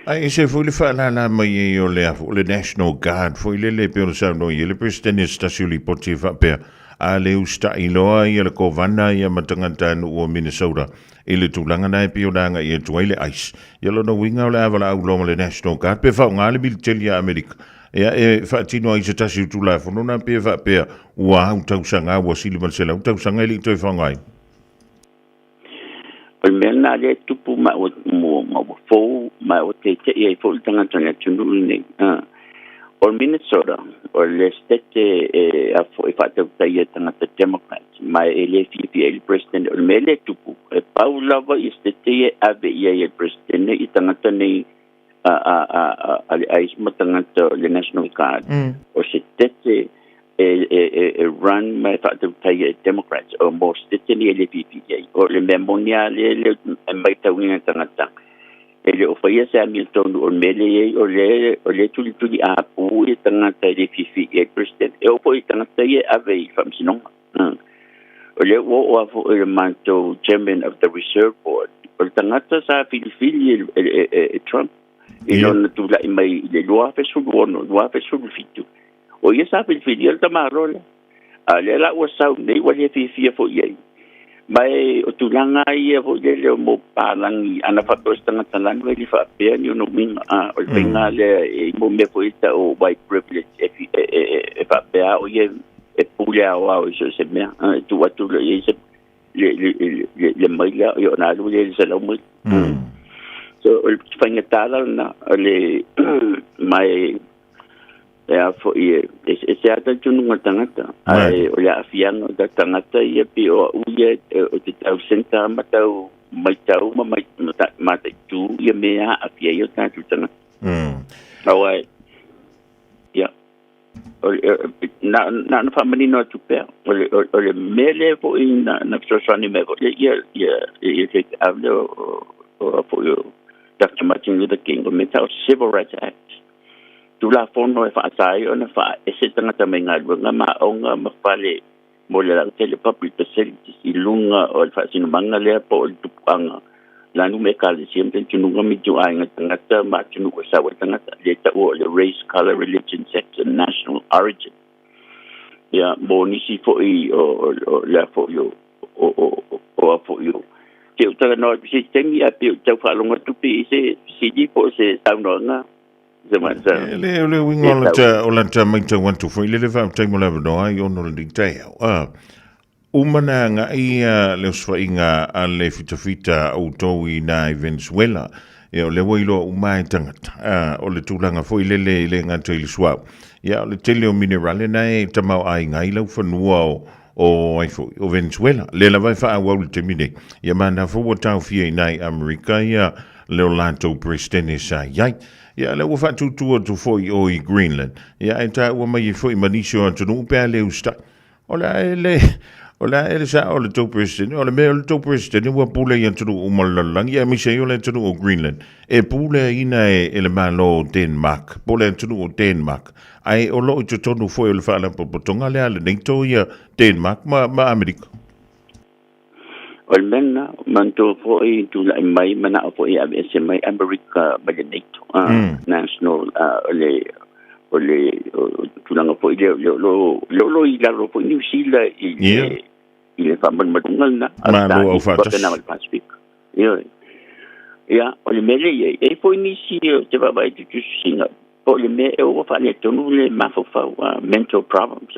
Ai se foi le fa la mai o le National Guard foi le pe o sa no le presidente stasuli poti fa pe a le usta I loa I le kovana I matangata no o Minnesota le tulanga na pe o danga I tuile ice lo no winga le avala au lo le National Guard pe fa ngale military America e fa tino I se tasi tu la fo na pe fa pe wa u tau sanga wa sili marsela u tau sanga le toi fa ngai
o mena le tupu ma o fo ma o te ia fo tanga tanga tunu nei o Minnesota o le state a fo fa te ia tanga te Democrats ma ele Fiafia el president o mele tupu Paula va state ave ia el president I tanga nei ali ais matanga le National Guard o state run my father pay Democrats or most destiny LPP or le memoria le mai tawina tangata ele o fai sa Hamilton o mele o le tuli a pu tangata LPP president e o foi tangata ye ave fam sinon o le o fo le manto chairman of the reserve board o tangata sa fili Trump non tu la mai le lo fa sul buono lo fa sul fitu o ia sa filial tamarola ale la o sa nei wa le Fiafia fo ia mai o tulanga ia fo le mo palang ana fa tostanga talang le fa pe ni no min o venga le mo me fo ita o white privilege e fa pe o ia e pula o so se me tu wa tu le le mai la yo na lu le se lo mo so o fangatala na le mai for ye se ata tunu tangata ai o ya fiano da tangata ye pi o ye o te tau senta matau mai tau mai tu ye mea a fia yo ta tu tanga awai ya na family no tu pe ole mele po in na sosani me ko ye take avlo for you Dr. Martin Luther King mental civil rights act tu la fono e fa sai ona fa e se tanga tamai nga ma onga ma pale mo le tele public facilities ilunga o fa sino manga le po tu panga la nu me kali siempre tu nunga mi tu ai nga tanga ma tu nu sa wa tanga le ta o le race color religion sex and national origin ya bonisi fo I o la fo yo o fo yo ke o tanga no si temi a pe o fa longa tu pe se si di po se sa no nga
le winga o la ta mai ta want to for le fa ta mo la no ai ono le Taeao umana nga ia le swainga a le fitafita o toi na Venezuela e o le wailo umai tangata o le tulanga foi le ngata i swap ya le tele o minerale na e tamau ai ngai lau fanua o ai foi o Venezuela le la vai fa wa le temine ya mana fo wa tau fie nai America ya le lanto presidente sa ya le wa fa tu foi o I Greenland ya eta wa mai foi manisho to no pe le usta Ola ele sa o le tau president, o le mea o le tau president, ua pule i antunu o malalang, ia misa I o le antunu o Greenland. E pule ina e le malo o Denmark, pule antunu o Denmark. Ai o lo I tonu foi o le whaala popotonga le ale neito ia Denmark, ma Amerika.
O le mena, manto foi tu la mai mana o foi a se mai America ba le neito. National o le tulanga foi lo I la foi New Zealand I fa man madungal na
Malu au fatas
na Pacific ya o le mele e foi ni si te va vai tu singa o le me o fa le tonu le mafofa mental problems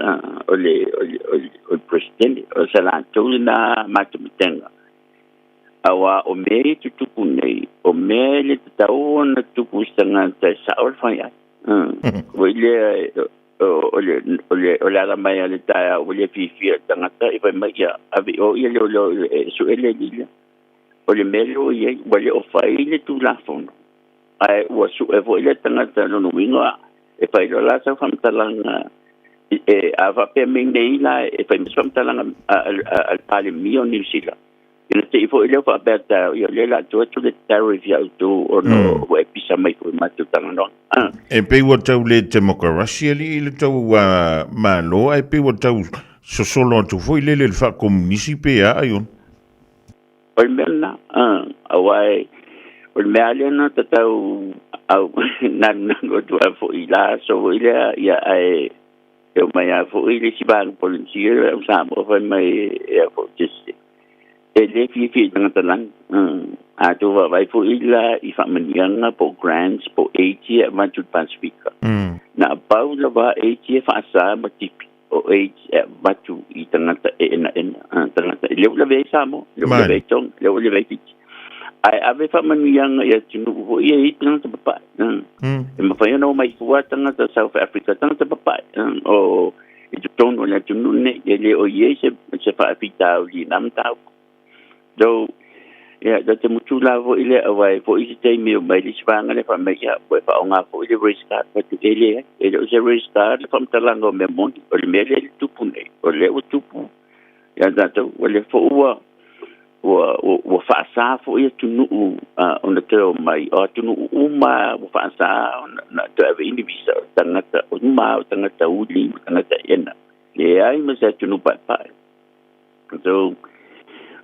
o president o sala tolu na matutenga awa o me tu kunei o me le tau na tu kusanga ta sa o fa ya o le ala mai ale tae o le Fiafia tangata I vai mai ia ave o ia le su ele lila o le melo ia o le ofai le tu la fono ai o su e vo le tangata no winga e fai la sa famtalanga e ava pe menge ila e fai famtalanga al pale mio New Zealand ina te I foi le fa aberta ia le la tu le tariff ia tu o no o episa mai foi matu tanga no
e pe ua tau le democracia li le tau malo e pe ua tau sosolo atu foi le fa komunisi pe ai on
o le mena awai o le mea lena tatau au nanango tu a foi la so ile ia ai eu mai a foi le sibang policia o samo foi mai e foi just ele fifi tanga lang a tu vai foi la I fa manianga po grants po 80 Malu Pacific na paula va 80 fa sa matipi o 8 Malu I tanga tanga le la ve samo le ve tong le ve ai ave fa manianga ia tunu ho ia I tanga papa e ma fa no mai fu tanga ta South Africa tanga papa o I tonu le tunu ne le o ye se fa pita o li nam tau do ya da te mutu lavo ile awai fo I te mi mai li spanga le fa mai ya po fa onga fo ile race card pa tu ele o se race card le fam talango me mon o le mele tu pune o le o tu pu ya da to o le fo o fa sa fo ia tu nu on te mai o tu nu uma o fa sa na to ave ini visa tangata o ma tangata uli tangata ena le ai ma sa tu nu pa so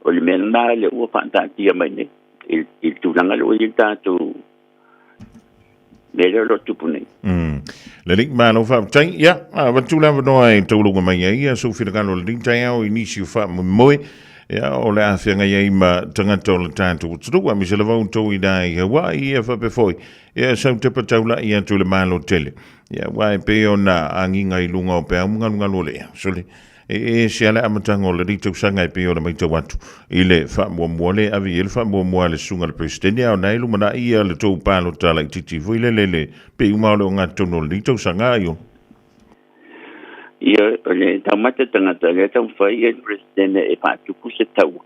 o le mena le ua whantatia mai ne I tūranga lo I tātou le lo tupu nei
le ling malo fa tai ya wa tula no ai tolu mai ia so fina kalo le ling Taeao inisio fa moi ya o le afenga ia ma tanga tolu tātou tru wa mi se lava un to I dai wa ia fa pe foi ya so te pataula ia tu le malo tele ya wa pe ona anginga I lunga o pe amunga lo le so le e se ala amatanga o le rito sanga I pe o le mai tau atu I le wha mua le avi ele wha mua le sunga le presidente au nailu mana ia le tau palo tala I titi fui le pe umao le o ngā tono le rito sanga ai o
ia le taumata tangata le tau whai e presidente e pātuku se tau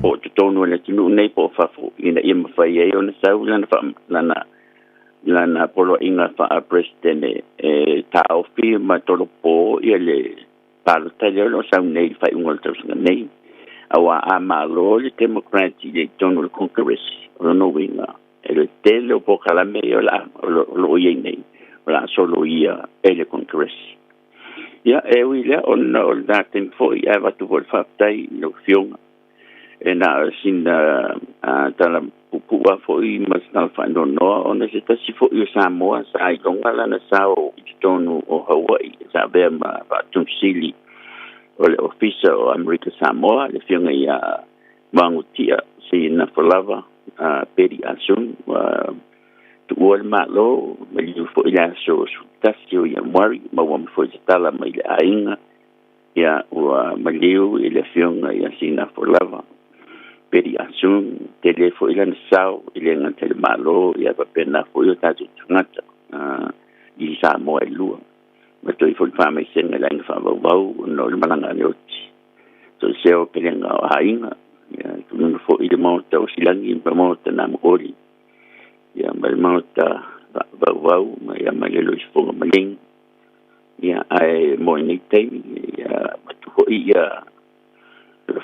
o te tono le tunu nei po whafo ina ia mawhai e o na sau lana lana polo inga fa presidente Taeao fi ma tolo po ile palo tele lo sa nei fa un altro nei awa amalo le democrati de Donald Congress no winga el tele po kala me la lo nei la solo ia ele Congress ya wile on daten fo ia va tu vol fa tai no fiong na sin tala pupua fo i mas na fa no ona se ta si fo i Samoa sa i longa la na sao i tonu o Hawaii sa be ma va tu sili o le ofisa o America Samoa le fiong ia mangutia si na falava peri asun tu ol malo me li fo ila so tasio ia mari ma wa fo tala mai le ainga ia o maliu ile fiong ia sina falava peri asun telefo ila sao ile nga tele malo ia pa pena fo yo tatu ngata i Samoa lua ma toi fo fa mai sen la nga fa bau no le malanga le oti so seo pelenga ainga ia tu fo ile mo ta silangi pa mo ta na mori ia mal mo ta bau ma ia mai lo fo maling ia ai mo ni te ia ma tu fo ia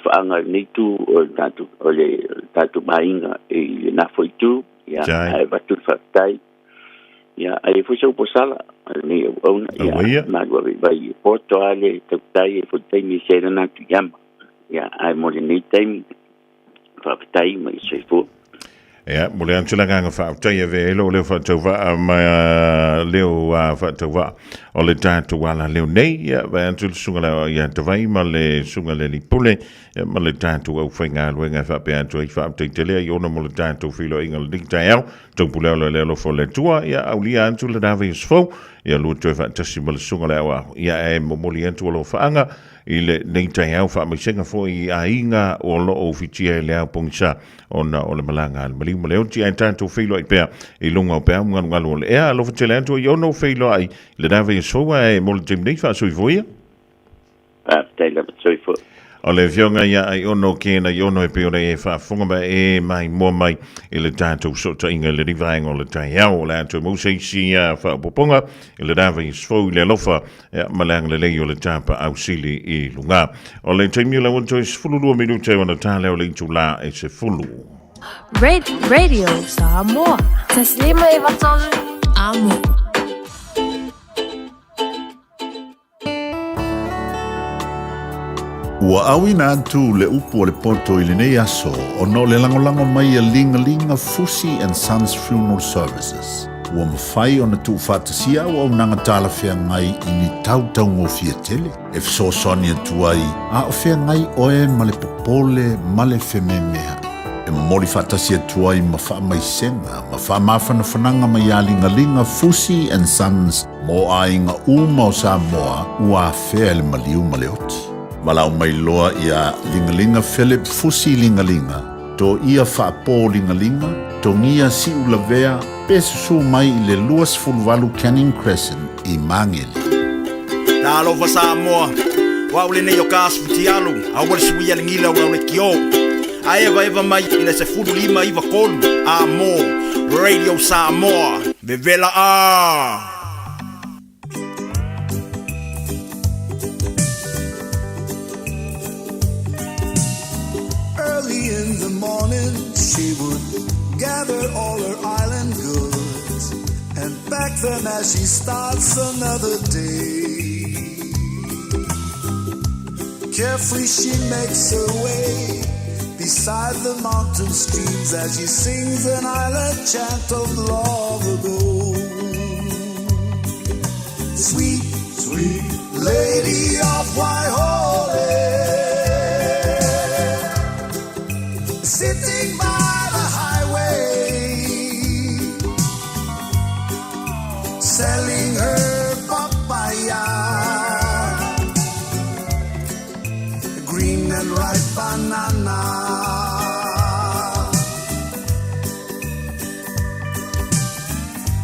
faanga ni tu o tatu mainga e na foi tu ya ai va tu fatai ya ai foi so posala ni ona ya na go vai porto ale tai foi tai mi sera na tu yam ya ai mo ni tai fatai mai se fo
ja, mo le antula nga fa tai ve lo le fa tova ma leo fa tova o le tatu wala leo nei ya va antul sunga la ya tavai ma le sunga le li pule ma le tatu au fenga luenga fa pe antu fa te tele yo no mo le tatu filo ingal dik taeao to pule le lo fo le tua ya au li antu le dave sfo ya lu to fa tasi mo le sunga la wa ya e mo li antu lo fa anga ile nei taeao fa me senga fo i ainga o lo oficia le au pongsa ona o le malanga al mali mo le oti ai tanto filo i pea i lunga o pea ngalo le ea lo fatele antu yo no filo ai le dave so e mo le timni fa so i voia
tele so i fo
o le fionga ia ai ono kena i ono e peore e whaafonga ba e mai mua mai i le tātou sota inga le rivaenga o le Taeao le ato mo seisi a whaapoponga i le dawa i sfou i le alofa ma le ang le lei o le tāpa au sili i lunga. O le taimi la wanto e sfululua minute wana tāle o le itu la e se fulu.
Radio Samoa. Taslima i watolu Amo.
Ua awina atu le upu o le poto i le nei aso o no le langolango mai a linga Fusi and Sons Funeral Services. Ua mawhai o na tu whātasia ua unanga tāla whea ngai i ni tautau ngō fia tele. E fso soni atu ai, a o whea ngai oe ma le popole ma le whememea. E mori whātasia atu ai ma wha mai senga, ma wha mawhana whananga mai a linga Fusi and Sons mo a inga uma o Samoa ua whea le maliu ma le oti. Malau mai loa ia lingalinga Philip Fusi lingalinga. To ia whaapō lingalinga, to ngia si ulavea, pesu mai i le luas fulvalu Canning Crescent i Mangeli.
Nālofa Samoa, waule nei o kāsputi alu, awale suia lingila ura ule kio. A eva mai ina se furu lima iwa kolu, a mo, Radio Samoa, vevela a.
In the morning she would gather all her island goods and pack them as she starts another day. Carefully she makes her way beside the mountain streams as she sings an island chant of long ago. Sweet, sweet lady of Waihole, sitting by the highway, selling her papaya, green and ripe banana.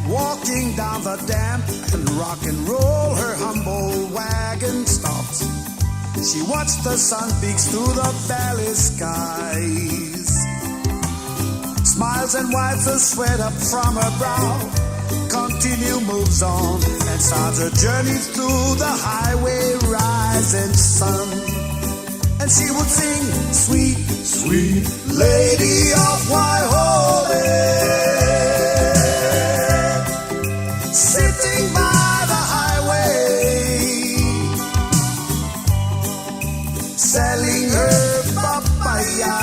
Walking down the damp and rock and roll, her humble wagon stops. She watched the sun peeks through the valley skies, smiles and wipes the sweat up from her brow boots on and start a journey through the highway rising sun. And she would sing, sweet, sweet lady of Waihoe, sitting by the highway, selling her papaya,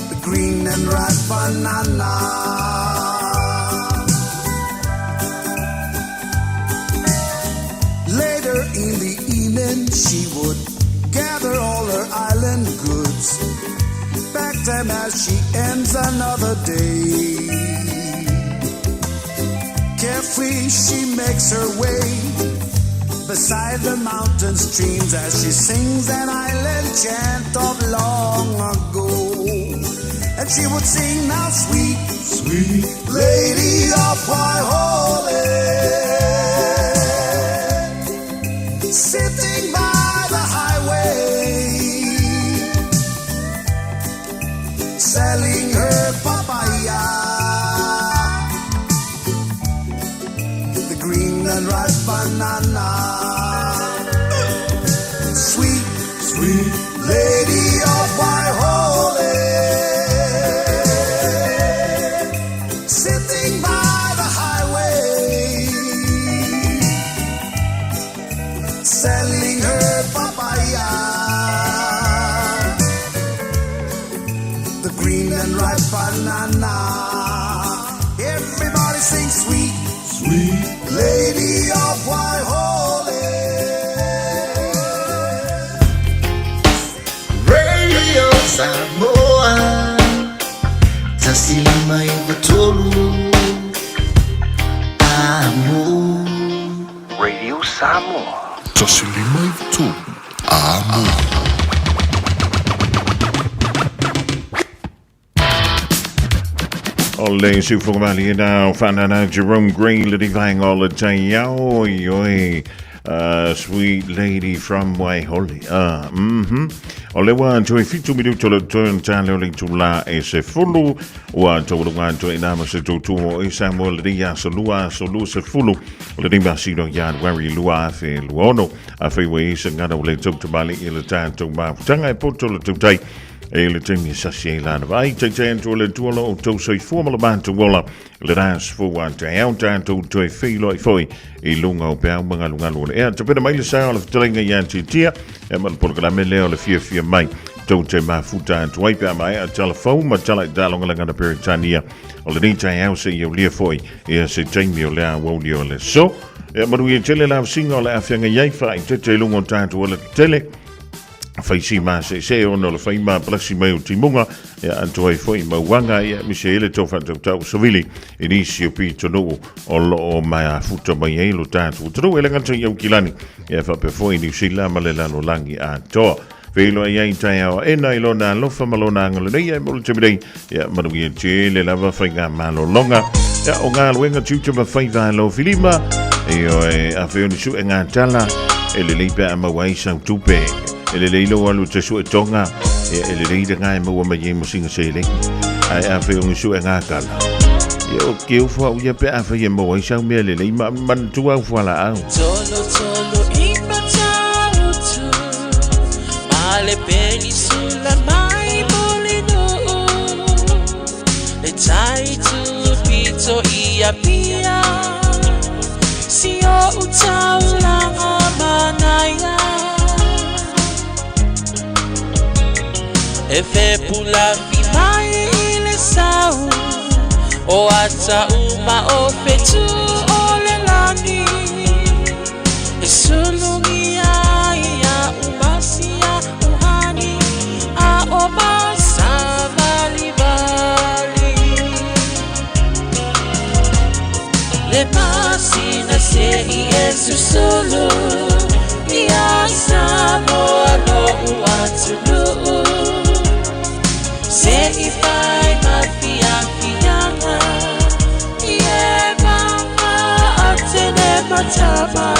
the green and ripe banana. Later in the evening, she would gather all her island goods, pack them as she ends another day. Carefree, she makes her way beside the mountain streams as she sings an island chant of long ago. And she would sing, now sweet, sweet lady of Waihoe, sitting by the highway, selling her papaya, the green and ripe banana. Sweet, sweet lady of Waihoe, sitting by the highway, selling her papaya, the green and ripe banana. Everybody sing sweet, sweet lady of Waihoe.
Radio Samoa, tasilima ivatolu, amo. Radio Samoa.
Tasilima ivatolu, amo.
Ole Sufumali now, Fanana Jerome Green, Liddy Vang, all the Taeao, sweet lady from Waihoe. Ole one to a fitu minuto le turn tally to la e se fulu, one to the one to enama se to Samuel Dia Solua, Solu se fulu, Liddy Basido Yard, Wari Lua, Fe Luono, a freeway, Sangana, le took to Bali, Ilatan to Mount Tanga, Potolo to take. Le temi sassi lana vai te to le tuola o to sei formula bantu wola le ras fu wan te au tanto to e filo e foi e lunga o pea mga lunga luna e te pena mai le sa o le telinga yanti tia e mal programe leo le Fiafia mai to te mafuta to ai pea mai a telefone ma tala dalonga langa na peritania o le ni te au se yo le foi e se temi o le a wodi o le so e maru e tele la singa o le afia ngai fa te lunga o tanto o le tele faisi ma se ono le fai ma plasi mai o timunga ya anto ai foi ma wanga ya Michele to fa to sovili inisio pi to no o lo ma futo mai e lo tanto tro ele nganto yo kilani ya fa pe foi ni sila ma le lano langi a to velo ya Taeao e nai lo na lo fa malona ngalo nei e mo te bidei ya ma wi e le lava fa nga malo longa ya o nga wenga tutu ma fai va lo filima e o a fe ni su nga tala e le leipa ma wai sa tupe ele leilo alu te su tonga ele leida ngai mo ma ye mo singa sele ai a fe un su nga kala yo ke u fa u ye pe a fe ye mo sa me le le man tu au fa la au
Tolo impatautu male peli sulla mai molino le tai tu pito ia pia si o utaula manaya e fe pula mai le sau o ata uma o fetu o le lani e sulungia ia umasia uhani a o basa vali vali le pasina se e su solo ia Samoa no uatulu se ifai mafiafianga ie mama atene matama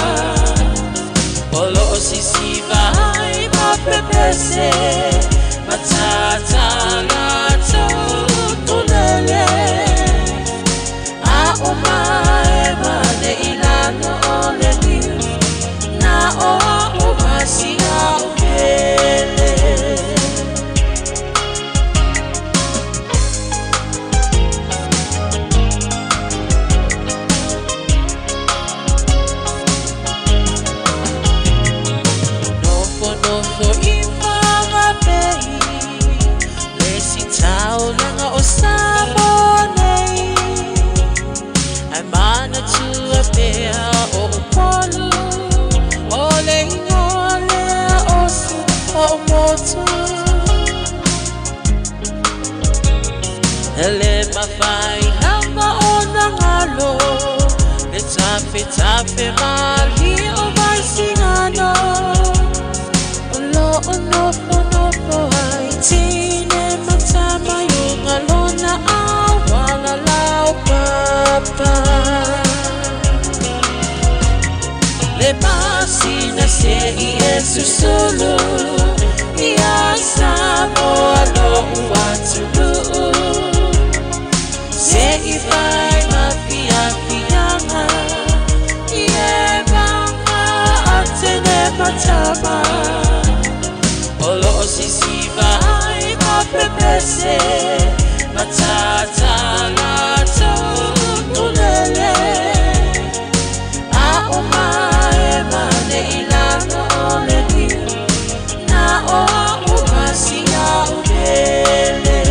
olo sisivai mapepese matata lato tulele fai lama o na ngalo le tape mali o vai singano o nofo ai tine matama yung alona awala lau papa le pasi na se i esu solo ia samo alo uatulu se i vai mafianga ie banga atene matama olo si vai ma prepese matata la tulele a oma mane ilano ole di na o umasia ubele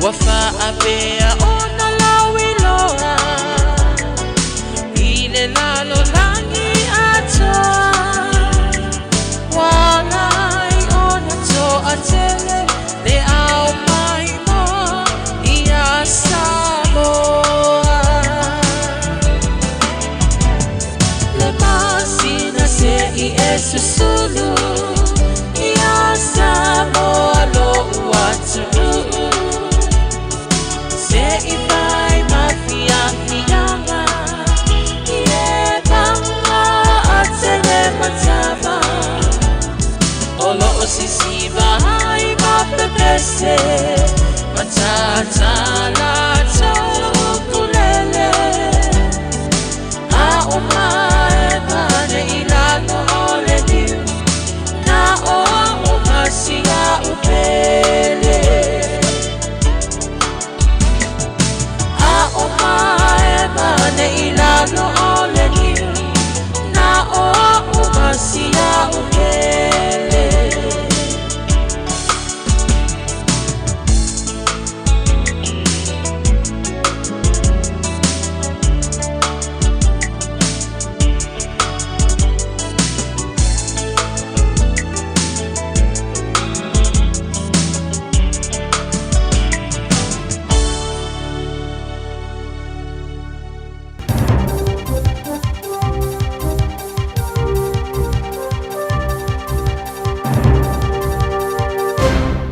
Wafa apea ona lawi loa ile lalo langi atoa walai ona to atele le au mai mo ia Samoa le masina se i esu sulu ia Samoa lo uatulu se vai mafianga ie banga atene matama olo si vai ma prepese matata la tulele a oma mane ilano ole diu na o umasia upele mane ilano ole niu na o umasia ukele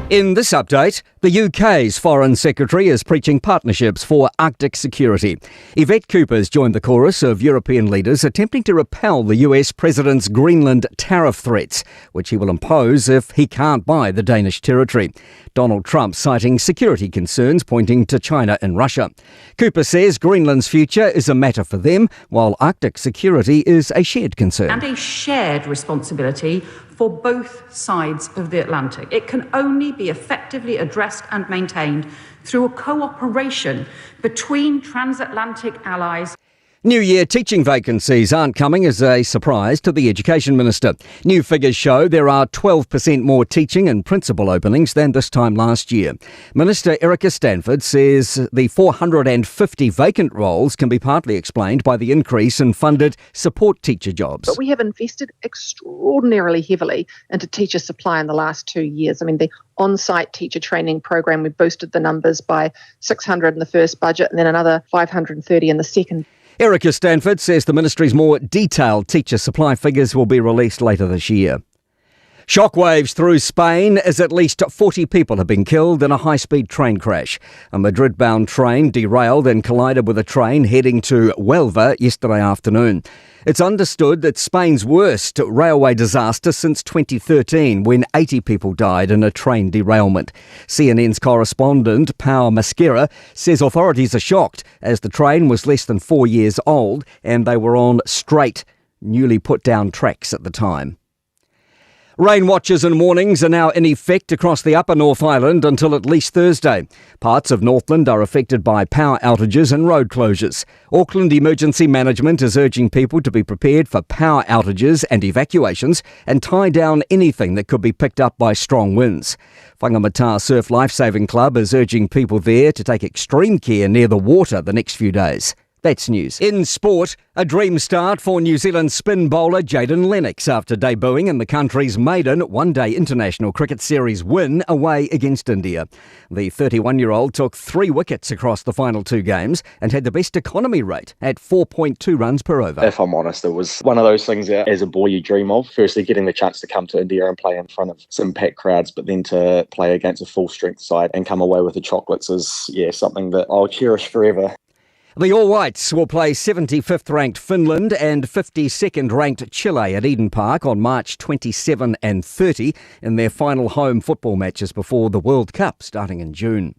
In this update, the UK's Foreign Secretary is preaching partnerships for Arctic security. Yvette Cooper's joined the chorus of European leaders attempting to repel the US President's Greenland tariff threats, which he will impose if he can't buy the Danish territory. Donald Trump citing security concerns pointing to China and Russia. Cooper says Greenland's future is a matter for them, while Arctic security is a shared concern.
And a shared responsibility for both sides of the Atlantic. It can only be effectively addressed and maintained through a cooperation between transatlantic allies.
New Year teaching vacancies aren't coming as a surprise to the Education Minister. New figures show there are 12% more teaching and principal openings than this time last year. Minister Erica Stanford says the 450 vacant roles can be partly explained by the increase in funded support teacher jobs.
But we have invested extraordinarily heavily into teacher supply in the last 2 years. I mean, the on-site teacher training program, we boosted the numbers by 600 in the first budget and then another 530 in the second.
Erica Stanford says the ministry's more detailed teacher supply figures will be released later this year. Shockwaves through Spain as at least 40 people have been killed in a high-speed train crash. A Madrid-bound train derailed and collided with a train heading to Huelva yesterday afternoon. It's understood that Spain's worst railway disaster since 2013, when 80 people died in a train derailment. CNN's correspondent, Pau Masquera, says authorities are shocked as the train was less than 4 years old and they were on straight, newly put down tracks at the time. Rain watches and warnings are now in effect across the upper North Island until at least Thursday. Parts of Northland are affected by power outages and road closures. Auckland Emergency Management is urging people to be prepared for power outages and evacuations and tie down anything that could be picked up by strong winds. Whangamata Surf Lifesaving Club is urging people there to take extreme care near the water the next few days. That's news. In sport, a dream start for New Zealand spin bowler Jayden Lennox after debuting in the country's maiden one-day international cricket series win away against India. The 31-year-old took 3 wickets across the final 2 games and had the best economy rate at 4.2 runs per over.
If I'm honest, it was one of those things that as a boy you dream of. Firstly, getting the chance to come to India and play in front of some packed crowds, but then to play against a full-strength side and come away with the chocolates is, something that I'll cherish forever.
The All Whites will play 75th ranked Finland and 52nd ranked Chile at Eden Park on March 27 and 30 in their final home football matches before the World Cup starting in June.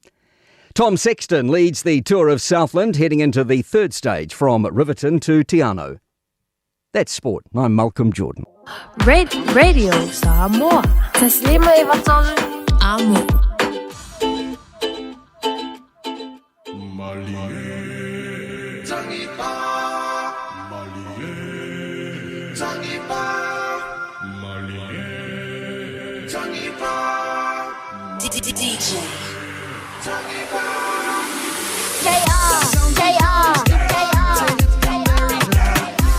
Tom Sexton leads the Tour of Southland heading into the 3rd stage from Riverton to Tiano. That's sport. I'm Malcolm Jordan.
Radio Samoa. Taslima Ivatol Amo.
DJ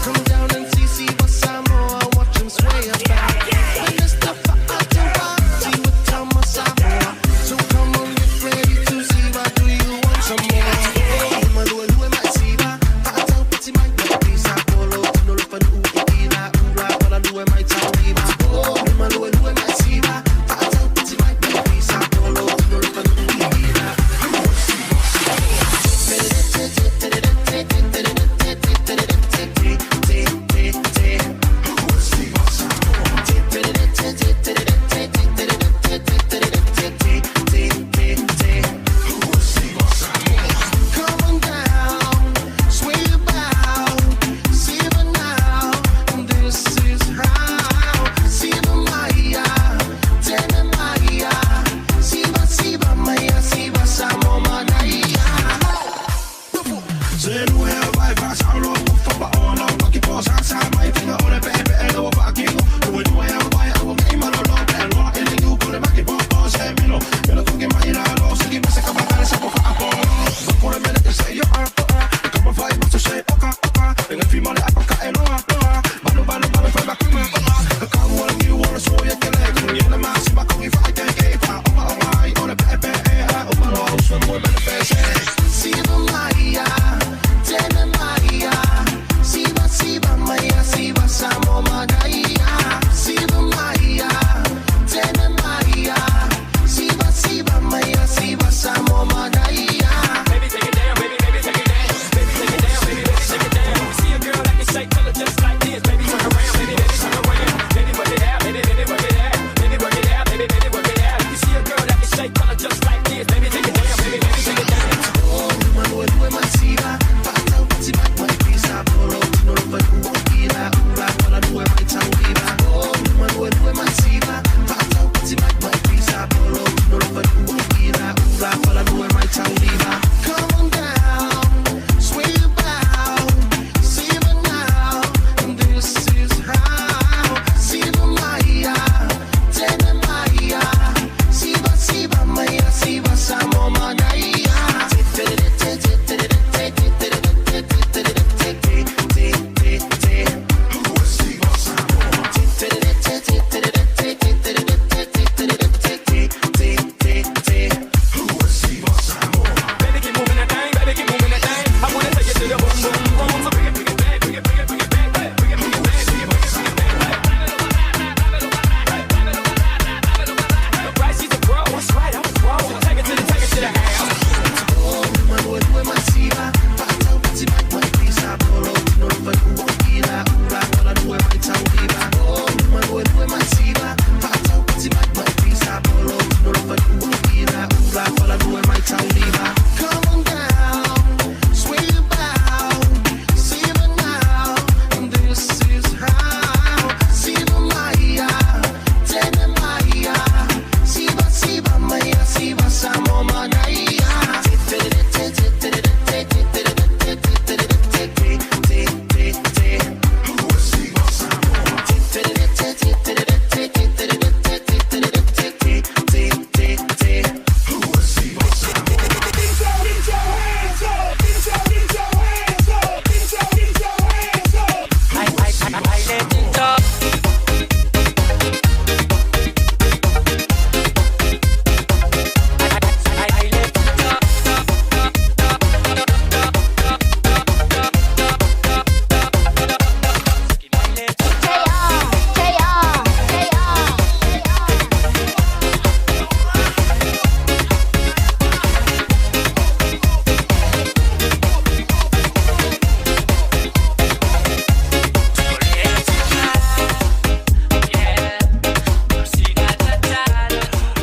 come down and see what Samoa, watch them sway about. And it's the party with Thomas Samoa. So come on, get ready to see what do you want some more. Malu might see what Taeao pati mai pati sa polo no lo fan uikina ura para lu mai tawi ma. Malu might see what Taeao pati mai pati sa polo no lo fan uikina.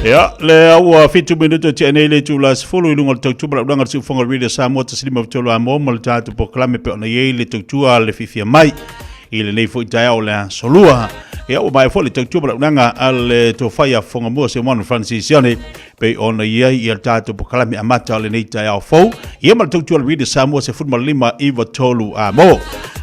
Ya, le au fitu minuto ti ane le tu las folo i lunga tau tubra udanga tu fonga radio Samoa ta silima vitolo a mo mal tatu poklame pe ona ye le tau le Fiafia mai i le nei foi Taeao le solua ya o mai fo le tau tubra udanga al to faya fonga mo se mon francisione pe ona ye i tatu poklame amata le nei Taeao fo ia mal tau radio Samoa se futma lima i vitolo a mo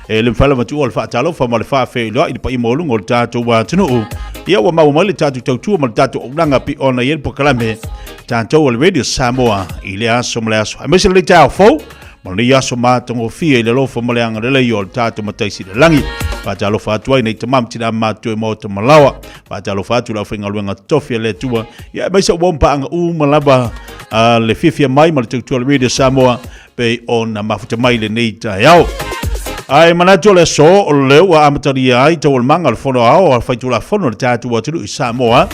e le fala matu ol fa talo fa mal fa fe lo i pa i mo lunga tatu wa tunu ia wa mau mali tatu tau mal tatu udanga pi ona ye poklame tanto o radio Samoa i le aso mle aso. Mese le Taeao fo, ma le aso matongo fia i le lofo mle anga le yo tato mataisi le langi. Pa talo fatu ai nei tamam tina matu e moto malawa. Pa talo fatu la fenga luenga tofia le tua. Ia mese wompa anga malaba le Fiafia mai ma le tau le radio Samoa pe ona mafuta mai le nei Taeao. Ai manatu le so o leu a amatari ai tau le manga le fono ao a faitu la fono le tatu waturu i Samoa.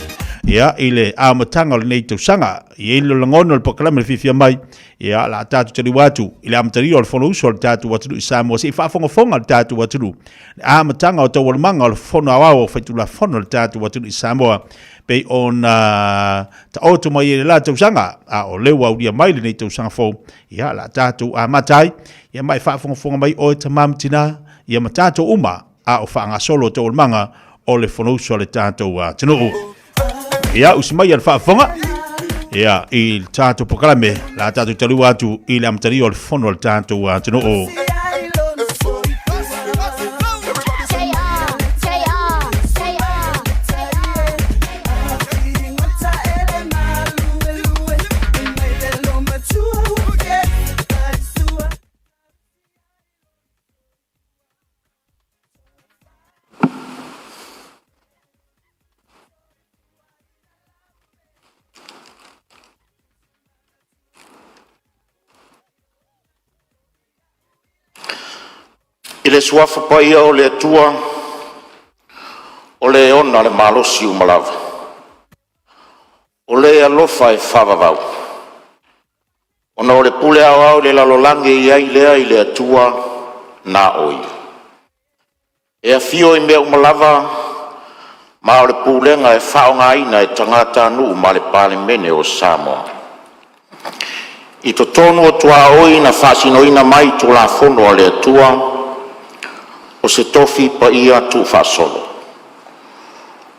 Ia ile amatanga le nei tau sanga i le langono le pokalame le Fiafia mai ia la tatu tali watu ile amatari o le fono uso le tatu waturu i Samoa si whaafonga le tatu waturu amatanga o tau le manga le fono ao faitu la fono le tatu waturu i Samoa pe on ta oto mai le la tau sanga a o lewa uria mai le nei tau sanga fo ia la tatu amatai ia mai whaafonga mai o te mamtina ia matato uma a o whaanga solo tau le manga o le fono uso le tatu tinu ia usimai al whaafonga ia i tātou pokalame la tātou talu atu i le amatari o le fono le tātou tino o
I le suafa pai o le atua o le ona le malosi umalawa. O le alofa e whawawau. Ona o le pule au le lalolange i ai lea i le atua na oi. E a fio i mea umalawa ma o le pulenga e whaonga ina e tangata anu ma le palimene o Samoa. I to tonu o tua oi na whasino ina mai tu la fono o le atua o se tofi pa ia tu fasolo.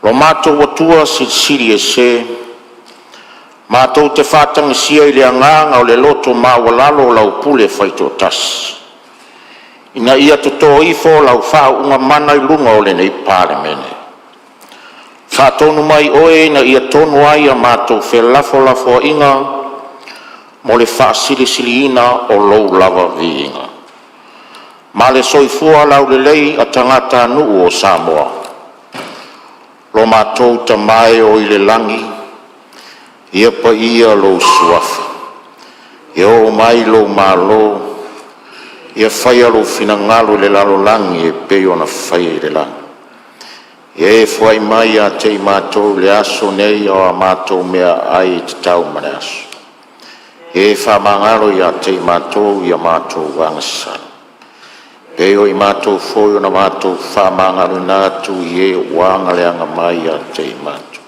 Lo mato watua siri e se, mato te whatanga sia i le anganga o le loto mawalalo lau pule whaito tas. Ina ia to ifo lau whao unga mana i lunga o le nei pare mene. Whatonu mai oe na ia tonu ai a mato fe lafo inga, mo le wha sili ina o lou lava vi inga. Ma le soifua lau le lei a tangata nuu o Samoa. Lo mātou ta mai o i le langi, ia pa ia lo suafa. Ia o mai lo malo, ia whaia lo finangalo le lalo langi e peo na whaia i le langi. Ia e whai mai a te mātou le aso nei o a mātou mea ai te tau mane aso. Ia e whamangalo i a te mātou i a mātou wangasana. Peo i mātou whoio na mātou whamangaru nātu i e wanga leanga mai a te i mātou.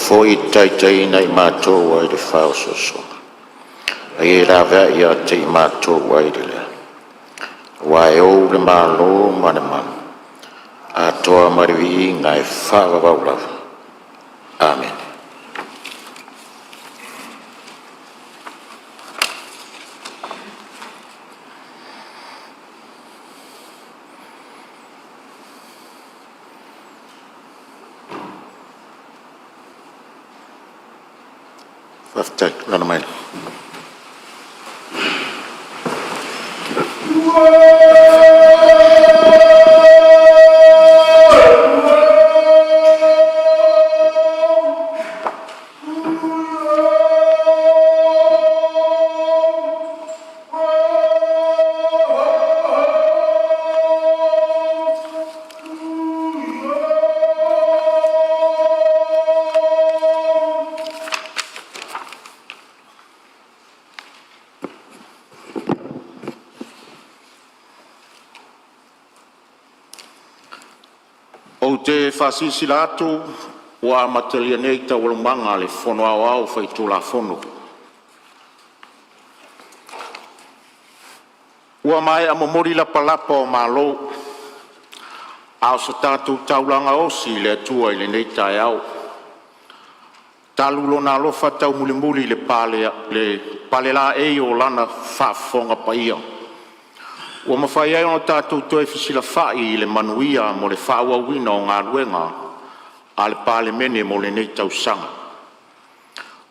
Whoi taitaina i mātou ai le whao sosonga. Ai e rawa i a te i mātou ai le lea. Wai o le mālo mane manu. A toa mariwi ngai whawa waulawa. Amen. After lana mai. O te whasisi lātou Ua matalia nei taualumanga le fono au faitula fono. Ua mai a momori la palapa o Malu. Ao sa tātou taulanga osi le atua i le nei Taeao. Talulo na alofa tau mulimuli le pale la e o lana whaafonga paia. Ua mawhai ai ona tātou toi fisila whai i le manuia mo le whaawawina o ngā ruenga a le pale mene mo le nei tausanga.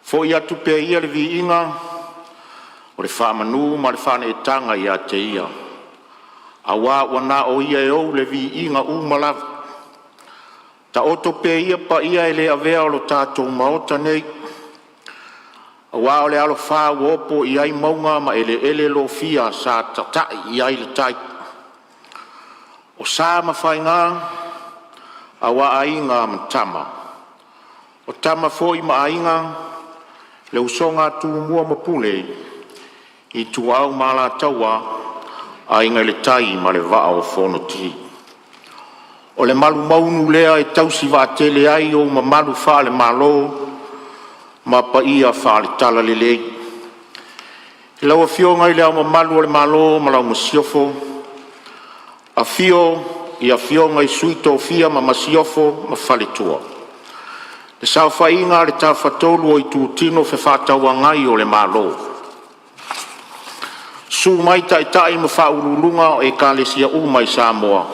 Fo i atu pe ia le vi inga o le whaamanu ma le whane e tanga i a te ia. Awa wana o ia e ou le vi inga umalawa. Ta oto pe ia pa ia e le avea o lo tātou maota nei. Awa o le alo wha uopo i ai maunga ma ele lo fia sa tatai i ai le tai. O sa mawhai ngā, awa ainga mtama. O tama foi ma ainga, le usonga tu mua mapule, i tu au mala taua, ainga le tai ma le vaa o fono ti. O le malu maunu lea e tausi va tele ai o ma malu fa le malo, ma pa ia fa le tala le lei. E lau a fionga i lea ma malu o le malo, ma lau ma siofo. A fio, i a fionga i suito o fia ma masiofo, ma fale tua. Le sao fa inga le ta fatolu o i tu tino fe fataua ngai o le malo. Su mai tai ma fa urulunga e ka le sia umai Samoa.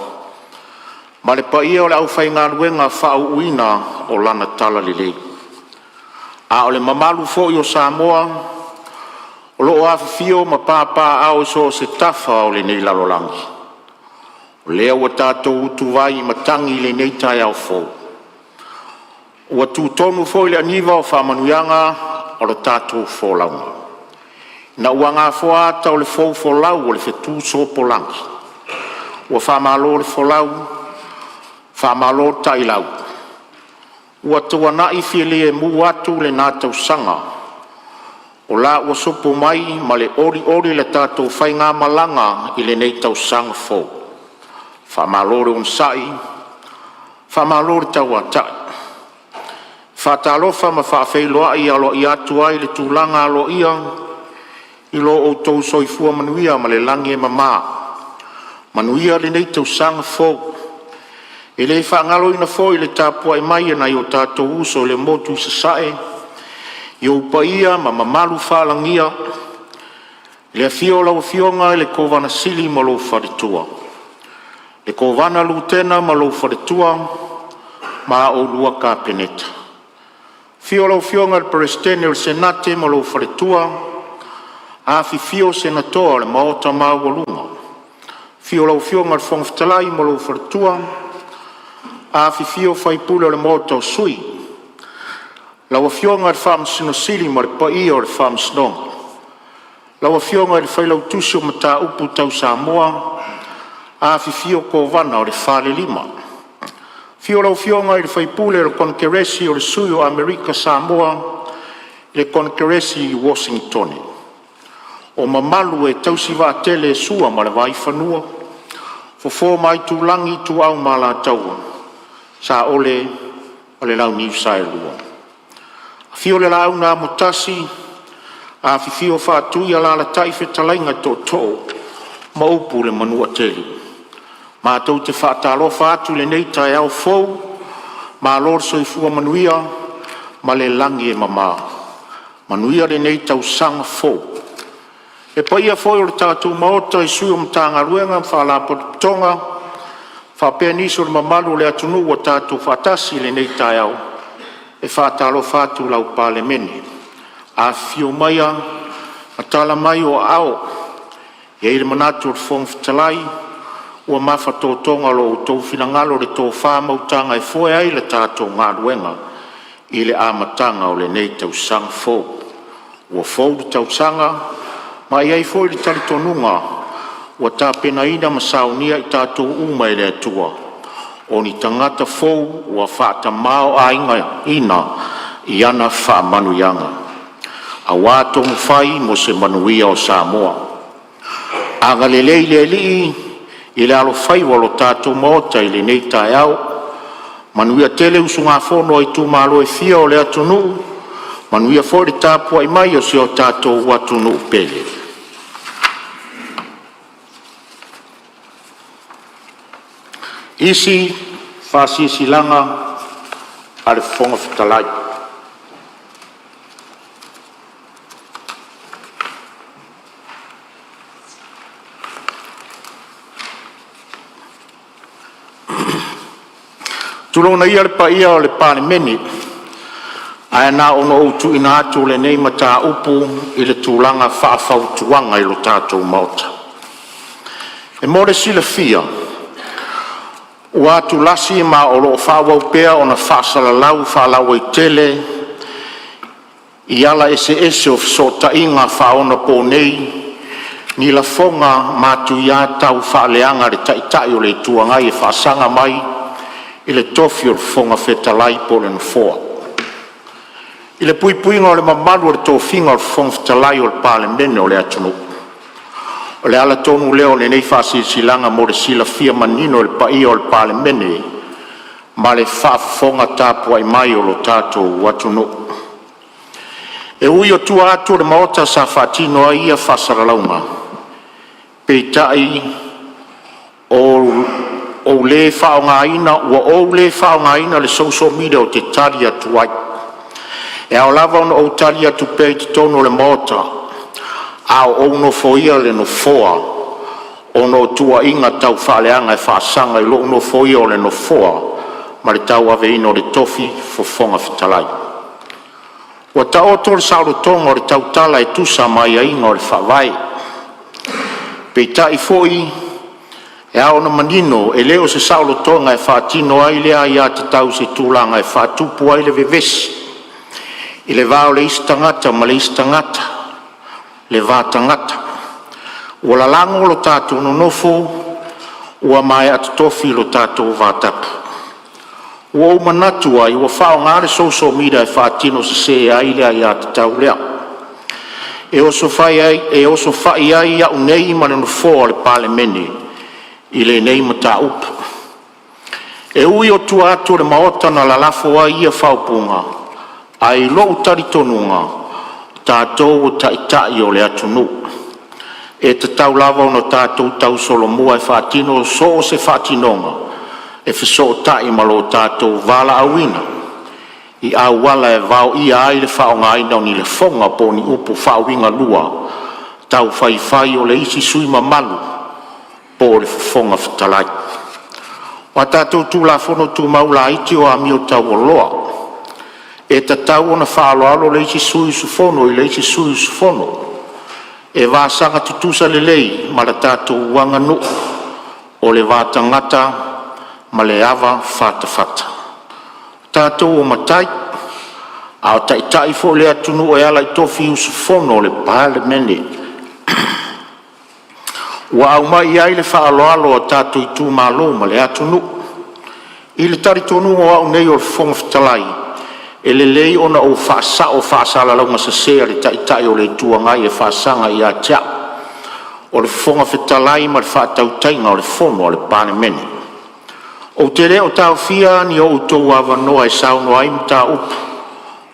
Ma le pa ia o le au fai ngā ruenga fa uina o lana tala le lei. A o le mamalu fo i o Samoa, o loo awhio ma pāpā au so se tafa o le nei lalolangi. O lea ua tātou utu vai ma tangi le nei Taeao fo. Ua tu tonu fo i le aniva o whamanuianga o le tātou fo launga. Na ua ngā fo ata o le fo lau o le whetu so polangi. Ua whamalo le fo lau, whamalo tai lau. Ua tua nai whiele e mu atu le nātau sanga. O la ua sopo mai ma le ori le tātou whai ngā malanga i le nei tau sanga fo. Whamalo le unsai, whamalo le tau atai. Whatalofa ma whawheiloa i alo i atu ai le tūlanga alo ia, i lo o tau soifua manuia ma le langi e mama. Manuia le nei tau sanga fo. E le whaangalo ina fo i le tāpua e mai e nai o tātou uso le motu sa sae. I o upaia ma mamalu whalangia. Le fio lau fionga e le kovana sili ma lo wharetua. Le kovana lutena ma lo wharetua ma o lua ka peneta. Fio lau fionga le perestene le senate ma lo wharetua. Afi fio senatoa le maota ma walunga. Fio lau fionga le whangwhtalai ma lo wharetua. Afi fio fai pula le maota o sui. Lau fionga le whamsino sili ma le pai o le whamsinonga. Lau fionga le whailau tusio ma tā upu tau Samoa. Afi fio ko vana o le whale lima. Fio lau fionga le whai pule le konkeresi o le sui o Amerika Samoa. Le konkeresi i Washington. O mamalu e tausiva tele e sua ma le vai whanua. Fofo mai tu langi tu au ma la taua. Sa ole o le lau niu sae lua. Fio le lau na mutasi, a fio whaatui a la taife talainga to to, ma upu le manua teli. Ma tau te whaatalo whaatu le nei Taeao fau, ma lor soifua manuia, ma le langi e mama. Manuia le nei tau sanga fau. E paia foi o le tātou maota e sui o mtanga ruenga, whala potonga, whapea niso le mamalu le atunu o tātou whatasi le nei Taeao, e whātalo whātu lau pāle mene. A fio maia, a tala mai o ao, e ele manatu o whongwhitalai, ua mawha tōtonga lo o tō whinangalo le tō whāmautanga e foe ai le tātou ngā ruenga, i le āmatanga o le nei tau sang fō. Ua fōu le tau sanga, ma i ai foe le tali tonunga, ua tāpena ina masaunia i tātou uma e le atua. O ni tangata fou ua whaata mao a inga ina i ana wha manuianga. A wātong whai mo se manuia o Samoa. Anga le lei le li i le alo whai walo tātou maota i le nei Taeao, Manuia tele usunga fono i tu malo e fia o le atunu. Manuia fo le tāpua i mai o se o tātou atunu pele. Isi fasisilanga ale fonga fitalai. Tulona ia le paia o le palemeni, ae na ono outu ina atu le nei mata upu i le tūlanga whaafautuanga i lo tātou maota. E more sila fia, ua atu lasi ma o lo whaawau pea o na whaasalalau whaalau i tele, i ala ese o sota inga whaona po nei, ni la fonga matu ia tau whaaleanga le taitai o le tuangai e whaasanga mai, i le tofi o le fonga fetalai po le nofoa. I le puipuinga o le mamalu o le tofinga o le fonga fetalai o le palemene o le atunu. O le ala tonu leo le nei fasisilanga mo le sila fia manino o le paia o le palemene, ma le whaafonga tāpua i mai o lo tātou atunu. E ui o tua atu le maota sa whaatino a ia whasaralaunga. Peitai o le whaongaina, o le whaongaina le social media o te tari atu ai. E au lava ono o tari atu pei te tono le mota, au ono foia le no foa, ono tua inga tau whaaleanga e whaasanga i lo ono foia o le no foa, ma le tau aveina o le tofi fofonga fitalai. Ua ta oto le sauro tonga o le tau tala e tusa mai a inga o le whawai. Pei tai foi, e ao na manino, e leo se saulo tonga e whaatino ai lea ia te tau se tūlanga e whaatupu ai le vevesi. I le vao le istangata ma le istangata, le vātangata. Ua la lango lo tātou no nofo, ua mai atu tofi lo tātou vātapa. Ua o manatu ai, ua whao ngāre social media e whaatino se ai lea ia te tau lea. E oso whai ai ia unei ma le nofo le palemene, i le nei mata upa. E ui o tua atu le maota na lalafo a ia whaupunga, ai lo tari tonunga, tātou o taitai o le atunu. E te tau lava no tātou tau solomua e whaatino so se whaatinonga, e whiso tai malo tātou vala awina. I awala e vau ia ai le whaonga ina ni le fonga po ni upu whaowinga lua, tau whai o le isi sui Malu, po le fonga fitalai. Wa tātou tū la fono tū maula iti o amio tau o loa. E ta tau o na whaaloalo le isi sui sufono i le isi sui sufono. E vāsanga tutusa le lei ma la tātou wanga nu o le vātangata ma le ava fata. Tātou o matai, au tai fo le atunu e ala i tofi usufono le palemene. Ua au mai ai le whaaloalo a tātou i tū malo ma le atunu. I le tari tonu o au nei o le fonga fitalai, e le lei ona o whaasala launga sa sea le tai o le tuangai e whaasanga i a tia. O le fonga fitalai ma le whaatautainga o le fono o le palemene. O te reo tau fia ni o utou awanoa e sauno ai mta upu,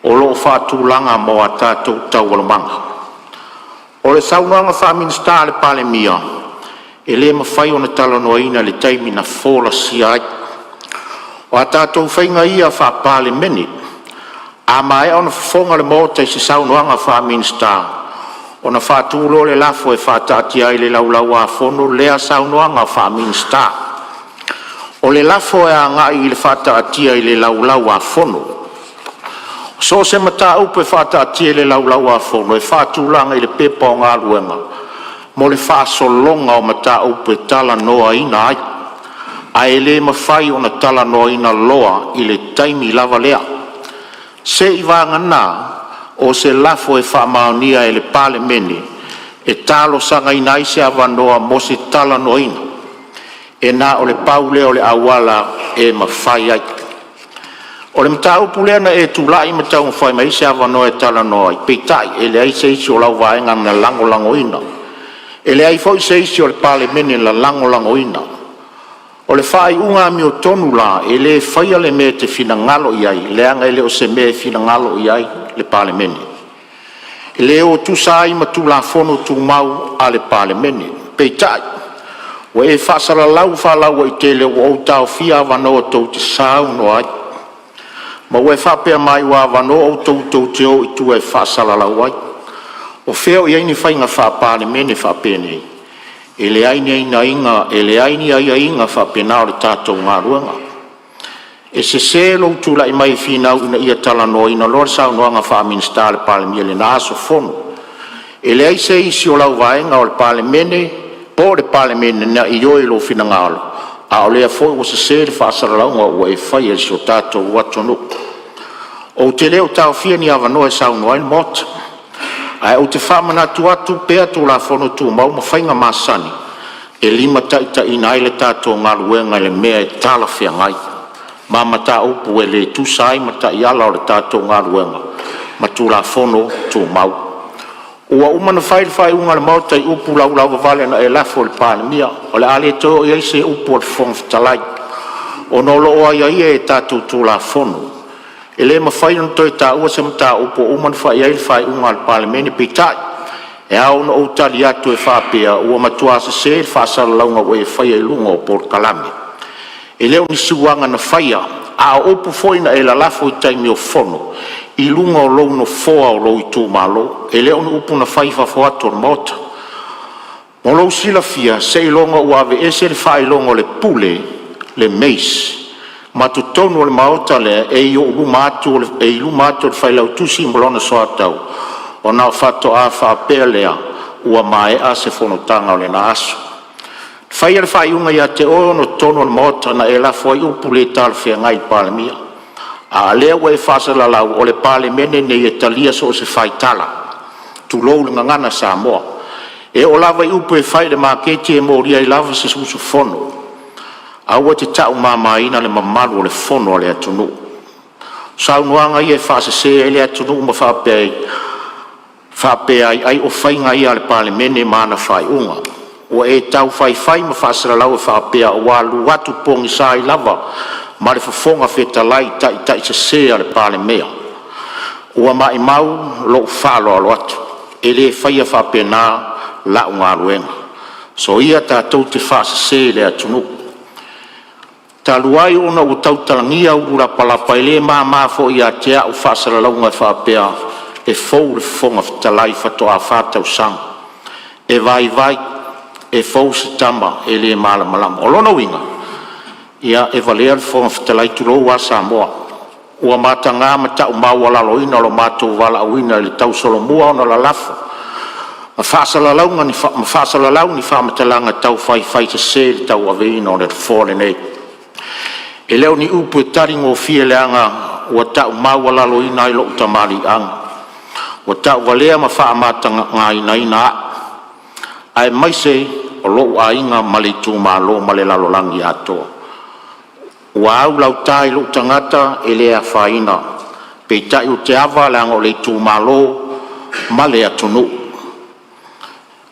o loo whaatulanga mo a tātou tau walamanga. O le saunoanga whaaminsta le palemia, e le mawhai o na talanoaina le taimi na fola si ai. O a tātou whainga ia whaapale meni, a mai o na whafonga le mota i se saunoanga whaaminsta, o na whaatulo le lafo e whaatati ai le laulau a fono lea saunoanga whaaminsta. O le lafo e a ngai le whata atia i le laulau a fono. So se mata upe whata atia i le laulau a fono e whatulanga i le pepa o ngā luenga. Mo le whasolonga o mata upe tala noa ina ai. A e le mawhai o na tala noa ina loa i le taimi lava lea. Se i wangana o se lafo e whamaunia e le palemene e talo sanga ina i se avanoa mo se tala noa ina. E nā o le paule o le awala e mawhai ai. O le mtau pulena e tūlai matau mwhai mai se awanoa e tala noa i peitai e le ai se isi o lau vaenga na lango ina. E le ai foi se isi o le palemene na lango ina. O le whai unga mi o tonu la, e le whaia le me te whina ngalo iai, le anga e le o se me whina ngalo iai, le pale mene. E le o tu sai ma tu la fono tu mau a le pale mene. Pei tai, o e whasara lau whalau i te le o tau fia wano tau te sau no ai. Ma ue whapea mai wa wano o tau te o i tu e whasara lau ai. O wheo i aini whainga whapale mene whapea nei. E le aini aina inga, e le aini aia inga whapena o le tātou ngā ruanga. E se lo tu la i mai whina ina ia tala no ina lor sau noanga wha minsta le pale mia le nāso fono. E le aise isi o lau vaenga o le pale mene, po le pale mene na i oi lo whina ngalo. A o lea foi o se le whaasara launga o e whai e si o tātou watonu. O te leo tau fia ni awa noe sau noain mota. Ai o te whamana atu pea tō la whono tū mau ma whainga māsani. E lima taita ina ai le tātou ngā ruenga le mea e tāla whia ngai. Ma mata upu e le tūsai mata i ala o le tātou ngā ruenga. Ma tū la whono tū mau. Ua umana whai unga le mauta i upu lau vale na e lafo le pāne mia. O le ale tō i eise upu o le whongwhitalai. O nolo o ai e tātou tū la whono. E le mawhai no toi tā ua se mta upo uman whai ai whai unga le palemene pitai. E au no utali atu e whapea ua matua se whasara launga o e whai ai lunga o Port Kalame. E leo ni siwanga na whaia a upo foina e la lafo i taimi o whono i lunga o lou no foa o lou i tū malo. E leo ni upo na whai whafo atu o mota. Mo lou sila fia se ilonga uave e se le whai longa le pule le meis. Ma tu tonu le maota le e i o lumatu le whailau tusi molona soa tau. O nao whato a whapea lea ua mae a se whanotanga o le na aso. Whaia le whaiunga ia te o no tonu le maota na e la fwai upu le tal whea ngai pale mia. A lea ua e whasala lau o le pale mene ne e talia so se whaitala. Tu lou le ngangana Samoa. E o lava i upu e whai le maketi e moria i lava se susu whono. Aua te tau mamaina le mamalu o le whono le atunu. Saunuanga i e whaasese e le atunu ma whapea ai o whainga ia le pale mene mana whai unga. O e tau whai ma whaasara lau e whapea o walu watu pongi sa i lava ma le whafonga wheta lai tai se sea le pale mea. Ua mai mau lo whalo alo atu. E le whaia whapea nā lau ngā ruenga. So ia tātou te whaasese le atunu. Taluai ona o tau talangia ura palapa ele ma fo ia te au whasara launga whapea e fou le whonga talai whato a whatau sang. E vai e fou se tama e le malama. O lona winga, ia e valea le whonga talai turo wa Samoa. Ua mata ngā mata o maua laloina o lo mātou wala awina le tau solomua ona la lafa. Ma whasara launga ni whamatalanga tau whai te se le tau aveina o le whore nei. E leo ni upu e taringo fie leanga ua tau maua lalo ina i lo utamari anga. Ua tau walea ma wha amata ngā ina a. Ai maise o lo a inga mali tū malo male lalo langi atoa. Ua au lau tai lo tangata e lea whaina. Pe tai o te awa leanga o le tū malo male atunu.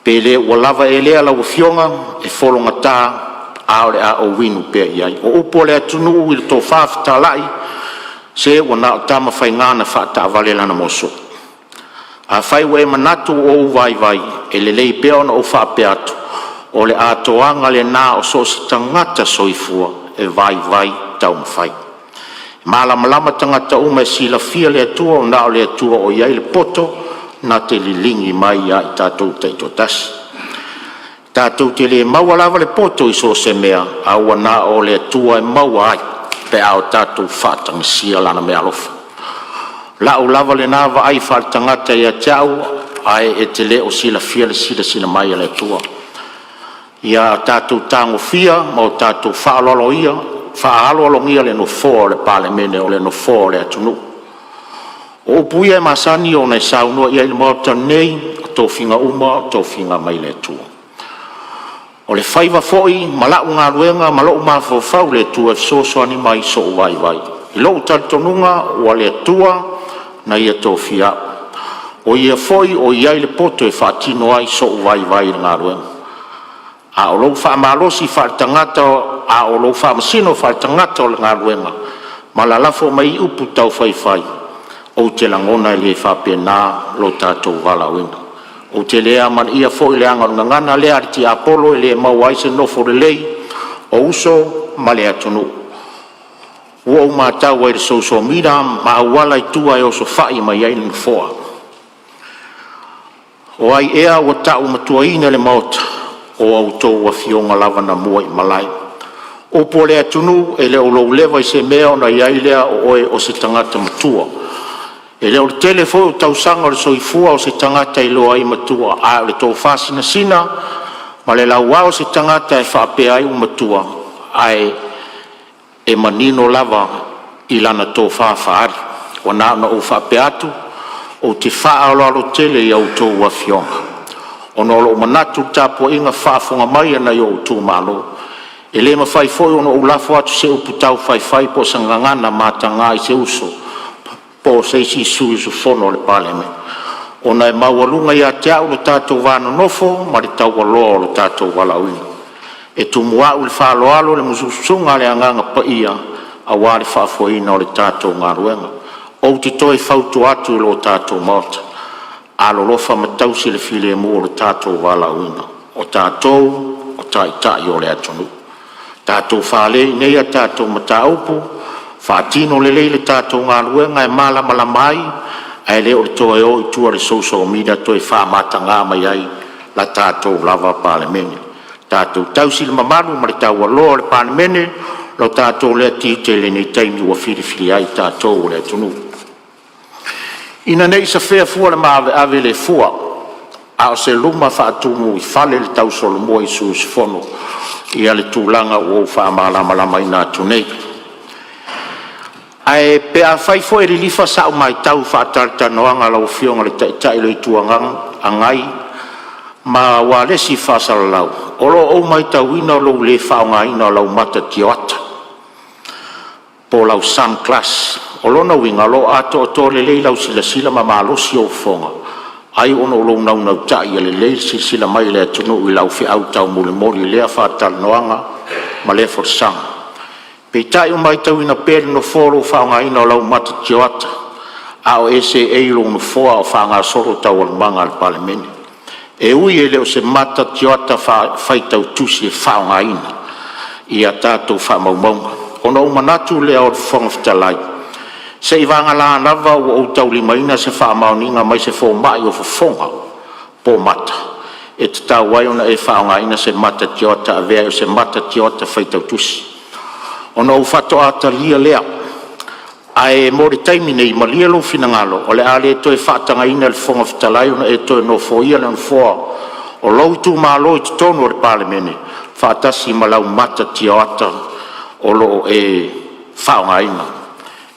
Pe le ua lava e lea lau fionga e folonga tā aore a o winu pe iai. O upo le atunu i le tō whawhita lai, se ua na o tama whai ngāna whata avale lana moso. A whai we manatu o vai e le lei pea ona o whape atu, o le atoanga le nā o so si tangata soifua e vai tau mwhai. Malama tangata uma e sila fia le atua o na o le atua o iai le poto, na te lilingi mai a i tātou teito tasi. Tātou te le maua lava le poto i so se mea, aua nā o le atua e maua ai, pe ao tātou whātanga sia lana mea lofa. Lau lava le nāwa ai whātangata i a tau, ai e te le o sila fia le sila mai le atua. Ia tātou tāngo fia, mau tātou whaaloloia le no fōa le pāle mene o le no fōa le atunu. O puia e masani o nei saunua ia i le mauta nei, tō whinga uma, tō whinga mai le atua. O le whaiva foi, malau ngā ruenga, malau mā whau le tua soani mai so vai. I lou talitonunga, ua le tua, na ia tō fia. O ia foi, o ia le poto e whaatino ai so vai ngā ruenga. A o lou whaamalosi wha tangata a o lou whaamasino wha tangata o ngā ruenga. Ma la lafo mai upu tau whaiwhai. O te langona le whapena lo tātou wala wina. O te lea man ia fo i le anga ngana lea ti Apollo i le mauai se nofo le lei o uso ma le atunu. Ua o mātau ai le social media ma awala i tua e o so whai mai ai ni foa. O ai ea o tau matua ina le maota o au tō wa fionga lava na mua i malai. O po le atunu e le o lou lewa i se mea o na iai lea o oe o se tangata matua. E leo le telefo o tausanga le soifua o se tangata i loa i matua a le tō whasina sina ma le laua o se tangata e whaapea ai o matua ai e manino lava i lana tō whaafahari o nāna o whaapea atu o te whaaloalo tele i au tō wafionga. O nolo o manatu tāpua inga whaafonga mai ana i o tō malo. E le mawhaifoi o no ulafo atu se uputau whaifai po sangangana mātanga i se uso. Po se si suisu fono le paleme. O na e maualunga i a Taeao le tātou wāna nofo, ma le tau aloa le tātou walauina. E tumuau le whaaloalo le mususunga le anganga pa ia, a wāre whaafoina o le tātou ngā ruenga. O te toi whautu atu lo tātou mauta. A lolofa matausi le file mu o le tātou walauina. O tātou, o tai o le atunu. Tātou whaalei nei a tātou mataupu, whaatino le leile tātou ngā ruenga e mala mai, ai leo le toe o i tua le social media toi whaamata ngā mai ai la tātou lava palemene. Tātou tausi le mamaru ma le tau aloa le palemene, lo tātou lea tite le nei taimi ua whiri ai tātou le tunu. Ina nei sa whea fua le maave ave le fua, a o se luma whaatumu i whale le tau solo mua i suus fono, i ale tūlanga o whaamalama i nā tunei. Ai pe a fai fo e rilifa sa o mai tau whaatarita noanga lau fionga le tai lo i tuangang angai ma walesi whasala lau. Olo o mai tau ina lo le whaonga ina lau mata tioata. Po lau sun class. Olo na winga lo ato o to le lau sila ma malosi o fonga. Ai ono lo nau tai le le sila mai le tunu i lau fi au tau muli lea whaatar noanga ma le forsanga. Pe tai o mai tau ina pere no foro whaonga ina o lau mata tioata. A o ese eilo no foa o whaonga soro tau al manga al palemene. E ui e leo se mata tioata whai tau tusi e whaonga ina. I a tātou whamaumaunga. Ono o manatu lea o whonga whitalai. Se i wanga la nawa o tau lima ina se whaamauninga mai se fo mai o whafonga. Po mata. E te tau wai ona e whaonga ina se mata tioata a vea o se mata tioata whai tau tusi. Ono u fato ata lia lea. Ai mori taimi nei malia lo finangalo. O le ale e toi whaatanga ina le whonga whitalai ona e toi no fo ia le foa. O lau tu malo i tonu o le palemene. Whaatasi malau mata tioata o lo e whaonga ina.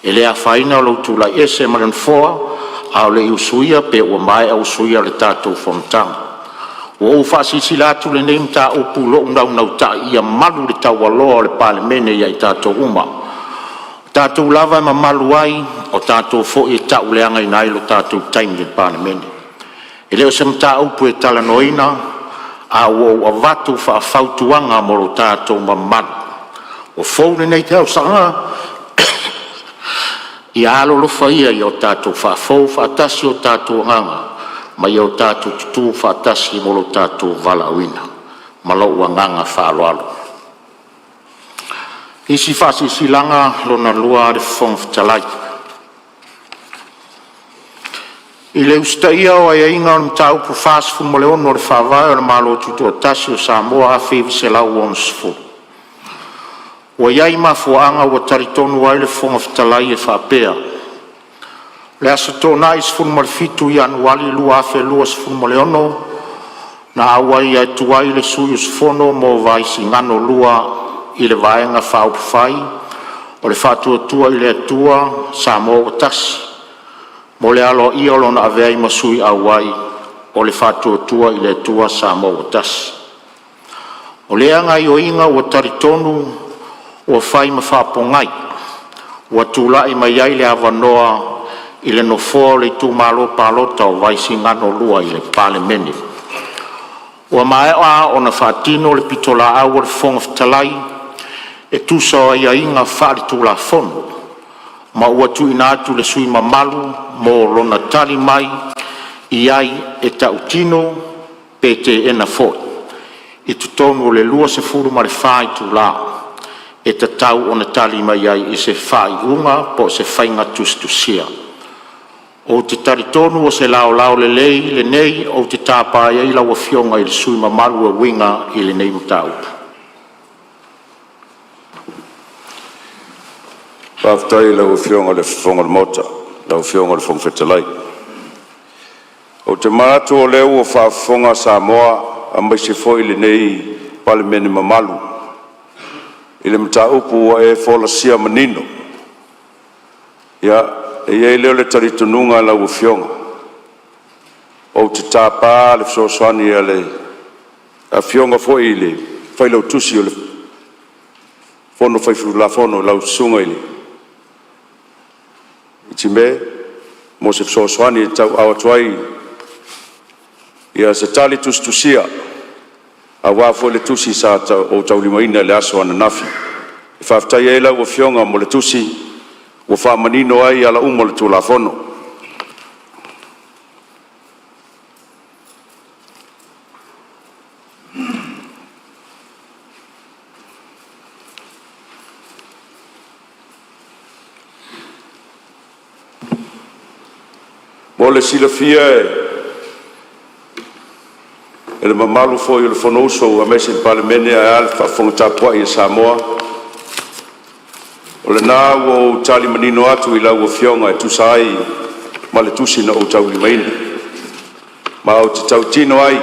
E lea whaina o lau tu lai ese malan foa. A o le usuia pe ua mai a usuia le tātou whamtanga. O whaasisi lātu le neim tā o pulo nau tā ia malu le tau aloa le palemene ia i tātou uma. Tātou lava ma malu ai o tātou fo i tau leanga i nai lo tātou taimi le palemene. E leo se mta upu e tala noina a o avatu whaafautuanga mo lo tātou ma malu. O fōne nei te au sanga i alo lo whaia i o tātou whaafau whaatasi o tātou nganga. Mai o tātou tutu whaatasi mo lo tātou walauina. Ma lo uanganga whaaloalo. Isi whasi silanga lo na lua re whong whitalai. I le ustaia o ai inga o mtau pu whasfu mo le ono re whawai o le malo tutu o tasi o Samoa a whiwi se lau o nsfu. O iai ma fuanga o taritonu ai le whong whitalai e whapea. Le asa tōna i sfunu ma le fitu i anuali lua afe lua sfunu ma le ono, na awai ai tuai le sui usfono mo vaisi ngano lua i le vaenga whaupufai, o le whatua tua i le atua Samoa o tasi, mo le alo i olo na aveai masui awai, o le whatua tua i le atua Samoa o tasi. O le anga i o inga o taritonu o whai ma whapongai, o tūlai mai ai le avanoa i le nofo le tu malo palota o vaisi ngano lua i le palemene. Ua mae o na whaatino le pitola au le fonga fitalai, e tusa ia inga whaari tūla fono. Ma ua tu ina atu le sui mamalu, mo lona tali mai, iai e tautino, pe te ena foi. I tutonu le lua se furu ma le whai tūla, e ta tau o na tali mai ai i se whai unga, po se whainga tustusia. O te taritonu o se lao le lei, le nei, o te tāpai ai lau a fionga i le sui mamalu a winga i le nei mutau.
Paftai lau a fionga le fonga le mota, lau fionga le fonga fetalai. O te maratu o leu o whaafonga Samoa, a mai se foi le nei palimene mamalu. I le mtaupu e fola sia manino. Ia, e iei leo le taritununga lau fionga. O te tāpā le fsoswani a fionga foi le whailau tusi o le fono whaifuru la fono lau sunga ili. I ti me, mo se fsoswani tau awatuai ia se tali tusia a wafo le tusi sa o tau limaina le aso ana nafi. I whaftai e lau fionga mo le tusi o whamanino ai ala umo le tūla fono. Mo le silafia e le mamalu foi o le fono uso a mese palemene a ale whafonga tapua i Samoa. O le nā o tali manino atu I lau o fionga e tusa ai ma le tusi na o tau limaina. Ma o te tau tino ai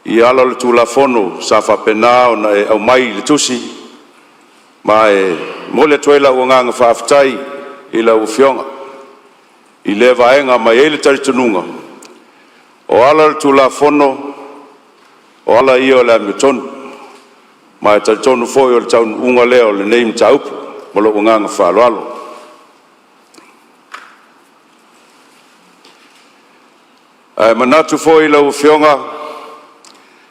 I ala le tūla fono sa whapena o na e au mai le tusi ma e mo le tuela o nganga whaafitai I lau o fionga. I le vaenga mai e le taritununga. O ala le tūla fono o ala I o le amitonu. Ma e taritonu foi o le tau unga leo le neim taupu, mo lo nganga whaaloalo. E manatu foi lau fionga,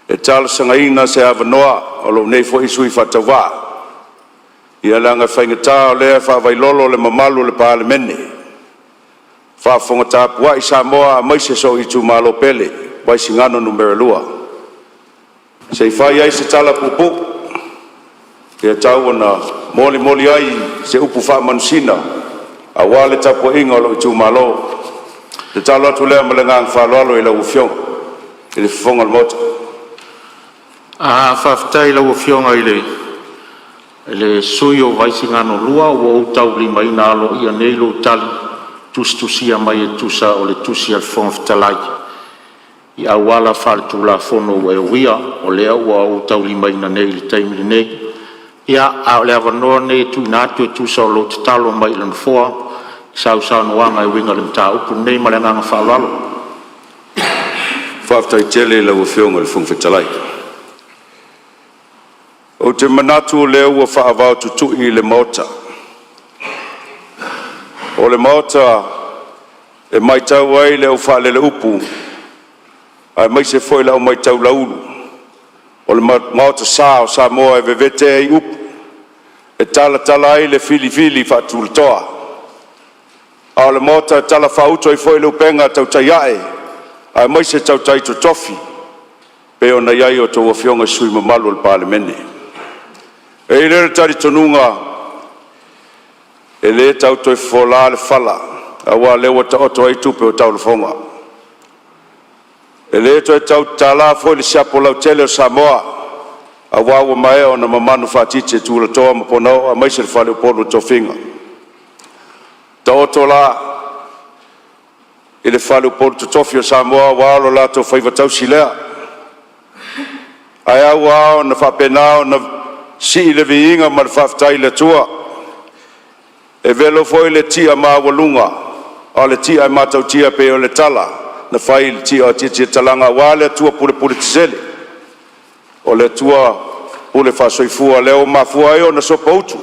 e tala sangaina se avanoa, o lo nei foi sui whatawa. Ia langa whaingata o lea whawailolo le mamalu le paalemene. Whafonga tāpua I Samoa, maise so I tu malo pele, waisi ngano numero lua. Se whai ai se tala pupu, Ia tau na moli ai se upu whaamanusina a wale tapu inga o lo I tūmalo. Te talo atu lea malengang whaaloalo I lau fionga I le whafonga le mota.
Whaftai lau fionga I le sui o vaisi ngano lua o tau lima ina alo ia neilo tali tustusia mai e tusa o le tusi al fonga fitalai. I awala whare tūla fono e uia o lea ua o tau lima ina nei le taimile nei. Ia a le avanoa nei tu natu e tusa o lo te talo mai lan foa sau noanga e winga le mta upu nei ma le nganga whaalalo.
Whaftai tele lau fionga le fonga fetalai. O te manatu o leo ua whaavao tutui le mota. O le mota e mai tau ai leo whaalele upu ai mai se foi lau mai tau laulu. O le mota sa o Samoa e vevete ai upu. E tala ai le fili whaatulatoa. A o le mota tala whauto I foi le upenga tau taiae. Ai mai se tau tai to tofi. Pe o na iai o tau fionga sui mamalu le palemene. E I lere tari tonunga. E le tau toi fola le fala. A wa lewa ta oto ai tupe o tau le fonga. E le toi tau tala foi le siapo lau tele o Samoa. A wawa mai o na mamanu whaatite tūla toa maponao a maise le whale upolo to whinga. Ta oto la I le whale upolo to tofi o Samoa walo la to whaivatau si lea. Ai au ao na whapenao na si le viinga ma le whaftai le tua. E velo foi le tia maa walunga o le tia e matau tia pe o le tala na whai le tia o tia talanga wale tua pule tisele. O le tua pule whasoifua leo mafua eo na sopa utu.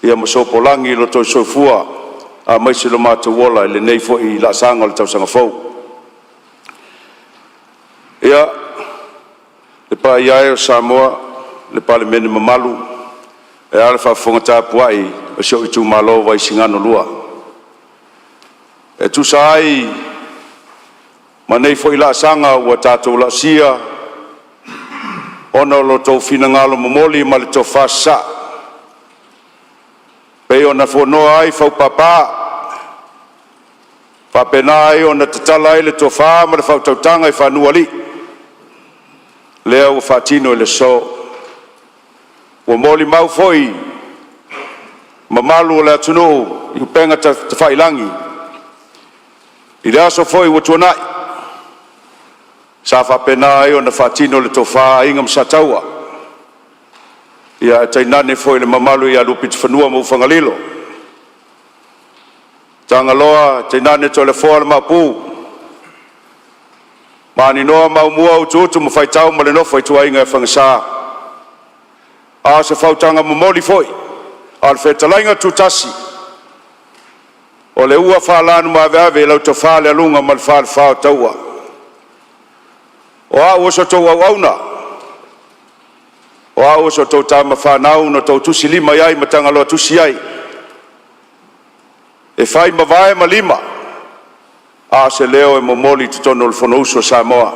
Ia ma sopo langi lo toi soifua a maise lo mātou wola le nei fo I la sanga o le tausanga fau. Ia, le pa ia o Samoa, le palemene mamalu, e ale whafonga tāpuai, o sio i tū malo vai singano lua. E tu sai, manei foi la sanga ua tātou la sia, ona lo tau fina ngalo momoli ma le tau whasa. Pei ona whonoa ai whau papa, whapena ai ona tatala ai le tau wha, ma le whau tautanga i whanua li. Lea ua whatino i le so. Ua moli mau foi, mamalu o le atunu, i upenga ta whailangi. I le aso foi ua tuanai. Sa whapena ai ona whatino le tau wha inga msataua. Ia tainane foi le mamalu i alupit whanua mau whangalilo. Tanga loa, tainane to le foa le mapu. Mani noa mau mua utu ma whaitau ma le nofa i tua inga e whangasa. A se whautanga mamoli foi. Al whetalainga tutasi. O le ua whalanu ma veave lau to whale alunga ma le whale whao taua. O a uso tau au auna. O a uso tau tama whanau no tau tusi lima iai ma tanga loa tusi iai. E whai ma vae ma lima. A se leo e momoli tutono le whanauso Samoa.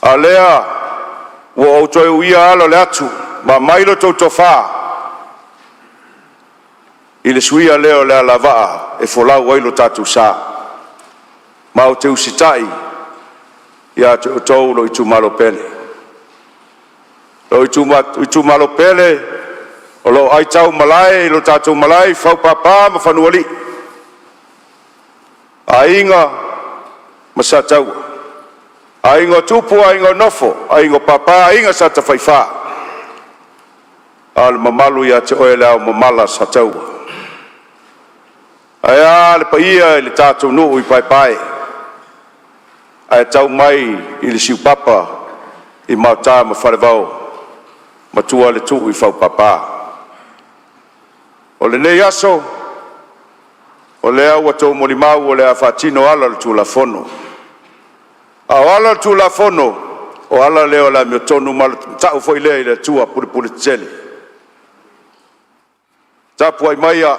A lea, ua au toi uia alo le atu, ma mailo tau tofa. I le suia leo le alavaa, e folau wailo tatu sa. Ma o te usitai, ia te utou lo i tu malo pele. Lo i tu malo pele, o lo ai tau malai, lo tatu malai, fau papa, ma whanuali. Ainga masatau. Ainga tupu, ainga nofo, ainga papa, ainga sata whaifa. Al mamalu ia te oe leo mamala satau. Aia le paia le tātou nuu i pai pai. Aia tau mai i le siu papa i mautā ma wharevau. Matua le tuu i whau papa. O le nei aso, o lea ua tau molimau o lea whatino ala le tūlafono. A o ala le tūlafono, o ala leo la mio tonu ma tau foi lea i le tua puri tele. Tapu ai maia,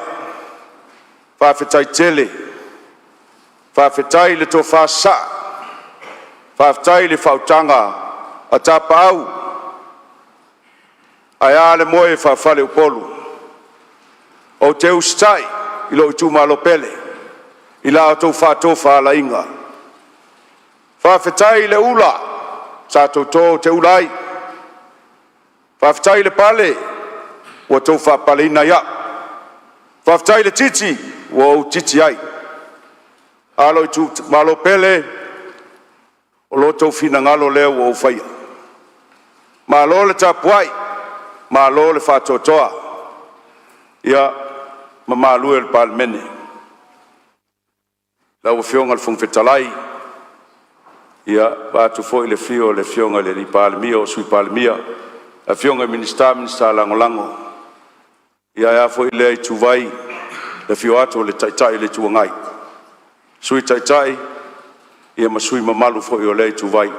whawhetai tele, whawhetai le tō whasa, whawhetai le whautanga a tapa au. Ai ale moe whawhale upolu. O te ustai, i lo i tu malo pele, i la o tau whātou whāla inga. Whawhetai le ula, sa tau tō te ulai. Whawhetai le pale, o tau whapale ina ia. Whawhetai le titi, o titi ai. Alo i tu malo pele, o lo tau whina ngalo leo o whaia. Ma lo le tapuai, ma lo le whātotoa. Ia, ma Malu el palmene. La o fionga al fungfetalai. Ia ba tu foi le fionga le li palmia o sui palmia. A fionga minista lango. Ia ya foi le tu vai le fio ato le taitai le tuangai. Sui taitai ia ma sui mamalu foi o le tu vai.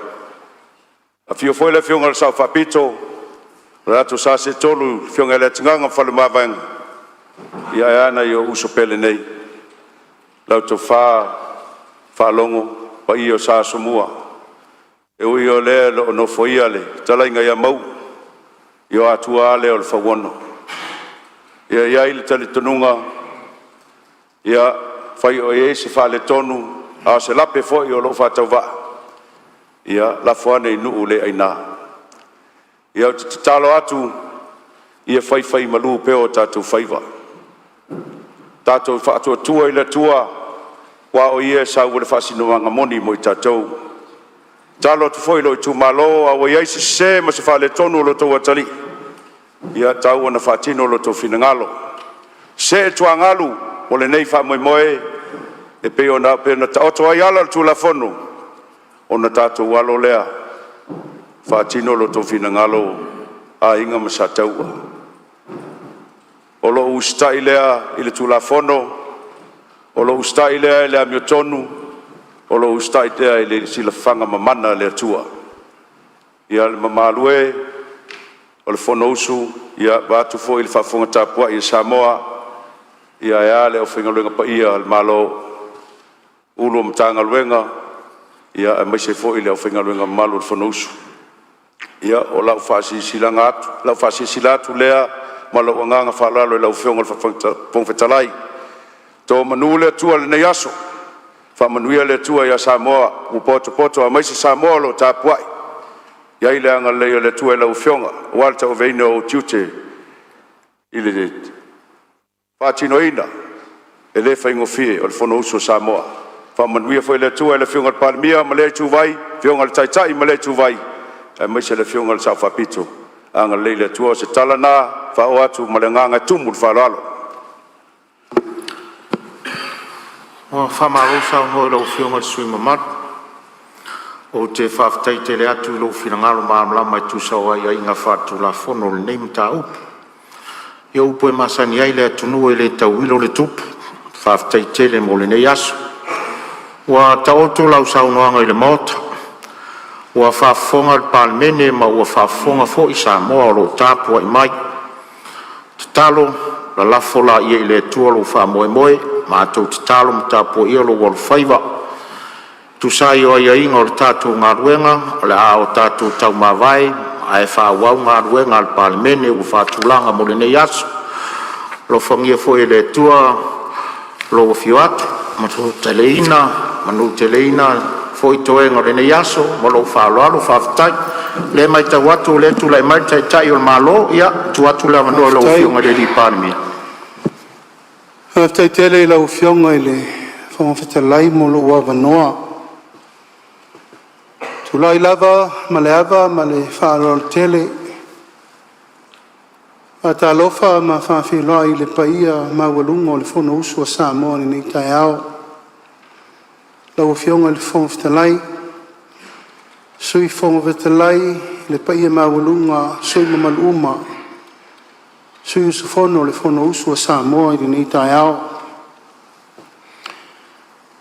A fio foi le fionga sa fapito. La tu sa se tolu fionga le tnganga falumavanga. Ia ana yo uso pele nei. Lau to fa longo pa io sa Samoa. E ui o le lo no foia le talainga ia mau. Io atua le o le fawono. Ia ile tali tonunga. Ia fai o se fa le tonu a se lape foi o lo fa tauva. Ia la foane nu le aina. Ia talo atu ia fai malu pe o tatu faiva. Tato whaatua tua i le tua, wa o ia sa ule whasinoanga moni mo i tatou. Talo tu foi lo i tu malo, a o ia isi se ma se whale tonu lo tau atali. Ia tau ana whatino lo tau finangalo. Se tua ngalu, o le nei wha moe, e pe ona ta oto ai ala tu la fono. Ona tatou walo lea, whatino lo tau finangalo, a inga masataua. O lo ustai lea i le tulafono, o lo ustai lea i le amiotonu, o lo ustai tea i le silafanga mamana le atua. Ia le mamalue o le fonousu ia watu fo i le whafonga tapua i Samoa ia ea le o whingaluenga pa ia le malo ulu mtanga luenga ia maise fo i le o whingaluenga malu le fonousu. Ia o lau whasisilanga atu, lau whasisila atu lea ma lau anganga whalalo i lau whionga le whapongwhetalai. Tō manu le atua le nei aso, whamanuia le atua ia Samoa, upoto a maise Samoa lo tapuai. Ia i le anga leo le atua i lau whionga, walta o veine o tiute i le whatino ina, e le whaingofie o le whono uso Samoa. Whamanuia fo i le atua i le whionga le palimia, ma le tūvai, whionga le taitai, ma le tūvai. E mai se le whionga le sau whapito. Anga leile atua se talana, whao atu ma le nganga tumu le whalalo.
O whamarosa o hoi lau whionga le sui mamatu. O te whaftai te le atu lau whingalo maamla mai tūsau ai a inga whatu la whono le neimu tā upu. Ia upu e masani ai le atunu e le tau ilo le tupu. Whaftai te le mo le nei asu. Wa taoto lau saunoanga i le mota. Ua whafonga le palemene ma ua whafonga fo i Samoa lo tāpua i mai. Te talo, la lafo la ia i le tua lo wha moe moe, ma atou te talo ma tāpua ia lo walu whaiva. Tu sai o ia inga o le tātou ngā ruenga, o le a o tātou tau mawai, a e wha wau ngā ruenga le palemene ua whatulanga mo le nei asu. Lo whangia fo i le tua lo wafio atu, ma tu teleina, manu teleina, foi toenga le nei aso, ma lo whaaloalo, whaftai, le mai tau atu, le tu lai mai tai o malo, ia, tu atu le manua lau whionga le li pārmi.
Whaftai tele i lau whionga i le whamawhetalai mo lo ua wanoa. Tu lai lava, ma le ava, ma le whaaloalo tele. A ta lofa ma whawhiloa i le paia ma walunga o le whono usua Samoa ni Taeao. Lau whionga le whongwhetalai, sui whongwhetalai, le paia mawalunga, sui mamalu uma, sui usufono le whono usua Samoa i ni Taeao.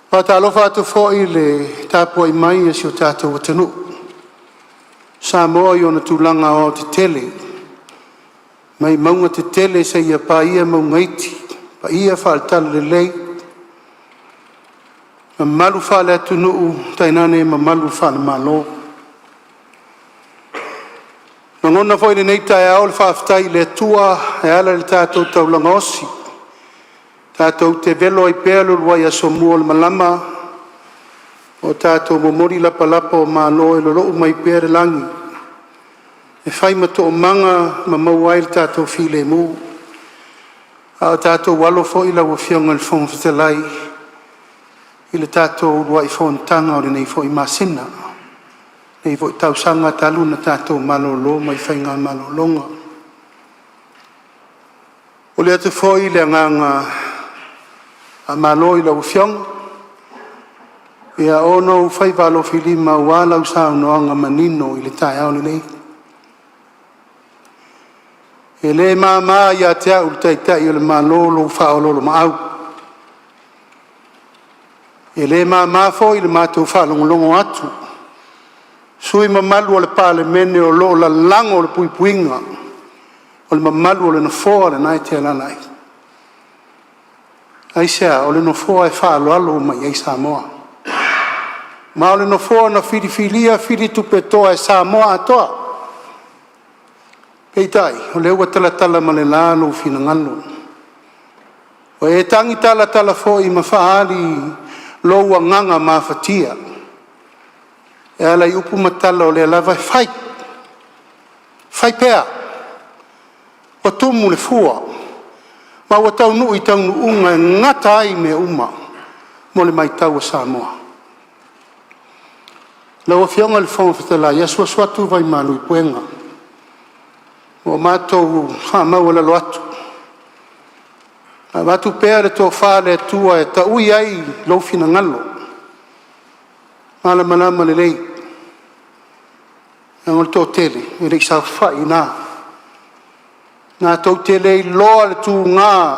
Pata alofa atu fōi le tāpua i mai e si o tātou watanu. Samoa i ona tūlanga o te tele, mai maunga te tele sa ia pa ia maungaiti, pa ia whaatala le lei, Malu whale atu nuu, tainane ma malu whale malo. Ngona foi nei Taeao le whaftai le tua e ala le tātou taulanga osi. Tātou te velo i pēlu lua ia somua le malama. O tātou momori lapa lapa o malo e lolo mai pēre langi. E whai mato o manga ma mauai le tātou while mu. A tātou walo foi la wafionga le whongwhetalai. I le tātou lua i whontanga o le nei foi masina. Nei foi tausanga talu na tātou malolo mai whainga malolonga. O le atu foi le nganga a malo i lau whionga. Ia ono whai walo whilima wala usao noanga manino i le Taeao le nei. E le mama ia te au le taitai o le malolo whaololo maau. E le mama foi le mātou whalongolongo atu. Sui mamalu o le palemene o lo la lango o le puipuinga. O le mamalu o le nofoa le nai te alalai. Aisea o le nofoa e whaaloalo mai ai Samoa. Ma o le nofoa na whiriwhiria whiri tupetoa e Samoa atoa. Peitai, o le ua talatala ma le lalo finangalo. O e tangi talatala fo i mawhaali lo ua nganga mawhatia. E ala i upu matala o le lava whai. Whai pea. O tumu le fua. Ma ua tau nui tau nuunga e ngata ai me uma. Mo le mai tau a Samoa. La ua fionga le whonga whetala. Ia sua suatu vai malu i puenga. O mātou whamau ala lo atu. A watu pēr e tō whāle tua e ta ui ai lo fina ngalo. Mala malama le lei. Ngol tō tele, e rei sa whai nā. Nā tō tele i loa le tū ngā.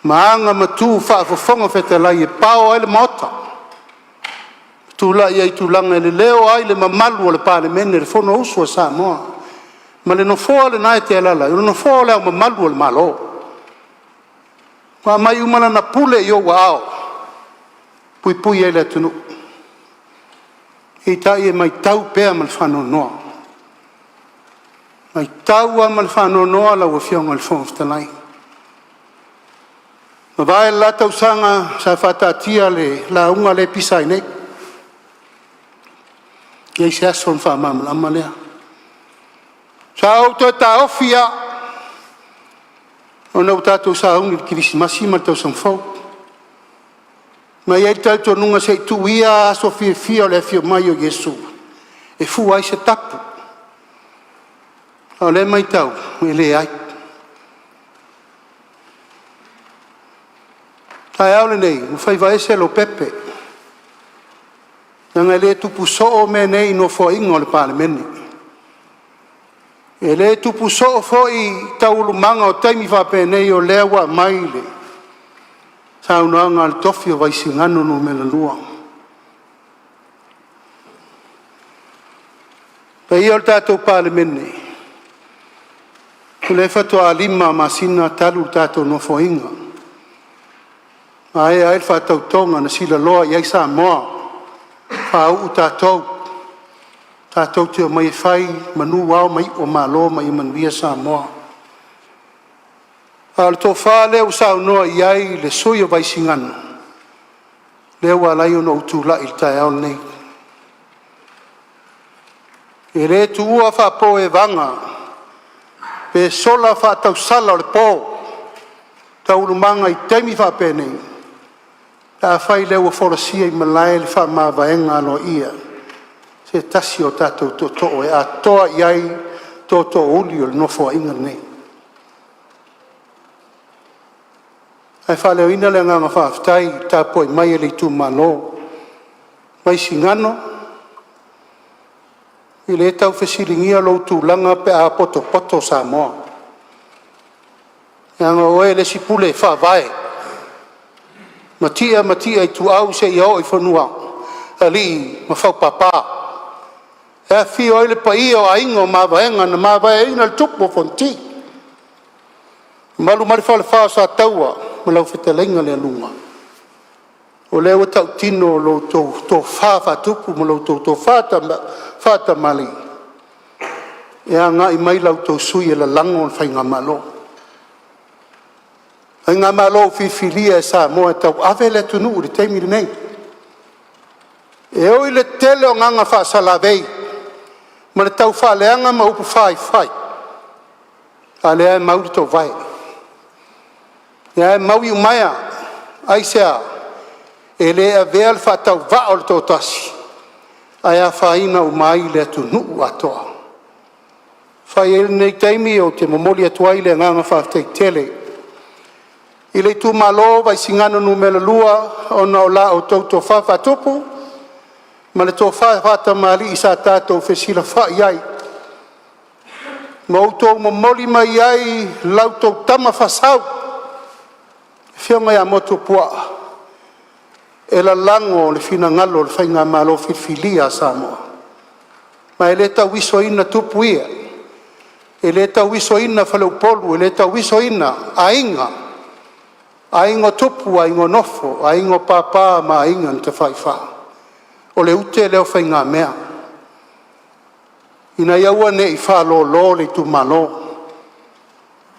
Maanga ma tū whaafafonga whetalai e pāo ai le mota. tula ia i tulanga le leo ai le mamalu o le palemene le fono usu o Samoa. Ma le nofoa le nae te alala, le nofoa le au mamalu o le malo. Ma mai umana na pule i o wao, pui pui e le atunu. I tai e mai tau pea ma le whano noa. Mai tau a ma le whano noa la ua fionga le fono ftanai. Ma vai la tau sanga sa whatatia le la unga le pisai nei. Iei se aso na whamama lea. Sa au toi ta ofia, o nau tātou sa ungi kirisimasi ma tau samfau. Ma iei tātou nunga se tu ia aso Fiafia o le fio mai o Yesu. E fu ai se tapu. O le mai tau, e le ai. Taeao le nei, whai vaese lo pepe. Nanga le tupu so me nei no fo ingo le palemene. E le tupu so foi taulu manga o taimi whape nei o lewa maile. Sa unanga al tofi o vaisi ngano no me la lua. Pe i o tatou palemene. Kule fato a lima masina talu tatou no fo inga. Ai ai fatau tonga na sila loa iai Samoa. Pau tātou, tātou te o mai whai, manu wao mai o malo mai manuia Samoa. Al tō wha leo sao noa iai le soi o vaisingana. Leo a lai o no utula il Taeao nei. E re tu ua wha po e vanga, pe sola wha tau sala o le pō, tau lumanga i teimi wha pe nei. Ta fai leo o forosia i malai le wha maa vaenga alo ia. Se tasi o tātou to e a toa iai to uli o le nofo a inga nei. Ai wha leo ina le nganga whaaftai ta poi mai e le tu malo. Mai singano. I le tau whesilingia lo tu langa pe a poto Samoa. Nganga oe le sipule wha vae. Matia i tu au se i au i whanua. Ali ma whau papa. E fi o ile pa i o a ingo ma vaenga na ma vaenga le tupo fonti. Malu mari whale whao sa taua. Ma lau whetalenga le alunga. O leo tau tino lo tō whawha tupu ma lau tō whata mali. E a ngā i mai lau tō sui e la lango whai ngā malo. Ai ngā malo whiwhilia e Samoa tau awe le tunu uri teimi nei. E oi le tele o nganga whaasalavei. Ma le tau whaaleanga ma upu whai. A lea e mauri tau vai. E maui umaya. Ai sea. E lea vea le whaatau vao le tau tasi. Ai a whaina umai le tunu atoa. Whai ele nei teimi o te momoli atuai le nganga whaatei tele. I le tu malo vai singano numero lua o na ola o tau tō whawha tupu. Ma le tō whawhata mali i sa tātou whesila wha iai. Ma o tō momoli mai iai lau tō tama whasau. Whionga ia moto pua. E la lango le whina ngalo le whainga malo whiwhilia Samoa. Ma e le tau wiso ina tupu ia. E le tau wiso ina whalau polu. E le tau wiso ina a inga. A ingo tupu, a ingo nofo, a ingo papa ma a inga te whaiwha. O le ute leo whai ngā mea. Ina iaua ne i whalo lo le tu malo.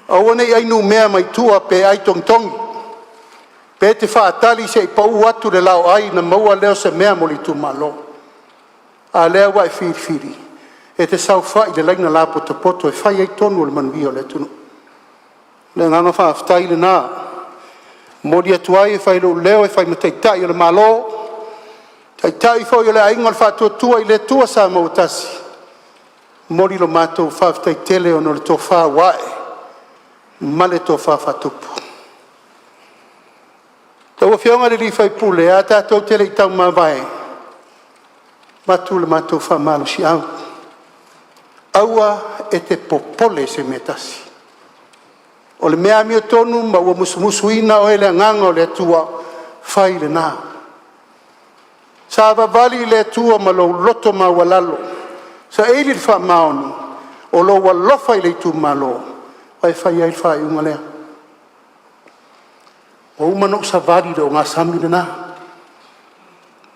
Aua ne i ainu mea mai tua pe ai tongtongi. Pe te whaatali se i pau atu le lao ai na maua leo se mea mo le tu malo. A leo wa e whiri. E te sau whai le laina la poto e whai ai tonu le manuio le tunu. Le nganga whaaftai le nā. Mori atuai e whai leo e whai mataitai o le malo. Taitai whai o le ainga le whātua tua i le tua sa mautasi. Mori lo mātou whaafitai tele o no le tō whā wae. Ma le tō whā whatupu. Tau a whionga le li whai pule a tātou tele i tau mā vai. Matu le mātou whā malu si au. Aua e te popole se metasi. O le mea mio tonu ma ua musumusu ina o ele nganga o le atua whai le nā. sa vavali le tua ma lo loto ma walalo sa eli fa maoni o lo walofa i le tu malo ai fai ai fai unga lea o uma no sa vali do ngā sami na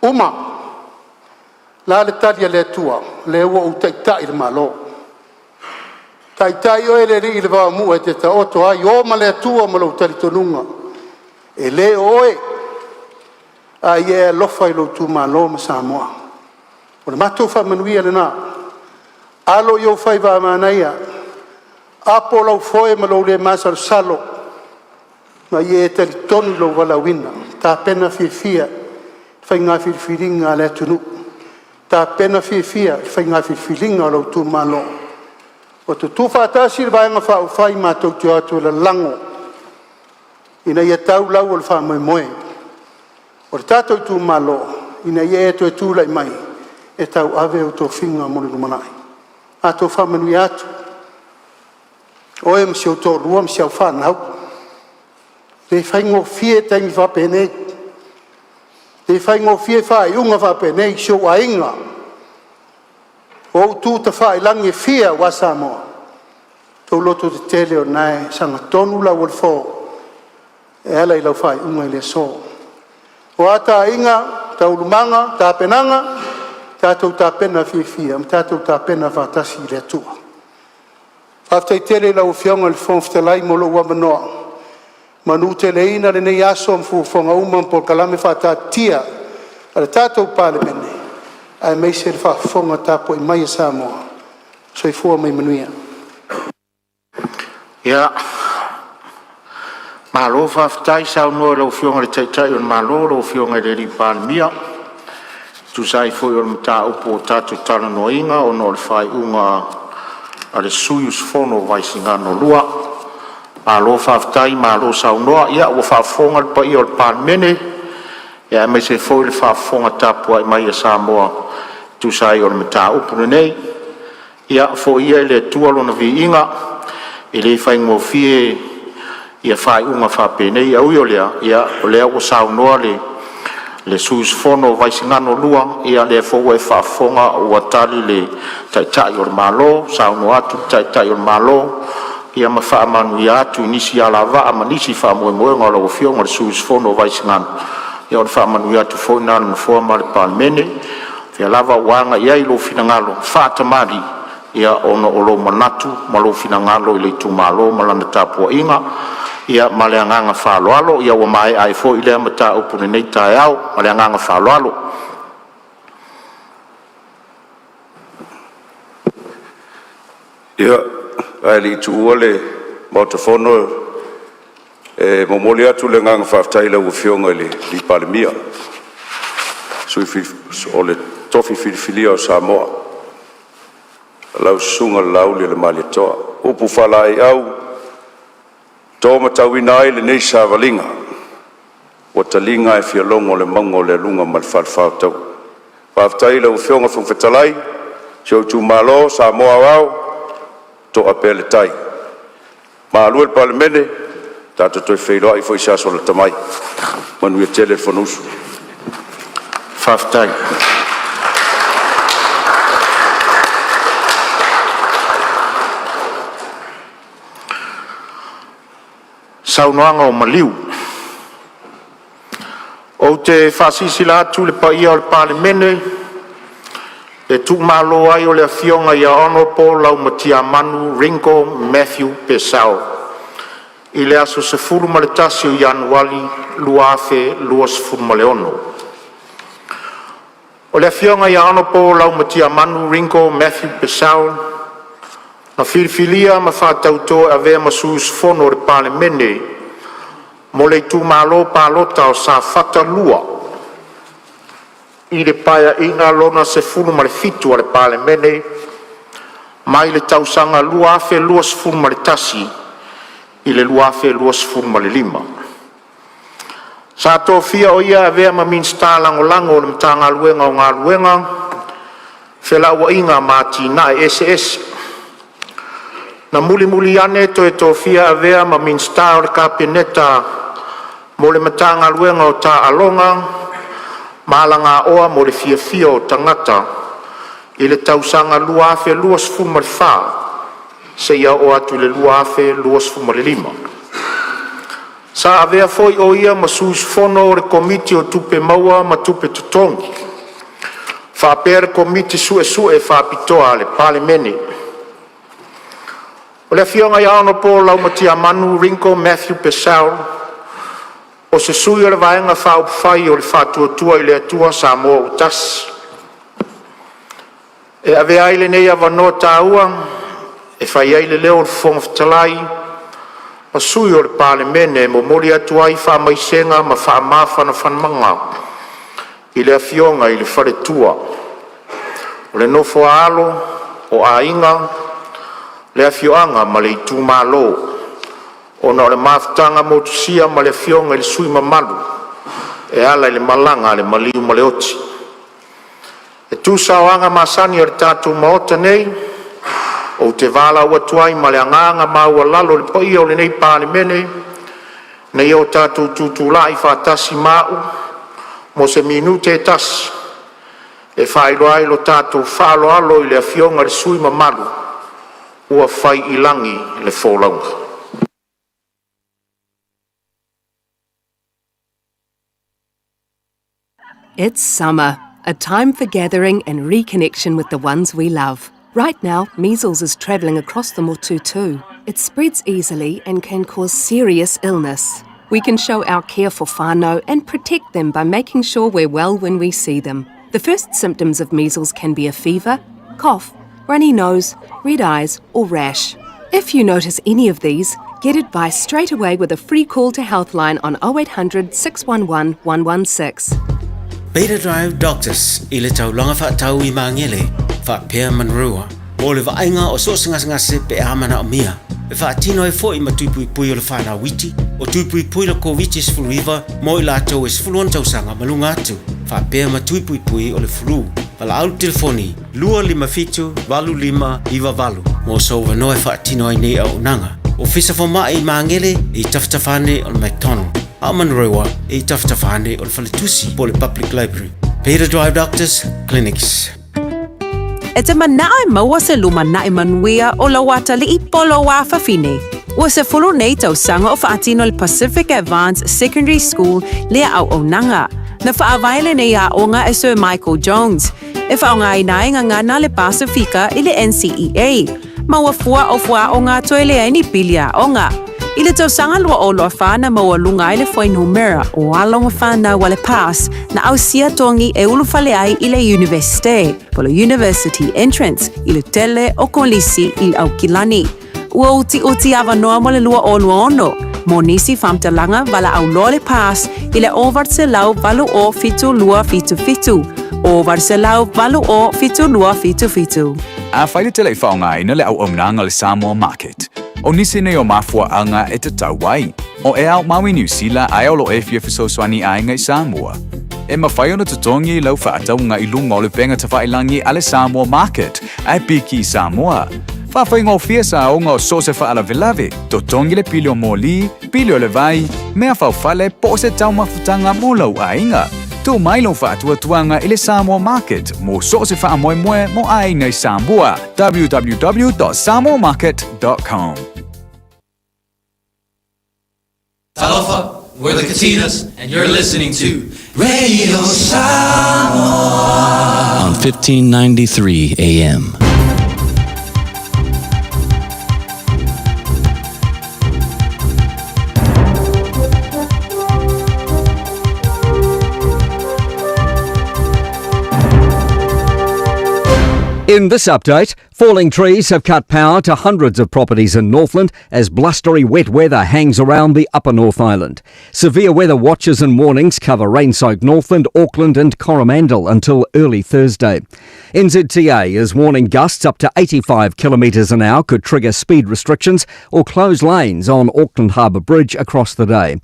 uma la le talia le tua le ua u tai le malo tai o ele ri le va mu e te ta oto ai o ma le tua ma lo tali tonunga e le oe ai e lofa i lo tu malo ma Samoa o le matou fa manuia le na alo yo fai va manaia apo lo foi ma lo le masar salo ma ye tali tonu lo wala wina ta pena fia fai ngā whiriwhiringa le tunu ta pena fia fai ngā whiriwhiringa lo tu malo o tu whaatasi le vaenga whai mātou te atu le lango ina ia tau lau o le wha moe o le tātou tu malo ina ia e tu e tūlai mai e tau ave o tō whinga moni rumanai a tō wha manui atu o e msi o tō rua msi au whanau te whaingo fie taimi whapenei te whaingo fie whai unga whapenei sio a inga o tu te whai langi fia wa Samoa tō loto te tele o nai sanga tonu la wal fō e ala i lau whai unga i le so o ata inga tau lumanga tā penanga tātou tā pena fia tātou tā pena whatasi i le tua whaftai tele lau whionga le whonftalai mo lo wamanoa manu te leina le nei aso mfufonga umam por kalame whata tia ale tātou pāle mene ai mai se whafonga tāpo i mai a Samoa so i fua mai manuia
ia malo whaftai sau noa lau whionga le taitai on malo lau whionga le ri pālemia tu sai foi o mta upo tātou tala no inga o no le whai unga ale suyus fono vaisinga no lua malo whaftai malo sau noa ia ua whafonga le pa i o le pālemene ia mai se foi le whafonga tāpua i mai a Samoa tu sai o le mta upo nei ia fo ia le tualo na vi inga i le whaingo fie ia whai unga whapene ia ui o lea ia o lea o sau noa le sus fono vaisingano lua ia le fo e whafonga ua tali le taitai o le malo sau noa atu taitai o le malo ia ma whaamanu ia atu nisi ala waa ma nisi whaamoe ngā lau whionga le sus fono vaisingano ia o le whaamanu ia atu fo ina na fua ma le palemene fia lava wanga ia i lo finangalo whaatamari ia ono o lo manatu ma lo finangalo i le tu malo ma lana tāpua inga ia ma le anganga whaloalo ia wa mai ai fo i lea mata upune nei Taeao ma le anganga whaloalo
ia ai li tu ole motofono e momoli atu le nganga whaftai lau whionga le li palemia sui o le tofi filifilia o Samoa lau sunga lau le mali toa upu whalai au tō matauina ai le nei savalinga o talinga e fialongo le mango le lunga ma le whalwhautau whaftai lau whionga whawhetalai sio tu malo Samoa wau tō apele tai Malu le palemene tātou toi wheiloa i fo isa so le tamai manuia tele whanusu
whaftai saunoanga o maliu. O te whasisi la atu le paia o le palemene, e tu malo ai o le afionga ia ono po lau matia manu Ringo Matthew Pesao. I le aso se furu ma le tasi o Januali luafe luas furu ma le ono. O le afionga ia ono po lau matia manu Ringo Matthew Pesao, na filifilia ma whātauto a vea masus fono re palemene, mo le tu malo palota o sa whata lua. I le paia inga lona se fulu ma le fitu a le palemene, mai le tausanga lua afe luas fulu ma le tasi, i le lua afe luas fulu ma le lima. Sa to fia o ia a vea ma min sta lango lango le mtanga luenga o ngā luenga, whela ua inga mati na SS. Na muli muli ane to e tofia avea ma min star kapeneta mo le matanga luenga o ta alonga Malanga oa mo le fiafia o tangata i le tausanga lua afe lua sfuma le wha se ia o atu le lua afe lua sfuma le lima. Sa avea foi o ia ma suusfono o le komiti o tupe maua ma tupe tutongi. Whapere komiti sue whapitoa le pale mene. O le fionga i aono po lau matia Manu, Rinko, Matthew, Pesau, o se sui o le vaenga whauwhai o le whatuatua i le atua Samoa utas. E ave aile nei avanoa tāua, e whai aile leo le fonga whatalai, o sui o le pale mene, mo mori atua i wha maisenga ma wha mawhana whanmanga, i le fionga i le wharetua. O le nofo alo, o a inga, le afioanga ma le itu malo, o na le maftanga motusia ma le fionga i le sui ma Malu, e ala i le malanga le maliu ma le oti. E tu saoanga masani o le tatu maota nei, o te vala ua tuai ma le anganga ma ua lalo le poia o le nei pāne mene, nei o tatu tutula i whatasi mau, mo se minute tasi, e whailoa i lo tatu whalo alo i le afionga le sui ma Malu, ua whai ilangi le fōlaunga.
It's summer, a time for gathering and reconnection with the ones we love. Right now, measles is travelling across the motu too. It spreads easily and can cause serious illness. We can show our care for whānau and protect them by making sure we're well when we see them. The first symptoms of measles can be a fever, cough, runny nose, red eyes or rash. If you notice any of these, get advice straight away with a free call to Healthline on 0800 611 116.
Beta Drive Doctors i le taulanga whaatau i mangele, whaapea manrua. O le vaenga o so ngase pe amana o mia. E whaatino e fo i matupui pui o le whanau witi, o tupui pui lo COVID is flu riva, mo i lato is flu on tausanga malunga atu. Whaapea matupui pui o le flu. Wala au telefoni, lua lima fitu, valu lima, iwa valu. Mo so wano e whaatino ai nei au nanga. O fisa fo maa i mangele, i taftafane o le McDonald. Amanrewa e taftafane o le whaletusi po le Public Library. Beta Drive Doctors Clinics.
E te manae maua se luma nae manuia o la wata li I polo wa whawhine. Ua se fulu nei tau sanga o whaatino le Pacific Advanced Secondary School lea au o nanga. Na whaawaile nei a onga e Sir Michael Jones. E whaonga I nae ngana le Pasifika I le NCEA. Maua fua o fua o ngā toile ai ni pilia onga. I le tau sanga lua o loa whana maua lunga I le whai numera o alonga whana wale pass na au sia tongi e ulu whale ai I le universite, polo university entrance I le tele o kolisi I au kilani. Ua uti awa noa mo le lua o lua ono, mo nisi whamtalanga wala au loa le pass I le ovart se lau valu o fitu lua fitu fitu, ovart se lau valu o fitu lua fitu fitu.
A whaile te lei whaonga ina le au omnanga le Samoa Market. O nisi nei o mafua anga e te tauai. O e au maui New Zealand ai au lo e fiafisoswani ai ngai Samoa. E mawhai ona tutongi lau whaataunga I lunga o le penga ta whailangi ale Samoa Market, ai piki Samoa. Whawhai ngō fia sa o ngō so se whaala velave, tutongi le pili o mōli, pili o le vai, mea whauwhale po se tau mafutanga mō lau ainga. Tu mai lo whaatuatuanga I le Samoa Market, mo so se wha moe moe mo ai ngai Samoa, www.samoamarket.com.
Talofa, we're the Katinas, and you're listening to Radio Samoa
on 1593 AM.
In this update, falling trees have cut power to hundreds of properties in Northland as blustery wet weather hangs around the upper North Island. Severe weather watches and warnings cover rain-soaked Northland, Auckland and Coromandel until early Thursday. NZTA is warning gusts up to 85 kilometres an hour could trigger speed restrictions or close lanes on Auckland Harbour Bridge across the day.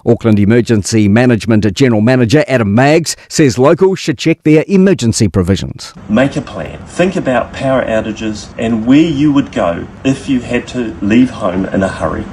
Auckland Emergency Management General Manager Adam Maggs says locals should check their emergency provisions.
Make a plan. Think about power outages and where you would go if you had to leave home in a hurry.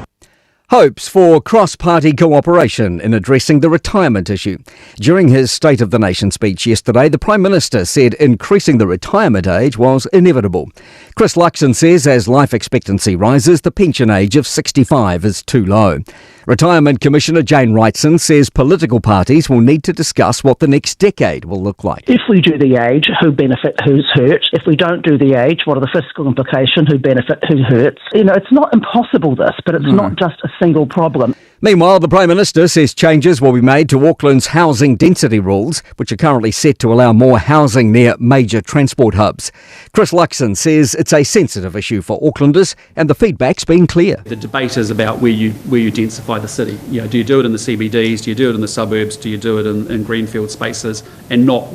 Hopes for cross-party cooperation in addressing the retirement issue. During his State of the Nation speech yesterday, the Prime Minister said increasing the retirement age was inevitable. Chris Luxon says as life expectancy rises, the pension age of 65 is too low. Retirement Commissioner Jane Wrightson says political parties will need to discuss what the next decade will look like.
If we do the age, who benefit, who's hurt? If we don't do the age, what are the fiscal implications? Who benefit, who hurts? You know, it's not impossible this, but it's not just a single problem.
Meanwhile, the Prime Minister says changes will be made to Auckland's housing density rules, which are currently set to allow more housing near major transport hubs. Chris Luxon says it's a sensitive issue for Aucklanders and the feedback's been clear.
The debate is about where you densify the city. You know, do you do it in the CBDs? Do you do it in the suburbs? Do you do it in greenfield spaces? And more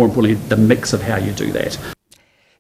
importantly, the mix of how you do that.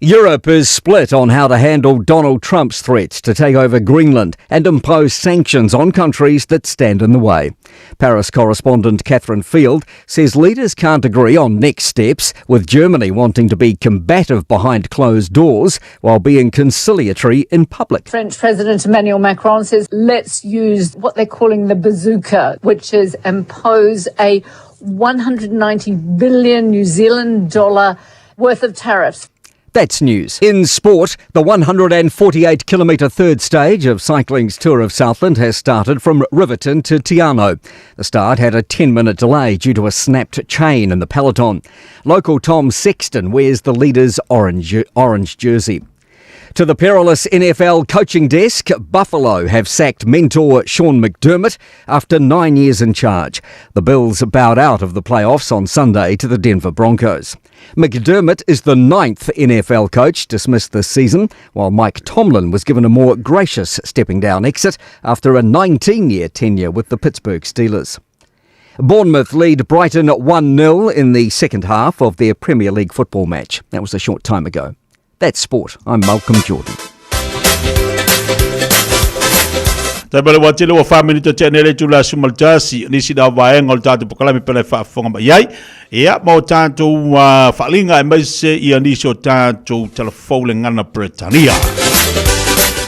Europe is split on how to handle Donald Trump's threats to take over Greenland and impose sanctions on countries that stand in the way. Paris correspondent Catherine Field says leaders can't agree on next steps, with Germany wanting to be combative behind closed doors while being conciliatory in public.
French President Emmanuel Macron says let's use what they're calling the bazooka, which is impose a 190 billion New Zealand dollar worth of tariffs.
That's news. In sport, the 148-kilometre third stage of cycling's Tour of Southland has started from Riverton to Taeao. The start had a 10-minute delay due to a snapped chain in the peloton. Local Tom Sexton wears the leader's orange jersey. To the perilous NFL coaching desk, Buffalo have sacked mentor Sean McDermott after 9 years in charge. The Bills bowed out of the playoffs on Sunday to the Denver Broncos. McDermott is the 9th NFL coach dismissed this season, while Mike Tomlin was given a more gracious stepping down exit after a 19-year tenure with the Pittsburgh Steelers. Bournemouth lead Brighton 1-0 in the second half of their Premier League football match. That was a short time ago. That's sport. I'm Malcolm Jordan.
Tabale watele wa family to chanele tu la sumaltasi ni sida vaeng ol tatu pokalami pele fa fonga ba yai ia mo tatu falinga e mese ia ni so tatu telefone ngana Britania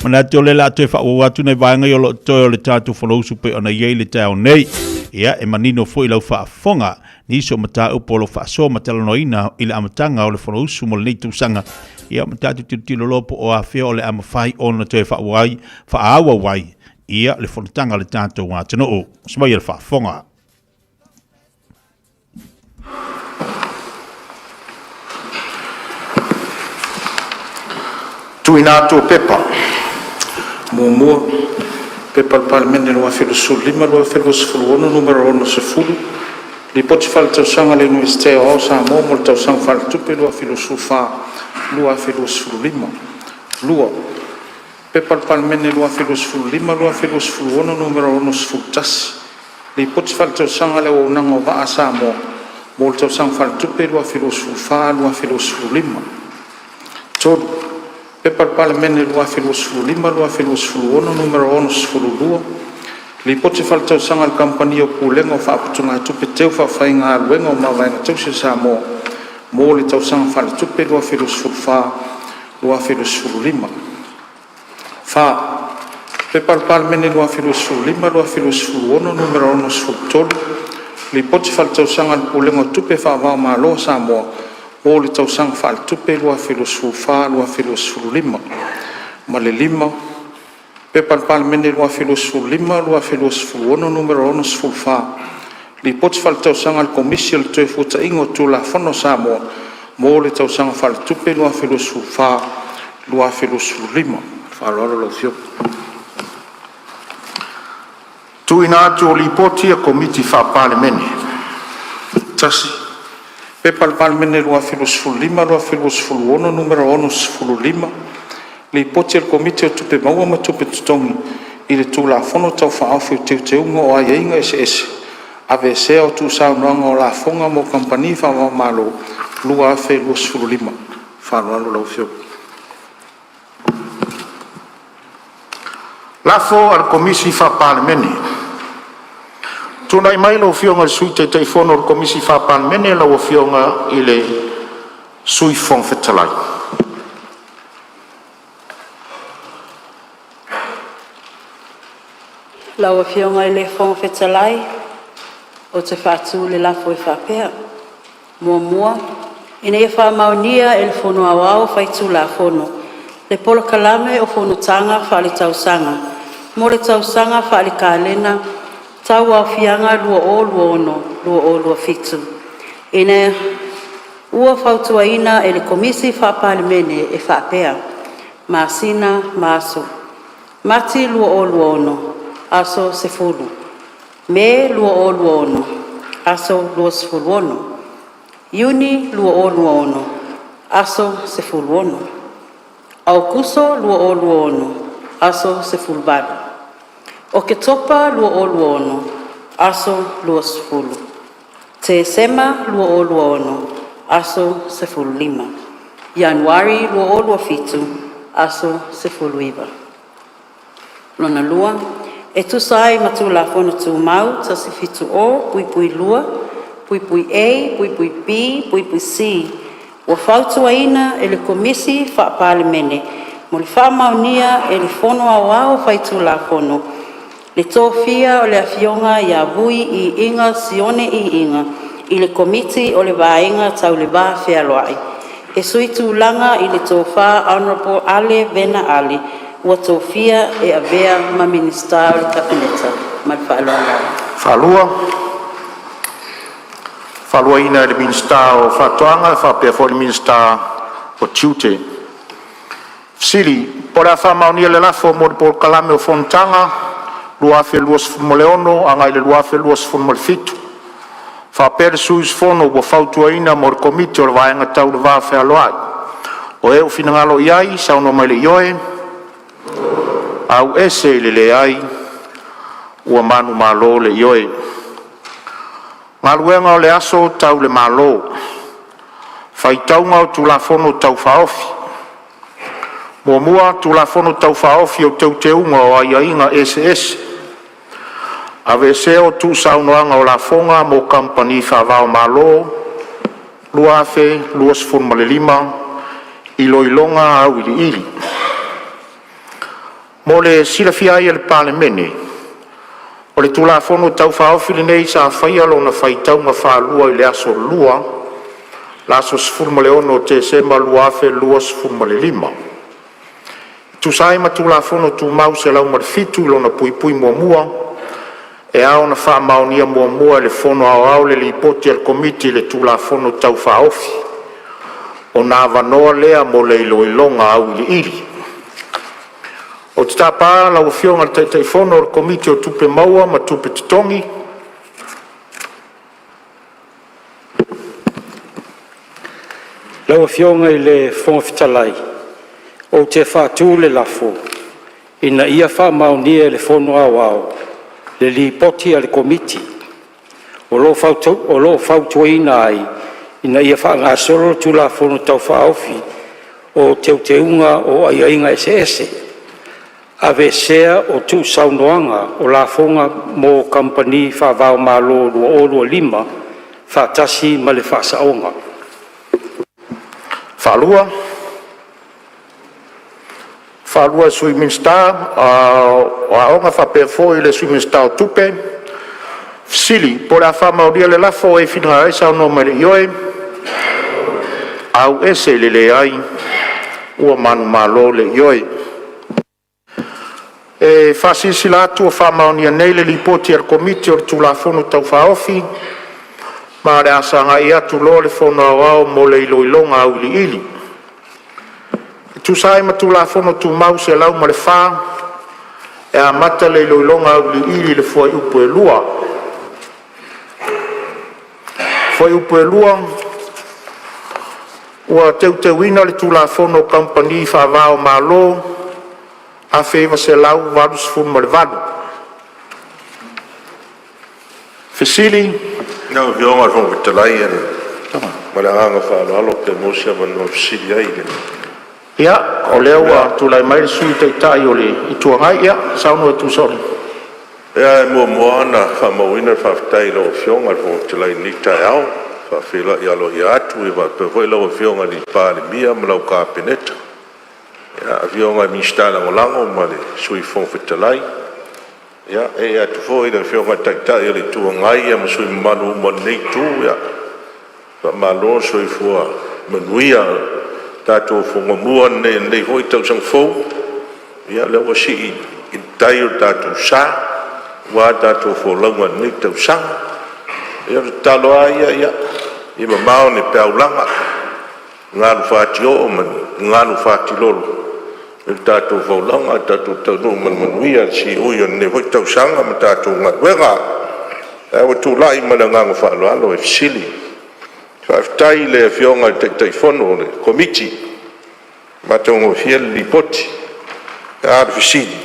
mana tole la te fa wa tu nei vaenga yo to le tatu follow super ona ye le tao nei ia e manino foi lau fa fonga ni so mata upolo fa so matelo noina ile amatanga o le follow sumol ni tu sanga ia mata tu tilo lopo o afia o le amafai ona te fa wai fa awa wai ia le fonatanga le tātou wā tino o smai le whaafonga.
Tui nātou pepa. Mua pepa le palemene loa filosu lima loa filosu fuluono numero ono se fulu. Li poti fale tausanga le Universite o Samoa mo le tausanga fale tupe loa filosu wha loa filosu fulu lima. Lua. Pepa palemene lua filosu lima lua filosu ono numero ono sfutasi. Li poti fale tausanga le o nango va Samoa mo le tausanga fale tupe lua filosu wha lua filosu lima. Todo. Pepa palemene lua filosu lima lua filosu ono numero ono sfululua. Li poti fale tausanga le kampani o pulenga fa aputunga tupe teu fa fainga luenga o mawainga tausi Samoa mo le tausanga fale tupe lua filosu wha lua filosu lima. Fa pepa palemene lua filosu lima lua filosu ono numero ono sfutolu. Li poti fale tausanga le pulenga tupe fa vao malo Samoa mo le tausanga fale tupe lua filosu wha lua filosu lima. Ma le lima pepa palemene lua filosu lima lua filosu ono numero ono sfulfa. Li poti fale tausanga le komisi le toe futa ingo tu la fono Samoa mo le tausanga fale tupe lua filosu wha lua filosu lima. Faloro lo fio. Tu inato li poti a komiti fa palemene. Tasi. Pepa palemene lua filosu lima lua filosu ono numero ono sfulu lima. Li poti al komiti o tupe maua ma tupe tutongi. I le tu la fono tau fa au fiu teu teu ngo o aia inga ese. Ave se o tu sao noanga o la fonga mo kampani fa Malu lua afe lua sfulu lima. Faloro lo fio. Lafo al komisi fa palemene. Tuna mai lo fionga al sui te telefono al komisi fa palemene la o fionga ile sui fong fetalai.
Laua fionga I le fonga whetalai, o te whātū le lafo I whapea. Mua, ina ia whamaunia e le whono awao whaitū la whono. Le pola kalame o whono tanga whaali tausanga. Mo le tausanga whaali kālena, tau au fianga lua o lua fitu. Ina ua whautua ina e le komisi whapalimene e whapea. Masina maso. Mati lua ono, aso se fulu. Me lua ono, aso lua se fulu ono. Yuni lua ono, aso se fulu ono. Aukuso lua ono, aso se fulu badu. O ke topa lua ono, aso lua se fulu. Te sema lua ono, aso se fulu lima. Januari lua fitu, aso se fulu iwa. Lona lua, e tusai matu la fono tu mau, ta se fitu o, pui lua, pui A, pui B, pui C. Wa fautua ina e le komisi whaapalemene, mo le whaamaunia e le fono awao whaitu la fono. Le tōwhia o le awhionga ia vui I inga sione I inga, I le komiti o le vaenga tau le vā whealoai. E sui tūlanga I le tōwha Honorable Ale Vena Ale, ua tōwhia e avea ma minista o le kabineta, ma le whaaloa.
Whalua ina le minsta o whatoanga, whapea fo le minsta o tiute. Sili, pora whamaunia le lafo mo le por kalame o fontanga, luafe luas fumoleono, angai le luafe luas fumolefitu. Whapea le suis fono ua whautua ina mo le komite o le vaenga tau le vā whealoai. O eo finangalo iai, sauno mai le ioe, au ese le ai, ua manu malo le ioe. Ngaluenga o le aso tau le malo. Whaitaunga o tulafono tau whaofi. Mua tulafono tau whaofi o tau teunga o aiainga SS. Ave se o tu saunoanga o la fonga mo company whawao malo. Luafe, luas funmalelima, iloilonga au ili. Mo le silafia ia le palemene. O le tulafono tau whaofi le nei sa whaia lo na whaitaunga whalua I le aso lua, la aso sfurma le ono te sema luafe lua sfurma le lima. Tu saima tulafono tu mau se lau marfitu lo na pui mua, e ao na wha maunia mua le fono au le lipoti al komiti le tulafono tau whaofi. O na vanoa lea mo le iloilonga au ili. O te tāpā lau whionga le teifono o komite o tupe maua ma tupe titongi.
Lau whionga I le whonga whitalai. O te whātū le lafo. Ina ia whamaunia le whono awao. Le li poti a le komiti. O lo whautua ina ai. Ina ia whaangasoro tu la whono tau whaofi. O teunga o aiainga SS. Ave sea o tu saunoanga o la fonga mo company whawao malo lua lima whatasi ma le whasaonga.
Whalua sui minsta o aonga whapea fo I le sui minsta o tupe. Sili, po la whamauria le lafo e whina aisa o no mai le ioe. Au ese le ai ua manu malo le ioe. E whasisi la atu o whamaunia nei le lipoti ar komiti o tulafono tau whaofi. Ma re asanga I atu lo le fono awao mo le iloilonga au ili. Tu saima tulafono tu mau se lau ma le wha. E a mata le iloilonga au ili le fua upu e lua. Fua upu e lua. Ua teuwina le tulafono company whawao malo. A feva se lau vadus fun ma le vadu. Fesili.
Nau vionga fun vitalai ane. Malanga whaalo te mosia manu fesili ai.
Ia, o leo a tulai mai le sui teitai o le I tuangai ia, sauno e tu sori.
Ia e mua ana whamauina whawhitai lo fionga fun vitalai ni Taeao. Whawhila I alo I atu I wapewhoi lo fionga ni pāle mia malau kāpeneta. Ia vionga mistala ngolango ma le sui fong fitalai. Ya, atu fo ina whionga taitai le tua ngai a masui manu mo nei tu ya. Fa malo soi fua manuia tato fonga mua nei hoi tau sang fo. Ya le wasi i tai o tato sa wa tato fo launga nei tau sang. Ya talo ai ya. I mamao ne peaulanga. Ngalu fati o man, ngalu fati lolo. Tato vaulanga, tato tau manuia si uia ne hoi tau sanga ma tato ngatwenga. Ewa tu lai mana ngango whaalo alo e fisili. Whaaftai le fionga te fono le komiti. Matongo fiel li poti. Aar fisili.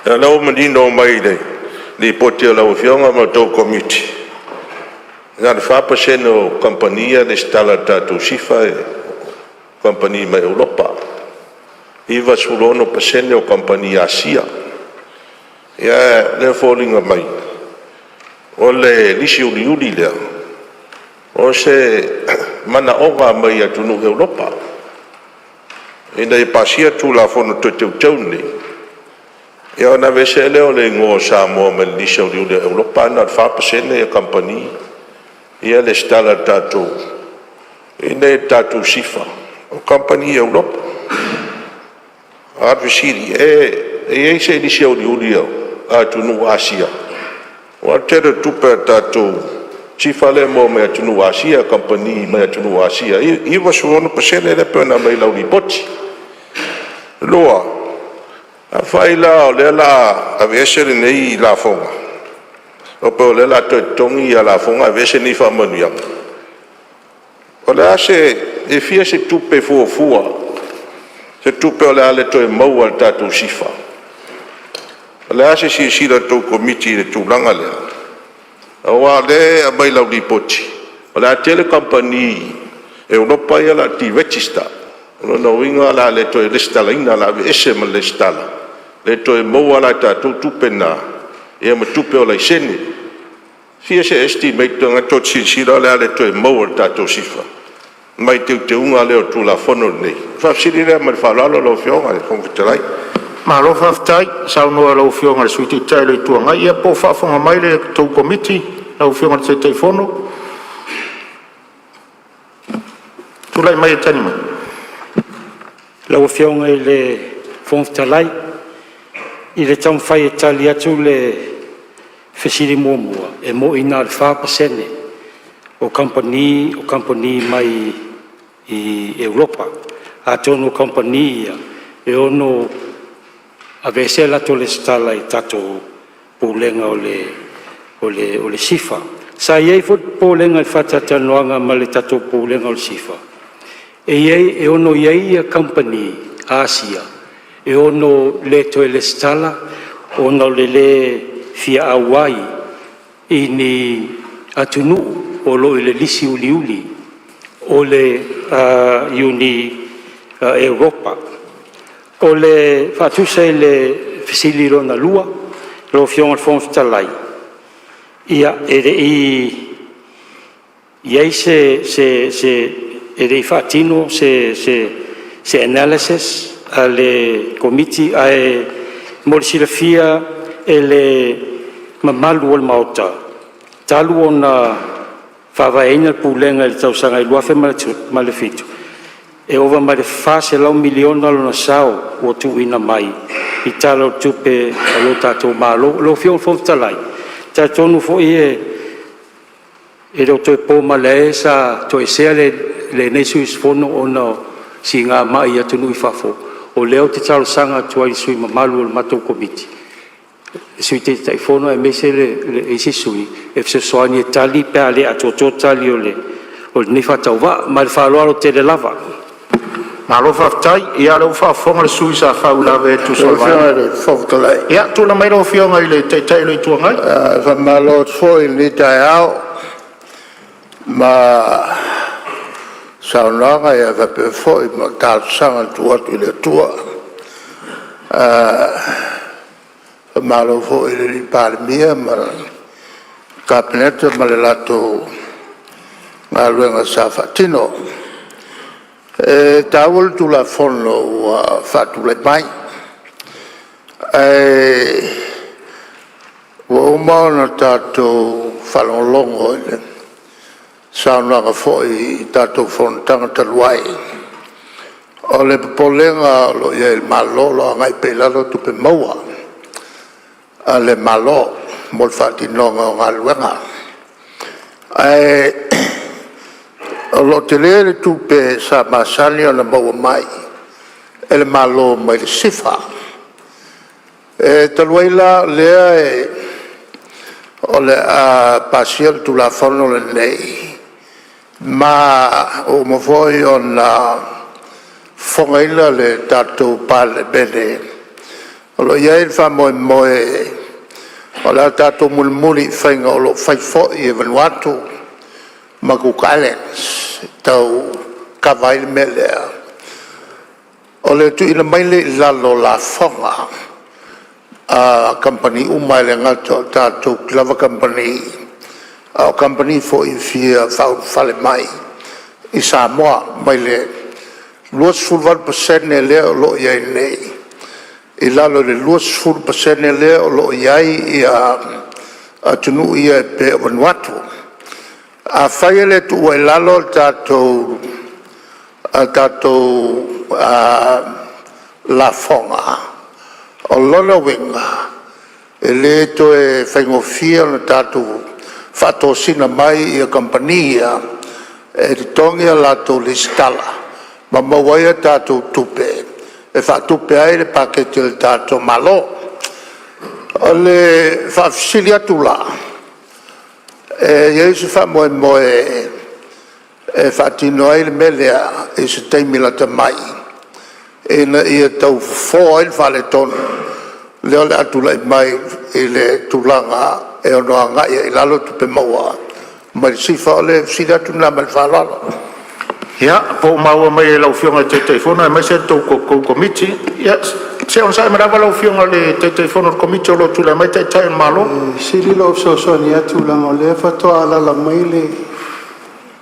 E lau manino mai le li poti o lau fionga ma tau komiti. Ngā whapasene o kampania le stala tato sifa e kampani mai Europa. Iwa sulono pasene o kampani Asia. Ia le fōlinga mai. O le lisi uli lea. O se mana oga mai atunu Europa. Ina i pasia tu la fono to te utaune. Ia ona vese leo le ngō Samoa me lisi uli Europa na whapasene e kampani. Ia le stala tatou. Ina e tatou sifa. O kampani Europa. Advisiri e se ni se uli atunu Asia. O tere tupe tatou sifale mo me atunu Asia kampani me atunu Asia. Iwa suono pasene le pena mai lau li poti. Loa. A faila o le la avesere nei la fonga. O pe le la tongi a la fonga avese ni fa manuia. O le ase e fia se tupe fua. Se tupe o le ale to e mau al tatou sifa. O le ase si sira tau komiti le tūlanga lea. Awa le a mai lau li poti. O le a tele company Europa ia la ti register. O na winga la le to e listala ina la ese ma le stala. Le to e mau ala tatou tupe na. E ma tupe o la isene. Fia se estimate nga to si sira le ale to e mau al tatou sifa. Mai te unga leo tu la fono nei. Whafsiri rea mai whalalo lo fionga e kongitalai.
Ma lo whaftai, sao noa lau fionga le suiti tai le tuanga. Ia po whafonga mai le tau komiti, lau fionga le te fono. Tulai mai e tani mai.
Lau fionga i le whongtalai. I le tau whai e tali atu le whesiri mua. E mo ina le whapasene. O company mai i Europa. A tono company e ono avese la to le stala i tato pulenga o le sifa. Sa iei fot pulenga i fatata noanga ma le tato pulenga o le sifa. E ono iei a company Asia. E ono le to le stala ono le fia Hawaii i ni atunu o lo le lisi uli o le uni Europa o le fatusa le fisili rona lua lo fiong fons talai ia ia se fatino se analysis ale committee ai Fiafia ele Malu o Mauta talu ona whaawaenga pulenga i tau sanga i luafe ma le fitu. E ova ma le fase lau miliona lo na sao o tu ina mai. I talo tupe alo tatou malo. Lo fion fontalai. Ta tonu fo e reo toi po ma le sa toi sea le nesu isfono o na si ngā mai atunu i fafo. O leo te talo sanga tua i sui mamalu o matou komiti. Sui te taifono e mese le isi sui e fse soani e tali pe ale a toto tali o le ni fatau va ma le whaaloalo te le lava
ma lo whaftai ia lo whafonga le sui sa whaulawe tu so
Whongtalai.
ia tu na mai lo fionga i le te le tuangai
Whamalo foi ni Taeao ma saunanga ia vape foi ma tāsanga tuatu i le tua. Malo fo i le palemia ma kabinete ma le lato ngā luenga sa whatino. Tāwal tu la fono whatu le mai.
Wo mau na tātou whalongolongo ele. Saunanga foi tātou whontanga taluai. O le polenga lo ia il malolo ngai pelalo tupe maua. A le malo mol whatinonga o ngaluenga. O lo te lere tupe sa masani o na maua mai. Ele malo mai le sifa. Taluai la lea o le pasiel tu la fono le nei. Ma o mo foi o na fongaila le tatou pale bene. O lo iai fa moe moe o la tatou mulmuli whainga o lo whaifo i e Vanuatu ma Cook Islands tau kawaile me lea. O le tu ina maile lalo la fonga a company umai le ngato tātou Clever Company a company for Fiafia whale mai i Samoa mai le 2% ne lea o lo iai nei i lalo le 2% ne lea o lo iai i a tunu ia e pe o Vanuatu a whaia le tu ua lalo tātou la fonga o lona winga e le to e whaingofia na tātou whatosina mai i a kompania e te tongia lato le stala ma mawaia tātou tupe e whatupe ai le pakete le tātou malo o le whafisili atu la e Yesu whamoe moe e whatino ai le melea e se teimila ta mai e na ia tau fo ai whale tonu leo le atu lai mai i le tulanga e ono anga i lalo tupe maua mai sifa o le sida tu na mai whalala
Ia, po maua mai e lau fionga te teifona, mai se tau komiti. Ia, se on sai marawa lau fionga le te teifona o komiti o lo tula mai te tai malo. Siri lo so ni atu langa o le fato ala la mai le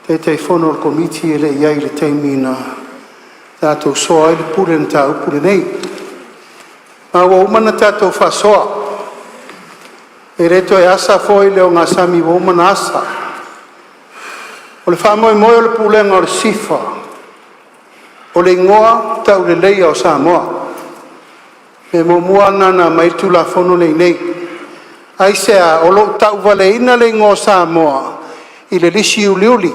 te teifona o komiti e le iai le teimina. Tātou soa i le pure na tāu pure nei. Ma wa umana tātou whasoa. E reto e asa foi leo ngā sami wa umana asa. O le whamoe moe o le pulenga o le sifa. O le ingoa tau le leia o Samoa. Me mo mua nana mai tu la fono nei nei. Ai sea o lo tau vale ina le ingoa Samoa. I le lisi uliuli.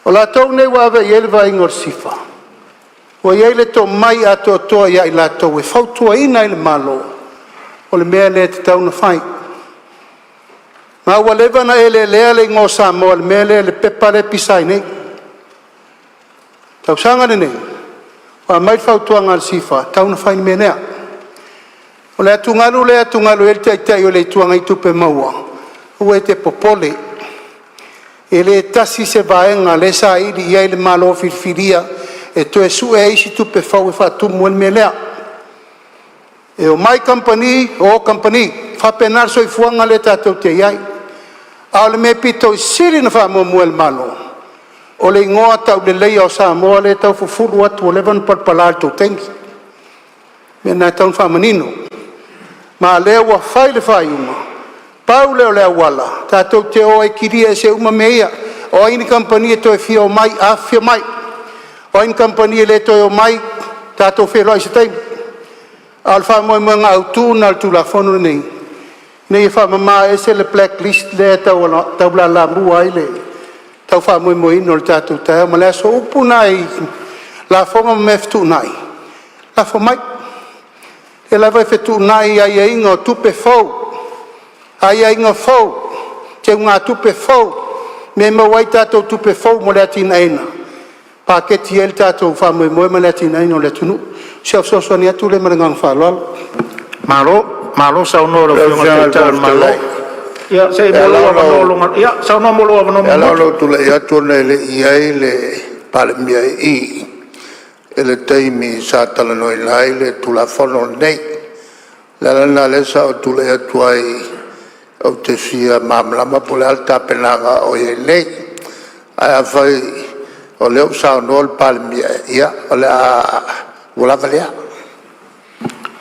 O la tau nei wawe i elva ingo le sifa. O i ele to mai ato toa ia i la tau e fautua ina i le malo. O le mea le te tau na whai. Ma ua lewa na ele lea le ngō Samoa le mea le pepa le pisai nei. Tau sanga nei. Wa mai fautua ngā le sifa. Tau na whai ni mea nea. O le atungalu ele tai o le tuanga i tupe maua. Ua te popole. Ele tasi se vaenga le sa ili ia le malo filfiria. E to e su e isi tupe fau e whatumu el mea lea. E o mai company, whapenar so i fuanga le tātou te iai. A le me pito i siri na whamomu el malo. O le ingoa tau le leia o Samoa le tau fufuru atu o levan parpalar tau tengi. Me nai tau whamanino. Ma lea ua whai le whai uma. Pau leo lea wala. Tātou te o e kiria e se uma meia. O aini company e to e fia o mai, a fia mai. O aini company e le to e o mai. Tātou wheloi se teimu. Alfa mo mo nga autu na tu la fono nei nei fa mama ese le blacklist le tau la mua ile tau fa mo ino le tatu ta ma le so upunai la fono meftu nai la fo mai e la vai fetu nai ai ingo tupe fo ai ingo fo te nga tupe fo me mo wai tatu tupe fo mo le tina ina paketi el tatu fa mo mo le tina ino le tunu Chef Sosonia tu le marangang falal. Malo sa uno lo fionga te malo. Ya sei molo ya sa uno molo no molo. Lo tu le ya tu le iai le palmia i. Ele teimi sa tala no ilai le tu la fono nei. La le sa tu le tu ai o te sia mamla ma pole alta penaga o ye nei. Ai fai o le sa no palmia ya o le Wala valia.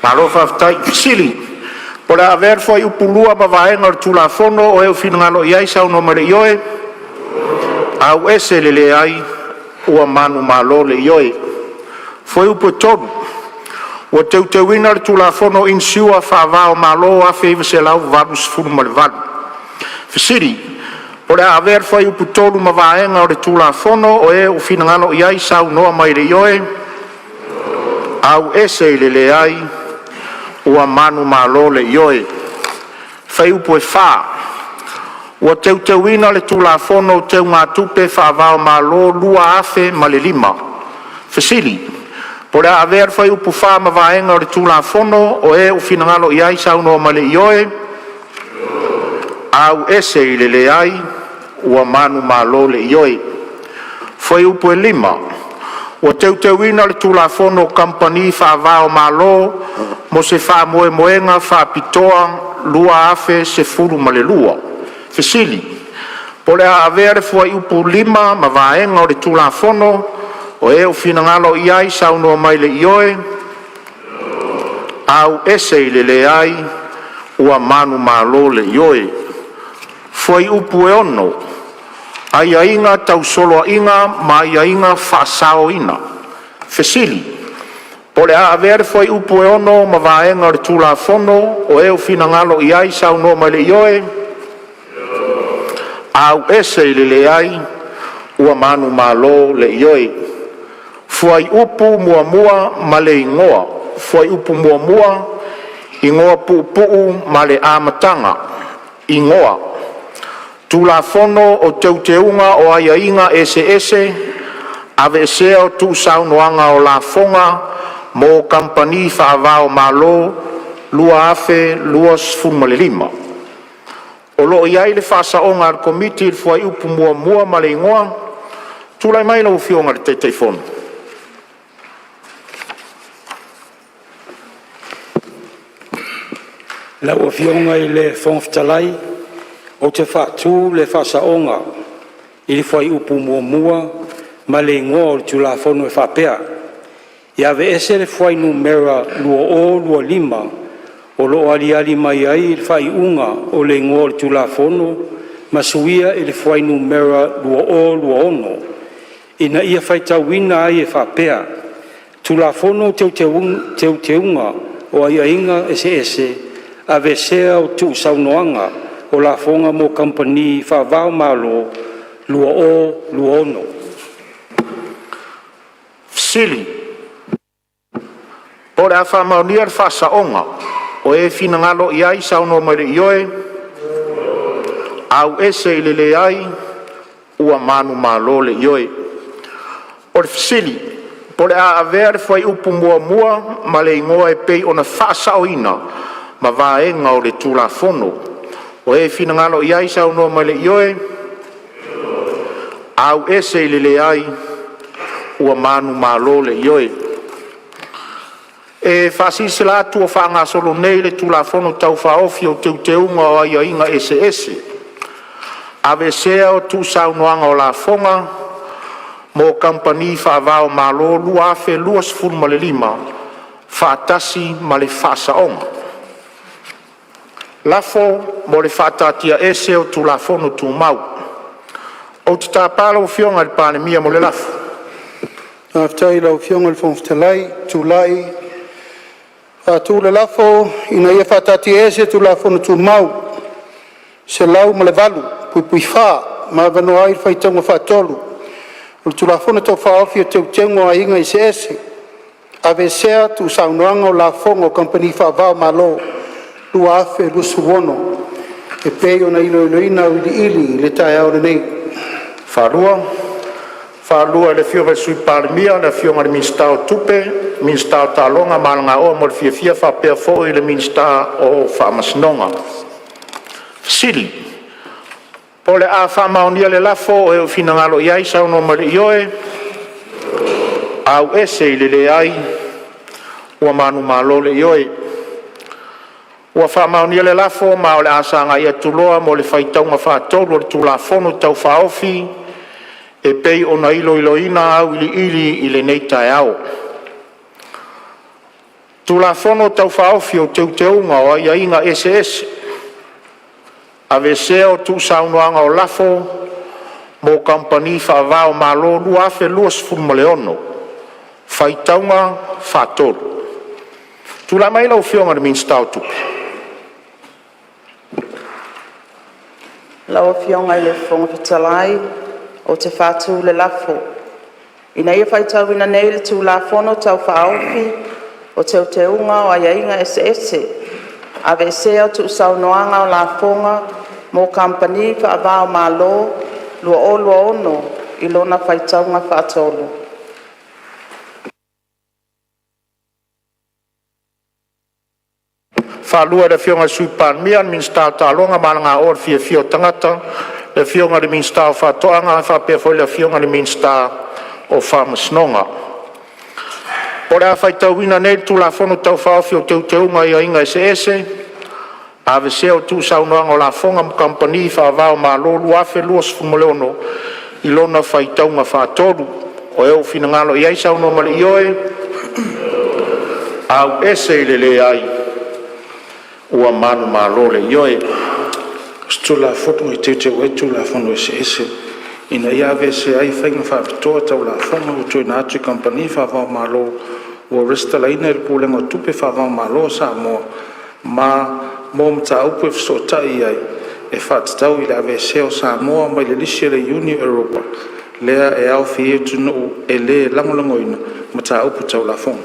Malo whaftai fisili. Po le aver foi upulua ma vaenga o tulafono o e ufinangalo iai sau no mare ioe. Au ese le ai ua manu malo le ioe. Foi upo tonu. Ua teuteuina le tulafono insiua whaavao malo a feiva se lau valu sifuru ma le valu. Fisili. O le aver foi upo tonu ma vaenga o le tulafono o e ufinangalo iai sau noa mai le ioe. Au ese le ai ua manu malo le ioe. Fai upo e wha. Ua teuteuina le tulafono o teu ngā tupe whaavao malo lua afe ma le lima. Fisili. Po le aver fai upo wha ma vaenga o le tulafono o e ufinangalo iai sau no ma le ioe. Au ese le ai ua manu malo le ioe. Fai upo e lima. Ua teuteuina le tulafono company whaavao malo mo se wha moe moenga wha pitoa lua afe se furu ma le lua. Fisili. Po le avere fai upo lima ma vaenga o le tulafono o e ufinangalo iai sau no mai le ioe. Au ese le ai ua manu malo le ioe. Fai upo e ono. Aia inga tau solo inga ma aia inga whasao ina. Fisili. Po le avere foi upo e ono ma vaenga o le tulafono o e ufinangalo iai sau no mai le ioe. Au ese le ai ua manu malo le ioe. Fuai upu mua mua ma le ingoa. Fuai upu mua mua ingoa puu ma le amatanga. Ingoa. Tulafono o teuteunga o aia inga ese ave esea o tu saunoanga o la fonga mo company whaavao malo lua afe lua sfuma le lima. O lo iai le whasaonga al komiti il fuai upu mua mua ma le ingoa tulai mai lau fionga le teitei fono.
Lau fionga i le fonfitalai o te whatu le whasaonga i le whai upu mua mua ma le ingoa o le tulafono e whapea. Ia ve ese le whai numera lua o lua lima o lo ali mai ai le whai unga o le ingoa o le tulafono ma suia i le whai numera lua o lua ono. Ina ia whai tauina ai e whapea. Tulafono teuteunga o ai inga ese a ve sea o tu saunoanga o la fonga mo company whaavao malo lua o lua ono.
Fisili. Po le a whamaunia le whasaonga o e finangalo iai sau no mai le ioe. Au ese le ai ua manu malo le ioe. O le fisili. Po le a avea le whai upu mua mua ma le ingoa e pei ona whasaoina ma vaenga o le tulafono. O e finangalo iai sau no mai le ioe. Au ese le ai ua manu malo le ioe. E whasisi la tua whaanga solo nei le tulafono tau whaofi o teuteunga o aia inga ese. Ave sea o tu saunoanga o la fonga mo company whaavao malo lua afe lua sifuru ma le lima whaatasi ma le whasaonga. Lafo mo le whaatatia ese o tulafono tu mau. O te tāpala o fionga le pānemia mo le lafo.
Aftai lau fionga le fonfitalai, tulai, tu le lafo, ina ia whatati ese tu lafo na tu mau, se lau ma le valu, pui wha, ma vano ai whaitonga whatolu, o tu lafo na tau whaofi o teu tengo a inga i se ese, ave sea tu saunoanga o lafo o company whaavao malo, lua afe lusu wono, e peo na ilo ina ili le Taeao le nei.
Whalua le fionga sui parimia, le fionga le minstao tupe, minstao talonga, malanga o mo le fiafia whapea fo i le minstao o whamasnonga. Fisili. Po le a whamaunia le lafo o e o finangalo iai sau no ma le ioe, au ese i le ai, ua manu malo le ioe. Ua whamaunia le lafo ma o le asanga ia tuloa mo le whaitaunga whaatolu o le tulafono tau whaofi, e pei ona ilo ina au ili i le nei Taeao.
Tulafono tau whaofi o teunga o ia inga SS. Ave seo tu saunoanga o lafo mo kampani whaavao malo lua fe luas fulmaleono. Whaitaunga whatoro. Tula mai lau whionga ni minstau tupe.
Lau whionga i le whonga fitalai o te whātu le lafo. Ina ia whaitau ina nei le tū la whono tau whaofi o te unga o aia inga SS. Ave sea tu saunoanga o la whonga mo kampani whaavao malo lua ono i lona whaitaunga whaatolo.
Whalua le whionga suipan mian min stau talonga malanga or Fiafia tangata le whionga le min stau whatoanga whapea foi le whionga le min stau o whamasnonga. Ore a whaitau ina nei tu la whono tau whaofi o teunga ia inga SS. Ave seo tu saunoanga o la whonga mo kampani whaavao malolu afe luas fumaleono i lona whaitaunga whaatoru o eo finangalo iai sauno male ioe au ese le le ai ua manu malo le ioe stula foto i te wetu la whono SS ina ia ave se ai whainga whaapitoa tau la whonga o tui nātui kampani whaavao malo ua resta laina il pūlenga tupe whaavao malo Samoa ma mom ta upe so tai ai e whatatau i la veseo Samoa mai le lisi le Uni Europa lea e au fie tunu e le langolangoina ma ta upe tau la fong.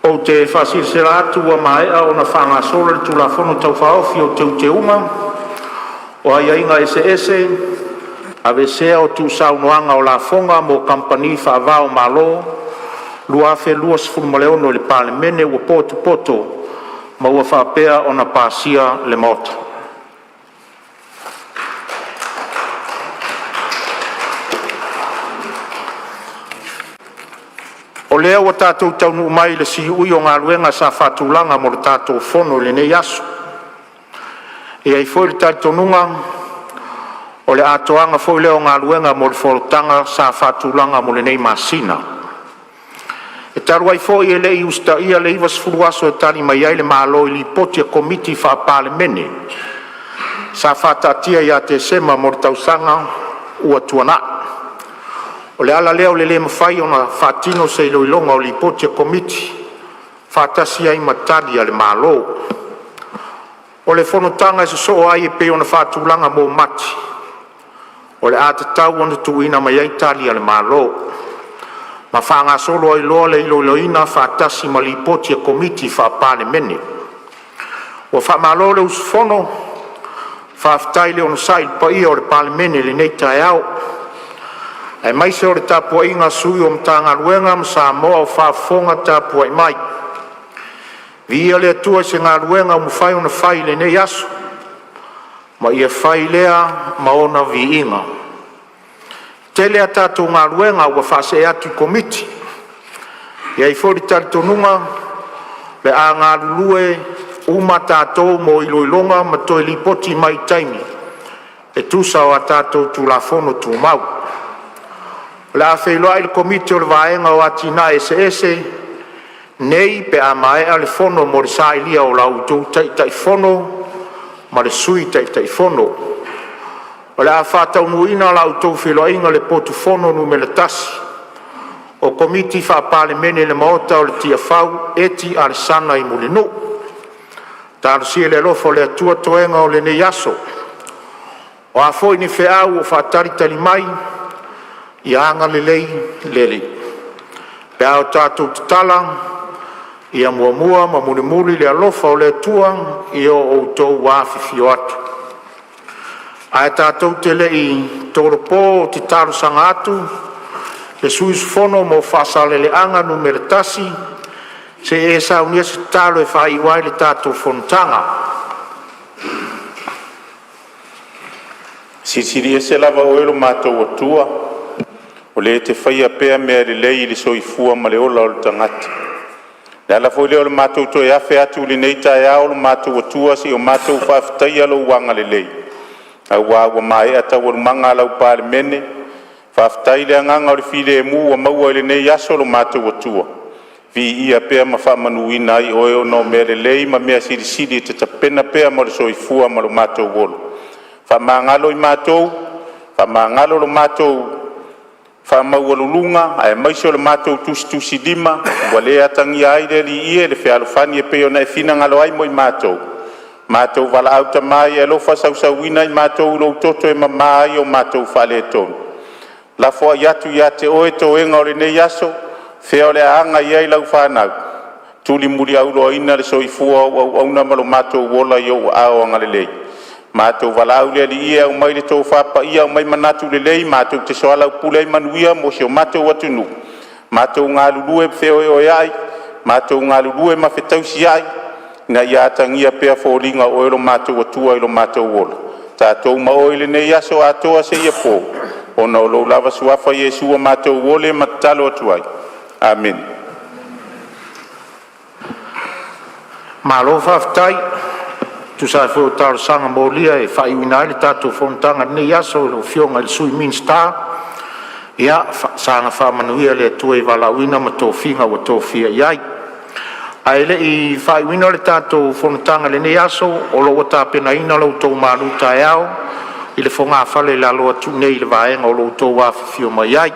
O te whasil se la atu wa mai a o na whanga sola tu la fono tau whaofi o te uma o ai inga SS a veseo tu saunoanga o la fonga mo kampani whaavao malo lua fe luas fulmaleono le palemene ua poto ma ua whapea o na pasia le mota. O lea ua tātou taunu mai le si ui o ngā luenga sa whatulanga mo le tātou fono le nei aso. E ai foi le tātonunga o le atoanga foi leo ngā luenga mo le wholotanga sa whatulanga mo le nei masina. E taru ai fo i le i usta ia le iwas furuaso e tali mai ai le malo i li poti a komiti wha pale mene. Sa whatatia ia te sema mo tausanga ua tuana. O le ala leo le mawhai o na whatino se ilo ilonga o li poti a komiti. Whatasi ai matali a le malo. O le whanotanga e so ai e pe o na whatulanga mo mati. O le atatau o na tuina mai ai tali a le malo. Ma whanga solo ai loa le ilo ina whatasi ma li poti a komiti whapane mene. Wa whamalo le usfono, whaftai le ono sail pa ia o le pale mene le nei Taeao. Ai mai se o le tapua inga sui o mtanga luenga ma Samoa o whafonga tapua i mai. Via le atua se ngā luenga o mwhai o na whai le nei aso. Ma ia whai lea ma ona vi inga. Tele a tātou ngā ruenga ua whase atu komiti. Iai fori taritonunga, le a ngā lulue uma tātou mo iloilonga ma toi lipoti mai taimi. E tusa o a tātou tu la fono tu mau. Le a whailoa il komiti o le vaenga o atina SS, nei pe a mae a le fono mo le sailia o lau tau tai fono, ma le sui tai fono. O le a whataunuina la utou whiloainga le potu fono numele tasi. O komiti whapale mene le maota o le tia whau eti a le sana i mulinu. Tāru sia le lofo le atua toenga o le nei aso. O a foi ni whiau o whatari tali mai i anga le lei lele. Pea o tātou tala i a muamua ma mulimuli le alofa o le atua i o outou wāwhiwhio atu. Ai tātou te lei tōropo te tāru sanga atu, le suis fono mo whasale le anga numere tasi, se e sa unia se tālo e whai wai le tātou fontanga.
Sisiri e se lava o elo mātou atua, o le te whaia pēa mea le lei le soifua ma le ola o le tangati. Le ala foi leo le mātou to e awhi atu le nei Taeao le mātou atua si o mātou whawhitai alo wanga le lei. Au wā mai ata wal manga lau pale mene Whaftai le anganga o le while mu wa maua le nei aso lo mātou atua. Vi ia pea ma whamanuina ai oe o no mea le lei ma mea siri siri te tapena pea ma le soifua ma lo mātou wolo. Whamangalo i mātou, whamangalo lo mātou whamaua lulunga, ai maiso le mātou tusi lima, wa le atangi ai le li ie le whialofani e peo na e fina ngalo ai mo i mātou. Mātou wala auta mai e lofa sausauina i mātou lo toto e mamai o mātou whale tonu. La fo yatu yate oe to enga o le nei aso, feo le anga iai lau whanau. Tuli muri aulo ina le soifua au auna malo mātou wola i au ao anga le lei. Mātou walau le li ia au mai le tō whapa ia au mai manatu le lei, mātou te soala au pulei manuia mo seo mātou atunu. Mātou ngā lulue feo e oe ai, mātou ngā lulue ma whetausi ai, na ia atangia pea fōringa o elo mātou atua ilo mātou wola. Tātou ma oe le nei aso atoa se ia pō. Ona o lo lava suafa Yesua mātou wole matalo atuai. Amen.
Malo whaftai, tu sai fo taro sanga molia e whai winai le tātou whontanga nei aso lo fionga le sui minsta. Ia, sanga whamanuia le tue walawina ma tō whinga wa tō whia iai. Aile i whai wina le tātou whontanga le nei aso, o lo wata pena ina lo tō Malu Taeao, i le fonga fale la loa tu nei le vaenga o lo tō wawhifio mai ai.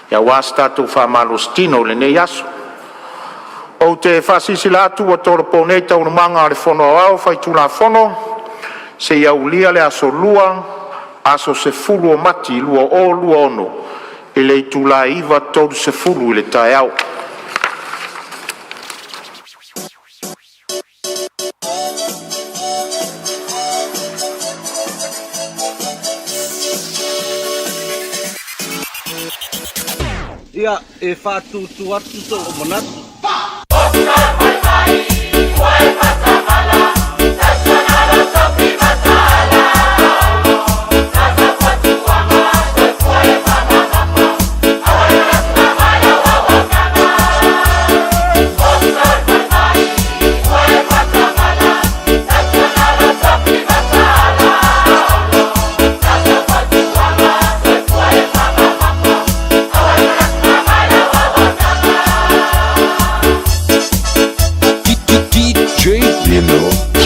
Ia wās tātou whamalo stino le nei aso. O te whasisi la atu wa tōra pōnei tau na manga le whono au whai tūna whono, se iau lia le aso lua, aso se fulu o mati lua o lua ono, e le tūla iwa tōru se fulu i le Taeao.
Ia e whātutu atu tō o manatu.
You know.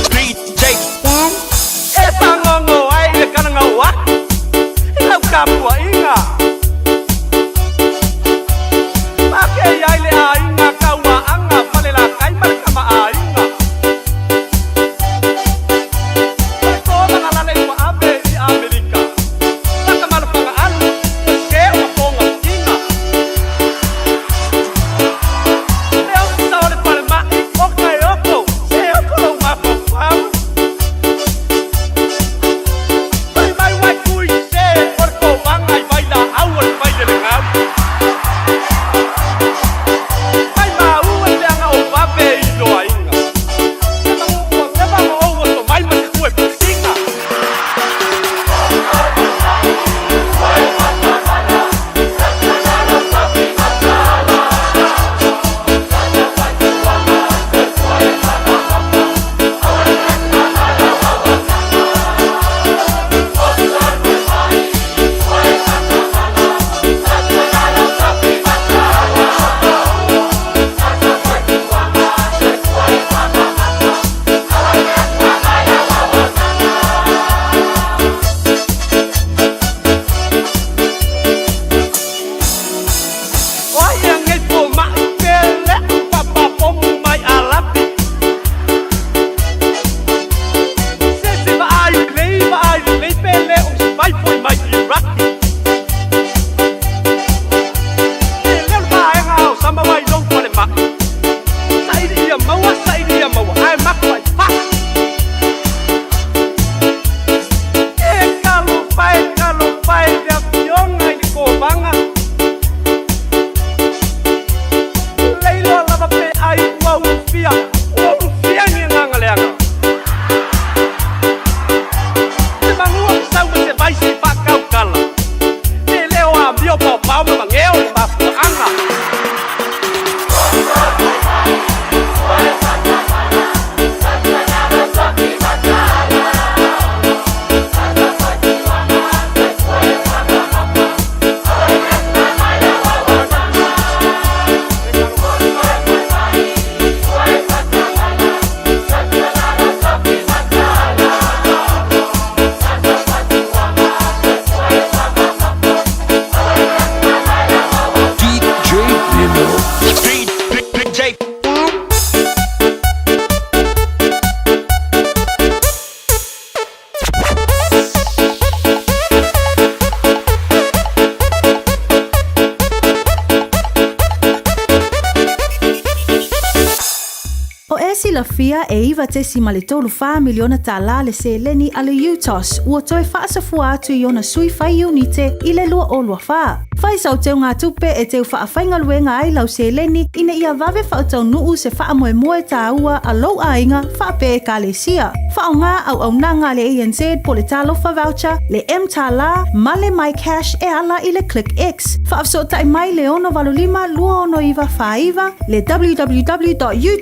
Fiafia e iwa te si male tolu wha miliona tala le se leni ale UTOS ua toe whaasafua atu i ona sui whai unite i le lua o lua wha. Whai sau teo ngā tupe e teo whaafainga luenga ai lau se leni ina ia vave whaotau nuu se wha moe moe tā ua a lau ainga wha pe e ka le sia. Whao ngā au nanga le ANZ po le talofa voucher, le M tala, male my cash e ala i le Click X. Whaafso tai mai le ono valulima lua ono iwa whaiva, le www.utos.ws,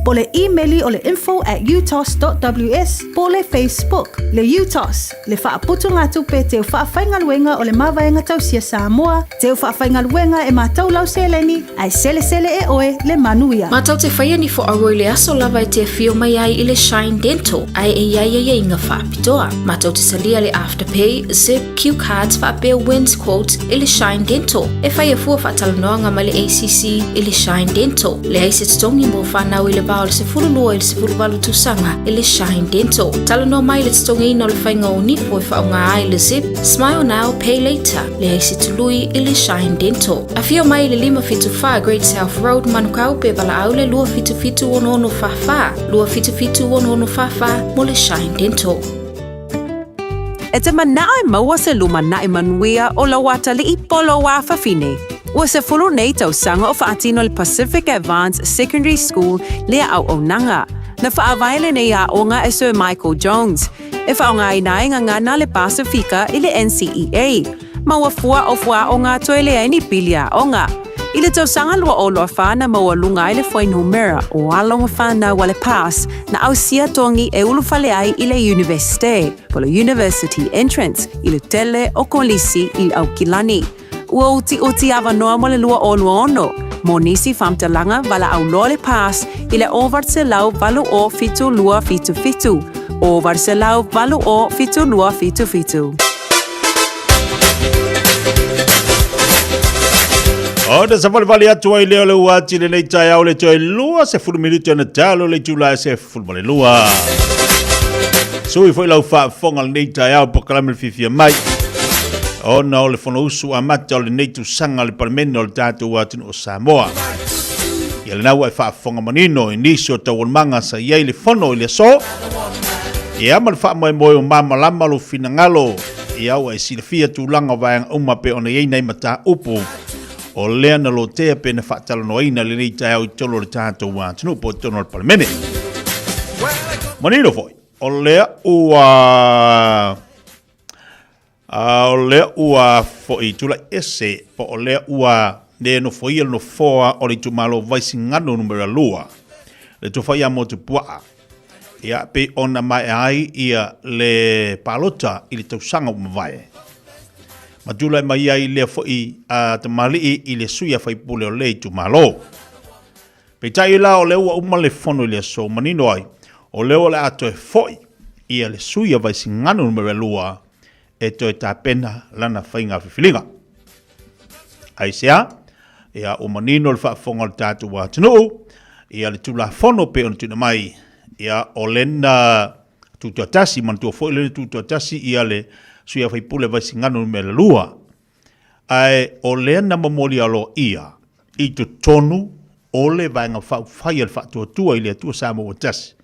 po le emaili o le info@utos.ws, po le Facebook, le UTOS, le whaaputu ngā tupe teo whaafainga luenga o le mawaenga tausia Samoa, teo whaafainga luenga e mātau lau seleni, ai sele e oe le manuia.
Mātau te whaia ni fo aroi le aso lava e te fio mai ai i le Shine Dental, ai e iai inga whaapitoa. Mātau te salia le Afterpay, Zip, Q Cards, whaapea Wins Quotes i le Shine Dental. E whaia fua whaatalanoanga ma le ACC i le Shine Dental. Le aise tutongi mo whanau i le bao le se fululua i le se fuluwalu tusanga i le Shine Dental. Talanoa mai le tutongi ino le whainga o nifo i whaonga ai le Zip, Smile Now, Pay Later. Le aise tului i le Shine Dental. A fio mai le 5-5 Great South Road manukau pe bala au le lua fitu ono whawha. Lua fitu ono whawha mo le Shine Dental.
E te manae maua se luma nae manuia o la wata li i polo wa whawhine. Ua se fulu nei tau sanga o whaatino le Pacific Advanced Secondary School lea au o nanga. Na whaawaile nei a onga e Sir Michael Jones. E whaonga i nae ngana le Pasifika i le NCEA. Maua fua o ngā toe lea ni pilia onga. I le tau sanga lua o loa whana maua lunga i le whainu mera o alonga whana wale pass na au sia tongi e ulu whale ai i le universite. Po le university entrance i le tele o kolisi i au kilani. Ua uti awa noa mo le lua o lua ono. Mo nisi whamtalanga wala au loa le pass i le over se lau valu o fitu lua fitu fitu. Over se lau valu o fitu lua fitu fitu.
O da safari vali atu ai leo le uati le nei Taeao le toi lua se fulu minuti ana talo le Julai se fulu vale lua. Sui foi lau whaafonga le nei Taeao po kalame le Fiafia mai. O na o le fono usu a mata o le nei tu sanga le parmene o le tātou atinu o Samoa. Ia le nau ai whaafonga manino i nisi o tau manga sa iei le fono i le so. Ia ama le whaamoe moe o mama lama lo fina ngalo. Ia au ai silafia tūlanga vayanga uma pe ona iei nei mata upu. O lea na lo tea pe na whaatalo noina le nei Taeao i tolo le tātou atinu po tono le parmene. Manino foi. O lea ua foi tula ese po o lea ua ne no foi no foa o le tumalo vaisi ngano numero lua. Le tofai amo te pua. Ia pe ona mai ai ia le palota i le tausanga umavae. Matula mai ai le foi a te mali i le suia fai pule o le tumalo. Pe tai la o le ua uma le fono le so manino ai. O le o le ato e foi ia le suia vaisi ngano numero lua. E toi tā pena lana whainga whiwhilinga. Aisea, ia o manino le whaafonga le tātou wa tinu, ia le tula whono pe on tuna mai, ia o lena tutuatasi, man tua fwoi lena tutuatasi, ia le suia whaipule vaisi ngano me le lua. Ai o lena mamoli alo ia, i tu tonu, o le vainga whai al whaatuatua i le atua Samoa tasi.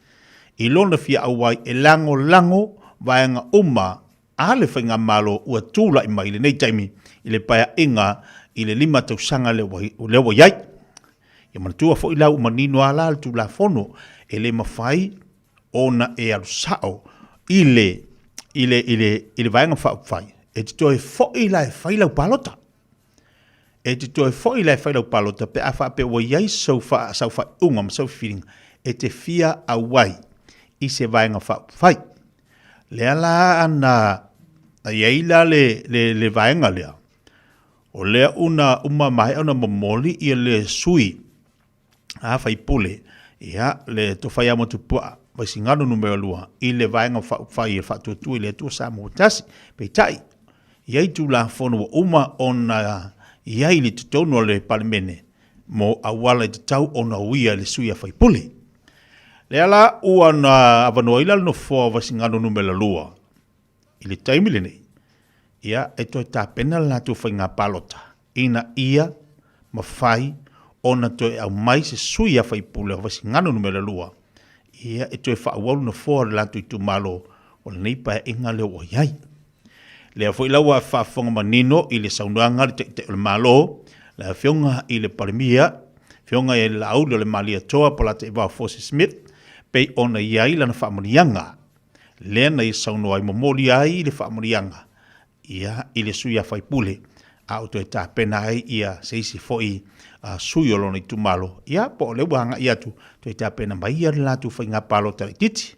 I lona fia awai e lango, vainga ale whainga malo ua tūla i mai le nei taimi i le paia inga i le 5 tausanga le wa iai. Ia manatua fo i lau manino ala le tūla fono e le mawhai ona e alu sao i le vaenga whai. E te toi fo i lai whai lau palota. E te toi fo i lai whai lau palota pe a wha pe wa iai sau wha unga ma sau whiringa. E te fia awai i se vaenga whai. Le ala ana iei la le vaenga lea. O lea uma mai ana mamoli ia le sui. A fai pule. Ia le tofai amo tupua. Vaisi ngano numero lua. I le vaenga whai e whatuatua i le atua Samoa tasi. Pei tai. Iei tu la fono uma ona iei li tutono le palimene. Mo awala i tau ona uia le sui a fai pule. Le ala ua na avanoa ila no fua vaisi ngano numero lua. I le taimile nei, ia e toi tā pena la tu whainga palota. Ina ia, mawhai, ona toe au mai se sui a fai pule o vasi ngano numera lua. Ia e toe whaawaru na fōa le lantu i tu malo o le neipa e inga leo o iai. Lea fo ilawa a whaafonga manino i le saunuanga le te o le malo, lea whionga i le parimia, whionga i le au le malia toa pola te iwa Force Smith, pei ona iai lana whaamurianga. Lea na i saunua i momoli ai i le whaamurianga. Ia i le sui a whai pule, a o toe tā pena ai ia seisi fo i sui o lona i tu malo. Ia po le wanga ia tu, toe tā pena mai ia le latu whai ngā palo tari titi.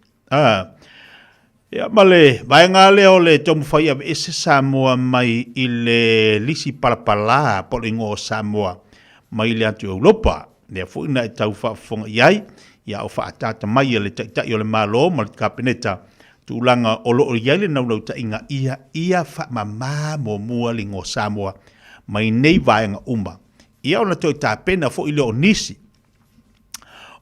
Ia male, vai ngā leo le tomu whai ave ese Samoa mai i le lisi palapala po le ngō Samoa mai le atu Europa. Lea fo ina e tau whaafonga iai, ia o whaatata mai le taitai o le malo, ma le kapeneta, tūlanga o loo iai le naunau ta inga ia whaamama mo mua li ngō Samoa, mai nei vaenga umba. Ia ona toi tā pena fo i leo nisi,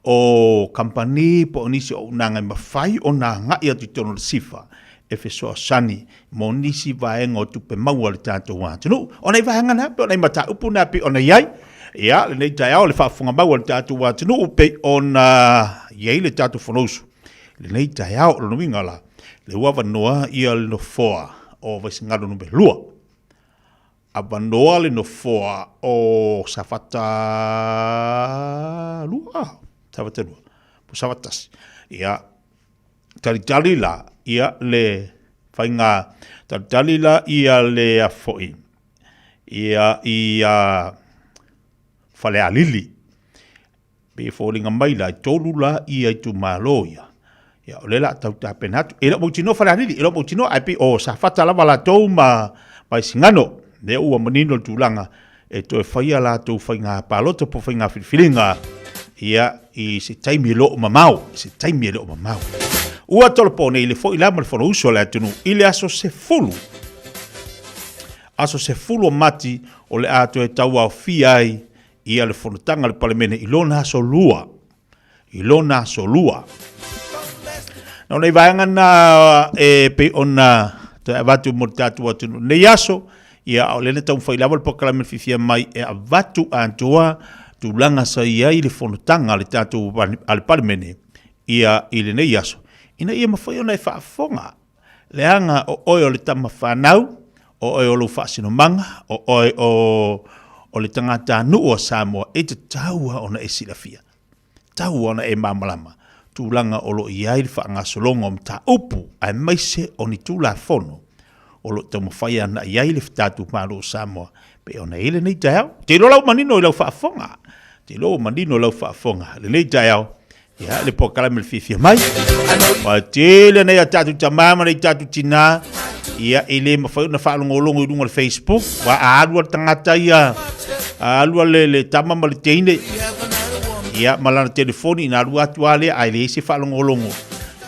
o kampani po nisi o unanga mawhai o nā ngai atu tono le sifa, e whesoa sani, mo nisi vaenga o tupe maua le tātou wātunu. O nei vaenga na, pe o nei mata upu na pe o nei iai, ia, le nei Taeao le whaafunga maua le tātou wātunu, upe o na iai le tātou whanausu. Le nei Taeao le nuinga la, le wawa noa ia le no foa o vaisingaro numbe lua. Aba noa le no foa o safata lua. Safata lua. Po safatasi. Ia taritali la ia le whainga. Taritali la ia le afoi. Ia whale alili. Pe fōringa mai la i tolu la ia i tu malo ia. Ya olela tau ta penatu elo mo tino fala ni elo mo tino ai o sa fata la wala tau ma singano le ua manino tulanga e to faia la tu fainga paloto po fainga filinga ia i se taimi lo mamau ua tolpo nei le fo ila mal fo uso la tunu ile aso se fulu mati o le ato e tau au fiai ia le fonotanga le palemene ilona solua no nei vaenga na pe ona te avatu mo tatu atu nei aso ia o lene tau whailava le pokalame Fiafia mai e avatu antua tūlanga sa ia i le fonotanga le tatu ale palemene ia i le nei aso. Ina ia mawhai ona e whaafonga le anga o oi o le tama whanau, o oi o lu whaasinomanga, o oi o le tangata nuu o Samoa e te taua ona e silafia. Taua ona e mamalama. Tūlanga o lo iai le whaangasolonga o mta upu ai maise o ni tūla fono o lo tau mawhai ana iai le whtatu Malu o Samoa pe ona ele nei Taeao. Te lo lau manino i lau whaafonga. Le nei Taeao. Ia le pokalame le Fiafia mai. Wa tele nei a tatu tamama nei tatu tina. Ia ele mawhai na whaalongolongo i runga le Facebook. Wa aalua tangata ia. Aalua le tamama le teine. Ia malana telefoni ina rua atuale ai le se whalongolongo.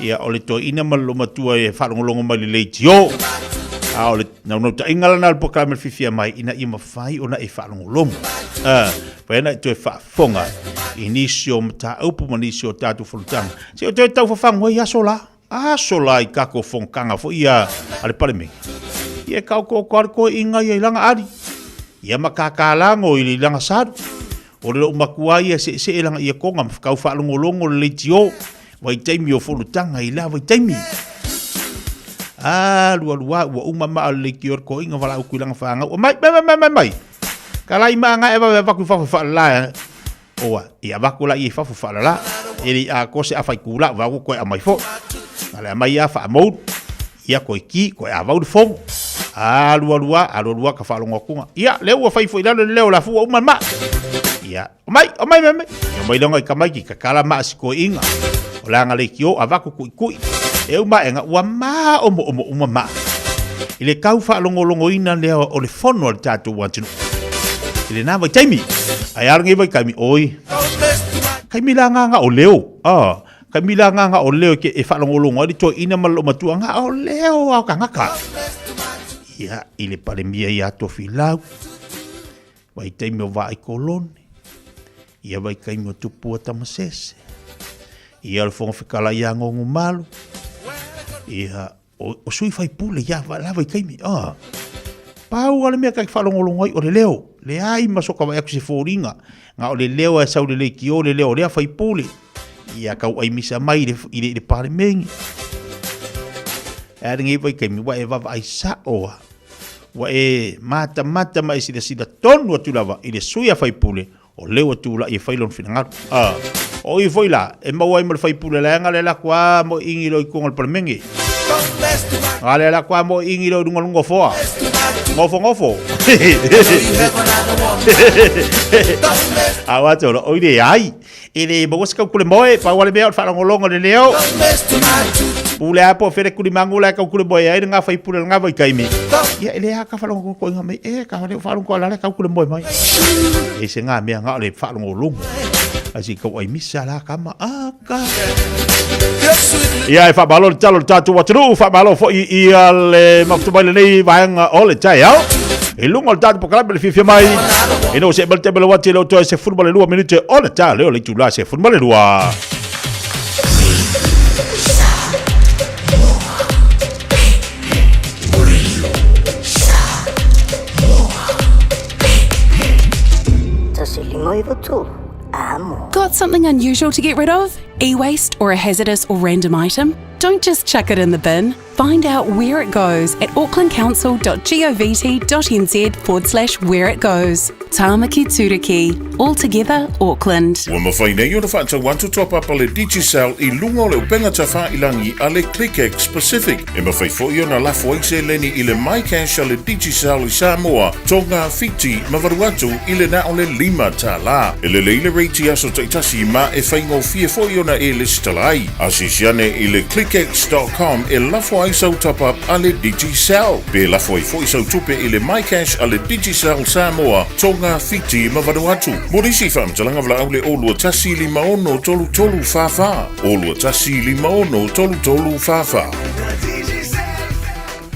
Ia o le toi ina malo matua e whalongolongo mai le leitio. A o le nau ta ingala na le pokalame le Fiafia mai ina ima whai ona e whalongolongo. Pena to e whaafonga. Inisio mta upu manisio tatu whalutanga. Se o te tau whawhango i asola. Asola i kako whongkanga fo ia ale paleme. Ia kau ko inga ia ilanga ari. Ia makakalango i ilanga sadu. O le umakuai se elanga ia konga mawhakau whaalongolongo le leitio wai taimi o wholutanga i la wai taimi. Lua ua umama le kior ko inga wala ukuilanga whaanga. Mai. Kalai maanga ewa waku whawhawhala. Oa, ia waku la i whawhawhala. Eri a kose a whaikula waku koe a mai fo. Nale a mai a whaamaud. Ia koe ki, koe a waudu fong. Lua ka whalongokunga. Ia, leo a whaifo ilano leo la fua umama. Ia, o mai. Ia mai longa i kamai ki kakala maa si koe inga. O langa le ki o a waku kui. E uma enga ua maa uma maa. Ile kau whaalongolongo ina leo o le fono al tatu wantinu. Ile nā vai taimi. Ai arangi vai kaimi oi. Kaimi la nganga o leo. Kaimi la nganga o leo ke e whaalongolongo. Ali to ina malo matua nga o leo au kangaka. Ia, ile pare mia i ato filau. Vai taimi o vai kolone. Ia vai kaimi o tupua tamasese. Ia le fonga whikala ia ngongu Malu. Ia o sui fai pule ia la vai kaimi. Pau ale mea kai whalongolongoi o le leo. Le ai masoka wa eku se fōringa. Ngā o le leo e sau le leiki o le leo lea whai pōle. Ia kau ai misa mai i le pāre mengi. E ringi vai kaimi wa e wawa ai sa oa. Wa e mata mai sida tonu atu lawa i le suia whai pōle o leo atu la i e whailon whinangaru. O i foi la, e mau ai mo le whai pōle la ngale la kua mo ingi lo i konga le pāre mengi. Ngale la kua mo ingi lo i runga foa. Ngofo. Awa tolo, oide ai. Ele bogos kau kule moe, pa wale mea o whalangolongo le leo. Pule apo fere kuli mangula kau kule moe ai, ngā whai pule ngā vai kaimi. Ia ele a ka whalongo koe ngā mei, ka whalongo alare kau kule moe mai. E se ngā mea ngā le whalongolongo. Asi kau ai misa la kama aka. Ia e whabalo le talo le tātu waturu, whabalo fo i le maftumaile nei vaenga o le Taeao. E lunga le tātu pokalape le Fiafia mai. E no se ebal tebele wati leo toa se funmale 2 minute o le tā leo le tula se funmale 2.
Got something unusual to get rid of? E-waste or a hazardous or random item? Don't just chuck it in the bin. Find out where it goes at aucklandcouncil.govt.nz/where it goes. Tāmaki Turiki. All together, Auckland.
Ua mawhaina i o na whaatau wantu top up ale Digicel i lunga o le upenga ta whailangi ale ClickX Pacific. E mawhai fo i o na lafo aise leni i le MyCash ale Digicel i Samoa. Tonga Fiti mawaruatu i le na o le 5 ta la. E le leile reiti aso taitasi ma e whaingo fie fo i o na e listalai. Asisiane i le clickx.com e lafo aisau top up ale Digicel. Pe lafo i fo i sau tupe i le MyCash ale Digicel Samoa. Tonga Fiti mawaruatu. Morisi whamtalanga wala au le olua tasi 5 tolu fafa. Olua tasi 5 tolu fafa.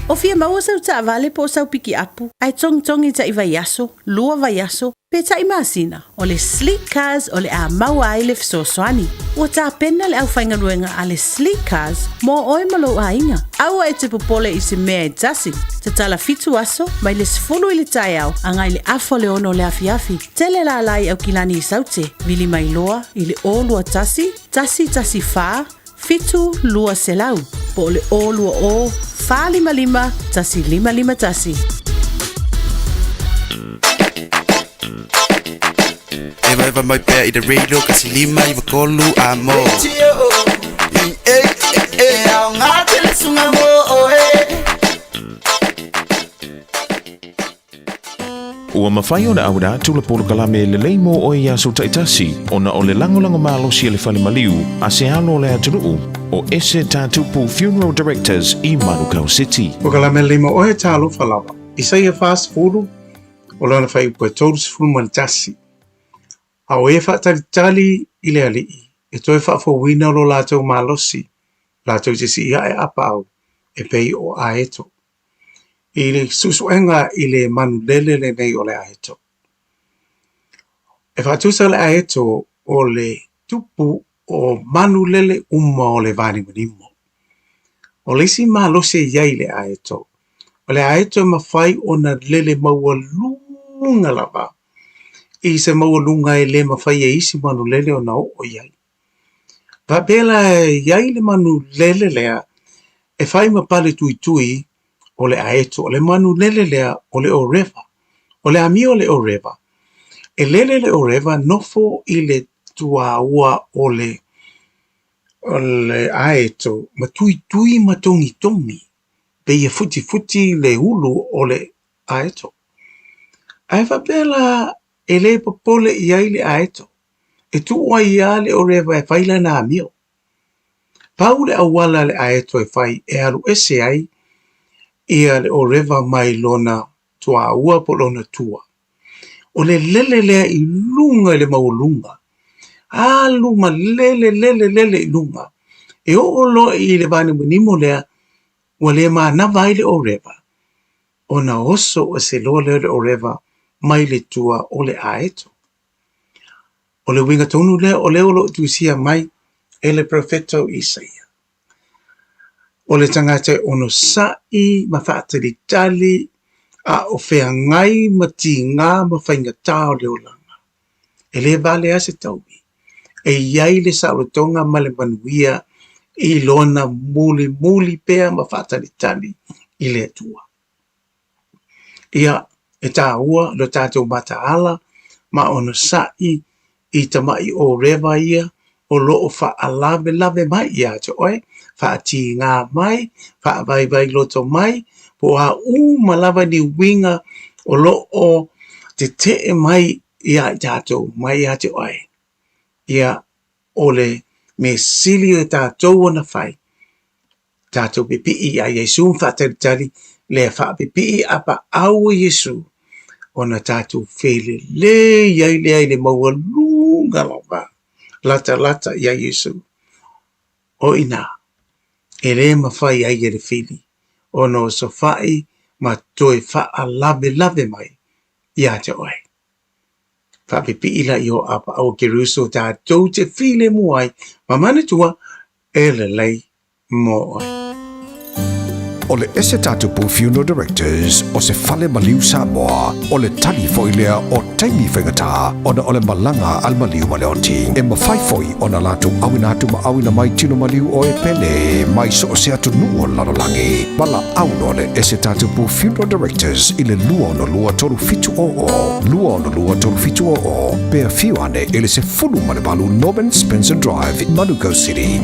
O fia maua sau ta vale po sau piki apu. Ai tong i ta iwa yaso, lua va yaso. Pe ta imasina, o le sleek cars o le a maua ai le fsoswani. O ta pena le au whainga ruenga a le sleek cars, mo oi malo a inga. Aua e te popole i se mea e tasi. Te tala fitu aso, mai le sfulu i le Taeao, angai le afo le ono le afiafi. Tele la lai au kilani i saute, vili mai loa, i le o lua tasi fa, fitu lua selau. Po le o lua o, fa 5 tasi 5 tasi.
Eva mai pea i the radio kasi 5 i wakolu amo. Au ngā tele sunga mo
Ua mawhai o na aura tula polo kalame le leimo o ia so taitasi o na o le langolango malo si le whale maliu a se alo le aturuu o ese tātupu Funeral Directors i Malu City.
O kalame leimo o he tālo whalawa. Isa ia fast food o lana whai ua tōru se fulu man tasi. A o e whaatari i le alii, e toi whaafowina lo lātou malosi, lātou te si ia e apa au, e pei o aeto. I le susuenga i le manu lele le nei o le aeto. E whaatusa le aeto o le tupu o manu lele o le vani manimo. O le si malosi iai le aeto, o le aeto e mawhai o na lele maua lunga lava. I se maua lunga e le mawhai e isi manu lele o na o iai. Va bela iai le manu lele lea e whai mapale tui o le aeto, o le manu lele lea o le o reva, o le ami o le o reva. E lele le o reva nofo i le tua ua o le aeto, ma tui ma tongi, pe ia futi le ulu o le aeto. Ai va bela e le popole iai le aeto, e tu ua ia le o reva e whaila na amio. Pau le awala le aeto e whai e alu ese ai, ia le o reva mai lona tua ua po lona tua. O le lele lea i lunga le maulunga. A luma lele i lunga. E o lo i le vane manimo lea, ua le maa na vai le o reva. O na oso o se loa le o reva, mai le tua o le aeto. O le winga tonu lea o le olo tuisia mai e le profeto Isaia. O le tangata ono sai ma whaatari tali a o whea ngai ma ti ngā ma whainga tāo leo langa. E le vale ase tauwi. E iai le sautonga ma le manuia i lona muli muli pea ma whatani tani i le atua. Ia e tā ua lo tātou mataala ma ono sai i tamai o rewa ia o loo wha alave lave mai ia te oe, wha ati ngā mai, wha vai vai loto mai, po a malava ni winga o loo te te mai ia i tātou mai ia te oe. Ia ole me sili o tātou ona whai. Tātou pipi i a Yesu whātaritari le wha pipi i apa au Yesu. Ona tātou whele le iai le maua lunga lava. Lata lata ia Yesu. O ina, e re mawhai ai e re whili. Ono so whai ma toi wha lave lave mai ia te oe. Wha pipi ila i o apa au Keruso tātou te while muai. Ma manatua e le lei mo oe.
O le ese tatu pu funeral directors o se fale maliu Samoa o le tali foilea o taimi whaingata o na o le malanga al maliu ma le oti. E mawhai foi o na latu awina atu ma awina mai tino maliu o e pele mai so o se atu nuo lalolangi. Mala au no le ese tatu pu funeral directors i le lua no lua toru fitu o o. Lua no lua toru fitu o o. Pea fiu ane ele se fulu ma le balu Norman Spencer Drive in Manuko City.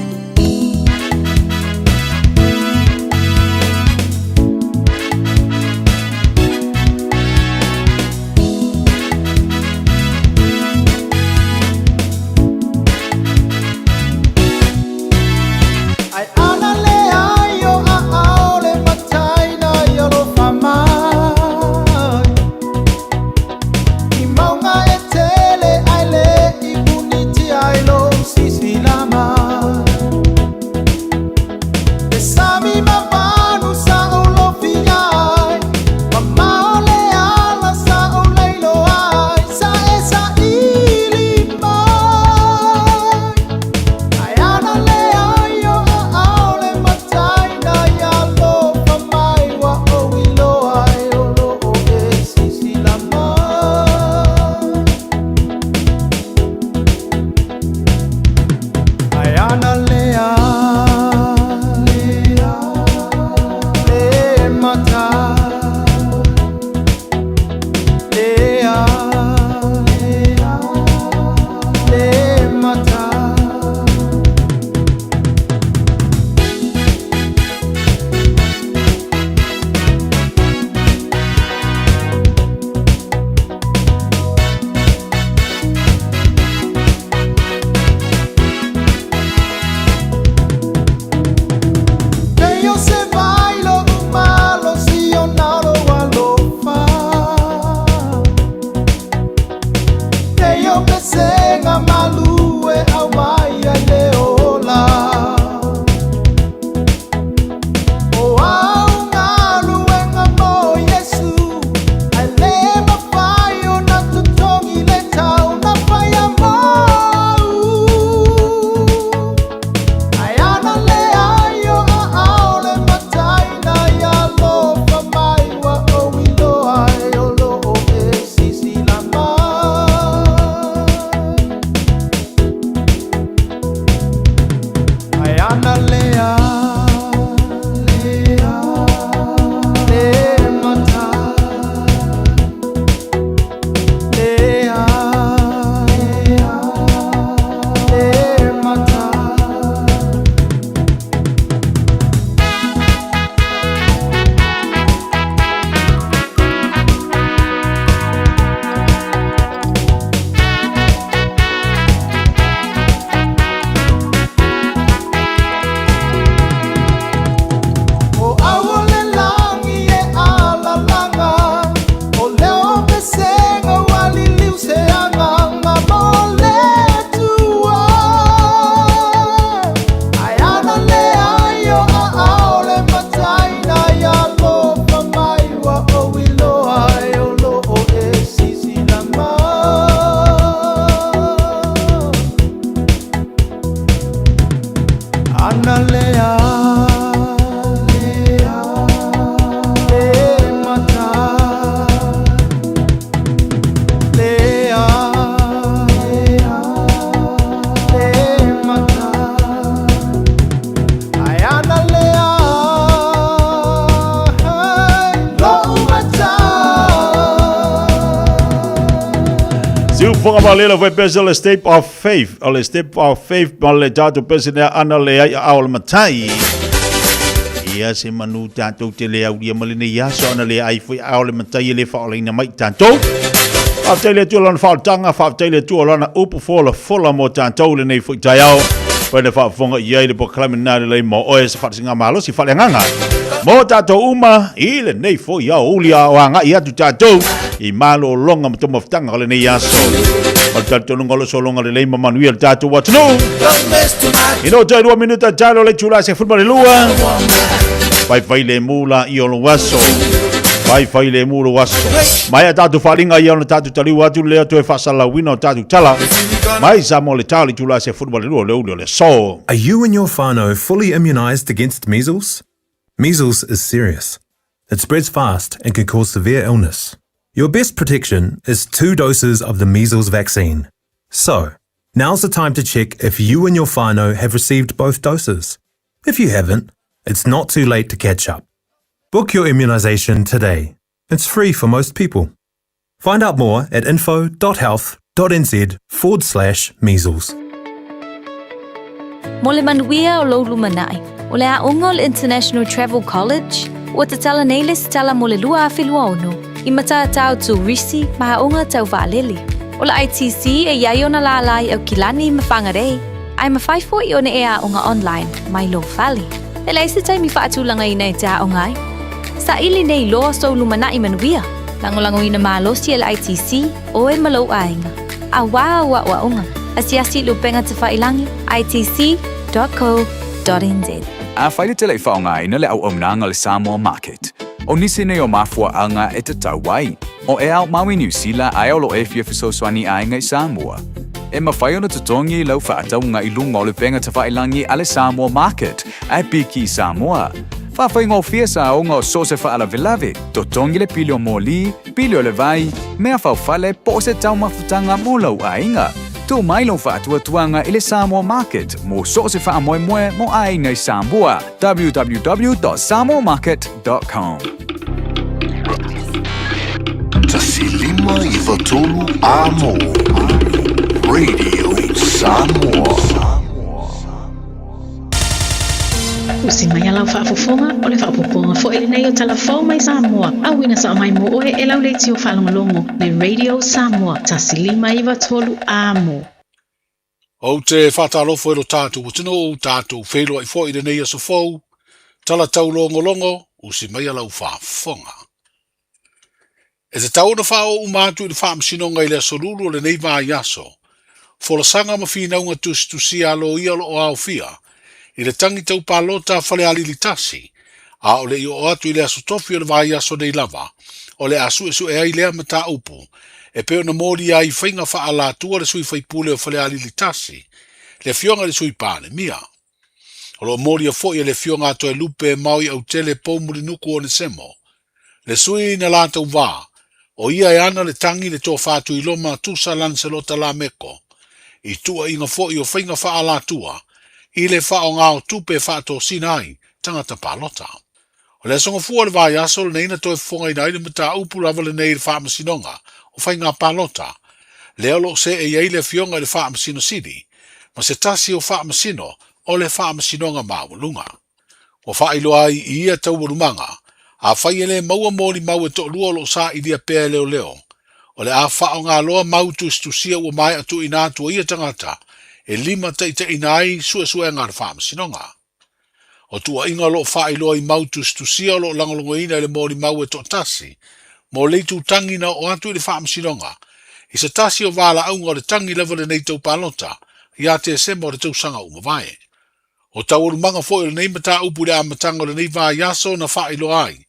Fonga malela foi pesa le step of faith. Le step of faith ma le tatu pesa ne ana le ai au le matai. Ia se manu tatu te le au dia malene ia so ana le ai foi au le matai le fa le na mai tatu. Fa tele tu lana fa tanga fa tele tu lana upu fola mo tatu le nei foi Taeao. Foi le fa fonga ia le proclaim na le mo o se fa singa malo si fa le nganga. Mo tatu uma ile nei foi ia ulia o anga ia tu tatu. I malo longa mo tomo ftanga le nei aso. Al tatu ngolo so longa le leima manuel tatu what no. Ino tai 2 minuta talo le chula se football lua. Vai le mula i lo waso. Vai le mula waso. Mai tatu falinga i ona tatu tali watu le to e fasala wino tatu tala. Mai sa mo le tali chula se football lua le so.
Are you and your whānau fully immunised against measles? Measles is serious. It spreads fast and can cause severe illness. Your best protection is 2 doses of the measles vaccine. So, now's the time to check if you and your whānau have received both doses. If you haven't, it's not too late to catch up. Book your immunisation today. It's free for most people. Find out more at info.health.nz/measles.
Mo le manuia o lou lumanai, o le aʻoga o le International Travel College, ua tatala nei le sitala mo le 2.2 I matatau tu risi ma aʻoga tau vaaleli. O le ITC e iai ona lalai au kilani ma whangarei, ai ma whai foʻi ona e aʻoga online, mai lo fali. Le leise taimi whaatulanga i nei te aʻoga ai. Sa ili nei loa so lumanai manuia, langolango ina malosi e le ITC o e malou ainga. A waa wa aʻoga, asiasi lupenga te whailangi, itc.co.nz.
A whaile te lei whaonga ina le au aunanga le Samoa Market. O nisi nei o mafua anga e te tauai. O e au Maui New Zealand ai lo e fiafisoswani ainga I Samoa. E mawhai ona tutongi lau whaataunga I lunga o le penga te whailangi a le Samoa Market, ai piki Samoa. Whawhai ngō fia sa aunga o so se whaala velave, tutongi le pili o mōli, pili o le vai, mea whawhale po se tau mafutanga mō lau ainga. Tu mai lo whaatuatuanga I le Samoa Market, mō so se wha moe mo ainga I Samoa, www.samoamarket.com.
Tasilima I Vatolu Amo Radio Samoa.
Usi mai alau whaafofonga o le whaapoponga fo ele nei o talafau mai Samoa. Awina sa mai mo oe e lau leiti o whalongolongo le Radio Samoa. Tasilima I Vatolu Amo.
O te whatalofo e lo tātou watino o tātou whelo I fo I le nei aso fau. Tala tau longo usi mai alau whaafonga. E te tau na whao umatu I le whaamsinonga I le asolulu o le nei vā yaso. Fola sanga ma whinaunga tusi alo I alo o au fia. I le tangi tau palota whale alilitasi. A o le I o atu I le asotofi o le vā yaso nei lava. O le asu e su e ai lea mata upu. E peo na mōri ai whainga wha ala tua le sui whaipule o whale alilitasi. Le fionga le sui pāne mia. O lo mōri a fo I le fionga ato e lupe maui au tele pōmuri nuku o ne semo. Le sui na lātau vā. O ia e ana le tangi le tō whātu I loma tusa lanselota la meko. I tua inga fo I o whainga wha ala tua. I le wha o ngāo tupe whāto sinai, tangata pālota. O le songa fua le vāi aso le neina toi whonga I naile mata upu lava le nei le whaamasinonga, o whainga pālota. Le alo se e iei le fionga le whaamasino sidi, ma se tasi o whaamasino o le whaamasinonga māwalunga. O whailo ai I ia tau warumanga, a whai ele maua mōri mau e to lua lo sa I dia pēr leo leo. O le a wha o ngā loa mau tusia ua mai atu I nātua ia tangata, e lima te inai sua e ngā whaamasinonga. O tua inga lo whailo I mau tusia lo langolongo ina le mōri mau e to tasi, mō leitu tangi na o atu I le whaamasinonga, I se tasi o wala aunga le tangi lewa le nei tau pālota, ia te sema o le tau sanga umawai. O tau manga fo I le nei mata upu le amatanga le nei vā yaso na whailo ai,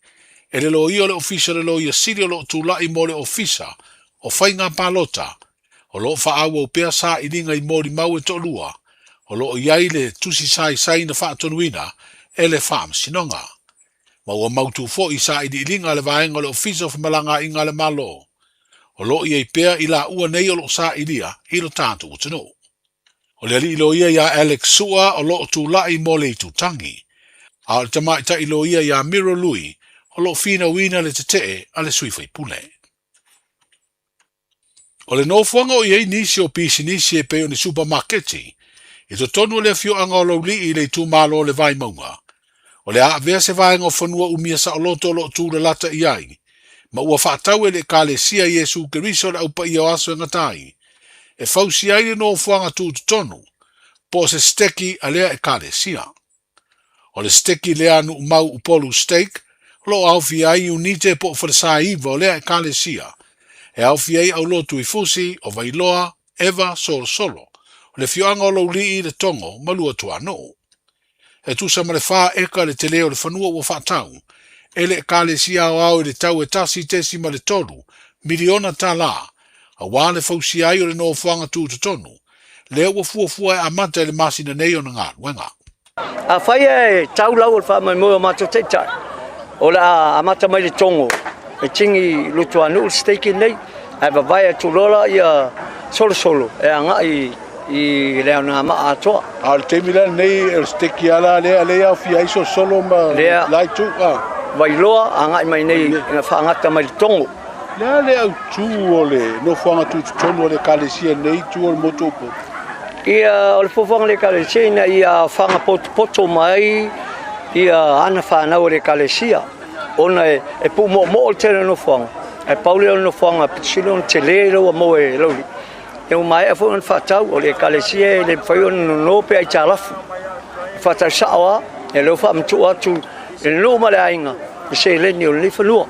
e le lo ia le ofisa le lo ia siri o lo tūlai mo le ofisa, o whainga pālota, o lo whaaua o pēr sa I ringa I mōri mau e to lua, o lo iai le tusi sai na whaatonuina, e le whaamasinonga. Ma ua mautu fo I sa I ringa le vaenga le ofisa o whamalanga inga le malo. O lo iai pēr I la ua nei o lo sa I ria, I lo tātu o tino. O le ali ilo ia ia Alex Sua o lo tūlai mo le tutangi. A o le tamaita ilo ia ia Miro Lui, o lo fina wina le te a le suifai pule. O le nofuanga o iei nisi o pisi nisi e peo ni supermarketi, i to tonu le fio anga o lau li i le tu malo le vai maunga. O le a vea se vaenga o whanua umia sa o loto lo tu le lata i ai, ma ua whaatau e le kale sia Yesu Keriso le aupa i o aso e ngatai, e fausi ai le nofuanga tu tonu, po se steki a lea e kale sia. O le steki lea nu mau upolu steak, lo au fi ai unite po wharasa iwa o lea e kale sia, e au fi ai au lotu i fusi o vailoa, eva solo solo, o le fioanga o lau li i le tongo, malua tua no. E tu sa male faa eka le te leo le whanua ua whaatau, e le kale sia o au le tau e tasi tesi ma le tolu, miliona ta la, a wale fausi ai o le no fuanga tu te tonu, leo ua fuafua e amata le masina nei o na ngā ruenga.
A whai e tau lau le wha mai mua mato teitai, o le amata mai le tongo, e tingi lutu anu le steiki nei, e vavai e tulola ia solo solo, e anga i leo na maa atoa.
A le teimi la nei e steiki ala lea au fi aiso solo ma lai tu a.
Vailoa anga i mai nei nga whaangata mai le tongo.
Le au tu o le no whanga tu tonu o le kalesia nei tu o le motopo.
Ia o le fofanga le kalesia ina ia whanga poto mai ia ana whanau le kalesia. Ona e pu mo o tēne no whanga. E paule o no whanga pitisino te le roa mo e lauli. E o mai e fo on whatau o le kalesia e le whai ono no pe ai tālafu. Whatau saoa e leo wha mtu atu e no male ainga e se leni o le whanua.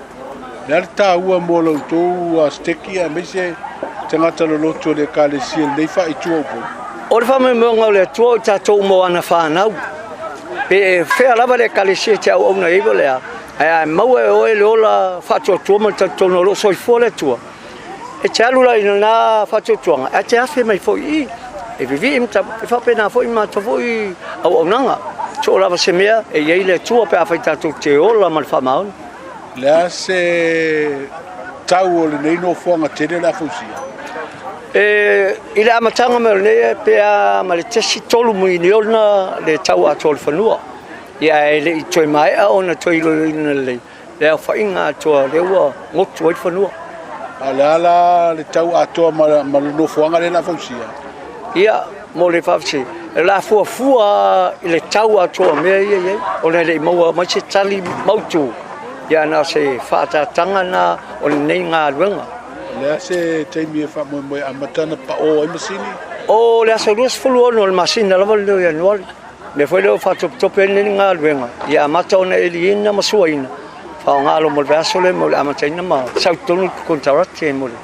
Nare tā ua mo lau tōu a steki a meise tangata lo loto le kalesia nei wha i tua upo.
O le wha me ngau le tua o tātou mo ana whanau. Pe whea lava le kalesia te au auna ewa lea. Ai mau e oe le ola whatua tua ma tātou lo soi fua le tua. E te alula ina nā whatua tuanga. E te awhi mai fo i. E vivi imta, e whape nā fo i mata fo i au aunanga. So lava se mea e iei le tua pe a whai tātou te ola ma le whamaun.
Lea se tau o le nei no whanga tere la fausia.
I le amatanga me le pea ma le tesi tolu mui ni ona le tau a tolu whanua. Ia e le i toi mai a ona toi ilo ina le. Le au whainga atua le ua ngotu ai whanua.
A le ala le tau atua ma le no whanga le la fausia.
Ia, mo le whawsi. La fua i le tau atua mea ia. Ona le i maua mai se tali mautu. Ia na se whaatatanga na o nei ngā ruenga.
Lea se teimi e whamoe a matana pa o ai masini?
O lea se ruas fulu ono le masina lava leo i anuari. Me foi leo whaatope nei ngā ruenga. Ia amata ona eli ina masua ina. Whao ngā lo mo le veaso le mo le amata ina ma. Sautonu kontarate e mo le.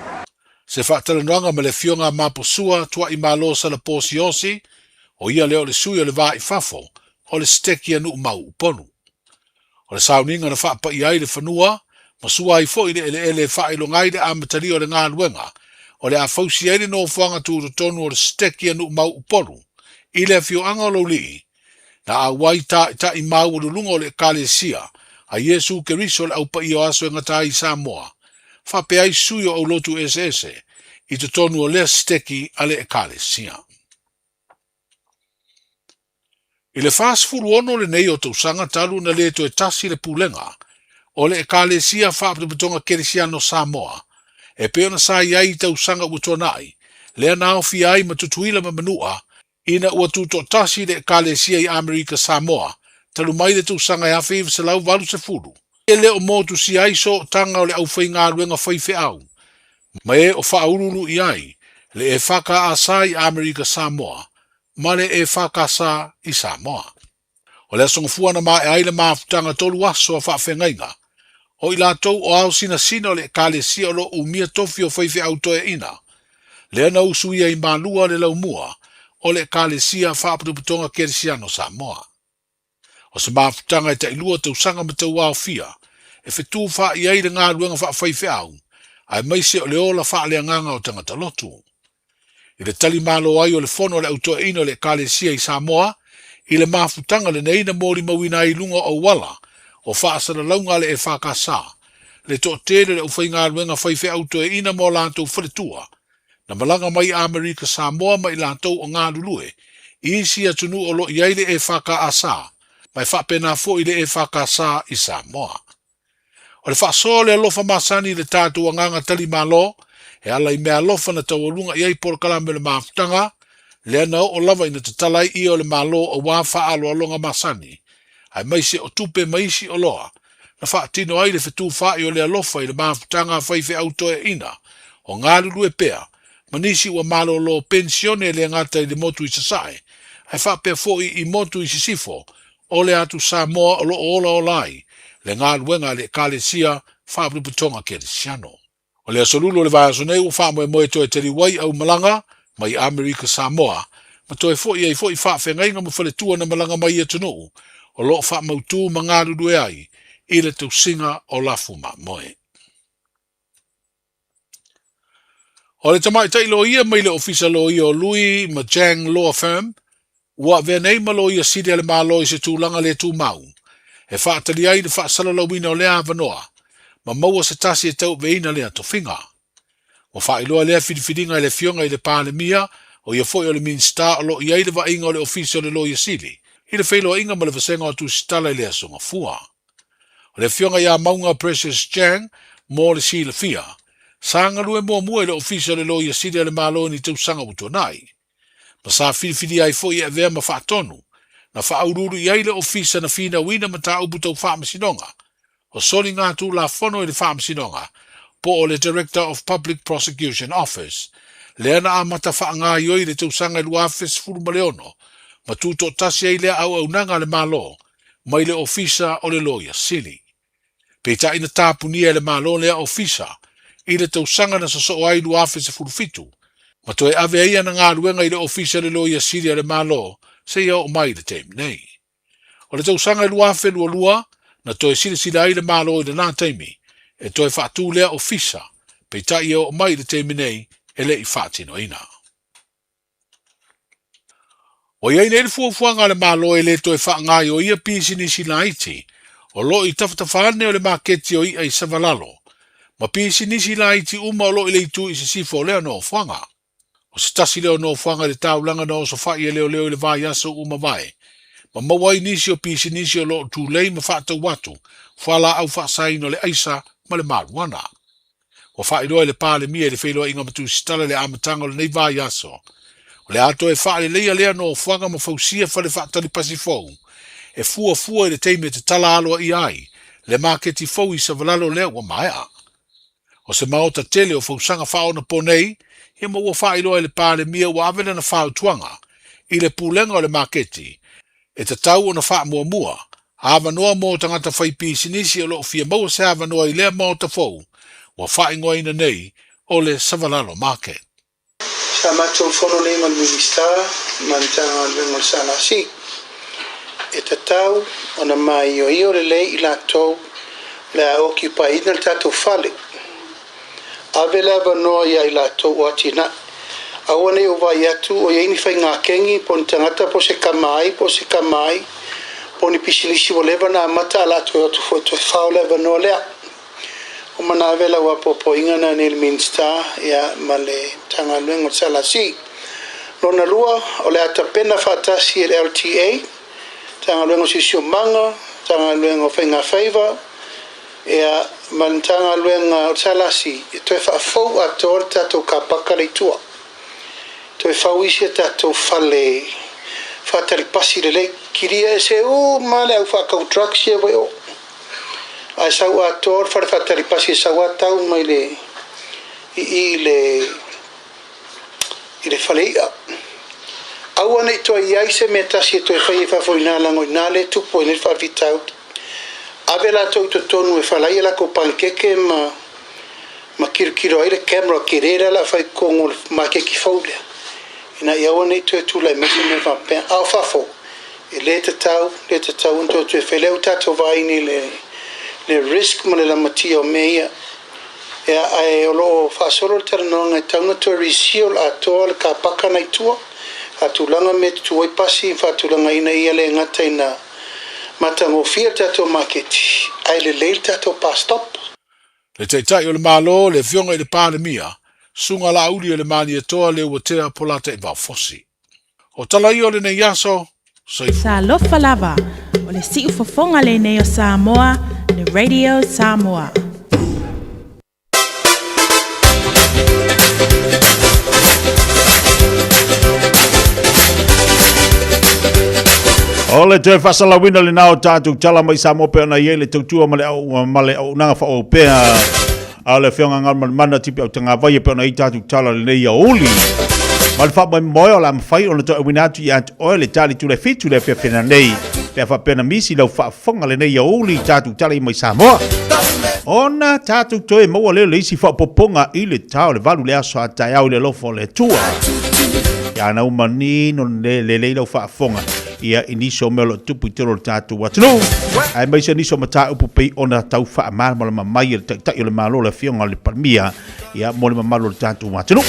Se whaatalanuanga me le fionga maposua tua i malo sa le posi osi, o ia leo le sui o le vā i fafo, o le steki anu mau uponu. O le sauninga na whaapa i ai le whanua, ma sua i fo i le ele wha ilo ngai le amatari o le ngā luenga, o le a fausi ai le no whanga tūru tonu o le steki anu mau uponu, i le fio anga o lii, na a wai ta i mau o lunga o le kalesia, a Yesu Keriso le aupa i o aso e ngata i Samoa, whape ai sui o lotu ese, i te tonu o le steki a le kalesia. I le whaasfuru ono le nei o tausanga talu na le to e tasi le pulenga, o le ekalesia whaapaputonga keresiano Samoa, e peona sa iai tausanga utonai, le nao fi ai matutuila ma manua, ina ua tuto tasi le ekalesia i Amerika Samoa, talu mai le tausanga e hawhiv se lau walu se furu. E le o motu si ai so tanga o le au whai ngā ruenga whaife au, ma e o whaururu i ai, le e whaka asai Amerika Samoa, ma le e whakasa i Samoa. O le asongafua na ma e aile maafutanga tolu aso a whaafengainga. O i lātou o au sina o le kalesia o lo umia tofi o whaife autoe ina. Le ana usuia i Malua le laumua o le kalesia whaaputuputonga keresiano Samoa. O se maafutanga e ta ilua tausanga ma tau au fia, e whetu wha i aile ngā ruenga whaife au, ai maise o le ola wha le anganga o tangata lotu. I le tali malo ai o le fono le autoe ina o le kalesia i Samoa, i le mafutanga le neina mori mawina i lunga o wala, o whaasana launga le e whakasa, le to tere le ufai ngā ruenga whaife autoe ina mo lantou wharetua, na malanga mai Amerika Samoa mai lantou o ngā lulue, i isi atunu o lo iai le e whakasa, mai whapena fo i le e whakasa i Samoa. O le whaaso le alofa masani le tātua nganga tali malo, e ala I mea lofa na taualunga I ai por kalame le mafutanga, le ana o lava ina te talai I o le malo o wafa alo alonga masani. Ai maise o tupe maisi o loa, na whaatino ai le whetu whae o le alofa I le mafutanga whaife auto e ina, o ngā lulu e pea, manisi ua malo lo pensione le ngata I le motu I sasai, ai whapea fo I motu I sisifo, o le atu Samoa o lo ola o lai, le ngā luenga le kalesia whapuputonga ke le siano. O le asolulu o le vāsonei o wha moe toe teri wai au malanga, mai Amerika Samoa, ma toe fo I whawhengainga mo whale tua na malanga mai atunu, o lo wha mautu ma ngā lulu e ai, I le tau singa o lafu ma moe. O le tamai tai lo ia mai le ofisa lo ia o lui ma Jang Law Firm, ua vea nei ma lo ia sidi ale malo I se tūlanga le tū mau. E whaatali ai le whaasalalawina o le avanoa, ma maua se tasi e tau veina le ato whinga. O whaailoa lea whidiwhidinga I le fionga I le pālemia, o ia foi o le minsta o lo I aile wa inga o le ofisa o le lo ia sidi. I le whailoa inga ma le vasenga o tu sitala I le asonga fua. O le fionga ia maunga Precious Jang, mo le si le fia. Sanga lue mua le ofisa le lo ia sidi le malo ni tau sanga utonai. Ma sa whidiwhidi ai foi e vea ma whaatonu. Na whaururu I ai le ofisa na whina wina ma ta upu tau whaamasinonga. O soli ngā tū la whono I le whaamasinonga. Po o le Director of Public Prosecution Office. Le ana a mata whaanga ioi le tau sanga lu office furu ma leono. Ma tūto tasi ai le au nanga le malo. Mai le ofisa o le loia sili. Peita ina tāpunia le malo le ofisa. I le tau sanga na saso ai lu office furu fitu. Ma toe ave ia na ngā ruenga I le ofisa le loia sili le malo. Se ia o mai le teim nei. O le tau sanga lua fe lua, na toe sila ai le malo I le nā teimi, e toe whaatū lea ofisa, pei tai ia o mai le teimi nei, e le I whaatino ina. O iei nei le fuafuanga le malo e le toe whaangai o ia pisi ni sila iti, o lo I tawhatawhane o le maketi o ia I savalalo, ma pisi ni sila iti uma o lo I le itu I se sifo lea no fuanga. O se tasi leo no fuanga le taulanga no so whai e leo I le vai aso uma vai. Ma mawai nisi o pisi nisi o lo tu lei ma whaatau watu, whala au whaasai no le aisa ma le maruana. O whai loa le pāle mia le wheloa inga matu sitala le amatanga o le nei vai aso. O le ato e whaale leia lea no fuanga ma fausia whale whaatali pasi fau. E fua le teime te tala aloa I ai, le maketi fau I savalalo lea wa maea. O se maota tele o fausanga whao na ponei, Ia ma ua whailoa le pāle mia ua awena na whao tuanga, I le pūlenga o le maketi, e te tau o na wha mua, awanoa mō tangata whai pisinisi o lo fia maua se awanoa I lea mō ta fau, ua whaingoa ina nei o le Savalalo Market.
Sa matou whono nei ngal minista, mantanga lengal sana si. E te tau o na mai o le lei I latou, le a occupy ina tatou whale. Avela vanoa ia I latou o atina. Awane o vai atu o ia ini whai ngā kengi po ni tangata po se kamai, po ni pisilisi o lewa na mata latou o tu foto whao le vanoa lea. O mana avela wa po ingana ni minsta ia ma le tanga luengo sala si. Lona lua o le atapena whatasi e LTA, tanga luengo sisio manga, tanga luengo whai ngā whaiva, ia mantanga luenga salasi to fa fo ator tato kapaka le tua to fa wisi tato fale fatali pasi le kiria se o male au fa contraction vo ai sa ator fa fatali pasi sa wata o mai ile fale au ane to ia se metasi to fa fo ina la ngoi tu po ne fa vitau Avela to tonu e falai la ko pankeke ma kirkiro ile camera kirera la fai kongo ma ke ki foule ina ia one to tu la mesi me va pen alfa fo e le te tau unto tu fele uta to vai ni le risk ma la matio meia e ai lo fa solo terno ngai tau to risio la to ka pakana itua atulanga me tu oi pasi fa tulanga ina ia le ngata ina matango fia tato maketi, ai le leil tato pa stop.
Le teitai o le malo, le fionga I le pāle mia, sunga la uli o le mani e toa le uatea polata I vau fosi. O tala I o le nei aso,
Sa lofa lava, o le siu fofonga le nei o Samoa, le Radio Samoa.
Ole te fasala wina le nao tātou tala mai Samoa pe na ye le tautua male au nanga fa o pe ale fionga ngal mana tipi au tanga vai pe na i tātou tala le nei oli. Mal fa mai moi ola mfai ona to wina tu ya ole tali tu le fitu le fena nei. Pe fa pena misi lau fa fonga le nei oli tātou tala i mai Samoa. Ona tātou toe maua le isi fa poponga i le tau le valu le aso a Taeao le lofo le tua. Ya na umani no le lau fa fonga. Ia iniso melo tupu tiro tātou atunu. Ai mai se iniso mata upu pei ona tau wha amara mala mamai le tai le malo le fionga le palmia. Ia mo le mamalo le tātou atunu.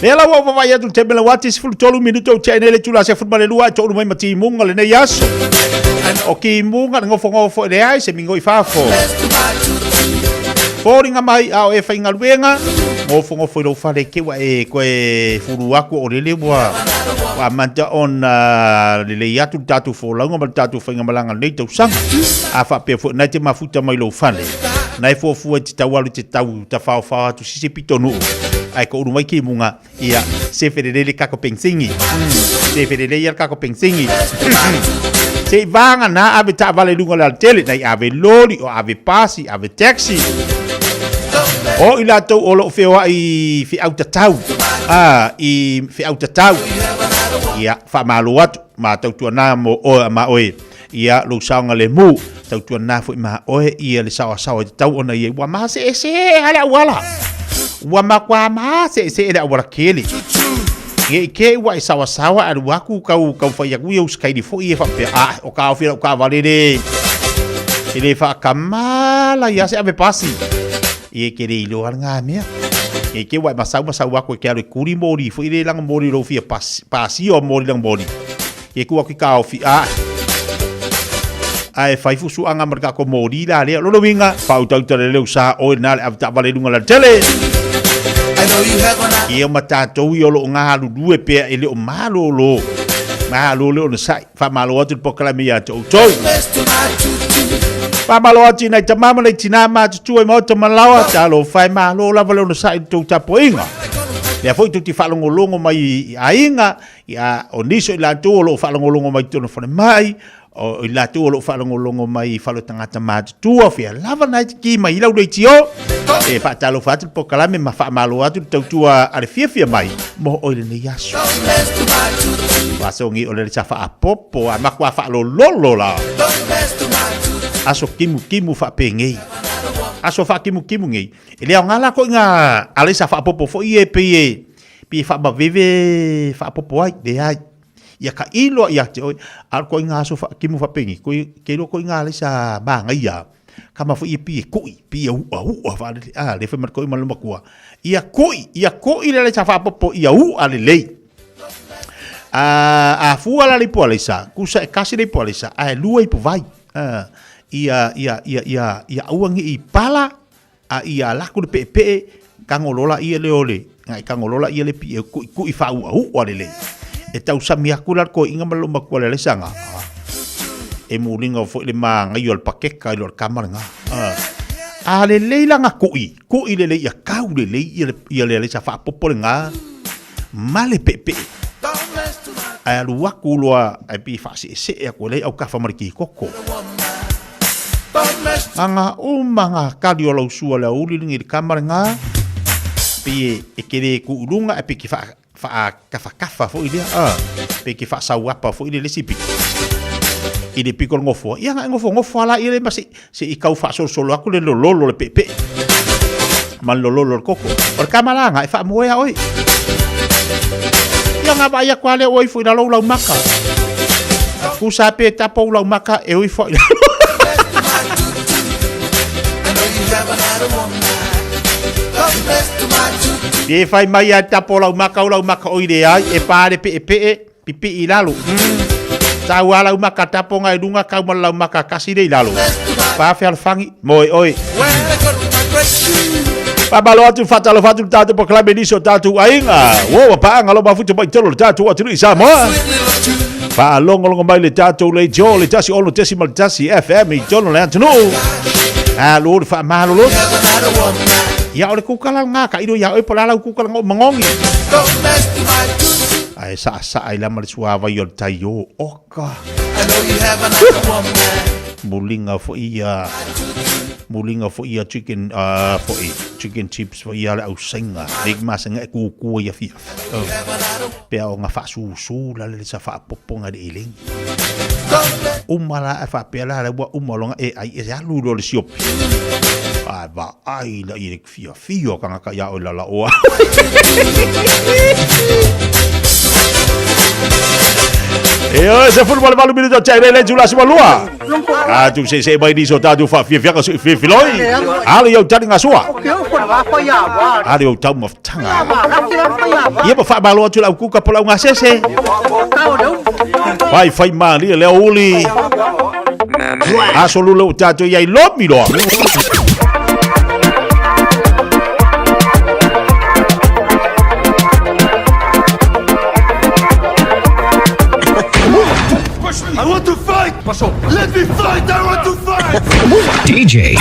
Nela wa vai atu te mela wati sifulu tolu minuto o tia nele tula se futbale lua tolu mai mati munga le nei aso. O ki munga ngofo le ai se mingo i fafo. Fōringa mai ao e whainga luenga. Ngofo i lo whare kewa e koe furu aku o le lewa. Wa manta on le atu tatu fōlaunga ma tatu whainga malanga nei tau sanga. A whapea fo nai te mafuta mai lo whane. Nai fōfua te tawalu te tau ta whao atu sise pitonu. Ai ko uru mai ki munga ia se ferele kako pensingi. Se ferele ia kako pensingi. Se vanga na ave ta vale lunga la tele nai ave lori o ave pasi ave taxi. O ila tau o lo feo ai fi auta tau. I fi auta tau. Ia fa malu atu ma tau tua na mo o ma oe. Ia lo saunga le mu tau tua na fu ma oe ia le sawa te tau ona ia wa ma se ala wala. Wa makwa ma se ala wala kele. Ye ke wa sawa alu waku kau fa ya ku us kai di fo ia fa pe o ka o ka vale de. Ele fa kamala ya se ave pasi. Ye ke le lo nga mea. Ye ke wa masau ko ke ale kuri mori fo ile lang mori lo fia pasi o mori lang mori. Ye ku ki ka o fi ai fai fu su anga marka ko mori la le lo winga pa uta le usa o na le avta vale lunga la tele. Ia matatou i olo ngā halu due pea ele o malo lo. Malo le o na sai. Wha malo atu pokalami a tau tau. Wha malo atu nai tamama nei tina mātutua i mauta malawa. Talo whai malo lava le o na sai tau tapo inga. Lea foi tu ti whalongolongo mai a inga. Ia o niso i lantu o lo whalongolongo mai tona whane mai. O i lantu o lo whalongolongo mai whalo tangata mātutua. Whia lava nai ki mai ilau rei tio. E whaatalo whaatu po kalame ma whaamalo atu tautua are Fiafia mai mo oile ne yasu. Wasongi ole le sa whaapopo a makua whaalo lolo la. Aso kimu whaapengei. Aso whaakimu ngei. E leo ngala ko inga ale sa whaapopo fo ie pie whaamaveve whaapopo ai de ai. Ia ka ilo ia te oi. Al ko inga aso whaakimu whaapengei. Keilo ko inga ale sa banga ia. Kama fu ipi pi vale le fe marco mal makua ia koi le chafa popo ia ale lei a fu ala le polisa kusa kasi le polisa a lua ipo vai ia uangi i pala a ia la ku pe kangolola ia le ole ngai kangolola ia le pi ku fa ale lei e tau samia kula ko inga mal makua le sanga e mulinga fo le manga i ol pakeka i ol kamara nga ale leila nga kui le ia kau le ia le sa fa popo nga male pepe ai lu waku loa ai pi fa se ko le au ka fa mariki koko anga manga kadio lo su le uli ngi kamara nga pi e kere ku ulunga e pi ki fa kafa fo ile pe ki fa sa wapa fo ile le sipi ile pikol ngofo ia ngofo ala ile masi se ikau fa solo aku le lolo le pepe man lolo koko or kamalanga e fa moya oi ia nga baya kwale oi fu ila lo maka ku sape tapo lo maka e oi fo e fai mai tapo lo maka oi de ai e pare pepe pipi ilalo tau ala umaka tapo ngai dunga kau malau maka kasi dei lalo. Pa fe alfangi moi oi. Pa balo atu fatalo fatu tatu po klabe diso tatu ainga. Wo pa ngalo ba futu bai tolo tatu atu Samoa. Pa longo mai le tatu le jo le tasi olo tesi mal tasi FM i tono le antunu. Lord fa malo lo. Ya ole kukala nga ka ido ya oi pola la kukala mangongi. Ai sa ai la marisua vai o taio oka. Mulinga fo ia chicken chicken chips fo ia au senga. Dik masenga ku ia fia. Pe o nga fa su la le sa fa poponga de iling. Umala fa pe la wa umalonga ai ya lu le siop. Va ai la i fia kanga ka ya o la o. Se football Malu minuto c'è le giù la Malua. Tu sei mai di soltanto fa Fiafia con filoi. Ali yo tani ngasua. Ali yo tau maftanga. Ia pa fa Malu tu la kuka pola ngasese. Fai mali le uli. Asolu lo tato ia lomi lo.
I want to fight! Let me fight! I want to fight!
DJ.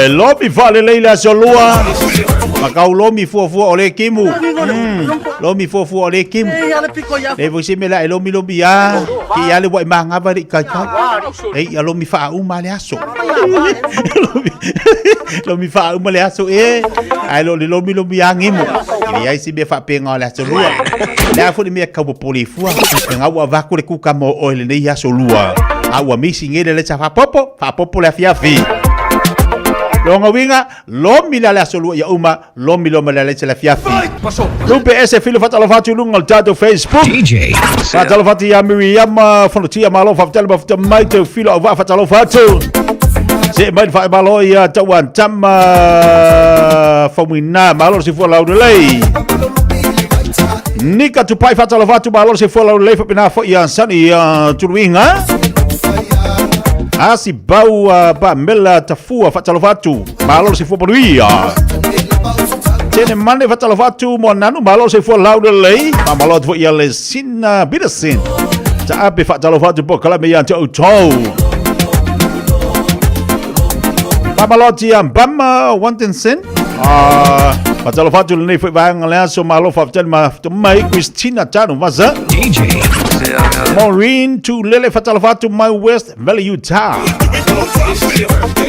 Lopi fale leila solua Makau lomi fua ole kimu. Lomi fua ole kimu. Le vo se mela lomi ya. Ki ya le wa manga ba ka ka. Ei ya lomi fa uma le aso. Lomi fa uma le aso ai lomi ya ngimu. Ili ai si be fa penga le aso lua. Le afu ni me ka bo poli fua. Nga wa va ku le ku ka mo ole ne ya so lua. Awa misi ngede le fa popo le fiafi. Longa winga lomi la solo ya uma lomi la la fiafi. Lupe ese filo fatalo fatu lunga tato Facebook. DJ. Fatalo fatu ya Miriam fonotia malo fatalo fatu mai te filo ava fatalo fatu. Se mai fa malo ya tawan tama famina malo si fo laude lei. Nika tu pai fatalo fatu malo si fo laude lei fa pina fo ya sani turuinga. Asi bau ba mela tafua fatalo fatu malo si fo poruia tene mane fatalo fatu mo nanu malo si fo laude lei malo fo ia le sina bidasin ta abe fatalo fatu po kala me yanto utou malo ti ambama wantensen fatalo fatu le fo bang la so malo fatalo ma to mai Christina tano vaza DJ Maureen to Lele Fatalafatu my West Valley Utah.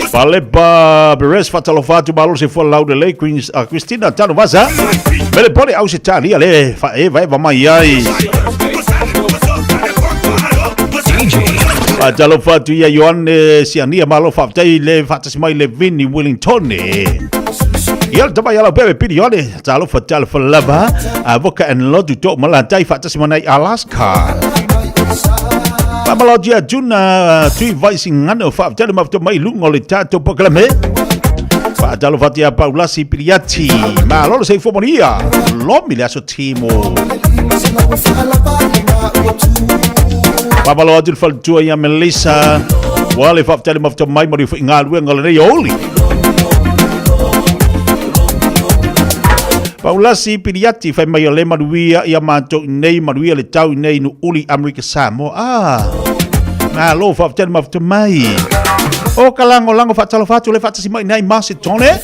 Paleba Beres Fatalafatu Balose for Laude Lake Queens Christina Tanovaza. Bele Poli Ausitani Ale Eva Mayai. Fatalafatu ya Yohane Siania Malo Fatai Le Fatasmai Levini Wellington. Yel taba yala bebe pirione talo fatal falaba avoka and lo to malantai fatasmanai Alaska. Pamalogia juna tui voicing ngano fa tell him after my lungo le tato proclame. Fa talo fatia Paulasi Piriati ma lo sei fomoria lo mi la so timo. Pamalogia fal tua ya Melissa wale fa tell him after my mori ngal wengal re oli. Paulasi Piriati fai mai le maruia ia mato nei maruia le tau nei no uli Amerika Samoa. Na lo fa tell me after mai. O kalango lango fa talo fatu le fatasi mai nei Macedone.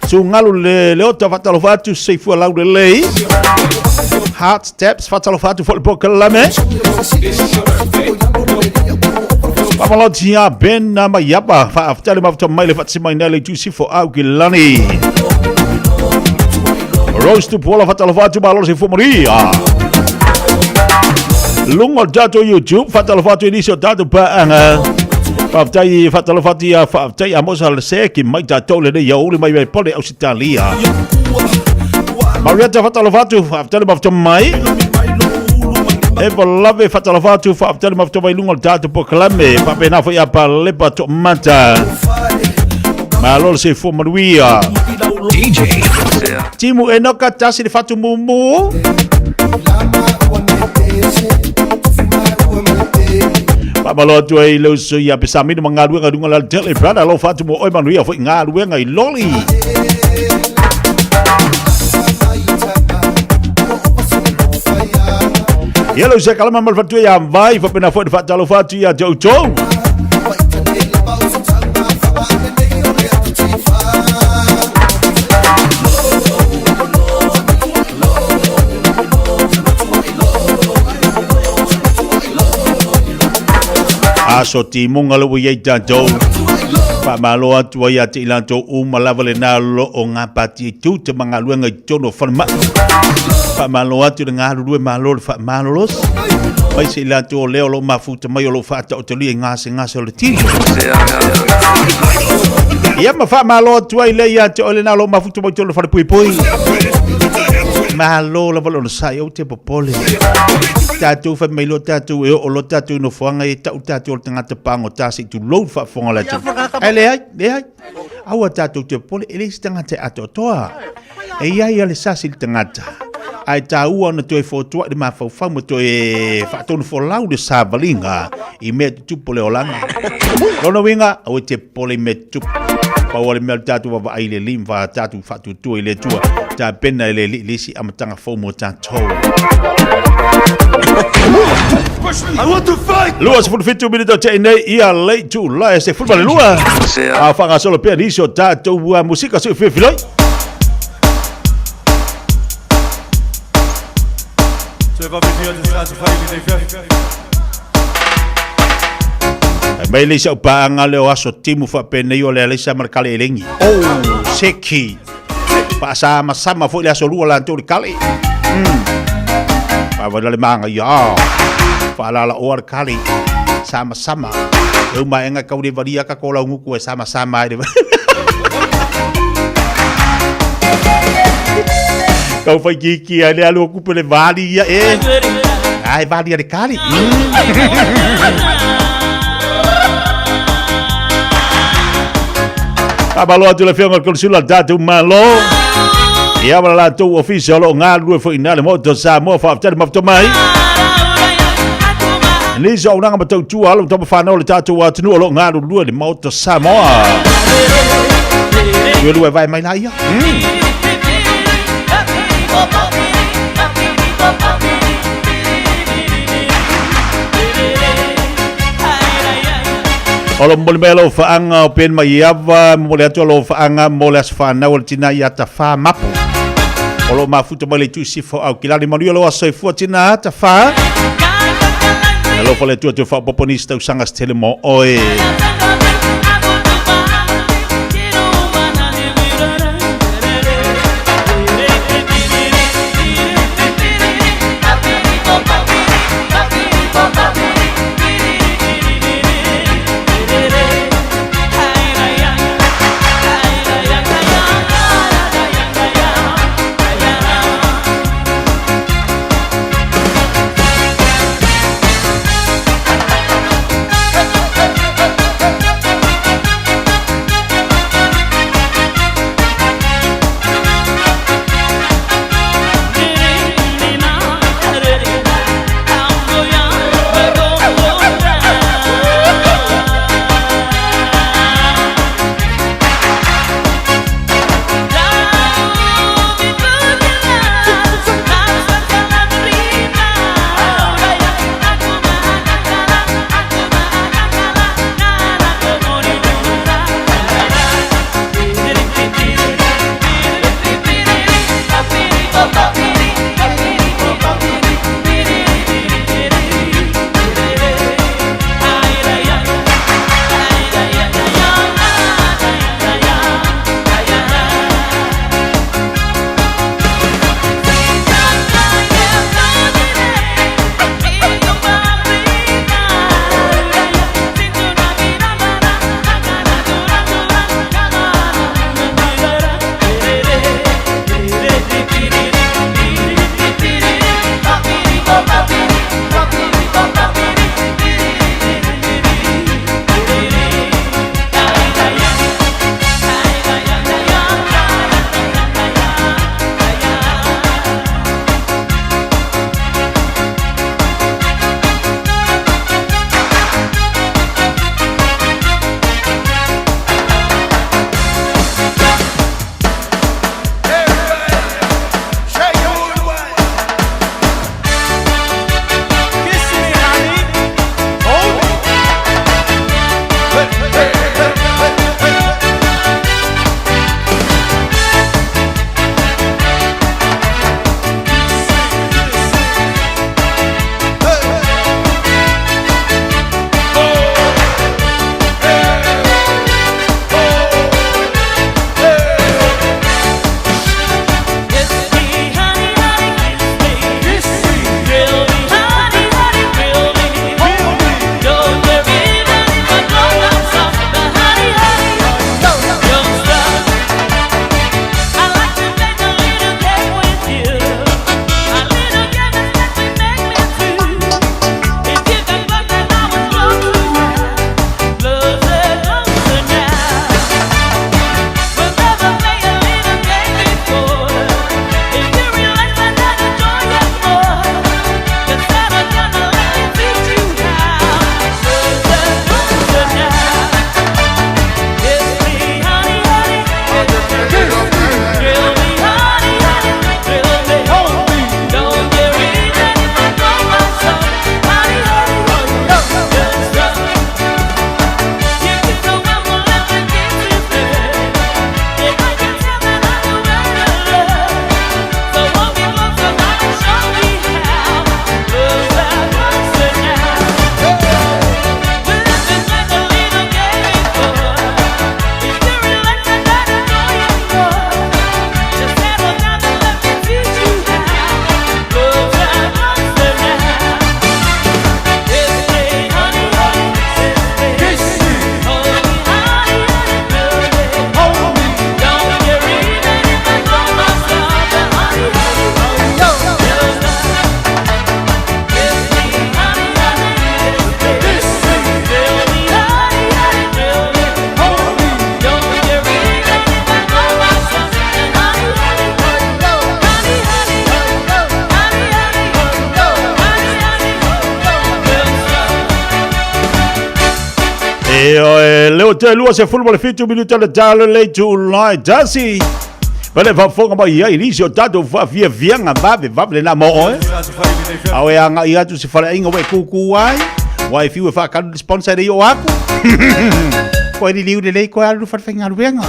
So ngalu le ota fa talo fatu sei fu laude lei. Heart steps fa talo fatu fo le pokalame. Pamalotia ben na mayapa fa tell me after mai le fatasi mai nei le juicy for au kilani. Rose to Paula Fatalafatu Balos in Fumaria. Lungo Dato YouTube Fatalafatu Initio Dato Paanga. Fatai Fatalafatia Fatai Amosal Seki Maita Tole de Yauli Mai Pole Ausitalia. Marietta Fatalafatu Fatalum of Tomai. Ever love Fatalafatu Fatalum of Tomai Lungo Dato Poclame Papena Fayapa Lepa Tomata. Malol se Fumaria. DJ Timu enoka tasi de fatu mumu. Pamalo tu ai lo so ya pesami mangadu ngadunga la tele brada lo fatu mo oi manuia fo ngadu ngai loli. Yelo se kalama mal fatu ya vai fo pena fo fatu lo fatu ya jojo. Aso timunga lo ye tanto pa malo atu ya tilanto umalavale na lo onga pati tu te mangalu nga tono forma pa malo atu nga lu malo fa malos pai se lanto leo lo mafuta mai lo fata otoli ngase lo ti ya ma fa malo atu ile ya to le na lo mafuta mai to lo fa pui malo la valo sai o te popole tatu fa mai lo tatu e o lo tatu no fanga e tatu o tanga te pango tasi tu lo fa fonga la tu ele ai awa tatu te pole ele stanga te atotoa e ia le sasi tangata ai tau ona to e foto de ma fa mo to e fa ton fo lau de savalinga i me tu pole olanga no winga o te pole me tu pa wale me tatu va ai le limva tatu fa tu ile tua ta pena le lisi amatanga fo mo tatu
I want to fight!
Lua se fulfitu minuto te nei ia lei tu la se fulbale lua. A fanga solo per iso tato musika su filoi. Mai le sa paanga le aso timu fa pene yo le sa markale elengi. Oh, seki. Pa sama fo le aso lua la tu kali. Pa le manga ya. Pa la o kali. Sama. Eu mai nga kau de varia ka kola nguku sama de. Kau fai kiki ale alo ku pele vali ya ai vali de kali. Abalo tu le fianga consula datu malo. Ia bala tu official lo ngalu fo inale moto Samoa fa after mafto mai. Ni zo nanga matou tu alo to fa no le tatu wa tunu lo ngalu lu le moto Samoa. Yo lu vai mai na ia. Olo molo faanga pen mai ava mole atolo faanga mole asfana ol tina ya ta fa mapu. Olo mafuta mole tu sifo au kilani manuelo asoi fuatina ta fa. Elo fole tu fa poponista usanga stele mo oe. leo te lua se fulma le fitu minuta le talo le tu lai tasi. Vale va fonga ba ia inisio tato va via vianga vave le na mo Awe anga ia tu se fala inga we kuku ai. Wai fiu fa ka sponsor yo aku. Ko ni liu de le ko alu fa fenga ruenga.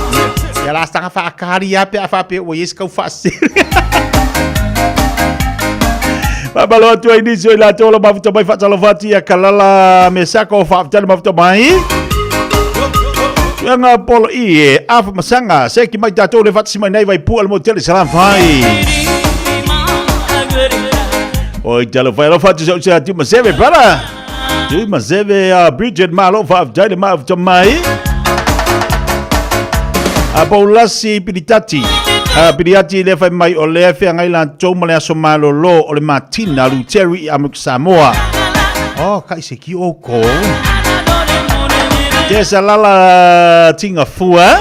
Ya la stanga fa akari ya pe fa pe o yes ka fa se. Babalo tu inisio la tolo ma futa mai fa talo fati ya kalala mesako fa talo ma futa mai. Nga polo afa masanga se ki mai tatou le fatsi mai nei vai pu al motel salam vai oi talo vai lo fatu so sa tu maseve para tu maseve Bridget Malu fa dai ma of mai apaulasi pilitati piliati le fa mai o le fa ngai lan tou male aso malo lo o le Martina Luteri amuk Samoa kai se ki o ko Tesa lala tinga fua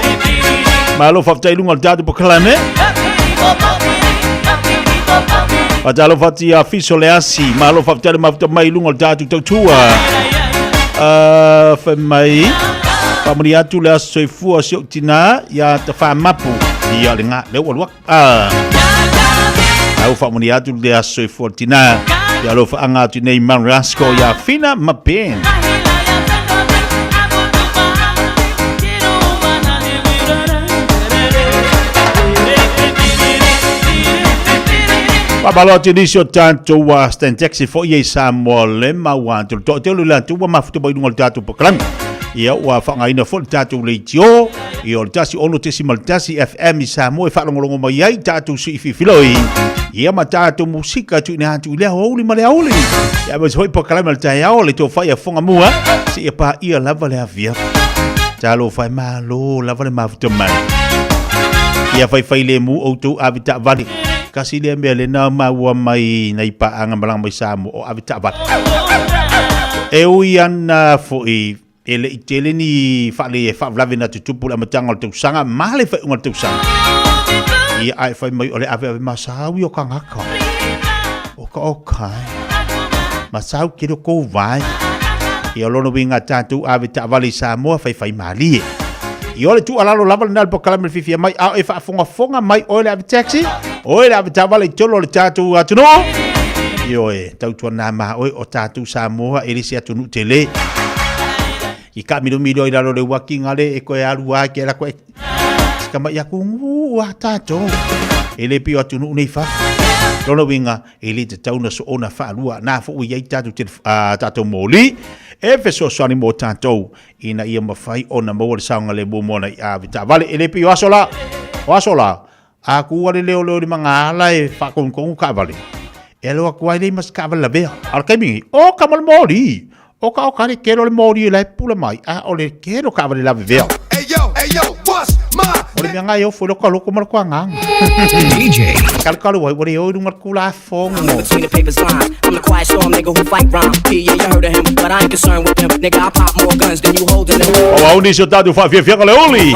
Malo faftai lunga dadu pokalame Patalo fati fiso leasi Malo faftai mafta mai lunga dadu tautua Famai Pamuri atu lea soi fua siok tina Ya tafa mapu Ia lenga leo waluak Au famuri atu lea soi fua tina Ya lo fa anga tu nei man rasko Ya fina mapen Babalo tinisio tanto wa stentexi fo ye Samoa le mawan to telu la tu wa mafuto boy ngol tatu pokran ia wa fanga ina fo tatu le tio io tasi ono tesimal tasi FM Samoa fa longo mai ai tatu si filoi ia matatu musika tu ina tu le holi male holi ia mas hoi pokran mal Taeao le to fa ia fonga mua si pa ia lava le avia talo fa Malu lava le mafuto mai ia fai le mu auto avita vali kasi dia mbele na maua mai nei pa anga malang mai Samoa o avita bat ian foi ele itele ni fa vlave na tutupu la matanga o sanga male fa ngol sanga ia ai fa mai ole ave masawi o kangaka o kai masau kiro ko vai ia lono winga tatu avita vali Samoa fa mali Io le tu alalo lava nal pokalam Fiafia mai a fa fonga mai ole ave taxi ole ave tavale tolo le tatu atuno io tau tuana ma o tatu Samoa elisi atunu tele I ka milo ila lo le walking ale e ko alu a ke la ko kama ya ku wa tatu ele pio atunu nei fa lono winga ele te tau na so ona fa lua na fo ia tatu tatu moli e so sani mo tanto ina ia mafai ona mo le saunga le bomona ia vita vale ele pio asola aku wale leo le mangala e fa kon ka vale elo aku ai mas ka vale be al kemi o kamal mori o ka ni kero le mori le pula mai o le kero ka vale la be hey yo what's my ole nga yo fo lo ko mar ko nga DJ kalkalo wai yo mar kula fong between the papers line I'm the quiet storm nigga who fight rhyme yeah you heard of him but I ain't concerned with him nigga I pop more guns than you holding them o unisio tadu fa Fiafia le oli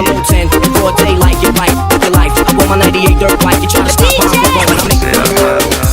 for day like you right your life I want my 98 dirt bike you try to stop my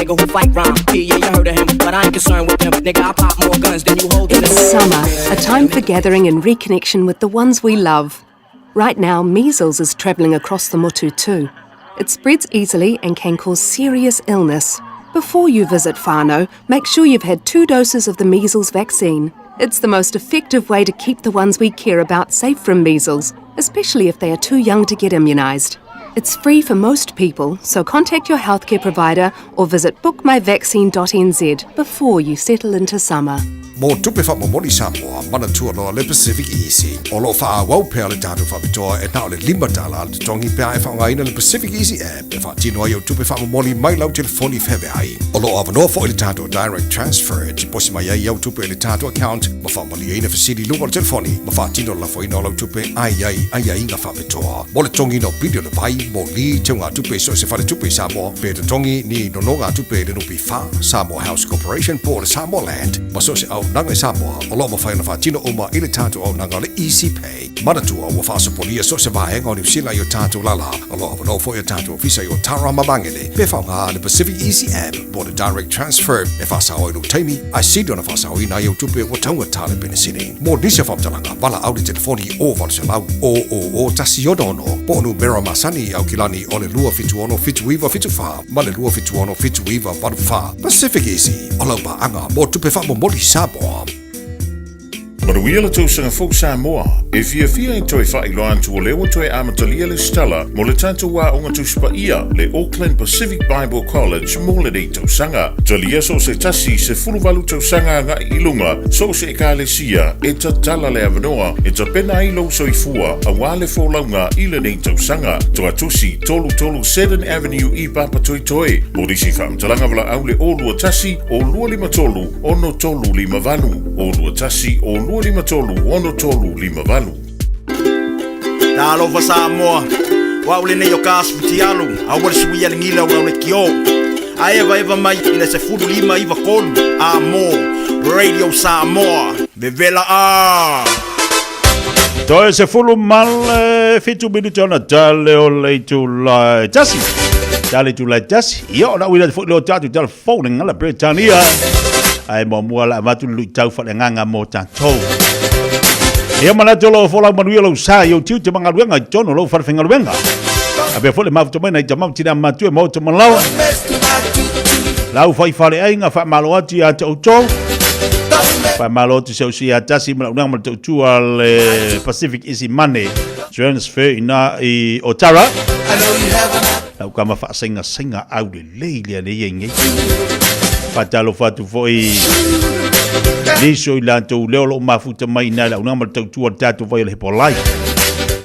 nigga who fight rhyme. Yeah, you heard of him, but I ain't concerned with him. Nigga, I pop more guns than you hold in
It's summer, a time for gathering and reconnection with the ones we love. Right now, measles is travelling across the motu too. It spreads easily and can cause serious illness. Before you visit whānau, make sure you've had 2 doses of the measles vaccine. It's the most effective way to keep the ones we care about safe from measles, especially if they are too young to get immunised. It's free for most people, so contact your healthcare provider or visit bookmyvaccine.nz before you settle into summer.
Mo tupe fa momoli Samoa mana tua loa le Pacific Easy. O lo fa wau pea le tatu fa pitoa e nao le $5 le tongi pea e fa ngaina le Pacific Easy app. E fa tino ai o tupe fa momoli mai lau telefoni febe ai. O lo avanoa fo le tatu direct transfer. Ti posi mai ai au tupe le tatu account. Ma fa mali aina fasili lunga le telefoni. Ma fa tino la fo ina lau tupe ai inga fa pitoa. Mo le tongi no video le vai mo li te ngā tupe so se fa le tupe Samoa. Pe te tongi ni no ngā tupe le nupi fa Samoa House Corporation po le Samoa Land. Ma so se au nanga Samoa, o loa mawhai na whātino o ma ile tātou au nanga le Easy Pay. Manatua o whāsapolia so se vahenga o New Zealand i o tātou lala. O loa whanau fo i o tātou ofisa i o Tara Mamangele. Pe whaunga le Pacific Easy App, po le Direct Transfer. E whāsao i lu teimi, ai sido na whāsao i na i o tupe o taunga tāle penisini. Mō nisi whamtalanga, wala au le telefoni o valselau o tasi onono. Po nu mera masani au kilani o le lua fitu ono fitu iwa fitu wha. Ma le lua fitu ono fitu iwa waru wha. Pacific Easy, o lau pa anga, mō tupe wha momoli Samoa.
Maruia le tausaga fou Samoa, e fiafia i toe whailoa antu o leo toe amatalia le stala mo le tātou wā onga tuspaia le Auckland Pacific Bible College mo le rei tausaga. Talia so se tasi se fuluwalu tausaga nga i lunga, so se ekalesia e ta tala le avanoa, e ta pena i lo soifua a wale fōlaunga i le rei tausaga. Toa tusi tolu 7 Avenue i Papa Toi Toi. Morisi whamtalanga wala au le olua tasi o lua lima tolu ono tolu lima vanu. Olua tasi o lua lima tolu ono tolu lima valu.
Talo fa Samoa. Wa ule ne yo kasputi alu. Awal suwi ya ngila wa ule kio. Aeva eva mai ina se fudu lima iva kolu. Amo Radio Samoa. Bevela a.
Toe se fulu mal fitu minuti ona tale o leitu la tasi. Tale tu la tasi. Ia ona wila fu lo tatu tale phone ngala Britannia. Ai mo mua la matu lu tau fa nganga mo tatou. Ia mana tolo fola manuia lo sa yo tiu te manga luenga tono lo fa fenga luenga. Abe fole ma to mena jama tina matu e mo to malawa. Lau fai fale ai nga fa malo ati a toto. Fa malo tu se usi atasi mana unang mal tu al Pacific Easy Money transfer ina I Otara. Lau kama fa singa au le leile le yengi. Patalo fatu foi niso I lanto leo lo mafuta mai na la unama tautua tatu vai le polai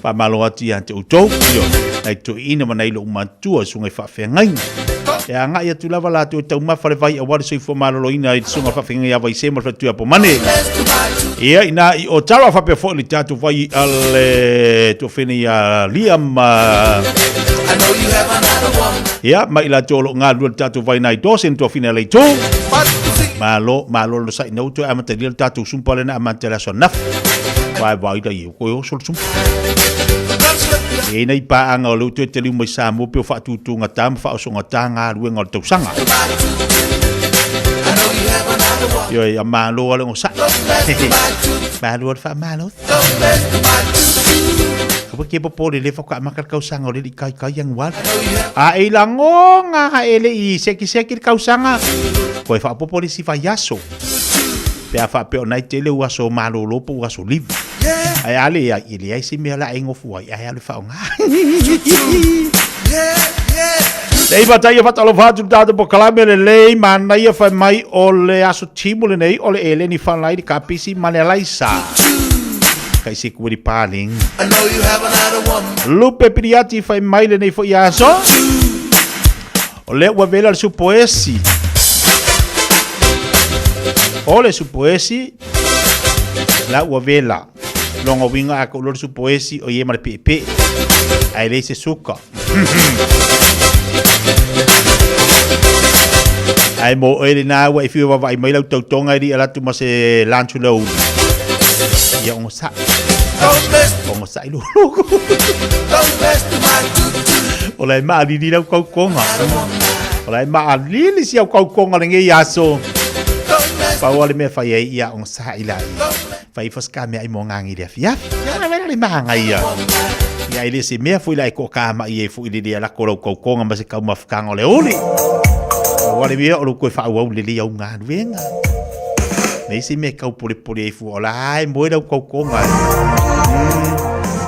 pa malo ati ante uto yo ai to ina mana ilo matua sunga fa fengai e anga ia tu lava la tu tau ma fale vai awar so fo malo ina I sunga fa fengai vai se mal fatu apo mane ia ina I Otara fa pe fo li tatu vai al to fene ya liam ia mai la tolo nga lu tatu vai nai dosen to fine le to malo lo sai no to amatalia tatu sumpale na amantela sonaf vai da io ko sol sum e nei pa anga lo to te lu mai sa mo pe fa tu nga tam fa so nga tanga lu nga to sanga yo ya malo le ngo sa malo fa malo porque popo le fa ka makar kausanga le kai yang wal a ilango nga ele I seki kausanga ko fa popo le si fa yaso pe fa pe onai tele waso malo lopo waso live ai ale ya ile ai si me la engo fu ai ale fa nga Dei batai fa talo fa tu dado po kalame le lei mana ia fa mai o le aso timule nei o le ele ni fa lai ka pisi manelaisa kai se kuri paling Lupe Piriati fai mai le nei fo iaso o le ua vela su poesi o le su poesi la ua vela longo winga a color su poesi o ye mar pepe ai le se suka ai mo ele na wa ifi wa vai mai lau tautonga ri ala tu ma se lanchu lo ia ongo sa ilu o lai ma li lau kau konga Olai maalili si au kaukonga le ngai aso. Pauale me fai ia on sa ila. Fai foska me ai mo ngangi le Fiafia. Ia me le manga ia. Ia ile se me foi lai ko ka ma ia fu ile dia la ko kaukonga ma se ka mafkanga le oli. Wale via o ko fa au le ia unga venga. Nei si me kau pole fu olai mo da kaukonga.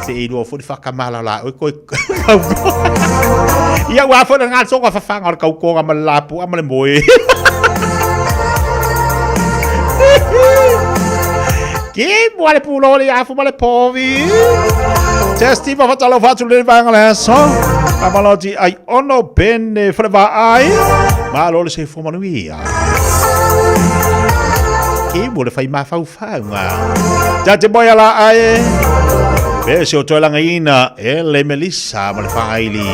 Se ilu fu fa kamala la o ko ia wa fo nga so fa fa ngor kaukonga ma lapu ama le moe. Che vuole pulo le afu male povi. Testiva faccio le vangole so. Amaloti ai ono bene freva ai. Ma lo se fumano via. Che vuole fai ma fa Già te boia la ai. Bese o to la ngaina e le Melissa male fa ai lì.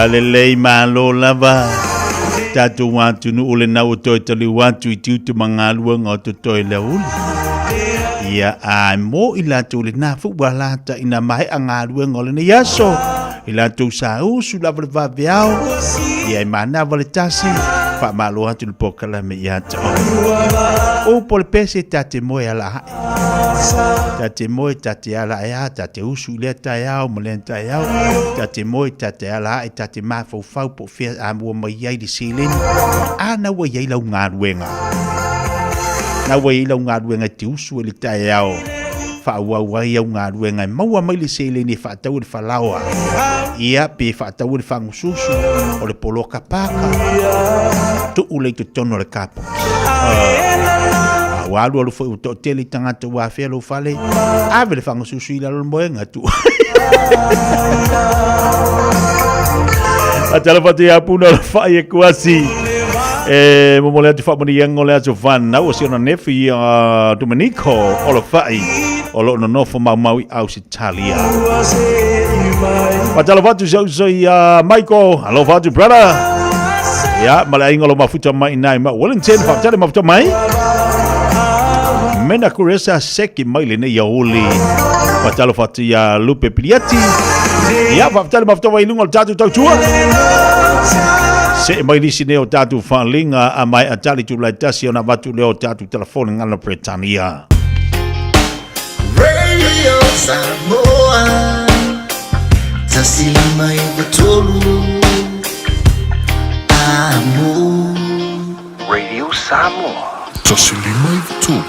lei malo lava. Tatu watu nu ule na utoi tali watu itiutu mga luang o tutoi le uli. Ia ai mo ila tu le na fu walata ina mai anga luang o le ne yaso. Ila tu sa usu la va viao. Ia mana valitasi fa malo atu le pokala me yata. O pol pese tate moe ala. Tate moe tate ala ya tate usu le Taeao mo le Taeao. Tate moe tate ala tate ma fo fau po fia amu mai yai di silin. Ana wa yai la ngaruenga. Na wa yai la ngaruenga ti usu le Taeao. Fa wa yai ngaruenga maua mai le silin ni fa tau le falawa. Ia pe fa tau le fangususu o le poloka paka. Tu ule tu tono le kapo. Walu alu foi to tele tangata wa fe lo fale. Ave le fangususu ila lo moenga tu. Atala pati apuna lo fa ye kuasi. Momole tu fa moni yang ole aso van na o si ona nefi Domenico o lo fai. O lo no fo mau au Italia. Atala pati so Michael, hello pati brother. Ya, malai ngolo mafuta mai nai ma Wellington fa tale mafuta mai. Mena kuresa seki mai le ne yauli. Patalo fati ya Lupe Piliati. Ya fatale mafuta mai lungo tatu tua. Se mai lisi ne o tatu fa linga a mai atali tu lai tasi ona batu leo tatu telefone ngana Britania.
Radio Samoa. Tasili mai batolu. Radio Samoa.
Tasili mai batolu.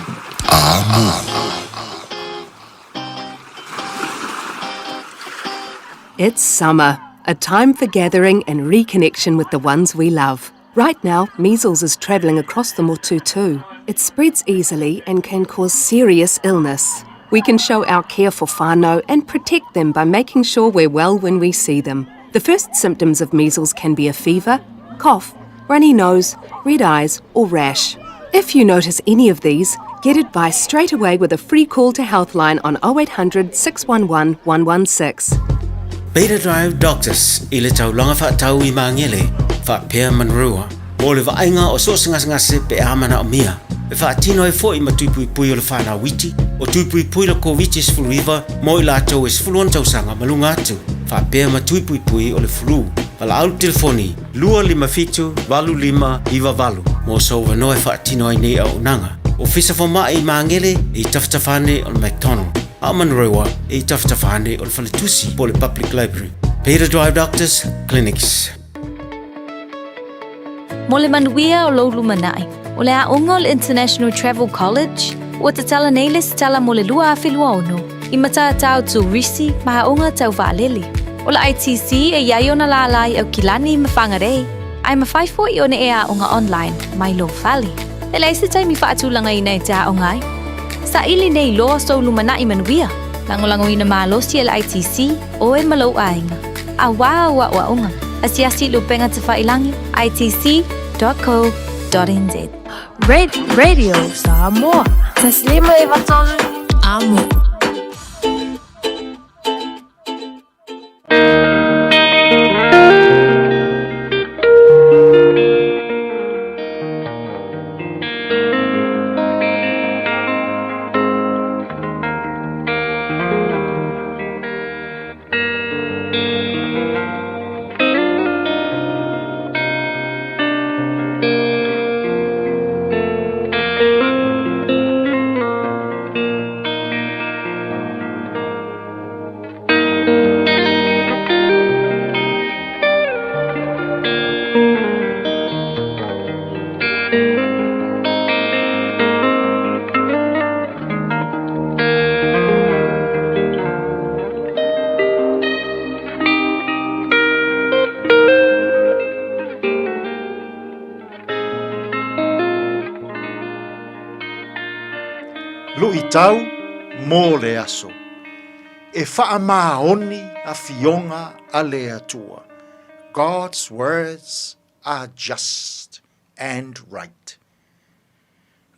It's summer, a time for gathering and reconnection with the ones we love. Right now, measles is travelling across the motu too. It spreads easily and can cause serious illness. We can show our care for whānau and protect them by making sure we're well when we see them. The first symptoms of measles can be a fever, cough, runny nose, red eyes or rash. If you notice any of these, get advice straight away with a free call to Healthline on 0800 611 116.
Beta Drive Doctors i le taulanga whaatau i maangele, whaapea manrua, mo le vaenga o so ngase pe amana o mia. E whaatino e fo i matupui pui o le whanau witi, o tupui pui la COVID is flu river, mo i lātou is fuluan tausanga malunga atu. Whaapea matupui pui o le flu. Wala au telefoni, 255-25 mo so wanoe whaatino ai nei au nanga. O fisa fo mai i maangele i taftafane o le McDonald. Amanrewa e taftafane o le Faletusi po le Public Library. Beta Drive Doctors Clinics.
Mo le manuia o lou lumanai, o le aunga o le International Travel College, ua tatala nei le tala mo le lua awhilua ono, i matatau tu risi ma aunga tau vaalele. O le ITC e iai ona lalai au kilani ma whangarei, ai ma whaifo i one e aunga online, mai lo valley. E leise taimi whaatulanga i nei te aungai. Sa ili nei loa so lumanai manuia, langolango ina maalosi e le ITC o e malau ainga. A wa unga. Asiasi lupenga te whailangi, itc.co.nz.
Radio Samoa. Taslima i watolu. Amo.
Tau mo le aso. E whaamaoni a fionga a le atua. God's words are just and right.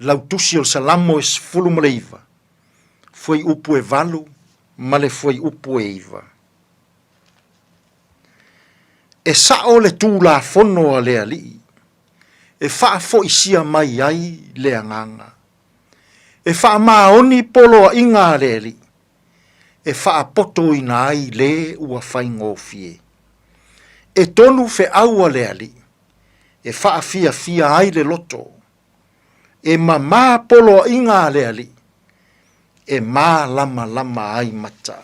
Lautusi o salamo es fulu maleiva. Foi upu e valu, ma le foi upu e iva. e sao le tūla fono a lea li, e wha fo isia mai ai lea nganga, e wha maoni polo a inga lea li, e wha poto ina ai le ua whai ngofie, e tonu fe aua lea li, e wha Fiafia ai le loto, e ma polo a inga lea li, e mā lama ai mata.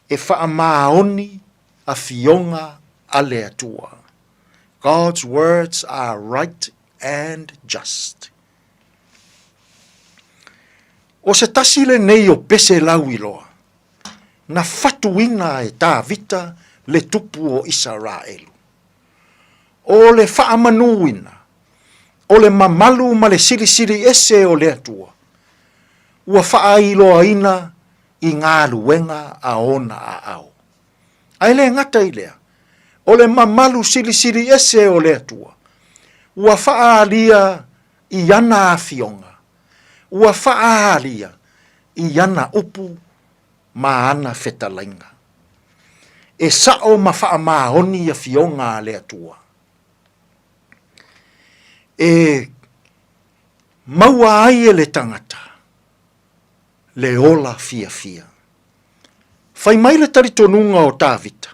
E wha maoni a fionga a le atua. God's words are right and just. O se tasile nei o pese lauiloa, na fatuina e tā vita le tupu o Israelu. O le whaamanuina, o le mamalu ma le siri ese o le atua, ua whaailoa ina i ngā luenga a ona a au. Ai le ngata i lea, o le mamalu siri ese o le atua, ua whaalia i ana a fionga, ua whaalia i ana upu ma ana whetalainga. E sao ma wha maoni a fionga a le atua. E maua ai e le tangata, le ola Fiafia. Fai mai le taritonunga o Tāvita.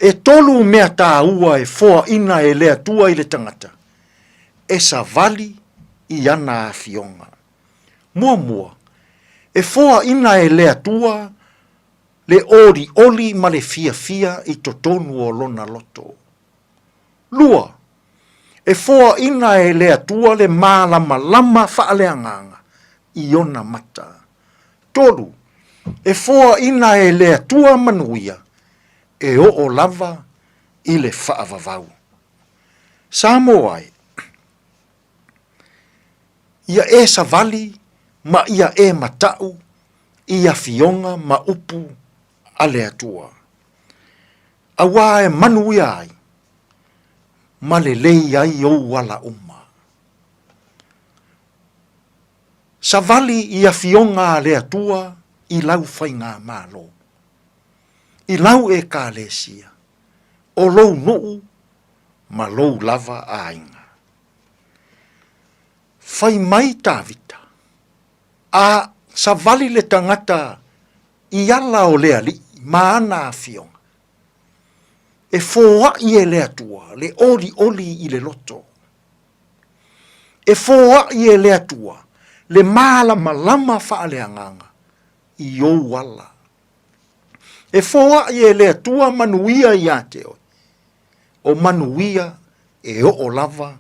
E tolu mea tā ua e foa ina e le atua i le tangata. E sa vali i ana a fionga. Mua, e foa ina e le atua le oli ma le Fiafia i totonu o lona loto. Lua, e foa ina e le atua le lama whaaleanganga i ona mata. Tolu, e foa ina e le atua manuia e o lava i le whaavavau. Samoa ia e savali ma ia e matau ia fionga ma upu a le atua. Awa e manuia ai ma le lei ai o wala uma. Savali ia fionga a le atua i lau whainga malo. I lau e ka lesia, o lou nuu ma lou lava a inga. Whai mai Tāvita, a savali le tangata i ala o lea li, ma ana a fionga. E fōa i e lea tua, le oli i le loto. E fōa i e lea tua, le malama whaaleanganga i o wala. E fōa i e lea tua manuia i ate oi. O manuia e o lava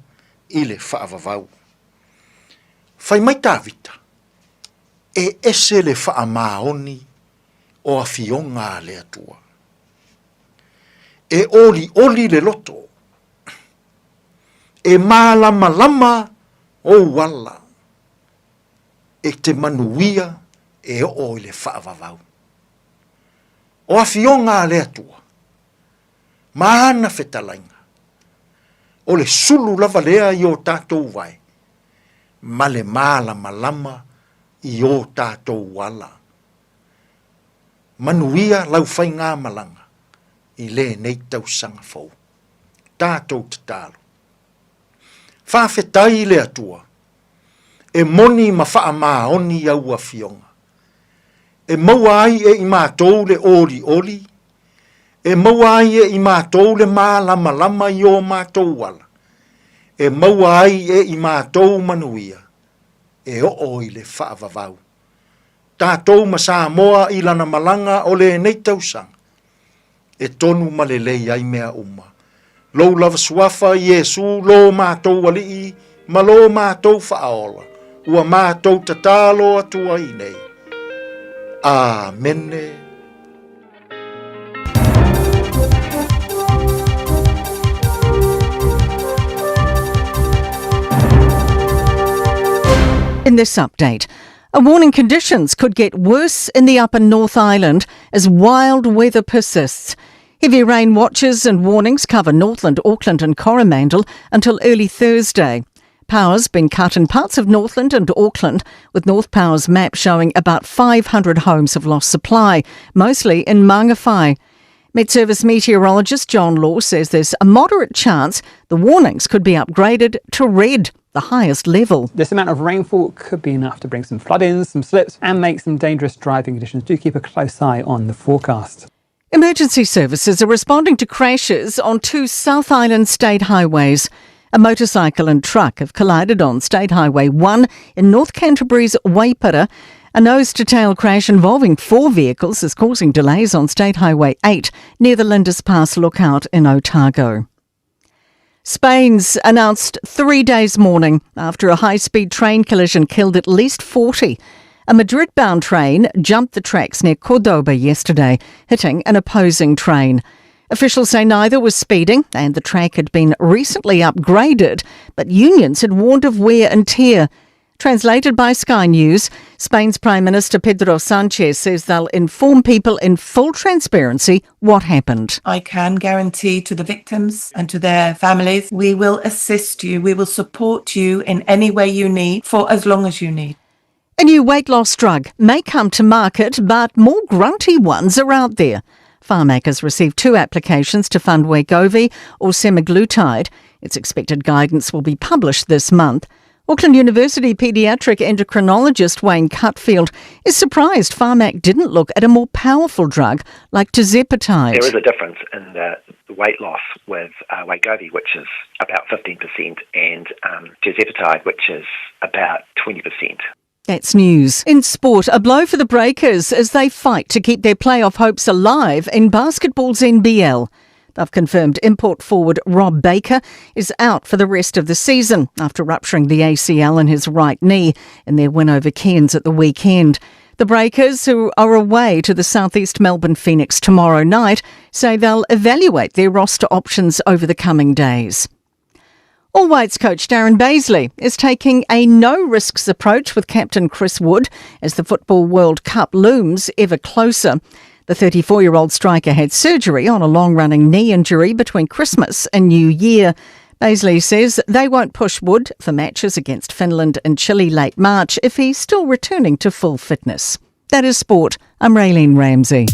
i le whaavavau. Whai mai Tāvita, e ese le whaamaoni o a fionga a lea tua. E oli le loto. E malama o wala. E te manuia e o i le whaavavau. O a fionga a lea tua. Maana whetalainga. O le sulu lava lea i o tātou vai. Ma le malama i o tātou wala. Manuia lau whai ngā malanga. I le nei tau sanga fau. Tātou te tālo. Whawhetai le atua. E moni ma wha maoni au a fionga. E maua ai e i mātou le oli. E maua ai e i mātou le malama i o mātou wala. E maua ai e i mātou manuia. E o i le whaavavau. Tātou ma Samoa i lana malanga o le nei tau sanga. E tonu malelei ai mea uma. Lou lava suafa Iesu lo mātou alii, ma lo mātou whaola. Ua mātou tatalo atua i nei. Amene.
In this update, warning conditions could get worse in the upper North Island as wild weather persists. Heavy rain watches and warnings cover Northland, Auckland and Coromandel until early Thursday. Power's been cut in parts of Northland and Auckland, with North Power's map showing about 500 homes have lost supply, mostly in Mangawhai. Met Service meteorologist John Law says there's a moderate chance the warnings could be upgraded to red, the highest level.
This amount of rainfall could be enough to bring some flood-ins, some slips and make some dangerous driving conditions. Do keep a close eye on the forecast.
Emergency services are responding to crashes on 2 South Island state highways. A motorcycle and truck have collided on State Highway 1 in North Canterbury's Waipara. A nose-to-tail crash involving 4 vehicles is causing delays on State Highway 8 near the Lindis Pass lookout in Otago. Spain's announced 3 days mourning after a high-speed train collision killed at least 40. A Madrid-bound train jumped the tracks near Cordoba yesterday, hitting an opposing train. Officials say neither was speeding and the track had been recently upgraded, but unions had warned of wear and tear. Translated by Sky News, Spain's Prime Minister Pedro Sanchez says they'll inform people in full transparency what happened.
I can guarantee to the victims and to their families, we will assist you, we will support you in any way you need for as long as you need.
A new weight loss drug may come to market, but more grunty ones are out there. Pharmac received 2 applications to fund Wegovy or semaglutide. Its expected guidance will be published this month. Auckland University paediatric endocrinologist Wayne Cutfield is surprised Pharmac didn't look at a more powerful drug like tirzepatide.
There is a difference in the weight loss with Wegovy, which is about 15%, and tirzepatide, which is about 20%.
That's news. In sport, a blow for the Breakers as they fight to keep their playoff hopes alive in basketball's NBL. They've confirmed import forward Rob Baker is out for the rest of the season after rupturing the ACL in his right knee in their win over Cairns at the weekend. The Breakers, who are away to the Southeast Melbourne Phoenix tomorrow night, say they'll evaluate their roster options over the coming days. All Whites coach Darren Baisley is taking a no-risks approach with captain Chris Wood as the Football World Cup looms ever closer. The 34-year-old striker had surgery on a long-running knee injury between Christmas and New Year. Baisley says they won't push Wood for matches against Finland and Chile late March if he's still returning to full fitness. That is sport. I'm Raylene Ramsey.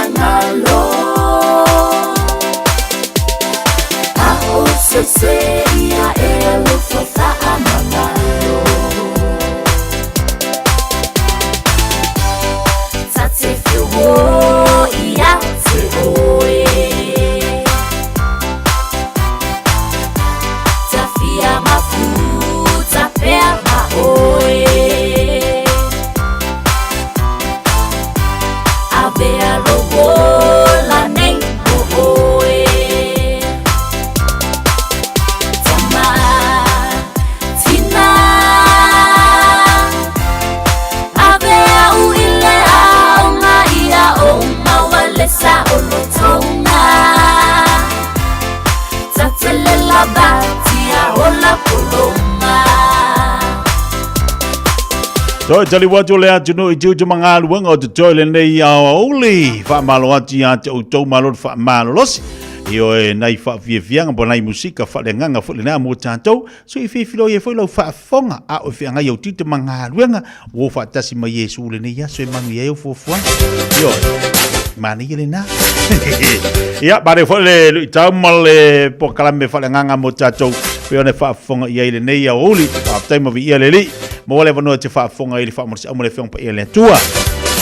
ngalo Ao sese ia elu fota amangalo Tate fiuo ia te oe Tafia mafuta pea maoe Avea robola nei oe Tama tina Avea uile aonga ia oma walesa olotonga Tatelela batia ola poloma
Toi tali watu le atu no i tiu mga luenga o te toile nei au auli. Wha malo ati a te utou malo wha malo losi. Io e nei wha Fiafia po nei musika wha le nganga wha le nea mo tātou. So i whiwhilo i whailau wha whonga a o whianga i au tite mga luenga. O wha tasi mai Yesu le nei aso e mangi e o fuafua. Io mani i le nā. Ia, bare wha le lui tau male po kalame wha le nganga mo tātou. Peo ne wha whonga i le nei au auli. Wha taima vi ia le li. Mo le vano te whaafonga i le whaamorisi au mo le whiong pa ia le tua.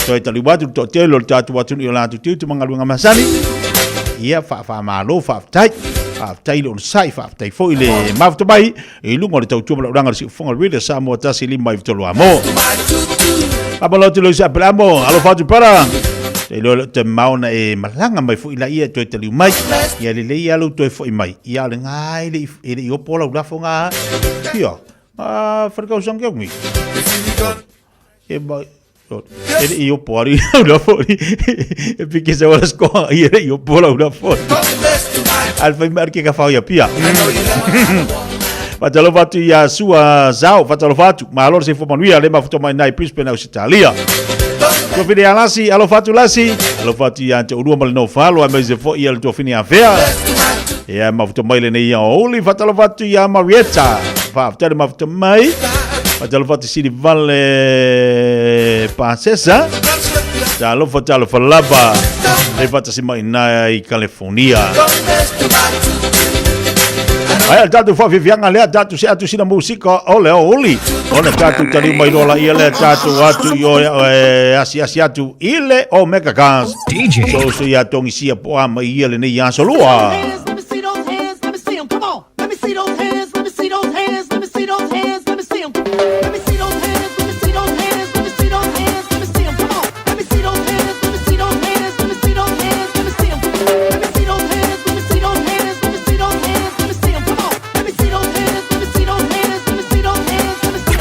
So e tali watu to te lo tatu watu i o lātu tiu te mga luenga masani. Ia whaamalo, whaatai le unsai, whaatai fo i le mawtabai. I lungo le tau tua mala uranga si ufonga rida Samoa tasi lima i vitolo amo. Papa te lo sa pelamo, alo whatu para. Te lo te mauna e malanga mai fo i la ia toi tali umai. Ia le lei alu toi fo i mai. Ia le ngai le i opola urafo ngā. Ia. Farkau sang kau ni. Ele io pori una fuori. E perché se vuole scuola io pola una fuori. Alfa marche che fa io pia. Fatalo fatu ia sua zau, fatalo fatu. Ma allora se fu manuia le ma foto mai nai prispe na Italia. Ko fine alasi, alo fatu lasi. Alo fatu ia te urua mal no falo, a mese fo ia to fine affair. Ia ma foto mai le nei oli fatalo fatu ia Marietta. Fatalo ma foto mai. Fatalo fatu si di Valle Pancesa. Talo fatalo falaba. E fatu si mai nai California. Ai tatu fa Fiafia le tatu se atu sina musika ole oli. Ona tatu tali mai rola ile tatu atu yo asi atu ile o mega gas. DJ. So se ya tongi sia po ama ile ne ya solua.
Let me see those hands, let me see them. Come on. Let me see those hands, let me see those hands, let me see those hands, let me see them. Let me see those hands, let me see those hands, let me see those hands, let me see them. Come on. Let me see those hands, let me see those hands, let me see those hands, let me see them. Let me see those hands, let me see those hands, let me see those hands, let me see them. Come on. Let me see those hands, let me see those hands, let me see those hands, let me see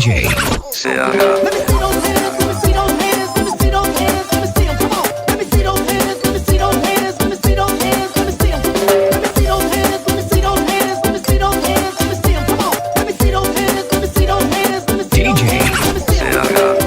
DJ Saga. Let me see those hands, let me see those hands, let me see those hands, let me see them. Come on. Let me see those hands, let me see those hands, let me see those hands, let me see them. Let me see those hands, let me see those hands, let me see those hands, let me see them. Come on. Let me see those hands, let me see those hands, let me see those hands, let me see them. Saga.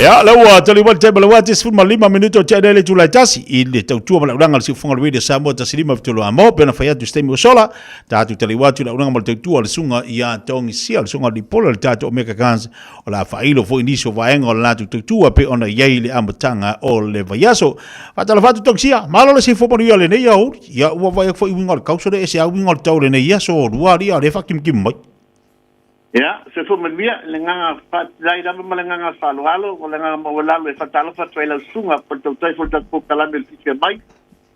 Ya, lawa taliwan te balawati sifun malima minuto cha dele tulai tasi ile tautua malauanga si ufunga lwede Samoa tasilima vitolo amo pena fayatu stemi usola tatu taliwatu launanga maltautua lisunga ya tongi sia lisunga lipola litatu omeka kanz ola failo fo inisio vaenga ola natu tautua pe ona yaile ambatanga o le vayaso fatalafatu tongsia malo le sifo ponu ya le ne ya uri ya uwa vaya fo iwinga kauso de ese awinga taule ne ya so ruari ya le fakim kimbai.
Ya, se fue mia lenga lai da malenga falualo o lenga mawalalo e fatalo fatela sunga por totai for tat pokala del fiche mai.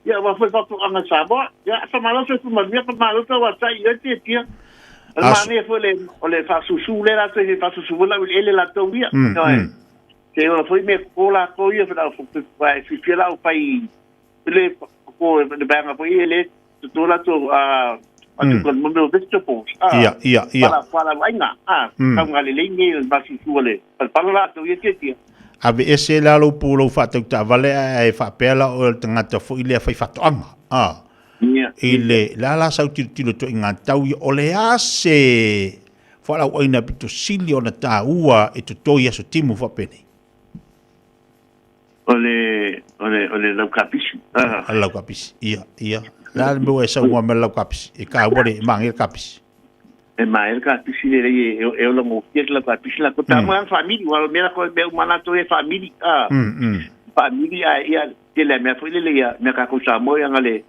Ya wa foi fatu anga Samoa. Ya sa malo se fue mia pa malo to wa sai yete tia. El mani foi le o le fa susu le la se fa susu la ele la tovia. No e. Que o foi me cola coia fa fa fiche la o pai le ko de banga foi ele tola to Atu kon mo vegetables.
Ia.
Para vaina. Kau ngalilingi basi suole. Pala to yetia.
Ave ese la lo pulo fatu ta vale e fa pela o tangata fo ile fa fatu anga. Ile la sa tilo to ingata o le ase. Fala o ina pito silio na ta ua e to toia so timu fa pene.
Ole lau kapisi.
Lau kapisi. Ia. La mo esa uma mela kapis e ka wore mangel kapis
e mael kapis le e o lo fiek la kapis la kota mo family wala mera ko be mana to e family family ia te le me foi le ia me ka ko Samoa yang ale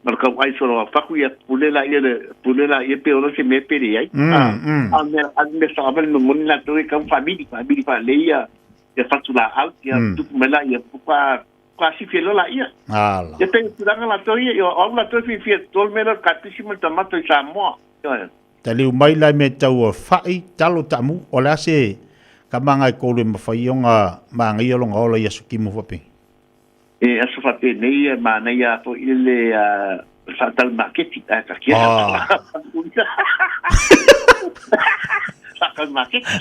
marka ai solo fa ku ia pulela ia pe o se me pere ai me sabe no mon la to e ka family pa le ia e fatula out ia tu mela ia pa quasi fielo la ia.
Ala.
Ya tengo tudanga la toia yo au la toi fi tol mero katisimo tomato Samoa.
Tali mai la me tau fai talo tamu o la se kamanga ko le mafaiona mangi lo ngola ya sukimu fapi.
E aso fape nei ma nei a to ile fatal marketing ka kia. Fatal marketing.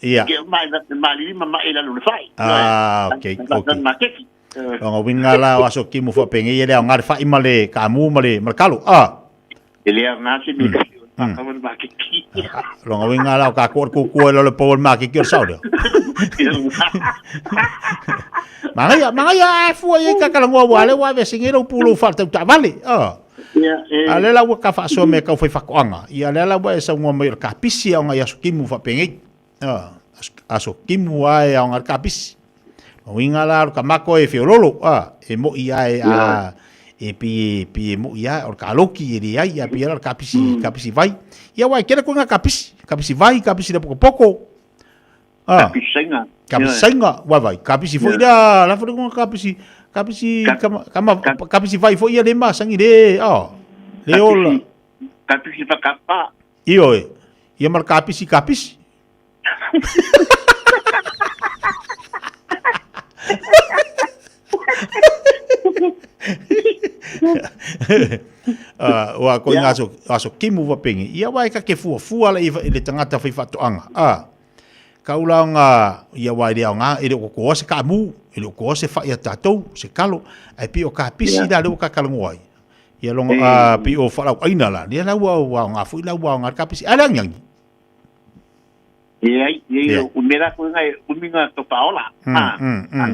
Ia. Ke mai mama ila lu fai.
Okay. Nga winga la aso kimu fa penge ia le ngar fa imale kamu male markalo.
Ele ngasi mi kawan makiki.
Nga winga la ka ko ku le pol makiki saudo. Mangaya fu ia ka kala ngwa wale wa vesingelo pulo falta ta vale. Ale la wa ka fa so me ka foi fa kwanga. Ia le la wa sa ngwa me ka pisi nga aso kimu fa penge. Aso kimu ai nga ka pisi. Winga la ka mako e fiololo e mo ia e pi mo ia o ka loki e ia pi la kapisi vai ia wa kera ko nga kapisi vai kapisi da poko kapisenga wa vai kapisi foi da la foi ko kapisi kapisi vai foi ia le masangi le leola
kapisi pa kapa
io ia mar kapisi wa ko aso kimu wa pengi ia wa ka ke fu ala ile tangata fai fatoanga kaulanga ia wa dia nga ile ko se kamu ile ko se fa ia tatou se kalo ai pi o ka pisi da lo ka kalngoi ia longa pi o fa aina la dia la wa nga fu la wa nga ka pisi ala nyangi
ia umera ko ngai uminga to paola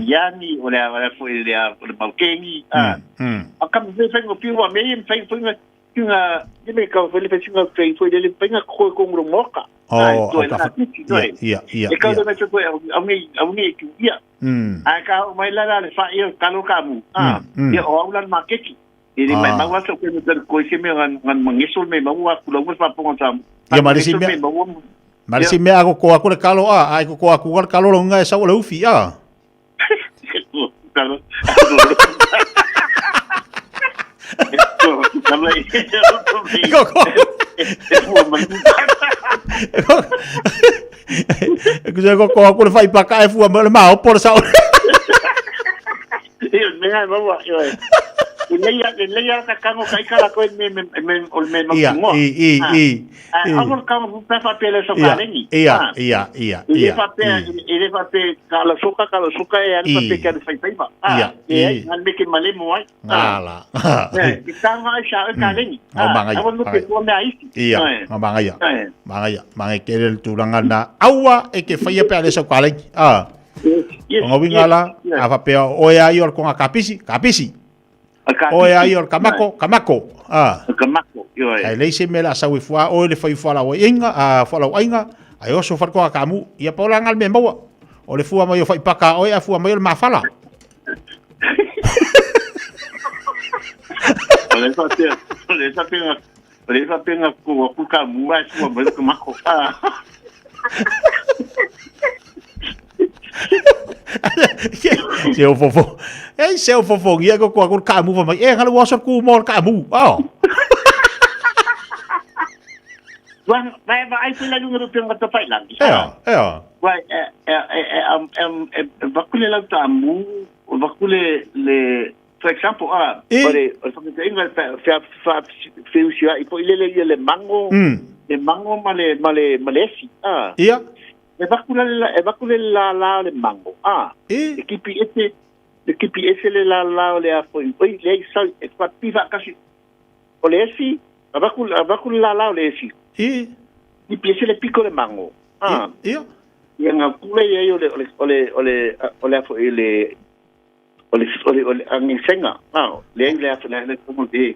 yani ora foi dia o balkengi akam ve fengo piwa me fengo tinga me ka foi fengo foi dele penga ko ngro moka ia e ka do me ko ami ki ia aka mai la le fa ia kalo kamu ia o ulan makeki ele mai mawa so ko me ko se me ngan mangisul me mawa kulo mo pa pongo sam
ia marisi me Marisi me ako ko le kalo ai ko aku le kalo longa e sa o le ufi ko aku le fai paka e fu le mau por sa
Menga bawa yo. Leia ka kango kai kala ko me ol me no mo. Amor kamo pa papel so kalengi.
Ia.
Ele pape kala suka e al pape ka fai paiba. Al me ke male mo ai.
Ala.
Kitanga sha kalengi. Amor no pe ko me ai.
Ia, mangaya ke tulanga na aua e ke fai pa le so kalengi. Ngawingala ava pe oya yor ko kapisi. Oya yor kamako.
Kamako yo.
Ai leise mela sa wifua o le fai fala o inga fala o inga ai oso farko kamu ia pola ngal me mawa. O le fua mai fai paka oya fua mai ma fala.
Ole sa penga ko kamu ai fua mai kamako.
Seu fofo. Ei, seu fofo, ia ko kamu fa mai. Ngalo waso ku mo kamu.
Vai pela número penga to pai lang. Vai bakule la tamu, bakule le for example ore something inga fa fiusia ipo ile mango. Le mango malesi.
Ia.
E bakule la le mango. Ekipi ese le la le a foi. Oi le sa e fa piva kasi. Olesi, bakule la le esi. Ekipi ese le pico le mango.
Ia.
Yang akule ye ole a foi le angisenga. Le como de.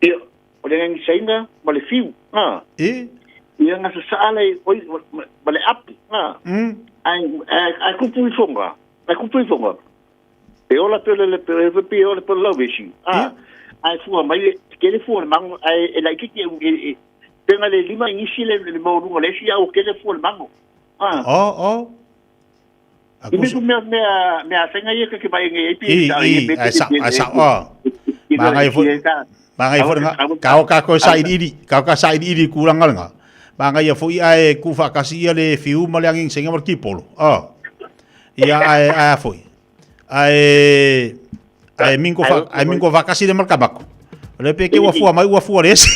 Io ole angisenga male fiu. Ia nga sa ale oi bale api ai kupu fonga e ola pele pe lo vishi ai fu mai ke fu mango ai e la kiki tenga le lima inisi le mo no le si au ke le fu mango me senga ye ke ba nge pi
sa Mangai kau ka sa idi kurang nga. Mangai ya foi ai ku fa kasi le fiu malianging senga mar kipolo. Ia ai foi. Ai mingo fa kasi de mar kabako. Le pe ke wa fu mai wa fu res.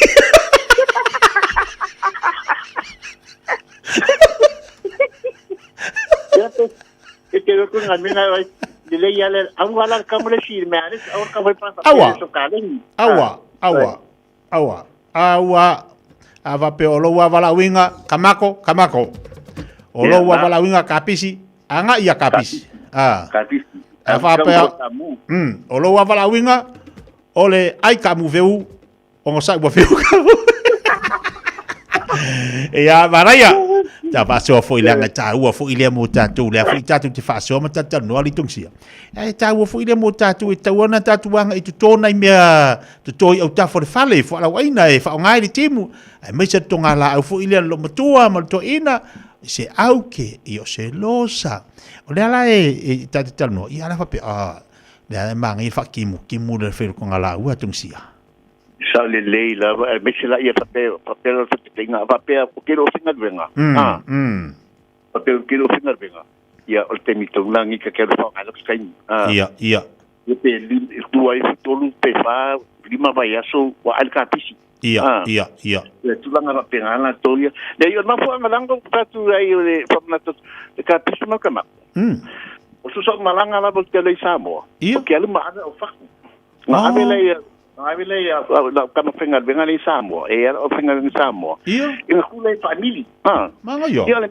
ko ngamina ai dile yale au wala kamle si me ale au ka vai pa
awa ava pe olo wa vala winga kamako olo wa vala winga kapisi anga ia kapisi
kapisi
ava pe olo wa vala winga ole ai kamu veu ongo sai wa veu ya varaya ta paso fo ile nga ta u fo ile mo ta tu le fo ta tu ti faso ma ta ta no ali tungsia e ta u fo ile mo ta tu ta wana ta tu wanga i tu tona me tu toi au ta fo fale fo la waina e fa ngai di timu e me se tonga la au fo ile lo matua ma to ina se au ke io se losa o le ala e ta ta no i ala fa pe le mangi fa kimu le fe ko ngala u tungsia
sa le la me se la ia papel fa tinga papel o kero singa venga papel kero singa venga ia o te mito langi ka kero fa ala skai
ia
e pe tu ai tolu pe fa lima vai aso wa al kapisi
ia
tu langa pe ngala tolia le yo na fo ngala pa tu ai le fa na to kapisi ma kama o su so malanga la bolte le Samoa o ke alma ana o fa na avele la kama fenga venga le Samoa e o fenga le Samoa in kule family
manga yo
le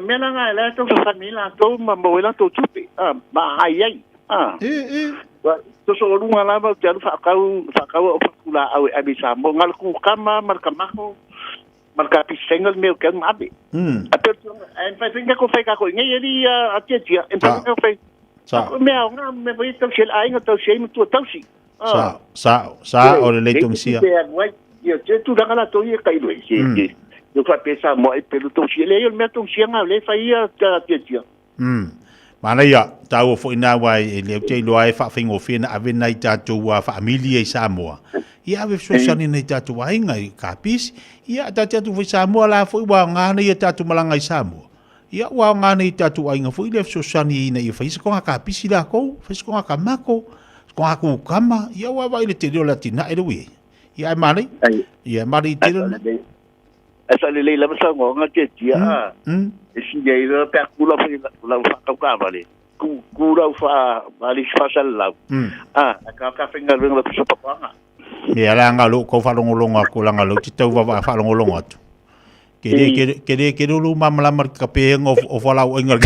mena nga le to sa famila to mamboela to tupi ma ai to so lunga la ba te fa kau o kula au abi Samoa ngal ku kama marka maho marka pisengal meu kan mabe ato en fa finga ko fa ko ngai ri atia en fa ko fa me nga me voi to shel ai nga to shei mu to tausi
sa o le tungsia
ia te tu danga la to ia kai loi yo fa pesa mo e pelu to sia le me to sia nga le fa ia tia
mana ia tau fo ina wai le te lo ai fa fingo fina ave nai tatu wa familia Samoa ia ave so sani nei tatu wa inga kapis ia tatu fo Samoa la fo wa ngana ia tatu malanga Samoa ia wa ngana ia tatu wa inga fo ile so sani nei fa isko kapis la ko fa isko kamako ko aku kama ia wa vai le te dio latina e wi ia mari te
esa le la masa ngo te tia e si dei lo pe kula la fa ka vale ku ra fa ali fa sal la ka finga ring la so panga
ia la ngalo ko fa longa ko la ngalo ti tau va fa longa atu ke lu mamla mar ka pe ngo o fa la engal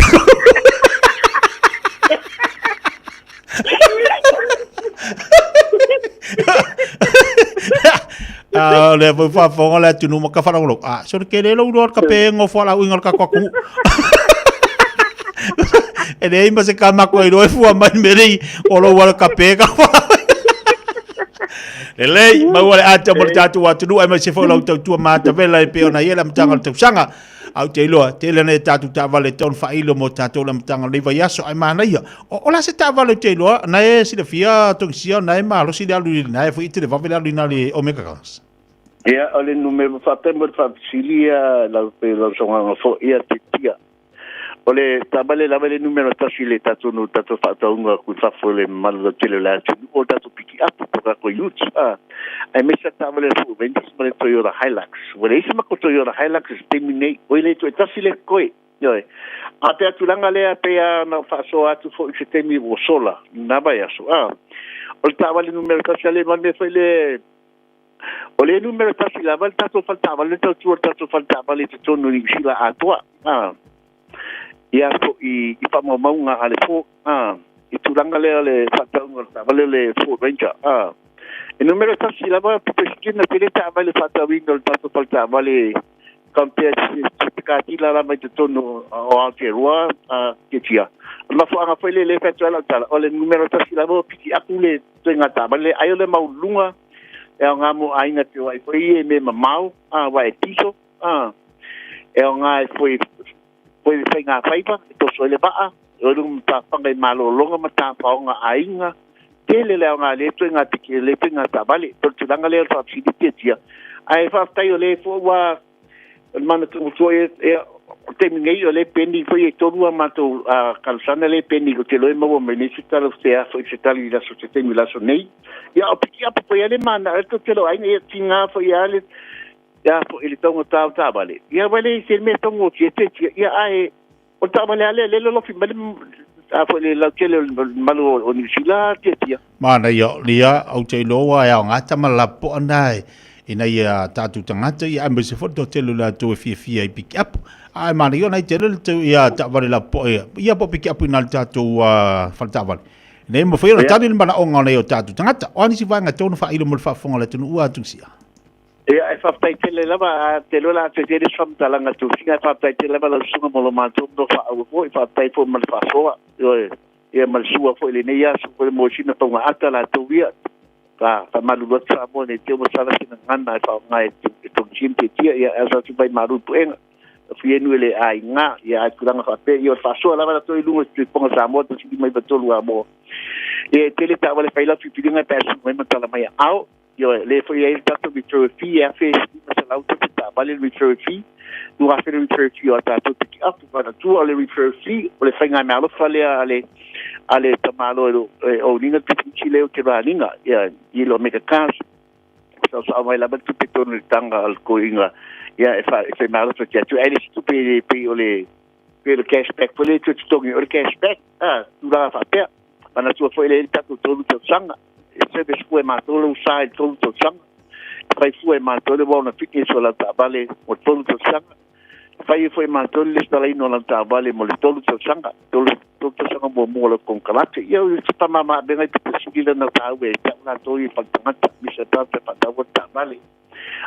le foi fa fonga la tu no ka fa lo so ke le lo ka pe ngo fa la ingal ka ko e dei ma se calma ko i do fu ma meri o lo wala ka pe ka lei ma wala ata mo tatu wa tu ai ma se fa lo tu ma ta vela pe ona yela mtanga tu sanga au te loa te le tatu ta vale ton fa ilo mo tatu la mtanga le vai aso ai mana ia o la se ta vale te loa na e si le fia to sia na e ma lo si da lu na e fu ite le va vela lu na le omega gas
ia ole numero fa tempo fa silia la pe lo songa fo ia tia ole tabale la vale numero ta sile tatu no tatu fa ta unga ku fa fo le mal do tele la tu o tatu piki up to ko yut ai me sa tabale fu vendis male Toyota Hilux wele isa mako Toyota Hilux terminate ole to ta sile koi yo ate tu langa le pe na fa so atu fo se temi o sola na ba ya so ole tabale numero ta sile man me fele ole numero ta sile val tatu falta val tatu falta val to no ni sila atua ia ko i pa mo nga ale fo i turanga le fata ngorta vale le fo venja e numero ta si la va pesquina peleta vale fata window tanto falta vale compare certificati la mai tono o anche rua che tia ma fo anga fele le fata la tala o le numero ta si la va piki akule tenga ta vale ai le maulunga e nga mo ainga te wai foi me mamau wa etiso e nga foi poi fenga faipa to so le ba o lu ta panga malo longa mata paunga ainga tele le nga le tu nga tiki le tu nga tabali to tulanga le fa fiti tia ai fa tai le fo wa man to so e te mingi le pendi foi to lu ma to calzana le pendi ko te lo mo ministra lo sea so se tali la societe mi la so nei ya o piki apo poi le man to te lo ai ne tinga foi ale ya po ili tongo ta bale ya bale se me tongo che ya ai o ta bale ale le lo fi bale Apa le la kele malu o New Zealand tia.
Mana yo lia au te loa ya ngata malapo anai. Ina ia tatu tangata ia ambese foto telu la tu Fiafia I pick up. Ai mana yo nai telu tu ia tak vale la po ia. Ia po pick up ina tatu faltavan. Nei mo foi tani mana onga nei o tatu tangata. O ani si vanga tonu fa ilo mo fa fonga la tunu ua tungsia.
Ia e fa tai tele lava telu la te tele som talanga tu singa fa tai tele lava la sunga mo lo mantu no fa au po fa tai fo mal fa soa. Yo ia mal sua fo ile nei ia su ko mo sina tonga ata la tu via. Ka malu lo tra mo ne te mo sala sina ngana fa ngai tu chimpe tia ia asa tu bai maru tu enga. Fienu ele ai nga ia kuranga fa pe yo fa soa lava to ilungo tu ponga sa mo tu si mai batolu amo. E tele ta vale faila fi pilinga pa su mai matala mai au yo le foi ele tanto mi Fiafia mas la auto ta vale mi Fiafia tu ha feito mi Fiafia o ta tu ki up para tu ale mi Fiafia o le fainga malo fale ale tamalo o ninga tu chile o que va ninga ya y lo mega cas so mai la tu te torno tanga al coinga ya e malo so che tu ele tu pe ole pe le cashback pole tu tongi o cashback tu la fa pe ana tu foi ele tanto todo o sanga se después mató lo usai todo o sanga fai foi mató le bona fique so la vale o todo o sanga fai foi mató le sta lá no la vale mo le todo o sanga todo o sanga mo mo con calate eu sta mama bem aí tu seguida na tawe na to e pagtamata mi se trata para o vale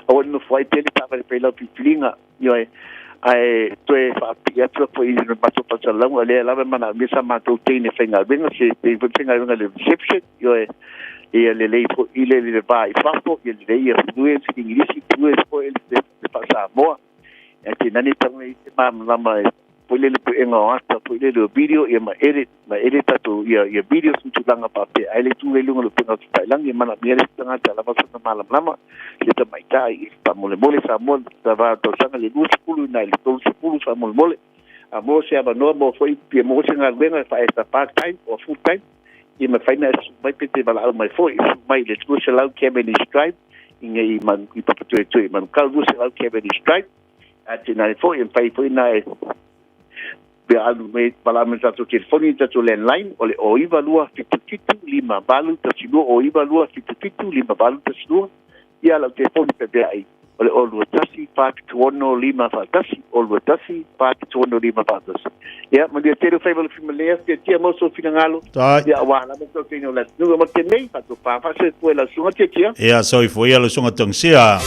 o no foi tele tava pela pitlinga yo ai tu e fa pia tu foi no passo para lá ale lá mana mi sa matou tem ne fenga bem se tem fenga le reception yo e le lei po ile le vai fatto e le lei due si inglesi due poi le passa mo e che nani tamai mam lama poi le enga ata poi le video e ma edit tu ya video su langa pa pe ai le tu le lunga lo penga tu lang e mana mi tanga ta la passa malam lama le tamai kai pa mole sa mo ta va to sanga le due skulu na le to skulu sa mole a mo se aba no mo foi pe mo se ngal benga fa esta part time or full time e me faina mai pete bala mai foi mai le tu se lau cabin stripe inga I man I papatu tu man kalbu se lau cabin stripe ati na foi foi na be alu me bala me tatu telefoni tatu landline ole o iva lua fitu lima balu tatu o iva lua fitu lima balu tatu ia la telefoni pe be ai ole o lua tasi pati tuono lima fatasi o lua tasi pati tuono lima fatasi ya ma dia tero fai vale família que tia mo so finangalo ya wa la mo so fino la no mo te nei fa tu pa se tu la sunga tia
ya so foi ela sunga tongsia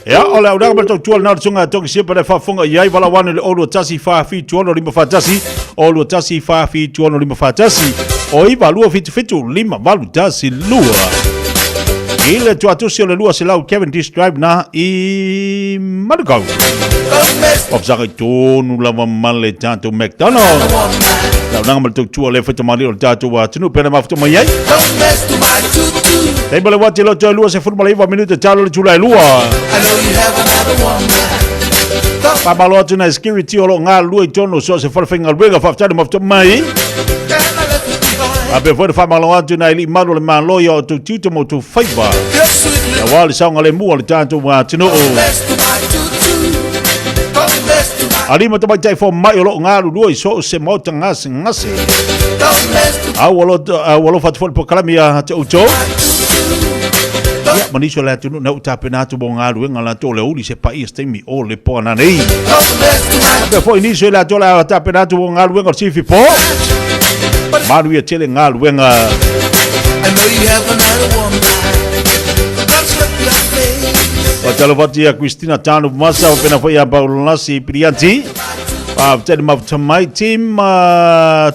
ya ola ora ba tu na sunga tongsia para fa funga ia vala wan le o lua tasi fa fi tuono lima fatasi o lua tasi fa fi tuono lima fatasi o I valua fitu lima valu tasi lua ile tu atusi le lua se lau Kevin Drive na I Malu. Obsanga tonu la male tanto McDonald. La nanga mal tu le fete mali o tatu wa tunu pena mafuto mai. Dai bale wati lo lua se furma le 20 minuto talo le tula lua. Pa malo tu na security o lo nga lua tono so se for finga rega fa tatu mafuto mai. Abe foi fa malo atu na ili malo le malo yo tu tuto mo tu faiba. Ya wali saunga le mua le tanto wa tino. Ali mo tabai tai fo mai lo ngalu lua so se mo ngase. Awolo fat fo po kalamia te uto. Ya maniso la tunu na utape na tu bongalu ngala to le uli se pai este mi o le po na nei. Abe foi inicio la to la utape na tu bongalu ngor sifi po. Malu ia tele ngal wenga. O talo vati a Christina Tanu masa o pena foi a Paulasi Prianti. Pa tele ma tamai team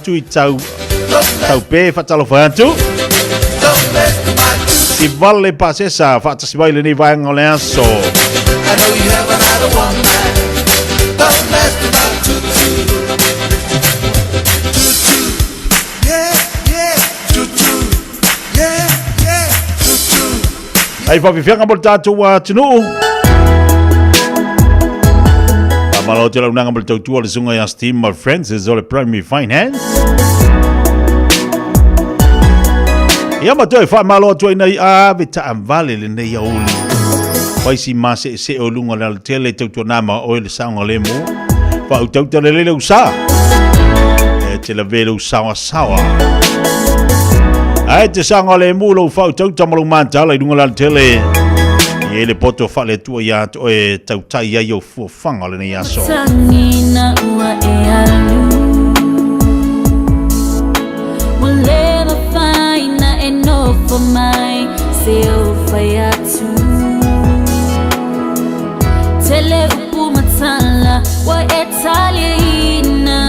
tu tau pe fatalo fantu. Si vale pasesa fata si baile ni vai ngolenso.
I know you have another one man. Don't mess with my tutu.
Ai fa fianga mo tatu wa tinu. Pamalo te launanga mo tatu le sunga ya Steam my friends is all primary finance. Ya ma toi fa malo to ina a vita amvale le nei oli. Pai si ma se o lunga le tele tatu na ma o le sanga le mo. Fa utau te le usa. te la velu sawa. Ai te sanga le mulo fau tau tamalu manta la idunga la tele. Ye le poto fa le tua ya to e tau tai ya yo fu fanga le ya so.
Sangina ua e alu. We'll never find enough for my self tu. Tele upu matala wa etalina.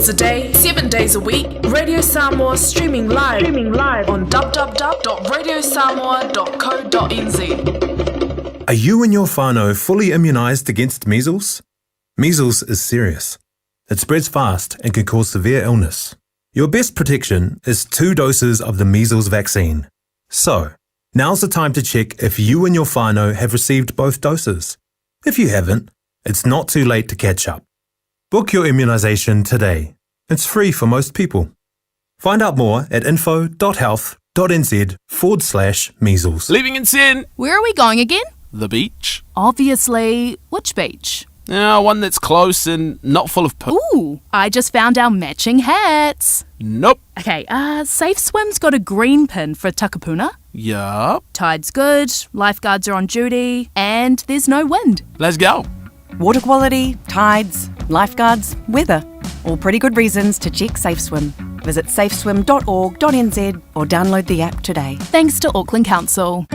A day, 7 days a week. Radio Samoa streaming live on www.radiosamoa.co.nz.
Are you and your whānau fully immunised against measles? Measles is serious. It spreads fast and can cause severe illness. Your best protection is 2 doses of the measles vaccine. So, now's the time to check if you and your whānau have received both doses. If you haven't, it's not too late to catch up. Book your immunisation today. It's free for most people. Find out more at info.health.nz/measles.
Leaving in sin.
Where are we going again?
The beach.
Obviously. Which beach?
One that's close and not full of
Ooh, I just found our matching hats.
Nope.
Okay, Safe Swim's got a green pin for Takapuna.
Yup.
Tide's good, lifeguards are on duty, and there's no wind.
Let's go.
Water quality, tides, lifeguards, weather. All pretty good reasons to check Safe Swim. Visit safeswim.org.nz or download the app today.
Thanks to Auckland Council.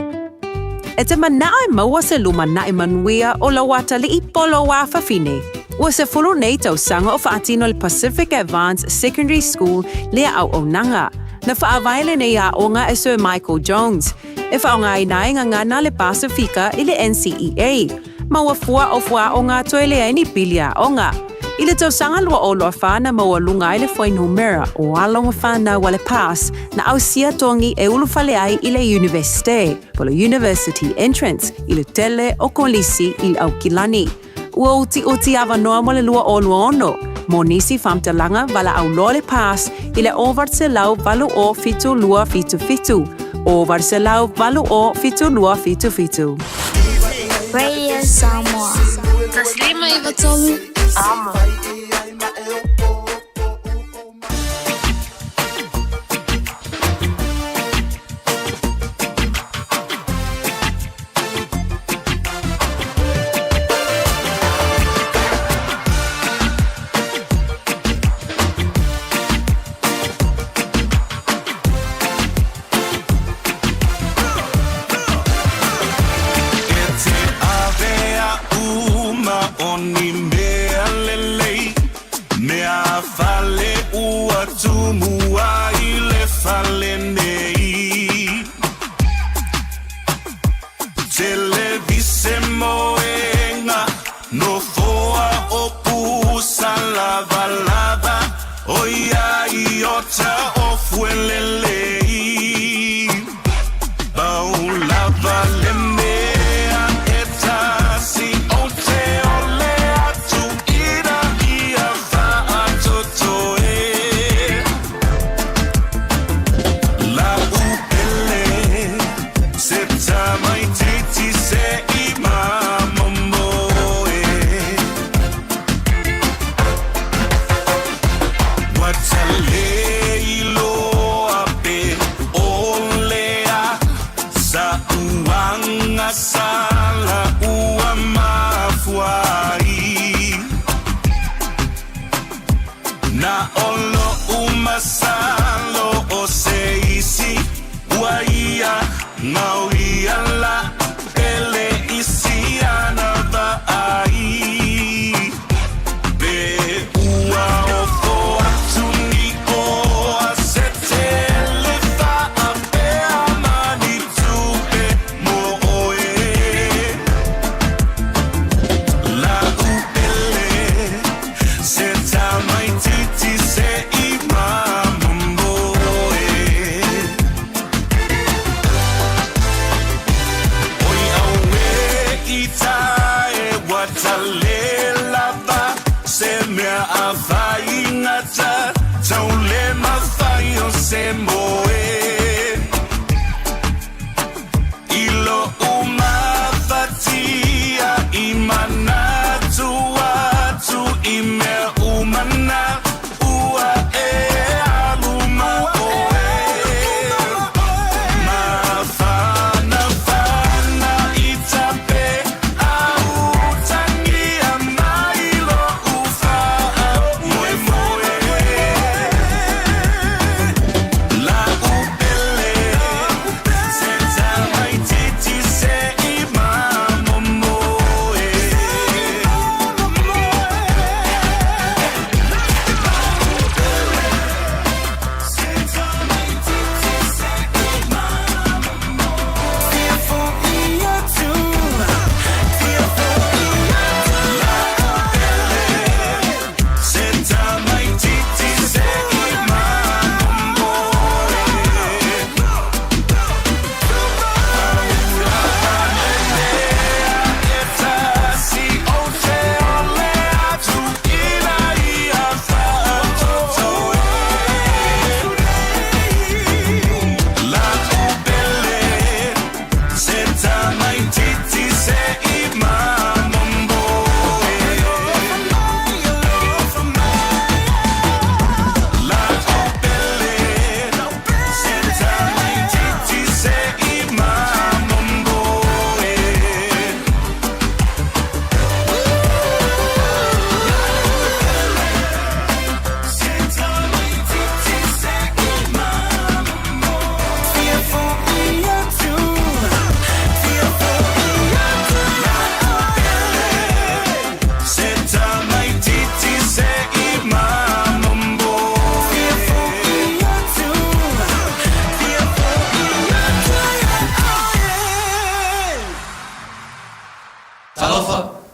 E te manae maua se luma na manuia o la wata li polo wa fafine. Ua se fulu nei tau sanga o whaatino le Pacific Advanced Secondary School lea au o nanga. Na whaawaile nei a onga e Sir Michael Jones. E whaonga i nae ngana le Pasifika i le NCEA. Maua fua o fua o ngā toe lea ni pilia onga. I le tau sanga lua o loa whana maua lunga i le whainumera o alonga whana wale pass na au sia tongi e ulu whale ai i le universite, polo university entrance i le tele o kolisi i le au kilani. ua uti avanoa mo le lua ono. Mo nisi famtalanga wala au lole pas i le over se lau valu o fitu lua fitu. Over se lau valu o fitu lua fitu.
Radio Samoa. Taslima ivatolu. Amo.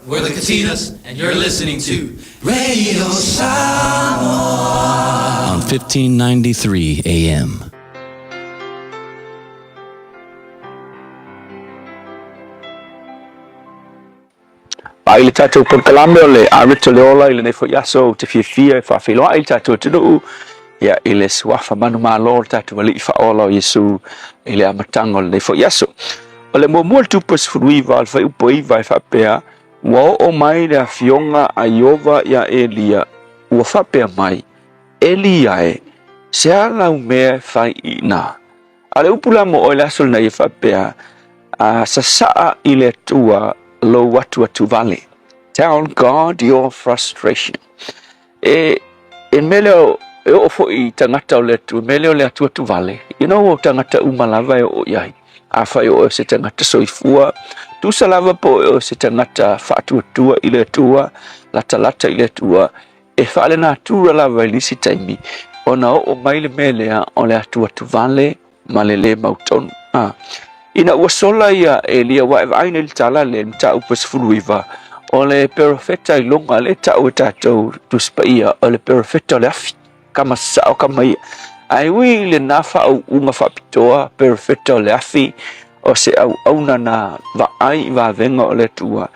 We're the Katinas, and you're listening to Radio Samoa
on 1593 AM.
ai le tatou por kalame o le arito le ola i le nei fo yaso te fiafia e whawhiloa ai tatou tunu ia i le suafa manu malo le tatou wali i whaola o Yesu i le amatanga o le nei fo yaso. O le mua tupas furuiva al whai upo iwa i whapea wa o mai le fionga a Iova ia Elia ua whapea mai Elia e se alau mea whai i nā. A le upula mo o le asol na i whapea sa saa i le tua lo watu vale. Tell God your frustration. E mele o fo i tangata o le tua, mele o le atu vale. You know o tangata umalava e o iai. A whai o se tangata soifua. Tu salava po o se tangata whaatua i le tua, lata i le tua. E whaale nā tura lava i lisi taimi. O na o mai le melea o le atu vale, ma le mautonu. Ina ua sola ia Elia wa eva aina ili tala le mta upas furuiva o le perfecta i longa le tau e tatou tuspa ia o le perfecta o le afi kama sao kama ia ai ui le nafa au unga whapitoa perfecta o le afi o se au auna na va ai va venga o le tua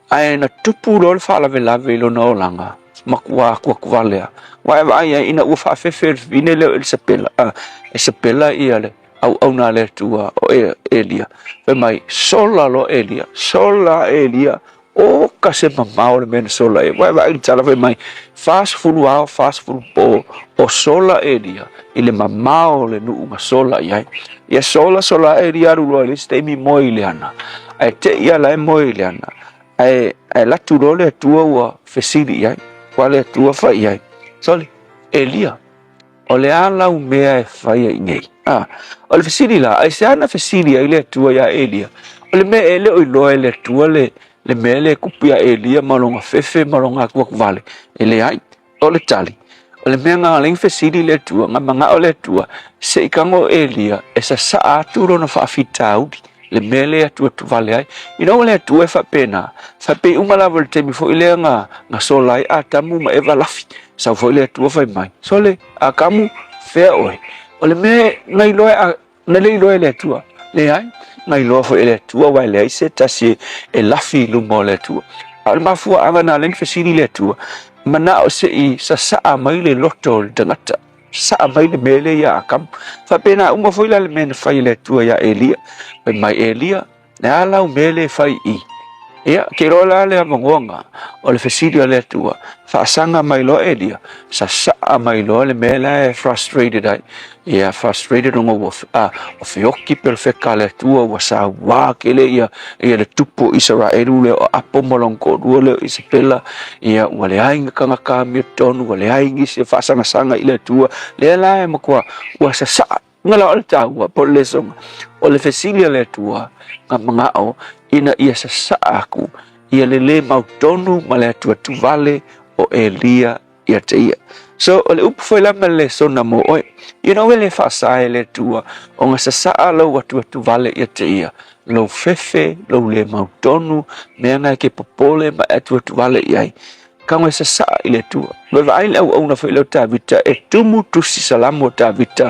ai na tupu lo le whalave lave ilo na olanga makua kualea wa eva aina ina ua whafefer vine leo Isabella ia le au na le tua o Elia. Fe mai sola lo Elia. Sola Elia. O kase mamao le mena sola e. Wai wai tala fe mai fast fulu po o sola Elia. Ile mamao le nuunga sola iai. Ia sola Elia rulo le stemi moi le ana. Ai te ia lai moi le ana. Ai latu lo le tua ua fesiri iai. Wale tua fa iai. Soli Elia. O le ala u mea e whaia i ngei. O le fesiri la, ai se ana fesiri ai le tua ia Elia. O le mea ele o iloa le tua le mea le kupia Elia malonga fefe malonga kuakuvale. Ele ai, o le tali. O le mea ngā ling fesiri le tua, ngā manga o le tua, se ikango Elia, e sa saa aturo na whaafita audi. Le mea le atua tuvale ai. Ina o le atua e whapena. Whape umalawa le temi fo ilea ngā solai a tamu ma eva lafi. Sau fo ile atua whai mai. So le a kamu fea oe. O le mea ngai loe na le iloe le atua. Le ai, ngai loa fo ile atua wai le aise tasi e lafi lumo le atua. A le mafua anga na len fesiri le atua. Mana o se i sa saa mai le loto le tangata. Saa mai le mele ia akam. Whapena uma fo ila le mena whai le atua ia Elia. Pai mai Elia, le alau mele whai i. Ia, ke rola le amangonga o le fesiri o le atua. Whaasanga mai lo Elia. Sa saa mai lo le mele e frustrated ai. Ia, frustrated unga o whioki pel wheka le atua wa sa wā kele ia le tupo Israelu le o apo molongo rua le Isabella. Ia, ua le ainga kangaka mia tonu, ua le aingi se whaasanga sanga i le atua. Le la e makua, ua sa saa. Ngala o le tāua, po le songa. O le fesiri o le atua, ngā mga o, ina ia sa saa aku, ia le mautonu ma le atua tuvale o Elia ia te ia. So, o le upu foi lama le sona mo oe, ina oe le whaasae le tua, o ngā sa saa lau atua tuvale ia te ia. Lau fefe, lau le mautonu, mea ngai ke popole ma atua tuvale iai. Kangwe sa saa i le tua. Noi wa aile au na whaileu tā vita, e tumu tusi salamu o tā vita,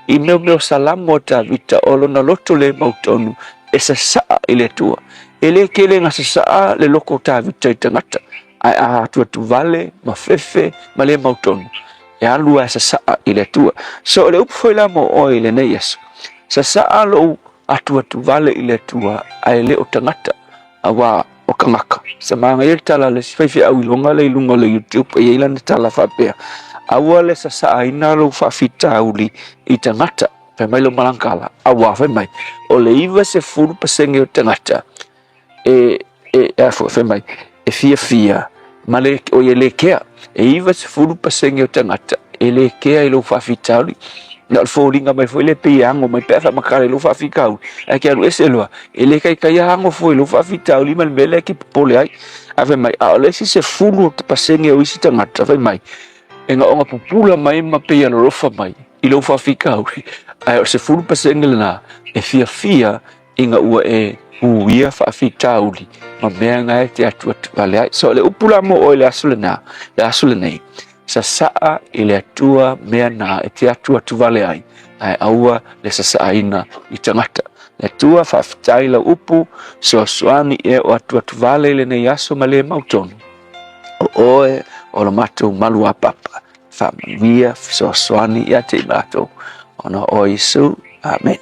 i meo salamu o tā vita, o lona loto le mautonu, e sa saa i le tua. E le kele nga sa saa le loko tā vita i tangata, ai a atua tu vale, ma fefe, ma le mautonu. E alua sa saa i le tua. So le upu whaila mo oi le nei yesu. Sa saa lo atua tu vale i le tua, ai le o tangata, awa o kangaka. Sa mga il tala le Fiafia au ilonga le ilunga le YouTube e ilan tala whapea. Awa le sa saa ina lo whawhita uli i tangata. Whai mai lo malangkala. Awa whai mai. O le iwa se furu pasenge o tangata. Whai mai. E Fiafia. Ma le o ye le kea. E iwa se furu pasenge o tangata. E le kea i lo whawhita uli. Na fōringa mai foi le peango mai pefa makare lo fafikau ai ke alu eselwa ele kai hango foi lo fafitau li mal mele ki pole ai ave mai a le si se fulu te pasenge o isi tangata vai mai enga onga popula mai ma pe lo rofa mai i lo fafikau ai se fulu pasenge na e Fiafia inga ua e uia fafitau li ma mea ngai te atu vale ai so le upula mo o le asule nei sa saa i le atua mea na e te atua tu vale ai. Ai aua le sa saa ina i tangata. le tua whaafitai la upu soasoani e o atu vale le nei aso ma le mautonu. O oe o lo matou malu a papa, whaamanuia soasoani ia te matou. Ona o Yesu, amen.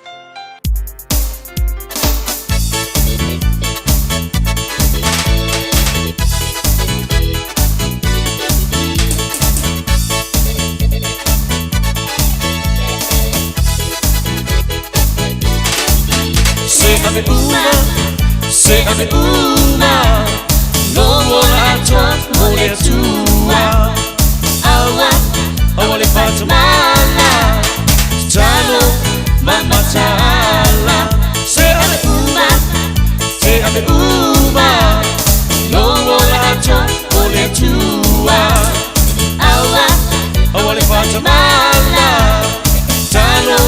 Se ave uma, no ora tua, mole tua, awa, awale fatamala, talo, mama tala. Se ave uma, no ora tua, mole tua, awa, awale fatamala, talo,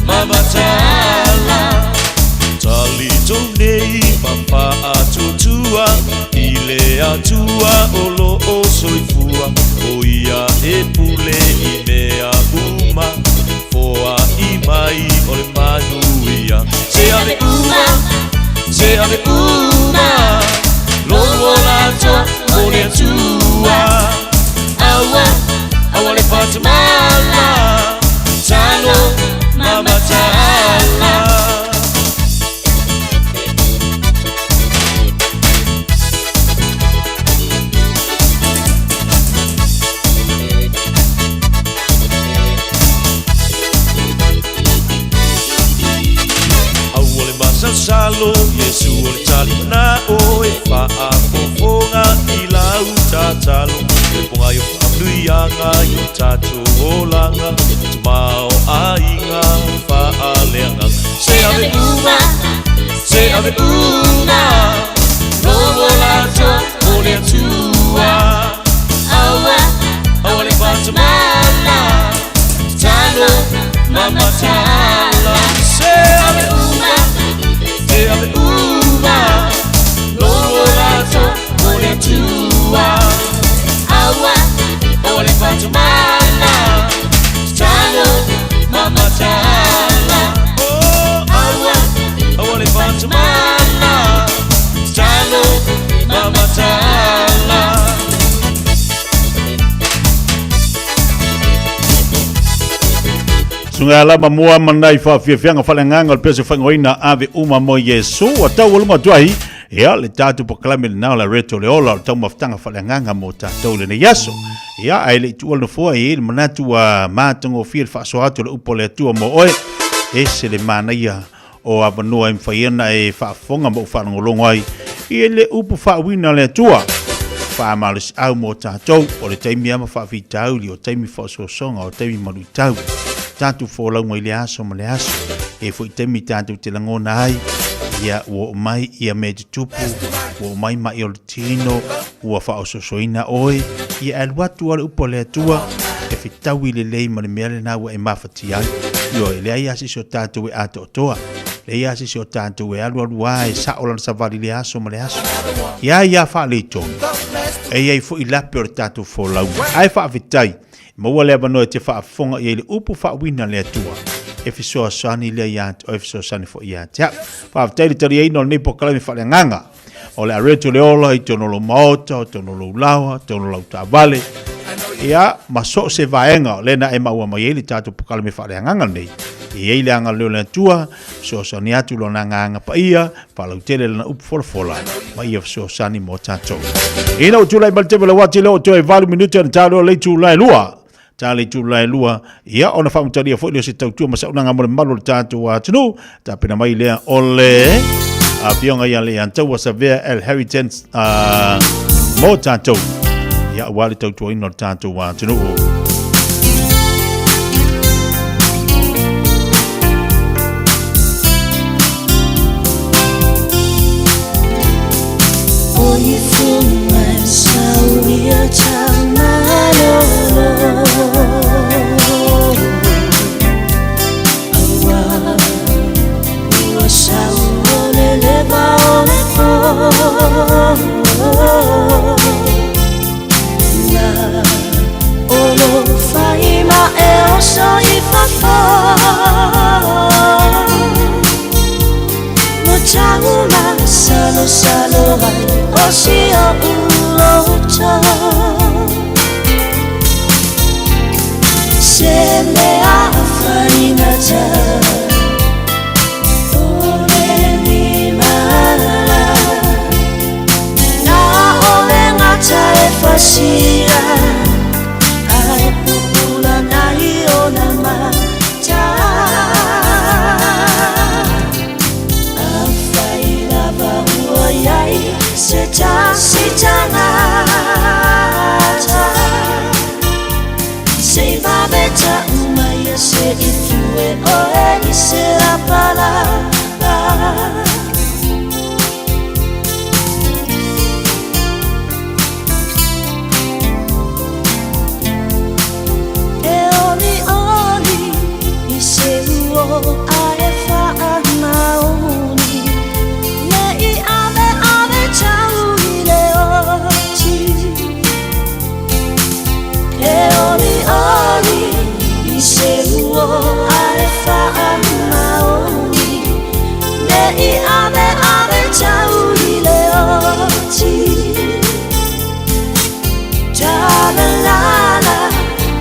mama tala. Talito nei papa atutua ile atua olo o soifua o ia e pule i mea uma foa i mai o le manuia se ave uma logo lato o le atua awa le fatamala talo mama tala. Salo Yesu o le tali na o e faa fofonga I lau tatalo e ponga yo whamnuianga yo tatu o langa tumao a inga faa leanga se ave uma logo lato o le atua awa le fatamala talo mama tala se ave uma, logo lato, mole tua, awa le fatamala, talo, mama tala, awa le fatamala, talo, mama tala.
Sunga lama mua manai Fiafia whalenganga le pese whangoina ave uma mo Yesu a tau waluma tuai ia le tatu poklame le nao la reto le ola o tau maftanga whalenganga mo tatou le ne yaso ia ai le tual no fua i le manatu a mātango fia le whaasoatu le upo le atua mo oe e se le manaia o avanua mwhaiana e whaafonga mo whanangolongo ai i le upo whaawina le atua whaamalis au mo tatou o le taimi ama whaafitau li o taimi whaasosonga o taimi marutau tatu folau mo ile aso mo le aso e fo itemi tatu te langona ai ia o mai ia me tupu o mai mai o tino o fa ososoina oe ia alwatu ala upo le atua e fitau ile lei ma le mele na e mafati ai yo ile ai asi so tatu e ato toa le ia asi so tatu e alu ai sa ola savali le aso mo le aso ia fa le ton e ia fo ila per tatu folau ai fa vitai Maua lea banoe te whaafonga i le upu whaawina lea tua. E fisoa sani lea iat o e fisoa sani fo iat. Whaaftairi tari eino le nipo kalami whaale nganga. O le areto le ola i tono lo maota, o tono lo lawa, tono lo tawale. Ia, maso se vaenga lena e maua mai ele tatu pukalami whaale nganga nei. I eile anga leo lea tua, so sani atu lo na nganga pa ia, whalau tele lana upu fola. Ma ia fisoa sani mo tatou. Ina utulai maltebele wati leo toe valu minuta na talo leitu lai lua. Tale tu lai lua ia ona famtaria fo le se tautua masa una ngamo le malu tatu wa tunu ta pena mai le ole a pionga ia le anta wa savea el heritage mo tatu ia wale tautua ino tatu wa tunu
salohai o sia ulota se me a farina ta ore ni mala na ole ngata e fasia ai pupula na iona mata afaila bahua yai sita ngata sei va beta umaya se ifue oe ise la palabra e oli ise uo ae fa'a mauni ne I ave chau I le oti e oli ise uo ae fa'a mauni ne I ave chau I le oti ta la la la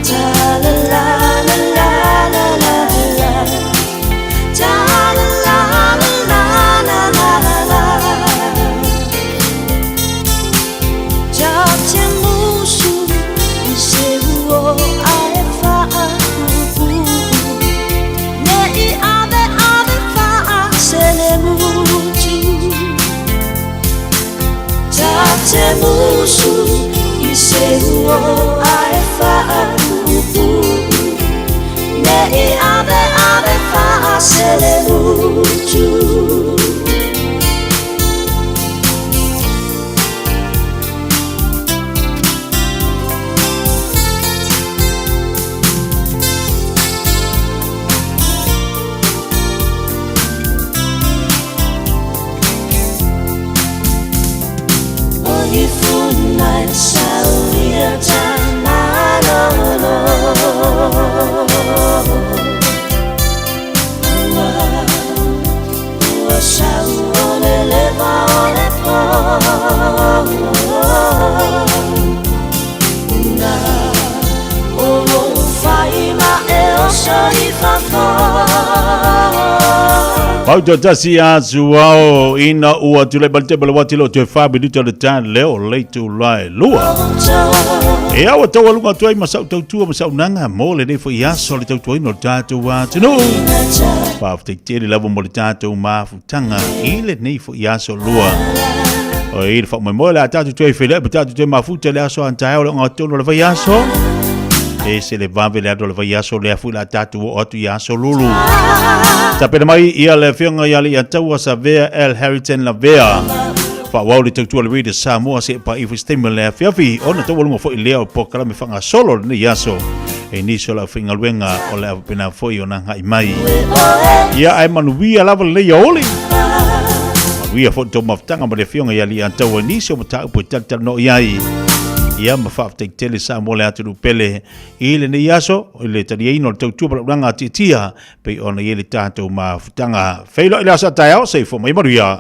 ta la la la la la la la ta la la la la la la ja te musu I se uo ae fa'a upu ne I ave fa'a se le mutu ja te musu I se uo ae fa'a upu ne I ave fa'a se le mutu Funai saulia tanalo Ua sau ole leva ole po Na olo fai ma e oso I fafo
Pau to tasi a suao ina ua tule balte balawati lo te fa biduta le tan leo leitu lai lua. E awa tawa lunga tuai masau tau tua masau nanga mo le defo iaso le tau tuai no tatu wa tino. Pau te tere lavo mo le tatu mafutanga ile nei fo iaso lua. O ile fa mo mo le tatu tuai fele tatu tuai mafuta le aso Taeao le ngatono le fa iaso. E se le vave le ado le vaiaso le afu la tatu o atu iaso lulu. Tapena mai ia le whionga ia le ataua sa vea El Harrington la vea. Fa wau le tautua le reader Samoa se pa ifu stemma le Fiafia. Ona taua lunga fo I lea o po kalame whanga solo le iaso. E niso la whinga luenga o le apena foi o na hai mai. Ia ai manuia lava le ia oli. Manuia fo to maftanga ma le whionga ia le ataua niso mata upo tata no iai. Ia mawhaf te tele sa mo le atu pele I le ne iaso o le tari eino le tautua paluranga titia pe ona i le tātou mawhutanga. Whailo I le asa Taeao, sei fo mai maruia.